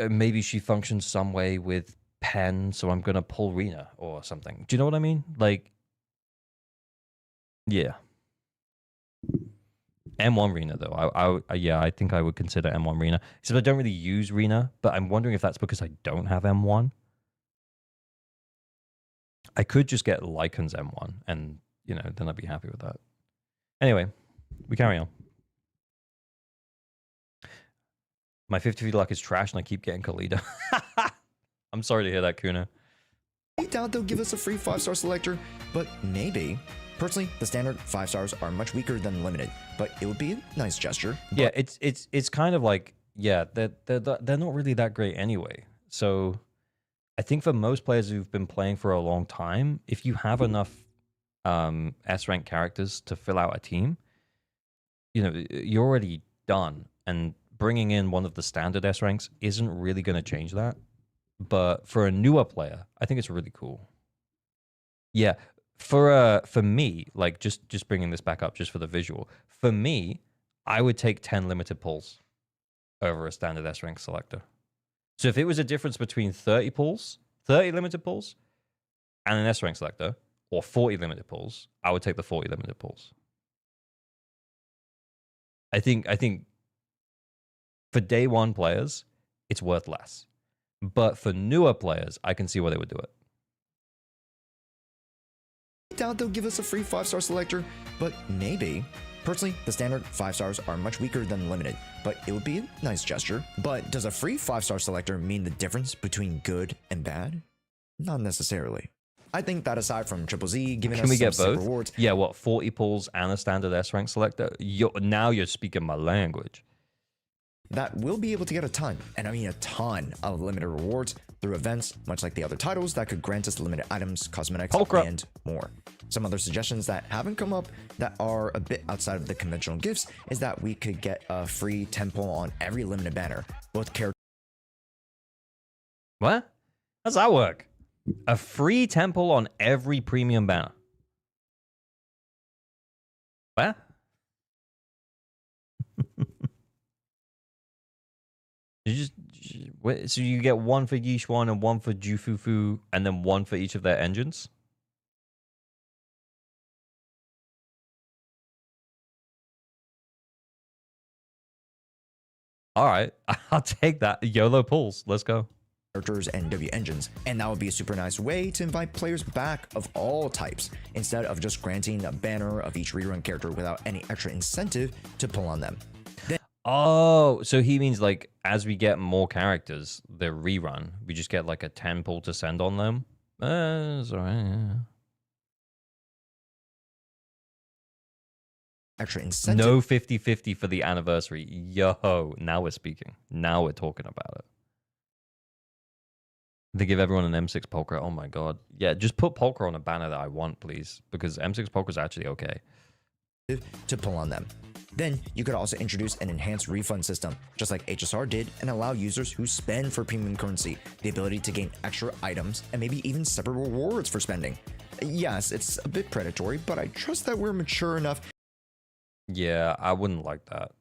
Maybe she functions some way with Pen, so I'm gonna pull Rena or something. Do you know what I mean? Like, yeah. M1 Rena though. Yeah, I think I would consider M1 Rena. Except I don't really use Rena, but I'm wondering if that's because I don't have M1. I could just get Lycan's M1, and you know, then I'd be happy with that. Anyway, we carry on. My 50 feet luck is trash, and I keep getting Khalida. I'm sorry to hear that, Kuna. I doubt they'll give us a free 5-star selector, but maybe. Personally, the standard 5 stars are much weaker than limited, but it would be a nice gesture. Yeah, it's kind of like, yeah, they're not really that great anyway. So I think for most players who've been playing for a long time, if you have enough S rank characters to fill out a team, you know, you're already done. And bringing in one of the standard S ranks isn't really going to change that. But for a newer player, I think it's really cool. Yeah, for me, like just bringing this back up just for the visual, for me, I would take 10 limited pulls over a standard S rank selector. So if it was a difference between 30 pulls, 30 limited pulls, and an S rank selector, or 40 limited pulls, I would take the 40 limited pulls. I think for day one players, it's worth less. But for newer players, I can see why they would do it. I doubt they'll give us a free 5-star selector, but maybe. Personally, the standard 5 stars are much weaker than limited, but it would be a nice gesture. But does a free 5-star selector mean the difference between good and bad? Not necessarily. I think that aside from Triple Z giving Can us we some get sick both? rewards, Yeah, what, 40 pulls and a standard S rank selector? Now you're speaking my language. that we'll be able to get a ton, and I mean a ton, of limited rewards through events, much like the other titles that could grant us limited items, cosmetics, and more. Some other suggestions that haven't come up that are a bit outside of the conventional gifts is that we could get a free temple on every limited banner, both characters. What? How does that work? A free temple on every premium banner. What? So you get one for Yishuan and one for Jufufu, and then one for each of their engines? All right, I'll take that. YOLO pulls. Let's go. Characters and W engines, and that would be a super nice way to invite players back of all types instead of just granting a banner of each rerun character without any extra incentive to pull on them. Oh, so he means like as we get more characters, the rerun, we just get like a 10 pull to send on them. It's all right. Yeah. Extra incentive. No 50-50 for the anniversary. Yo, now we're speaking. Now we're talking about it. They give everyone an M6 Polka. Oh my god. Yeah, just put Polka on a banner that I want, please. Because M6 Polka is actually okay. To pull on them. Then you could also introduce an enhanced refund system, just like HSR did, and allow users who spend for premium currency the ability to gain extra items and maybe even separate rewards for spending. Yes, it's a bit predatory, but I trust that we're mature enough. Yeah, I wouldn't like that.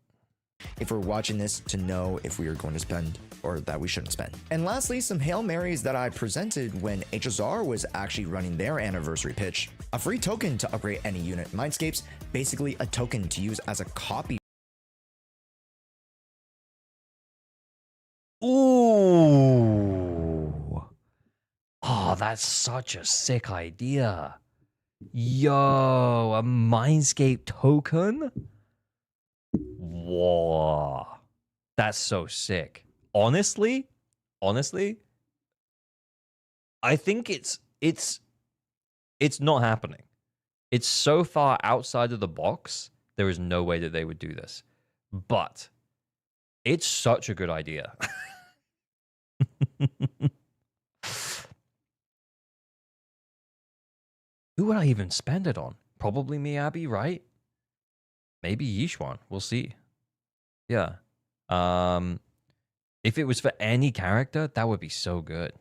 If we're watching this to know if we are going to spend or that we shouldn't spend. And lastly, some Hail Marys that I presented when HSR was actually running their anniversary pitch. A free token to upgrade any unit Mindscapes, basically a token to use as a copy. Ooh. Oh, that's such a sick idea. Yo, a Mindscape token? Whoa. That's so sick. Honestly, I think it's not happening. It's so far outside of the box, there is no way that they would do this. But it's such a good idea. Who would I even spend it on? Probably Miyabi, right? Maybe Yishuan. We'll see. Yeah. If it was for any character, that would be so good.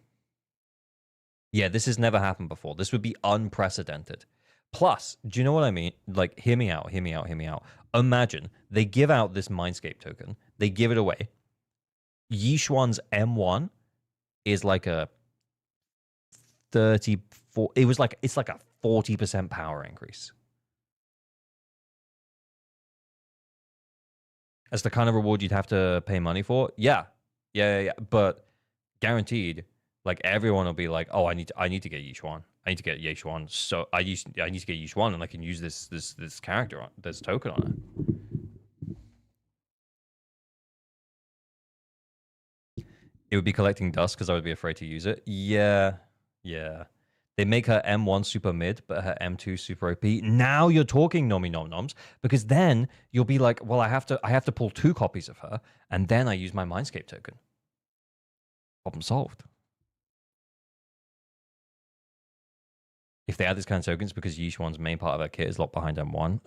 Yeah, this has never happened before. This would be unprecedented. Plus, do you know what I mean? Like, hear me out. Imagine they give out this Mindscape token. They give it away. Yishuan's M1 is like a 34. It was like, it's like a 40% power increase. As the kind of reward you'd have to pay money for. Yeah. But guaranteed, like everyone will be like, oh, I need to get Yishuan. I need to get Yishuan. So I need to get Yishuan, and I can use this character on this token on it. It would be collecting dust because I would be afraid to use it. Yeah. They make her M1 super mid, but her M2 super OP. Now you're talking, Nomi Nom Noms, because then you'll be like, well, I have to pull 2 copies of her, and then I use my Mindscape token. Problem solved. If they add this kind of tokens because Yishuan's main part of her kit is locked behind M1,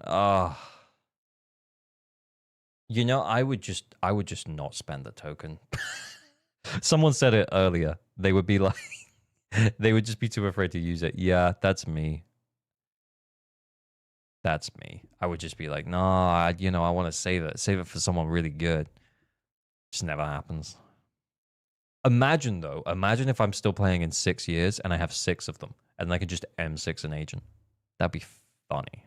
you know, I would just not spend the token. Someone said it earlier. They would be like, they would just be too afraid to use it. Yeah, that's me. That's me. I would just be like, no, I want to save it. Save it for someone really good. Just never happens. Imagine if I'm still playing in 6 years and I have 6 of them and I can just M6 an agent. That'd be funny.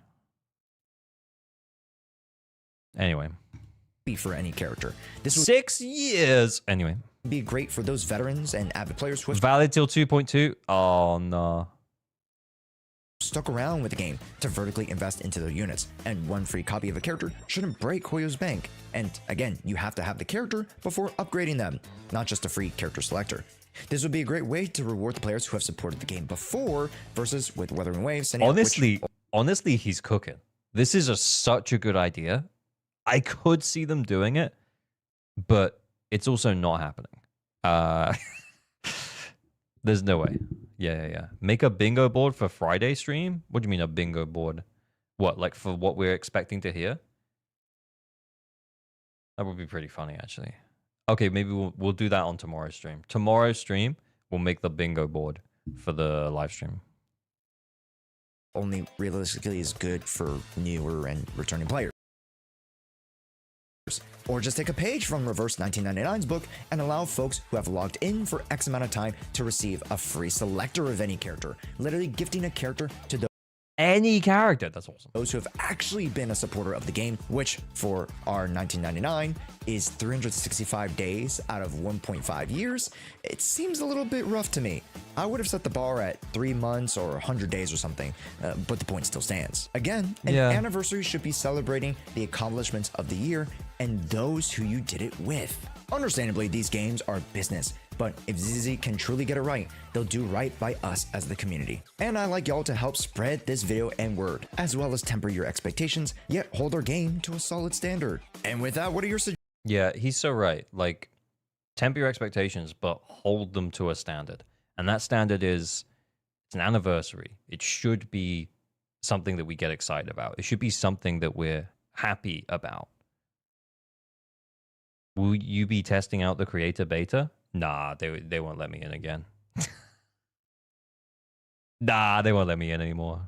Anyway. For any character. This 6 years. Anyway. Be great for those veterans and avid players who have valid till 2.2. Oh no. Stuck around with the game to vertically invest into their units, and 1 free copy of a character shouldn't break Hoyo's bank. And again, you have to have the character before upgrading them, not just a free character selector. This would be a great way to reward the players who have supported the game before, versus with Weathering Waves. Honestly, he's cooking. This is such a good idea. I could see them doing it, but it's also not happening. There's no way. Yeah. Make a bingo board for Friday stream? What do you mean a bingo board? What, like for what we're expecting to hear? That would be pretty funny, actually. Okay, maybe we'll do that on tomorrow's stream. Tomorrow's stream, we'll make the bingo board for the live stream. Only realistically is good for newer and returning players. Or just take a page from Reverse 1999's book and allow folks who have logged in for X amount of time to receive a free selector of any character, literally gifting a character to any character. That's awesome. Those who have actually been a supporter of the game, which for our 1999 is 365 days out of 1.5 years. It seems a little bit rough to me. I would have set the bar at 3 months or 100 days or something, but the point still stands. Again, an anniversary should be celebrating the accomplishments of the year and those who you did it with. Understandably, these games are business, but if ZZZ can truly get it right, they'll do right by us as the community. And I'd like y'all to help spread this video and word, as well as temper your expectations, yet hold our game to a solid standard. And with that, what are your suggestions? Yeah, he's so right. Like, temper your expectations, but hold them to a standard. And that standard is, it's an anniversary. It should be something that we get excited about. It should be something that we're happy about. Will you be testing out the creator beta? Nah, they won't let me in again. Nah, they won't let me in anymore.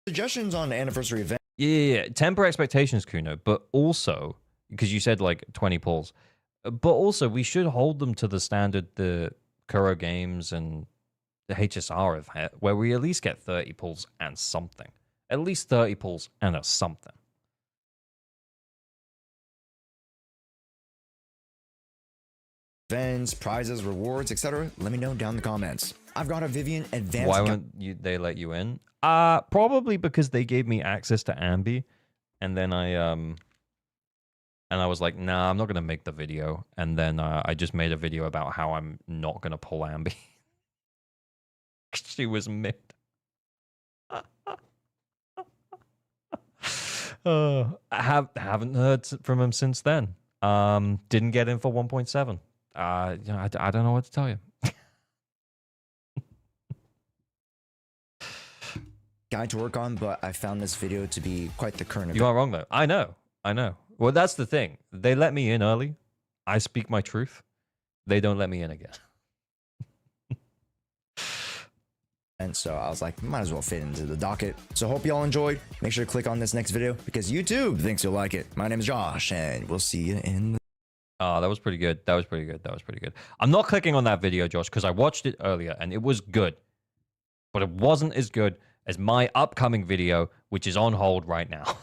Suggestions on anniversary event? Yeah. Temper expectations, Kuno, but also, because you said like 20 pulls, but also we should hold them to the standard the Kuro Games and the HSR have had, where we at least get 30 pulls and something. At least 30 pulls and a something. Events, prizes, rewards, etc. Let me know down in the comments. I've got a Vivian advanced. Why won't they let you in? Probably because they gave me access to Ambi, and then I was like, nah, I'm not gonna make the video, and then I just made a video about how I'm not gonna pull Ambi. She was mid. I haven't heard from him since then. Didn't get in for 1.7. I don't know what to tell you. Guide to work on, but I found this video to be quite the current event. You are wrong though. I know. Well, that's the thing. They let me in early. I speak my truth. They don't let me in again. And so I was like, might as well fit into the docket. So hope y'all enjoyed. Make sure to click on this next video because YouTube thinks you'll like it. My name is Josh, and we'll see you in the Oh, that was pretty good. That was pretty good. That was pretty good. I'm not clicking on that video, Josh, because I watched it earlier and it was good. But it wasn't as good as my upcoming video, which is on hold right now.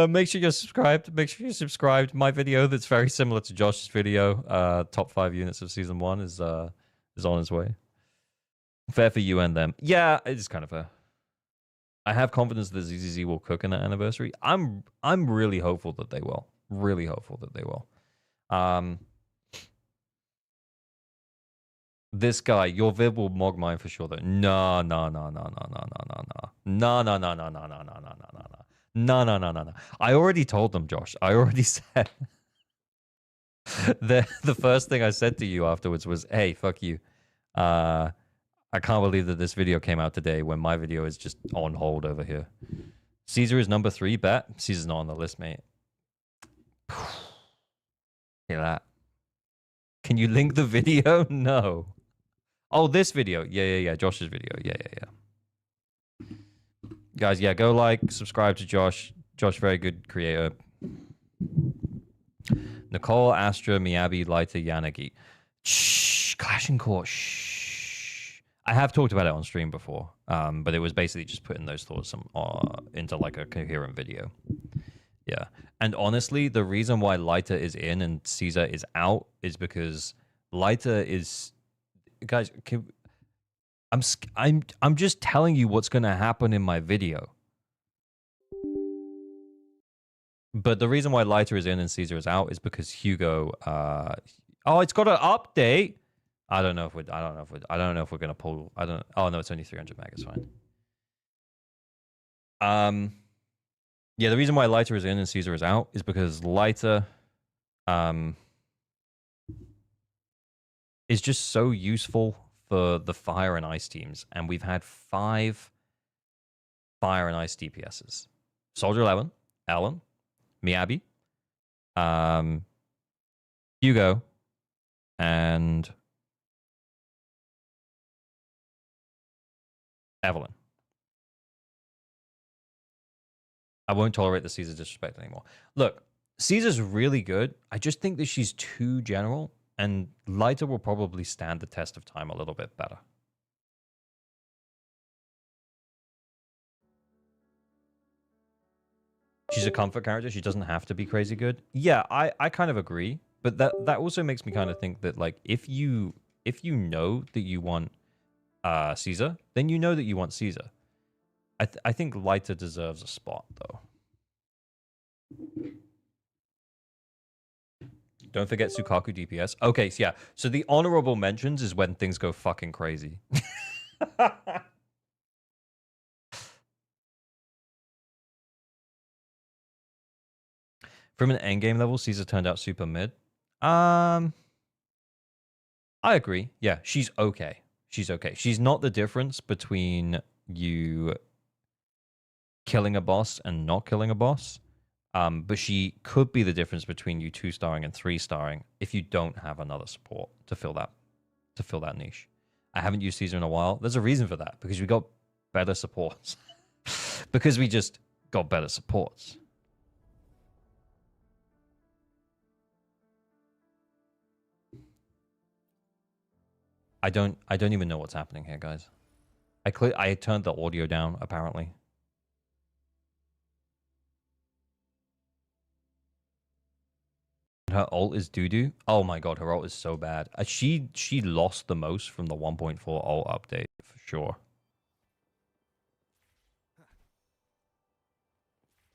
Make sure you're subscribed. Make sure you're subscribed. My video that's very similar to Josh's video, top 5 units of season 1 is on its way. Fair for you and them. Yeah, it's kind of fair. I have confidence that ZZZ will cook in that anniversary. I'm really hopeful that they will. Really hopeful that they will. This guy, your vid will mog mine for sure though. No. I already told them, Josh. I already said. The first thing I said to you afterwards was, hey, fuck you. I can't believe that this video came out today when my video is just on hold over here. Caesar is number 3, bet. Caesar's not on the list, mate. Hear that? Can you link the video? No. Oh, this video. Yeah. Josh's video. Yeah. Guys, yeah, go like, subscribe to Josh. Josh, very good creator. Nicole, Astra, Miyabi, Lighter, Yanagi. Shh, Clash and Core. Shh. I have talked about it on stream before, but it was basically just putting those thoughts into like a coherent video. Yeah, and honestly, the reason why Lighter is in and Caesar is out is because Lighter is, guys. I'm just telling you what's gonna happen in my video. But the reason why Lighter is in and Caesar is out is because Hugo. Oh, it's got an update. I don't know if we're gonna pull. Oh no, it's only 300 meg. It's fine. Yeah, the reason why Lighter is in and Caesar is out is because Lighter, is just so useful for the Fire and Ice teams, and we've had 5 Fire and Ice DPSs: Soldier 11, Ellen, Miyabi, Hugo, and Evelyn. I won't tolerate the Caesar disrespect anymore. Look, Caesar's really good. I just think that she's too general, and Lighter will probably stand the test of time a little bit better. She's a comfort character. She doesn't have to be crazy good. Yeah, I kind of agree. But that also makes me kind of think that, like, if you know that you want Caesar, then you know that you want Caesar. I think Lighter deserves a spot, though. Don't forget Sukaku DPS. Okay, so yeah. So the honorable mentions is when things go fucking crazy. From an endgame level, Caesar turned out super mid. I agree. Yeah, she's okay. She's okay. She's not the difference between you killing a boss and not killing a boss. But she could be the difference between you 2-starring and 3-starring if you don't have another support to fill that niche. I haven't used Caesar in a while. There's a reason for that, because we got better supports. Because we just got better supports. I don't even know what's happening here, guys. I turned the audio down, apparently. Her ult is doo-doo. Oh my god, her ult is so bad. She lost the most from the 1.4 ult update, for sure.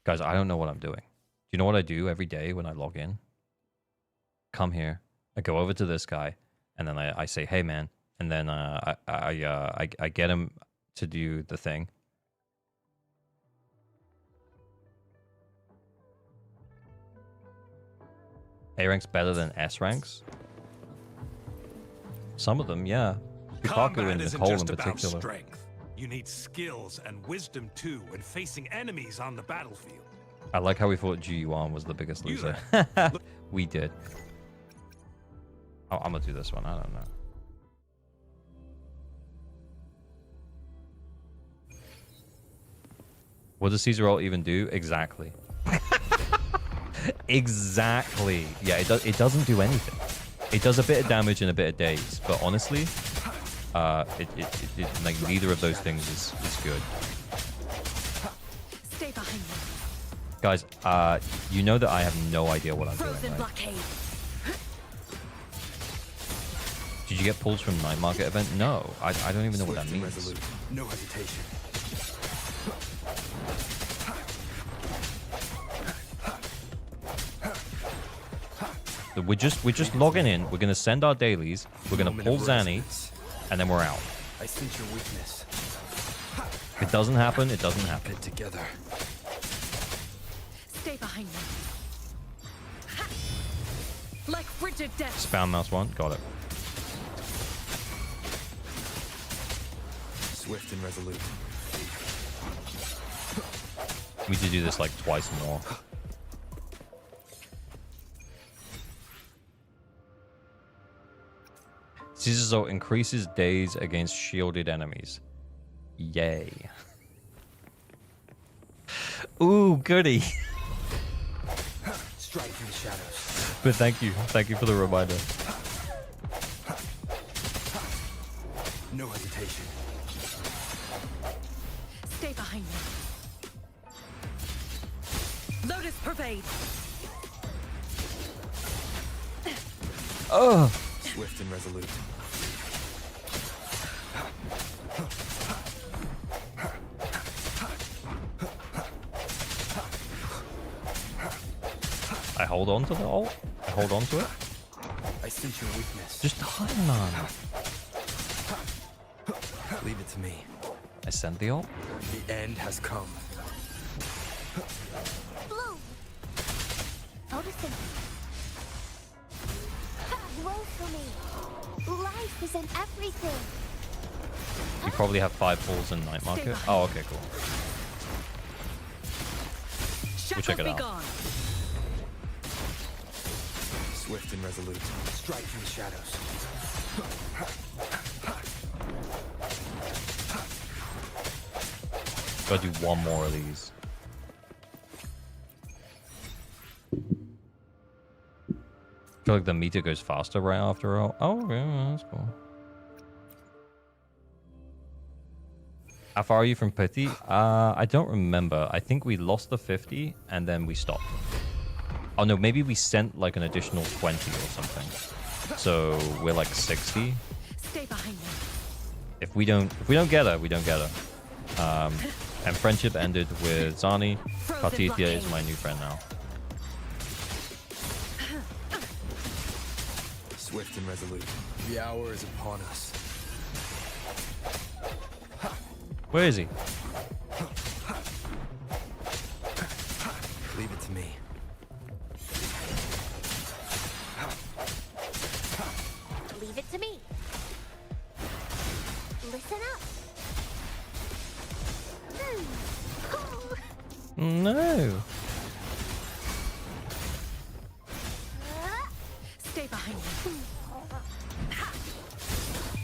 Guys, I don't know what I'm doing. Do you know what I do every day when I log in? Come here. I go over to this guy, and then I say, hey, man. And then I get him to do the thing. A rank's better than S ranks? Some of them, yeah. Sukaku and Nicole in particular. Strength. You need skills and wisdom too when facing enemies on the battlefield. I like how we thought G1 was the biggest loser. We did. Oh, I'm gonna do this one. I don't know. What does Caesar ult even do? Exactly. Exactly. Yeah, it doesn't do anything. It does a bit of damage and a bit of daze, but honestly, it like neither of those things is good. Stay behind me. Guys, you know that I have no idea what I'm doing. Frozen Right? blockade. Did you get pulls from Night Market event? No, I don't even know what that means. Resolute. No hesitation. So we're just logging in. We're gonna send our dailies. We're gonna pull Zanny, and then we're out. I sense your weakness. If it doesn't happen, it doesn't happen. Get together. Stay behind me. Like frigid death. Spam mouse one. Got it. Swift and resolute. We need to do this like twice more. ZZZ increases days against shielded enemies. Yay. Ooh, goody. Strike in the shadows. But thank you. Thank you for the reminder. No hesitation. Stay behind me. Lotus pervade. Oh. Swift and resolute. I hold on to the ult. I hold on to it. I sense your weakness. Just die, man. Leave it to me. I send the ult. The end has come. Bloom. Photosynthesis. Grow for me. Life is in everything. You probably have 5 pulls in Night Market. Oh, okay, cool. We'll check it out. Swift and resolute. Strike from the shadows. Gotta do one more of these. I feel like the meter goes faster right after all. Oh, yeah, that's cool. How far are you from Pity? I don't remember. I think we lost the 50 and then we stopped. Oh no, maybe we sent like an additional 20 or something. So we're like 60. Stay behind me. If we don't get her, we don't get her. And friendship ended with Zani. Katithia is my new friend now. Swift and resolute. The hour is upon us. Where is he? Leave it to me. Leave it to me. Listen up. No. Stay behind me.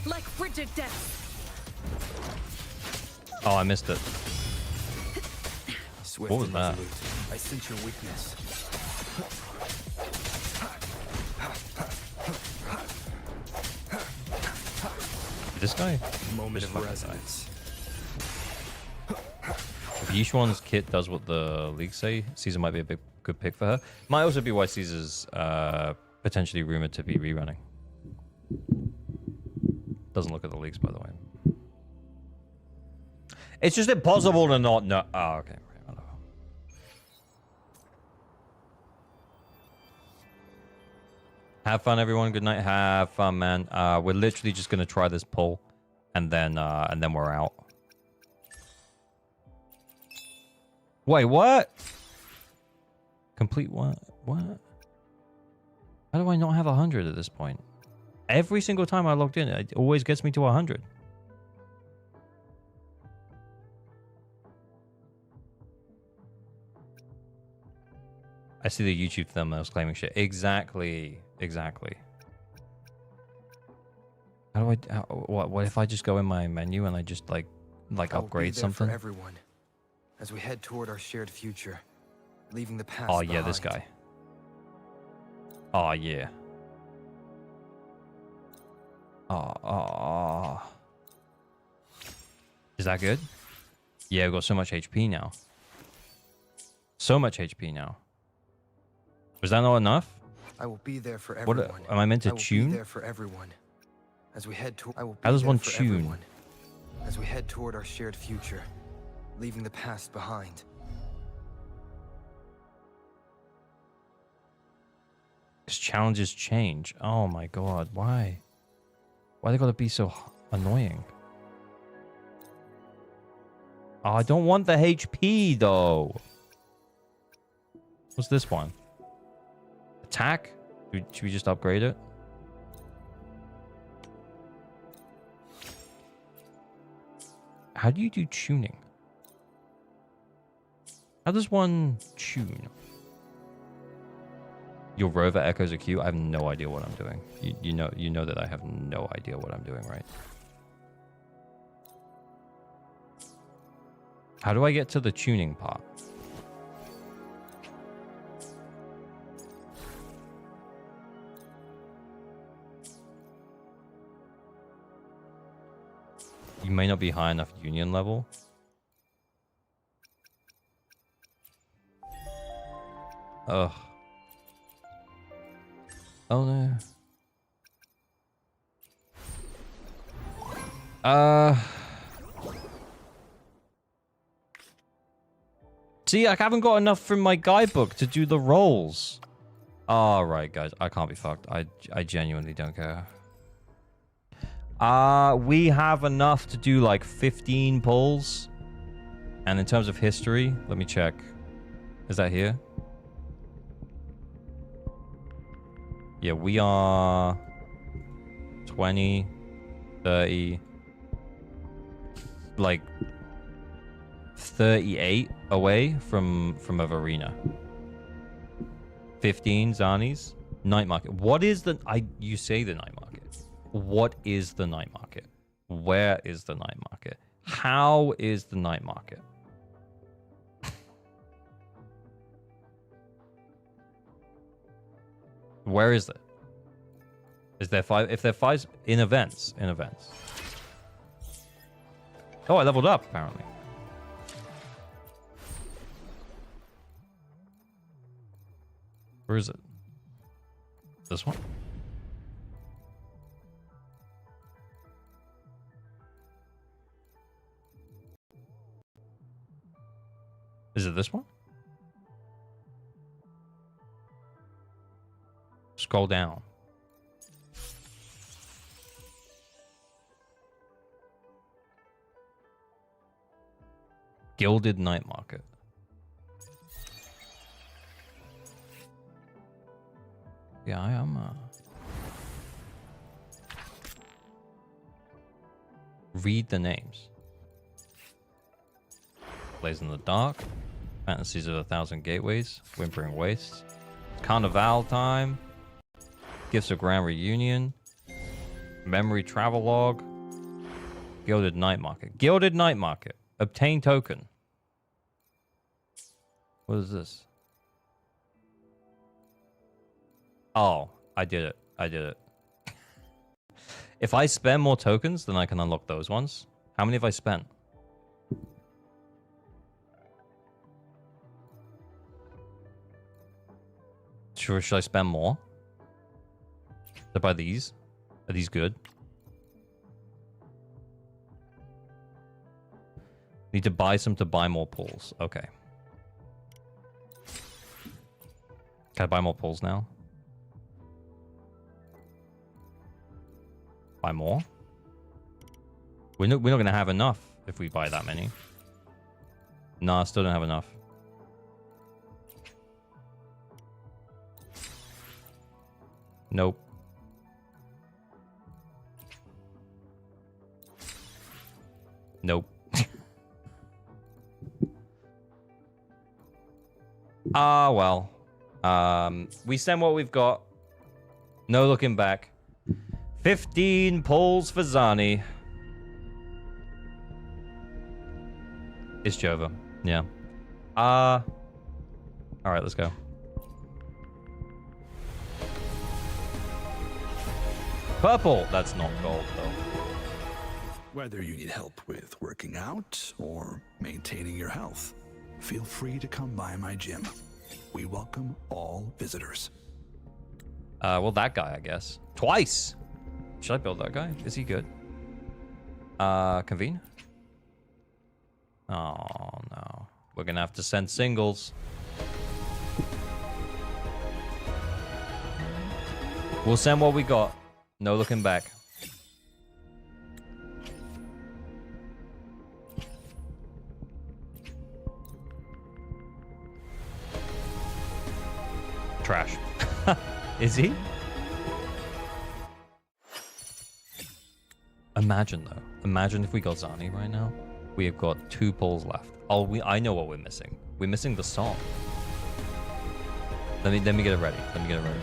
Like frigid death. Oh, I missed it. Swift What was and that? resolute. I sense your weakness. This guy? Moment This of fucking guy. resonance. If Yishuan's kit does what the leagues say, Caesar might be a good pick for her. Might also be why Caesar's potentially rumored to be rerunning. Doesn't look at the leagues, by the way. It's just impossible to not know. Oh, okay. Have fun, everyone. Good night. Have fun, man. We're literally just gonna try this poll, and then we're out. Wait, what? Complete what? What? How do I not have 100 at this point? Every single time I logged in, it always gets me to 100. I see the YouTube thumbnails claiming shit. Exactly. Exactly. How do I... what if I just go in my menu and I just like upgrade something? For everyone, as we head toward our shared future, leaving the past Oh yeah, this behind. guy. Oh, yeah. Oh. Is that good? Yeah, we've got so much HP now. So much HP now. Was that not enough? I will be there for What everyone. am I meant to I will tune? be there for everyone. As we head to I will be How does there one for tune? everyone. As we head toward our shared future, leaving the past behind. Because challenges change. Oh my god, why? Why they gotta be so annoying? Oh, I don't want the HP though. What's this one? Attack? Should we just upgrade it? How do you do tuning? How does one tune? Your rover echoes are cute. I have no idea what I'm doing. You know that I have no idea what I'm doing, right? How do I get to the tuning part? You may not be high enough union level. Ugh. Oh no. See, I haven't got enough from my guidebook to do the rolls. All right, guys, I can't be fucked. I genuinely don't care. We have enough to do like 15 pulls. And in terms of history, let me check. Is that here? Yeah, we are 20, 30, like 38 away from a Verena. 15 Zanies. Night market. What is the... You say the night market. What is the night market? Where is the night market? How is the night market? Where is it? Is there 5? If there are 5 in events, Oh, I leveled up apparently. Where is it? This one? Is it this one? Scroll down. Gilded Night Market. Yeah, I am. Read the names. Blaze in the Dark. Fantasies of 1,000 Gateways. Whimpering Wastes. Carnival Time. Gifts of Grand Reunion. Memory Travelogue. Gilded Night Market. Gilded Night Market. Obtain token. What is this? Oh, I did it. I did it. If I spend more tokens, then I can unlock those ones. How many have I spent? Should I spend more? To buy these? Are these good? Need to buy some to buy more pulls. Okay. Can I buy more pulls now? Buy more? We're not going to have enough if we buy that many. Nah, still don't have enough. Nope. Nope. Well. We send what we've got. No looking back. 15 pulls for Zani. It's Jova. Yeah. Alright, let's go. Purple. That's not gold though. Whether you need help with working out or maintaining your health, feel free to come by my gym. We welcome all visitors. Well, that guy, I guess. Twice. Should I build that guy? Is he good? Convene? Oh, no. We're gonna have to send singles. We'll send what we got. No looking back. Trash. Is he? Imagine though. Imagine if we got Zani right now. We have got 2 pulls left. Oh, I know what we're missing. We're missing the song. Let me get it ready. Let me get it ready.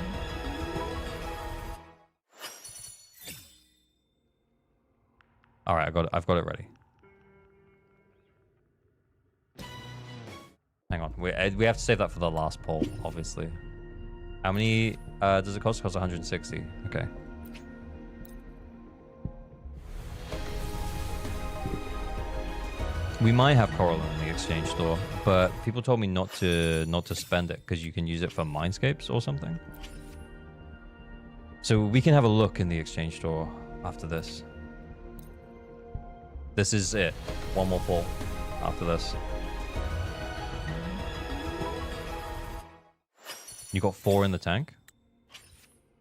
All right, I've got it ready. Hang on. We have to save that for the last poll, obviously. How many does it cost? It costs 160. Okay. We might have coral in the exchange store, but people told me not to spend it because you can use it for mindscapes or something. So we can have a look in the exchange store after this. This is it. One more pull after this. You got 4 in the tank?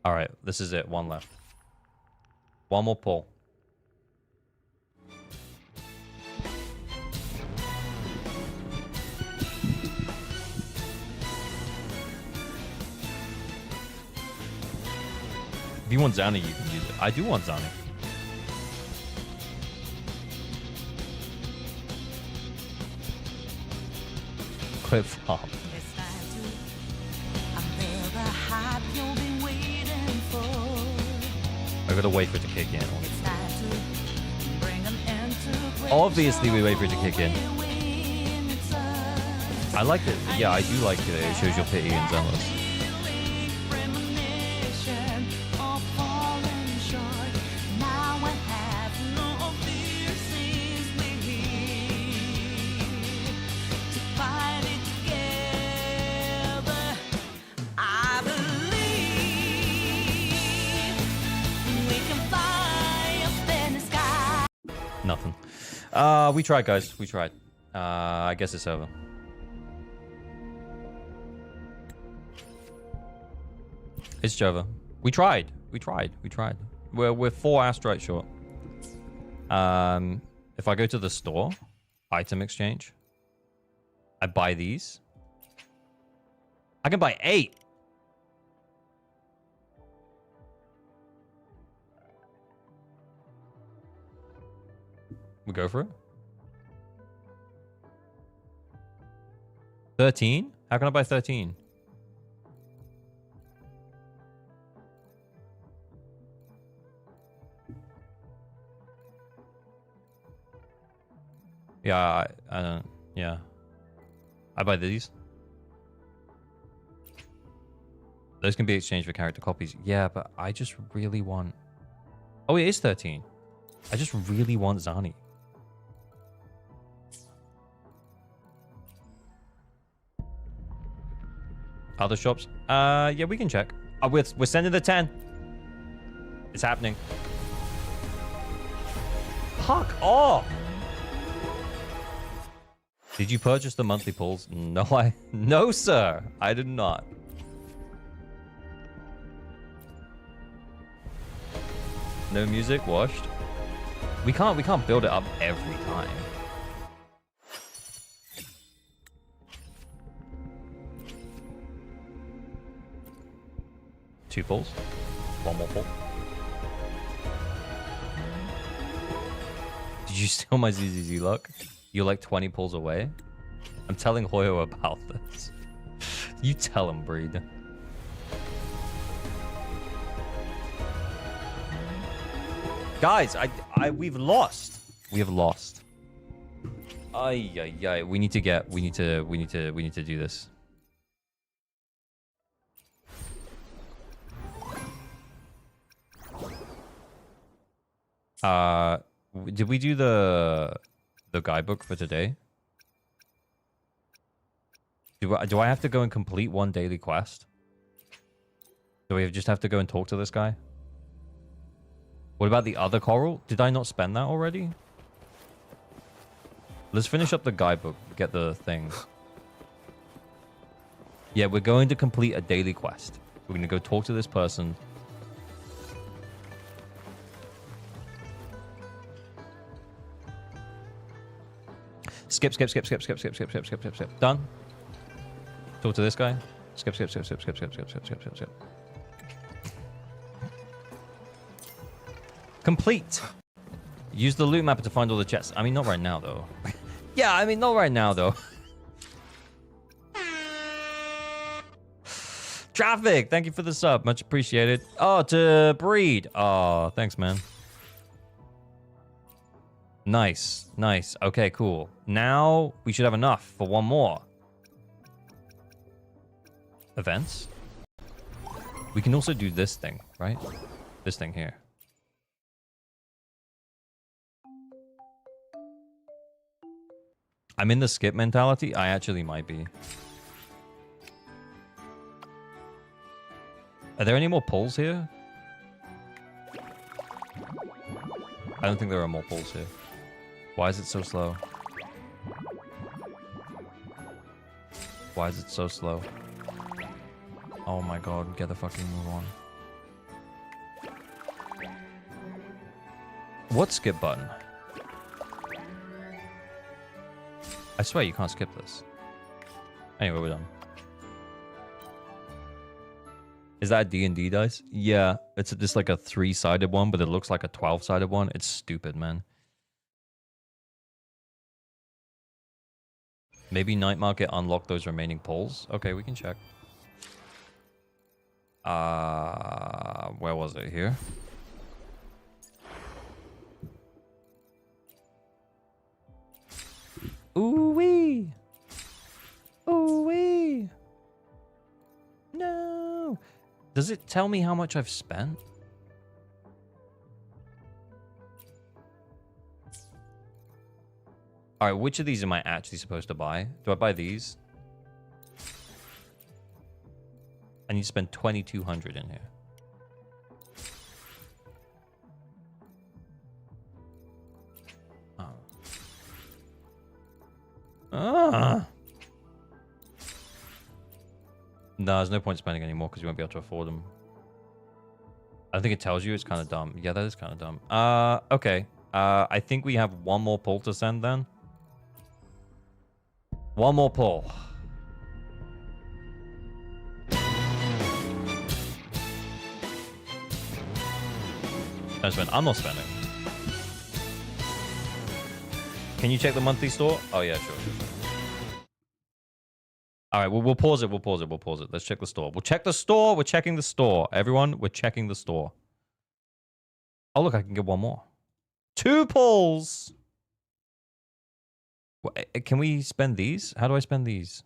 All right, this is it. 1 left. One more pull. If you want Zani, you can use it. I do want Zani. Quit farm. I gotta wait for it to kick in. Obviously, we wait for it to kick in. I like it. Yeah, I do like it. It shows your pity in Zenless. Nothing. We tried, guys. We tried. I guess it's over. It's Jova. We tried. We tried. We tried. We're 4 asteroids short. If I go to the store, item exchange, I buy these. I can buy 8. We go for it. 13? How can I buy 13? Yeah, I don't. Yeah, I buy these. Those can be exchanged for character copies. Yeah, but I just really want. Oh, it is 13. I just really want Zani. Other shops? Yeah, we can check. We're sending the 10. It's happening. Fuck off! Did you purchase the monthly pulls? No, sir. I did not. No music, washed. We can't build it up every time. Two pulls. One more pull. Did you steal my ZZZ luck? You're like 20 pulls away. I'm telling Hoyo about this. You tell him, Breed. Guys, we've lost. We have lost. Ay. We need to do this. Did we do the guidebook for today? Do I have to go and complete one daily quest? Do we just have to go and talk to this guy? What about the other coral? Did I not spend that already? Let's finish up the guidebook. Get the thing. Yeah, we're going to complete a daily quest. We're going to go talk to this person. Skip. Done. Talk to this guy. Skip. Complete. Use the loot mapper to find all the chests. I mean, not right now, though. Yeah, I mean, not right now, though. Traffic, thank you for the sub. Much appreciated. Oh, to breed. Oh, thanks, man. Nice. Okay, cool. Now we should have enough for one more. Events. We can also do this thing, right? This thing here. I'm in the skip mentality. I actually might be. Are there any more pulls here? I don't think there are more pulls here. Why is it so slow? Why is it so slow? Oh my god, get the fucking move on. What skip button? I swear you can't skip this. Anyway, we're done. Is that a D&D dice? Yeah, it's just like a 3-sided one, but it looks like a 12-sided one. It's stupid, man. Maybe Night Market unlocked those remaining pulls? Okay, we can check. Where was it? Here? Ooh-wee! Ooh-wee! No! Does it tell me how much I've spent? Alright, which of these am I actually supposed to buy? Do I buy these? I need to spend 2,200 in here. Oh. Ah! No, there's no point spending any more because you won't be able to afford them. I think it tells you. It's kind of dumb. Yeah, that is kind of dumb. Okay. I think we have one more pull to send then. One more pull. Don't spend. I'm not spending. Can you check the monthly store? Oh yeah, sure. All right, we'll pause it. We'll pause it. Let's check the store. We'll check the store. We're checking the store. Everyone, we're checking the store. Oh, look, I can get one more. 2 pulls. Can we spend these? How do I spend these?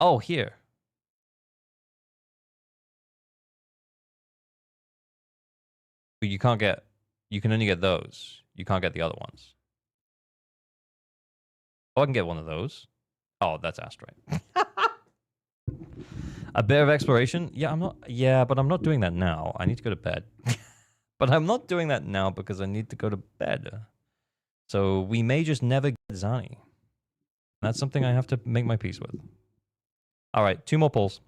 Oh, here. But you can't get... You can only get those. You can't get the other ones. Oh, I can get one of those. Oh, that's asteroid. A bit of exploration? Yeah, I'm not... Yeah, but I'm not doing that now. I need to go to bed. But I'm not doing that now because I need to go to bed. So we may just never get Zani. That's something I have to make my peace with. All right, 2 more pulls.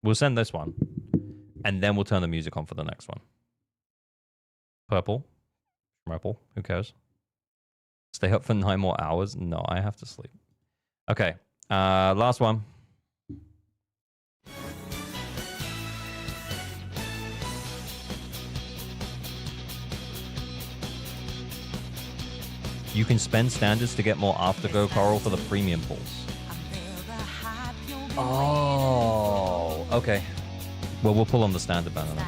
We'll send this one. And then we'll turn the music on for the next one. Purple. Purple. Who cares? Stay up for 9 more hours? No, I have to sleep. Okay. Last one. You can spend standards to get more afterglow coral for the premium pulls. Oh, okay. Well, we'll pull on the standard banner then.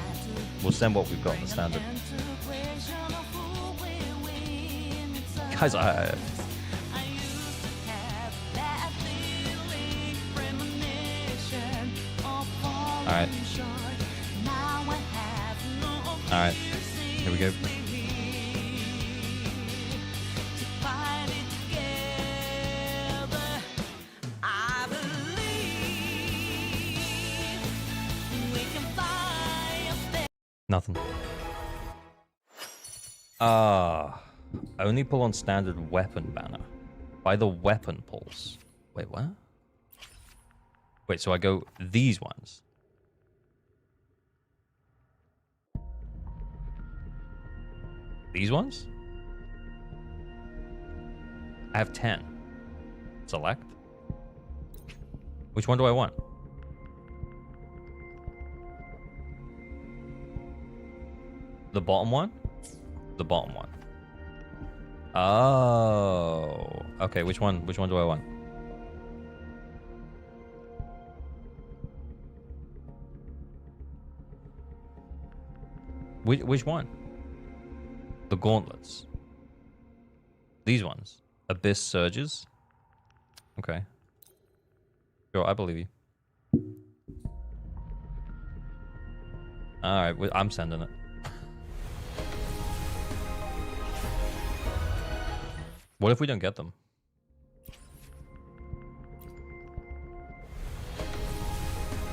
We'll send what we've got on the standard. Guys, Alright. Alright. Here we go. Nothing. Only pull on standard weapon banner. By the weapon pulls. Wait, what? Wait, so I go these ones. These ones? I have 10. Select. Which one do I want? The bottom one? The bottom one. Oh. Okay, which one do I want? Which one? The gauntlets. These ones. Abyss surges. Okay. Sure, I believe you. Alright, I'm sending it. What if we don't get them?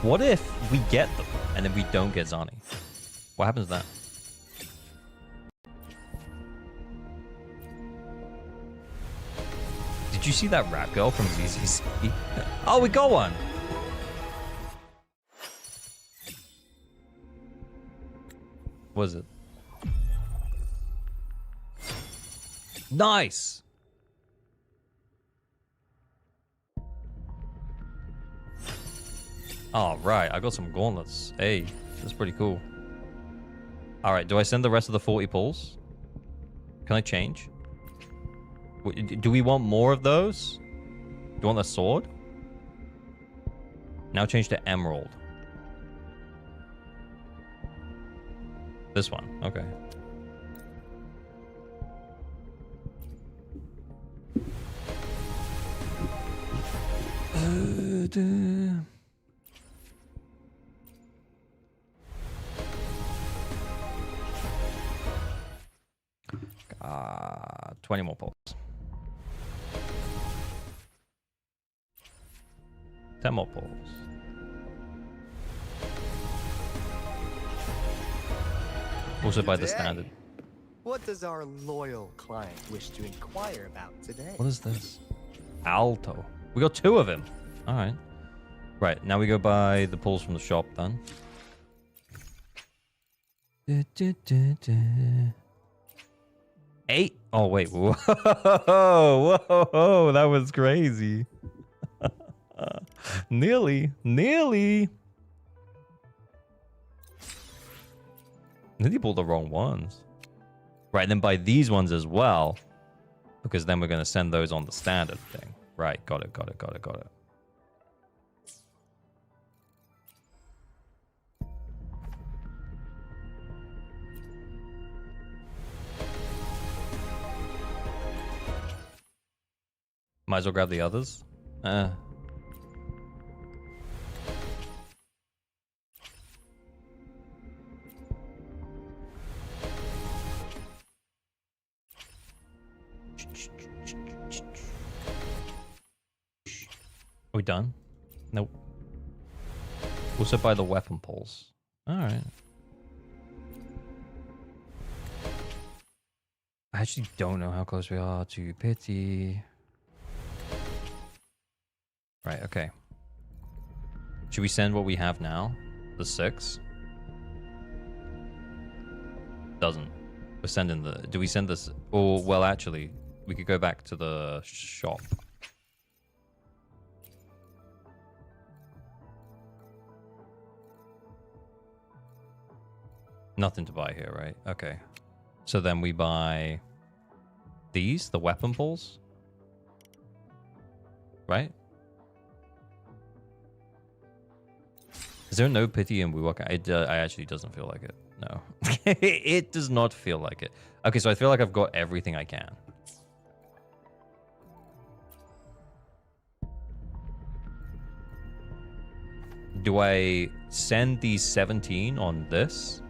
What if we get them and then we don't get Zani? What happens then? Did you see that rap girl from ZZZ? Oh, we got one! What is it? Nice! All right, I got some gauntlets. Hey, that's pretty cool. All right, do I send the rest of the 40 pulls? Can I change? Do we want more of those? Do you want the sword? Now change to emerald. This one, okay. Uh, 20 more pulls. 10 more pulls. Also by the standard. What does our loyal client wish to inquire about today? What is this? Alto. We got 2 of him. All right. Right, now we go by the pulls from the shop then. 8. Oh, wait. Whoa. Whoa. That was crazy. Nearly. Nearly pulled the wrong ones. Right, then buy these ones as well. Because then we're going to send those on the standard thing. Right, got it. Might as well grab the others. Are we done? Nope. Also buy the weapon pulls. Alright. I actually don't know how close we are to pity. Right, okay. Should we send what we have now? The 6? Doesn't. We're sending the... Do we send this... Oh, well, actually, we could go back to the shop. Nothing to buy here, right? Okay. So then we buy these, the weapon pulls. Right? Is there no pity in Wuwaka? It actually doesn't feel like it. No. It does not feel like it. Okay, so I feel like I've got everything I can. Do I send these 17 on this?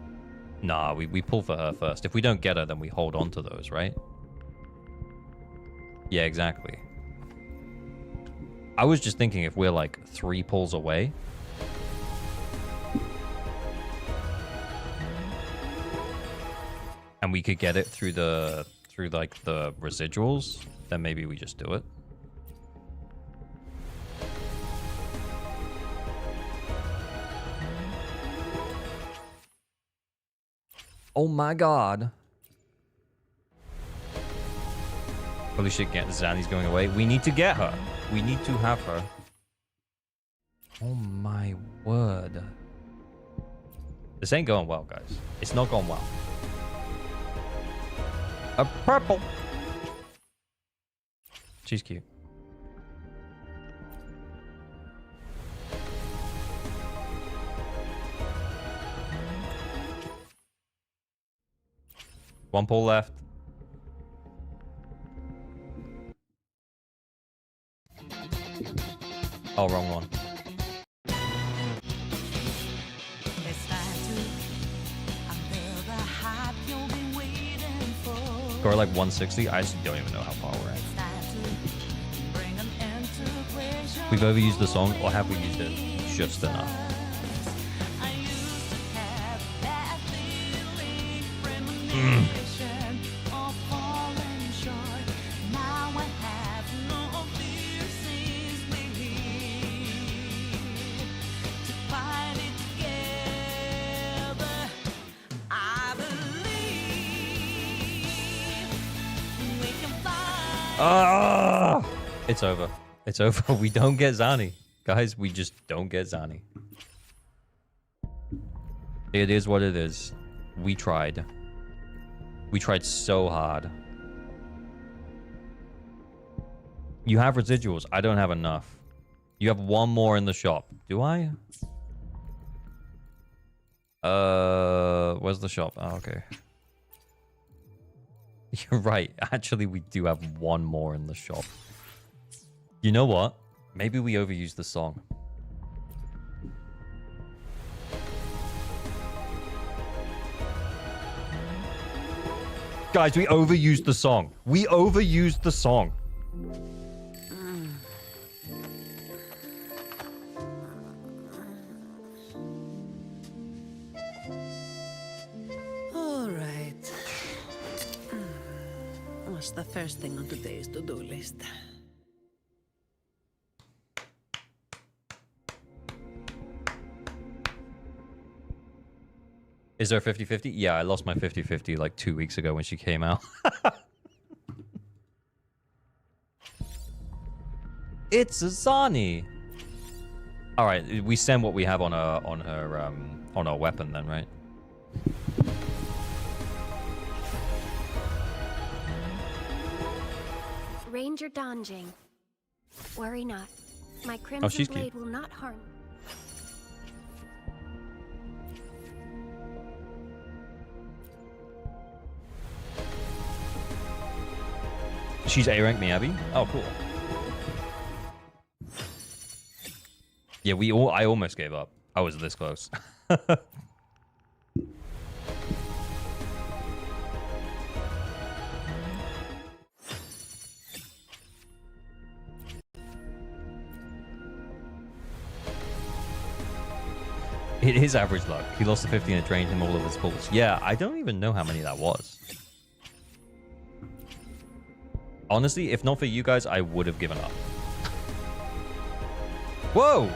Nah, we pull for her first. If we don't get her, then we hold on to those, right? Yeah, exactly. I was just thinking if we're like 3 pulls away. And we could get it through like the residuals, then maybe we just do it. Oh my god. Holy shit, Zanny's going away. We need to get her. We need to have her. Oh my word. This ain't going well, guys. It's not going well. A purple. She's cute. One pull left. Oh, wrong one. Score like 160. I actually don't even know how far we're at. We've overused the song, or have we used it just enough? It's over. It's over. We don't get Zani. Guys, we just don't get Zani. It is what it is. We tried. We tried so hard. You have residuals. I don't have enough. You have one more in the shop. Do I? Where's the shop? Oh, okay. You're right. Actually, we do have one more in the shop. You know what? Maybe we overused the song. Guys, we overused the song. We overused the song. All right. What's the first thing on today's to-do list? Is there a 50-50? Yeah, I lost my 50-50 like 2 weeks ago when she came out. It's a Zani. All right, we send what we have on our weapon then, right? Ranger Donjing. Worry not. My crimson blade will not harm. She's A-rank Miyabi? Oh, cool. Yeah, I almost gave up. I was this close. It is average luck. He lost the 50 and it drained him all of his pulls. Yeah, I don't even know how many that was. Honestly, if not for you guys, I would have given up. Whoa!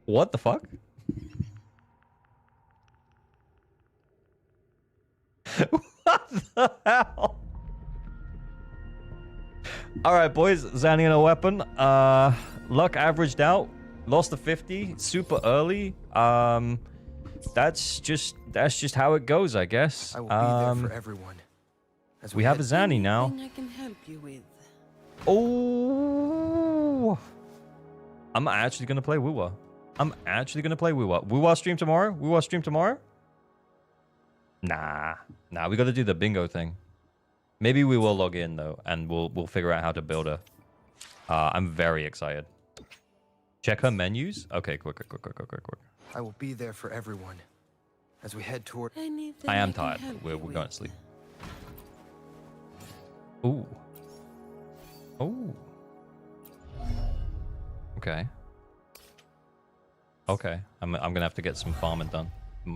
What the fuck? What the hell? All right, boys. Zani and a weapon. Luck averaged out. Lost the 50 super early. That's just how it goes, I guess. I will be there for everyone. As we have a Zani now. I can help you with. Oh, I'm actually gonna play Wuwa. I'm actually gonna play Wuwa. Wuwa stream tomorrow. Wuwa stream tomorrow. Nah, we got to do the bingo thing. Maybe we will log in though, and we'll figure out how to build her. I'm very excited. Check her menus. Okay, quick. I will be there for everyone as we head toward. I am tired. We're going to sleep. Ooh. Oh. Okay. Okay. I'm gonna have to get some farming done.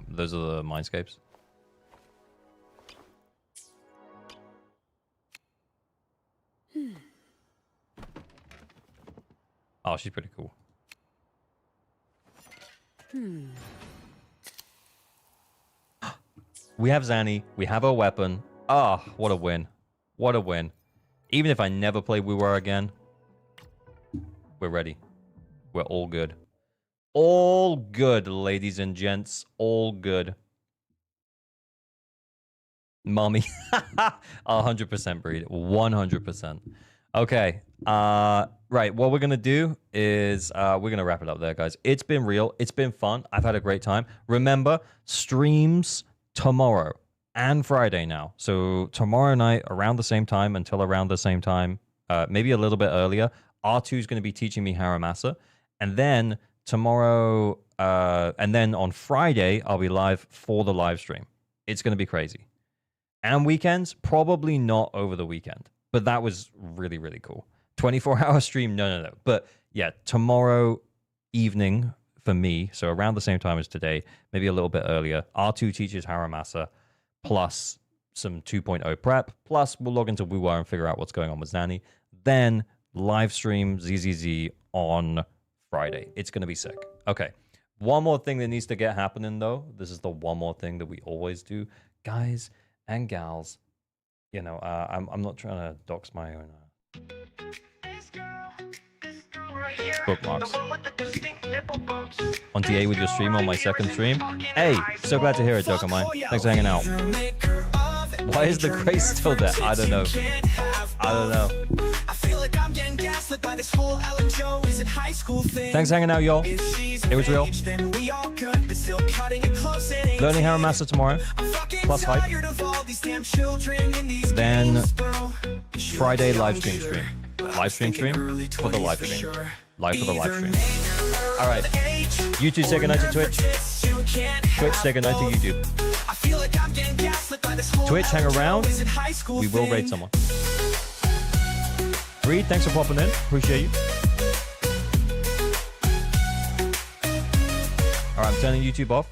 Those are the mindscapes. Oh, she's pretty cool. We have Zanny. We have a weapon. Ah, oh, what a win. What a win. Even if I never play WooWar again, we're ready. We're all good. All good, ladies and gents. All good. Mommy. 100% breed. 100%. Okay. Right. What we're going to do is we're going to wrap it up there, guys. It's been real. It's been fun. I've had a great time. Remember, streams tomorrow and Friday now. So tomorrow night around the same time until around the same time, maybe a little bit earlier, R2 is going to be teaching me Haramasa. And then tomorrow, and then on Friday, I'll be live for the live stream. It's going to be crazy. And weekends, probably not over the weekend. But that was really, really cool. 24-hour stream, no. But yeah, tomorrow evening for me, so around the same time as today, maybe a little bit earlier, R2 teaches Haramasa, plus some 2.0 prep, plus we'll log into WooWar and figure out what's going on with Zanny. Then live stream ZZZ on Friday. It's going to be sick. Okay. One more thing that needs to get happening, though. This is the one more thing that we always do. Guys and gals, you know, I'm not trying to dox my own bookmarks. On TA with your stream on my second stream. Hey, so glad to hear it, Jokamai. Thanks for hanging out. Why is the gray still there? I don't know. Thanks for hanging out, y'all. It was real. Learning Haramasa tomorrow. Plus hype. Then Friday live stream. Live stream for the live stream. Live for the live stream. Alright. YouTube say goodnight to Twitch. Twitch say goodnight to YouTube. Twitch, hang around. We will raid someone. Reed, thanks for popping in. Appreciate you. Alright, I'm turning YouTube off.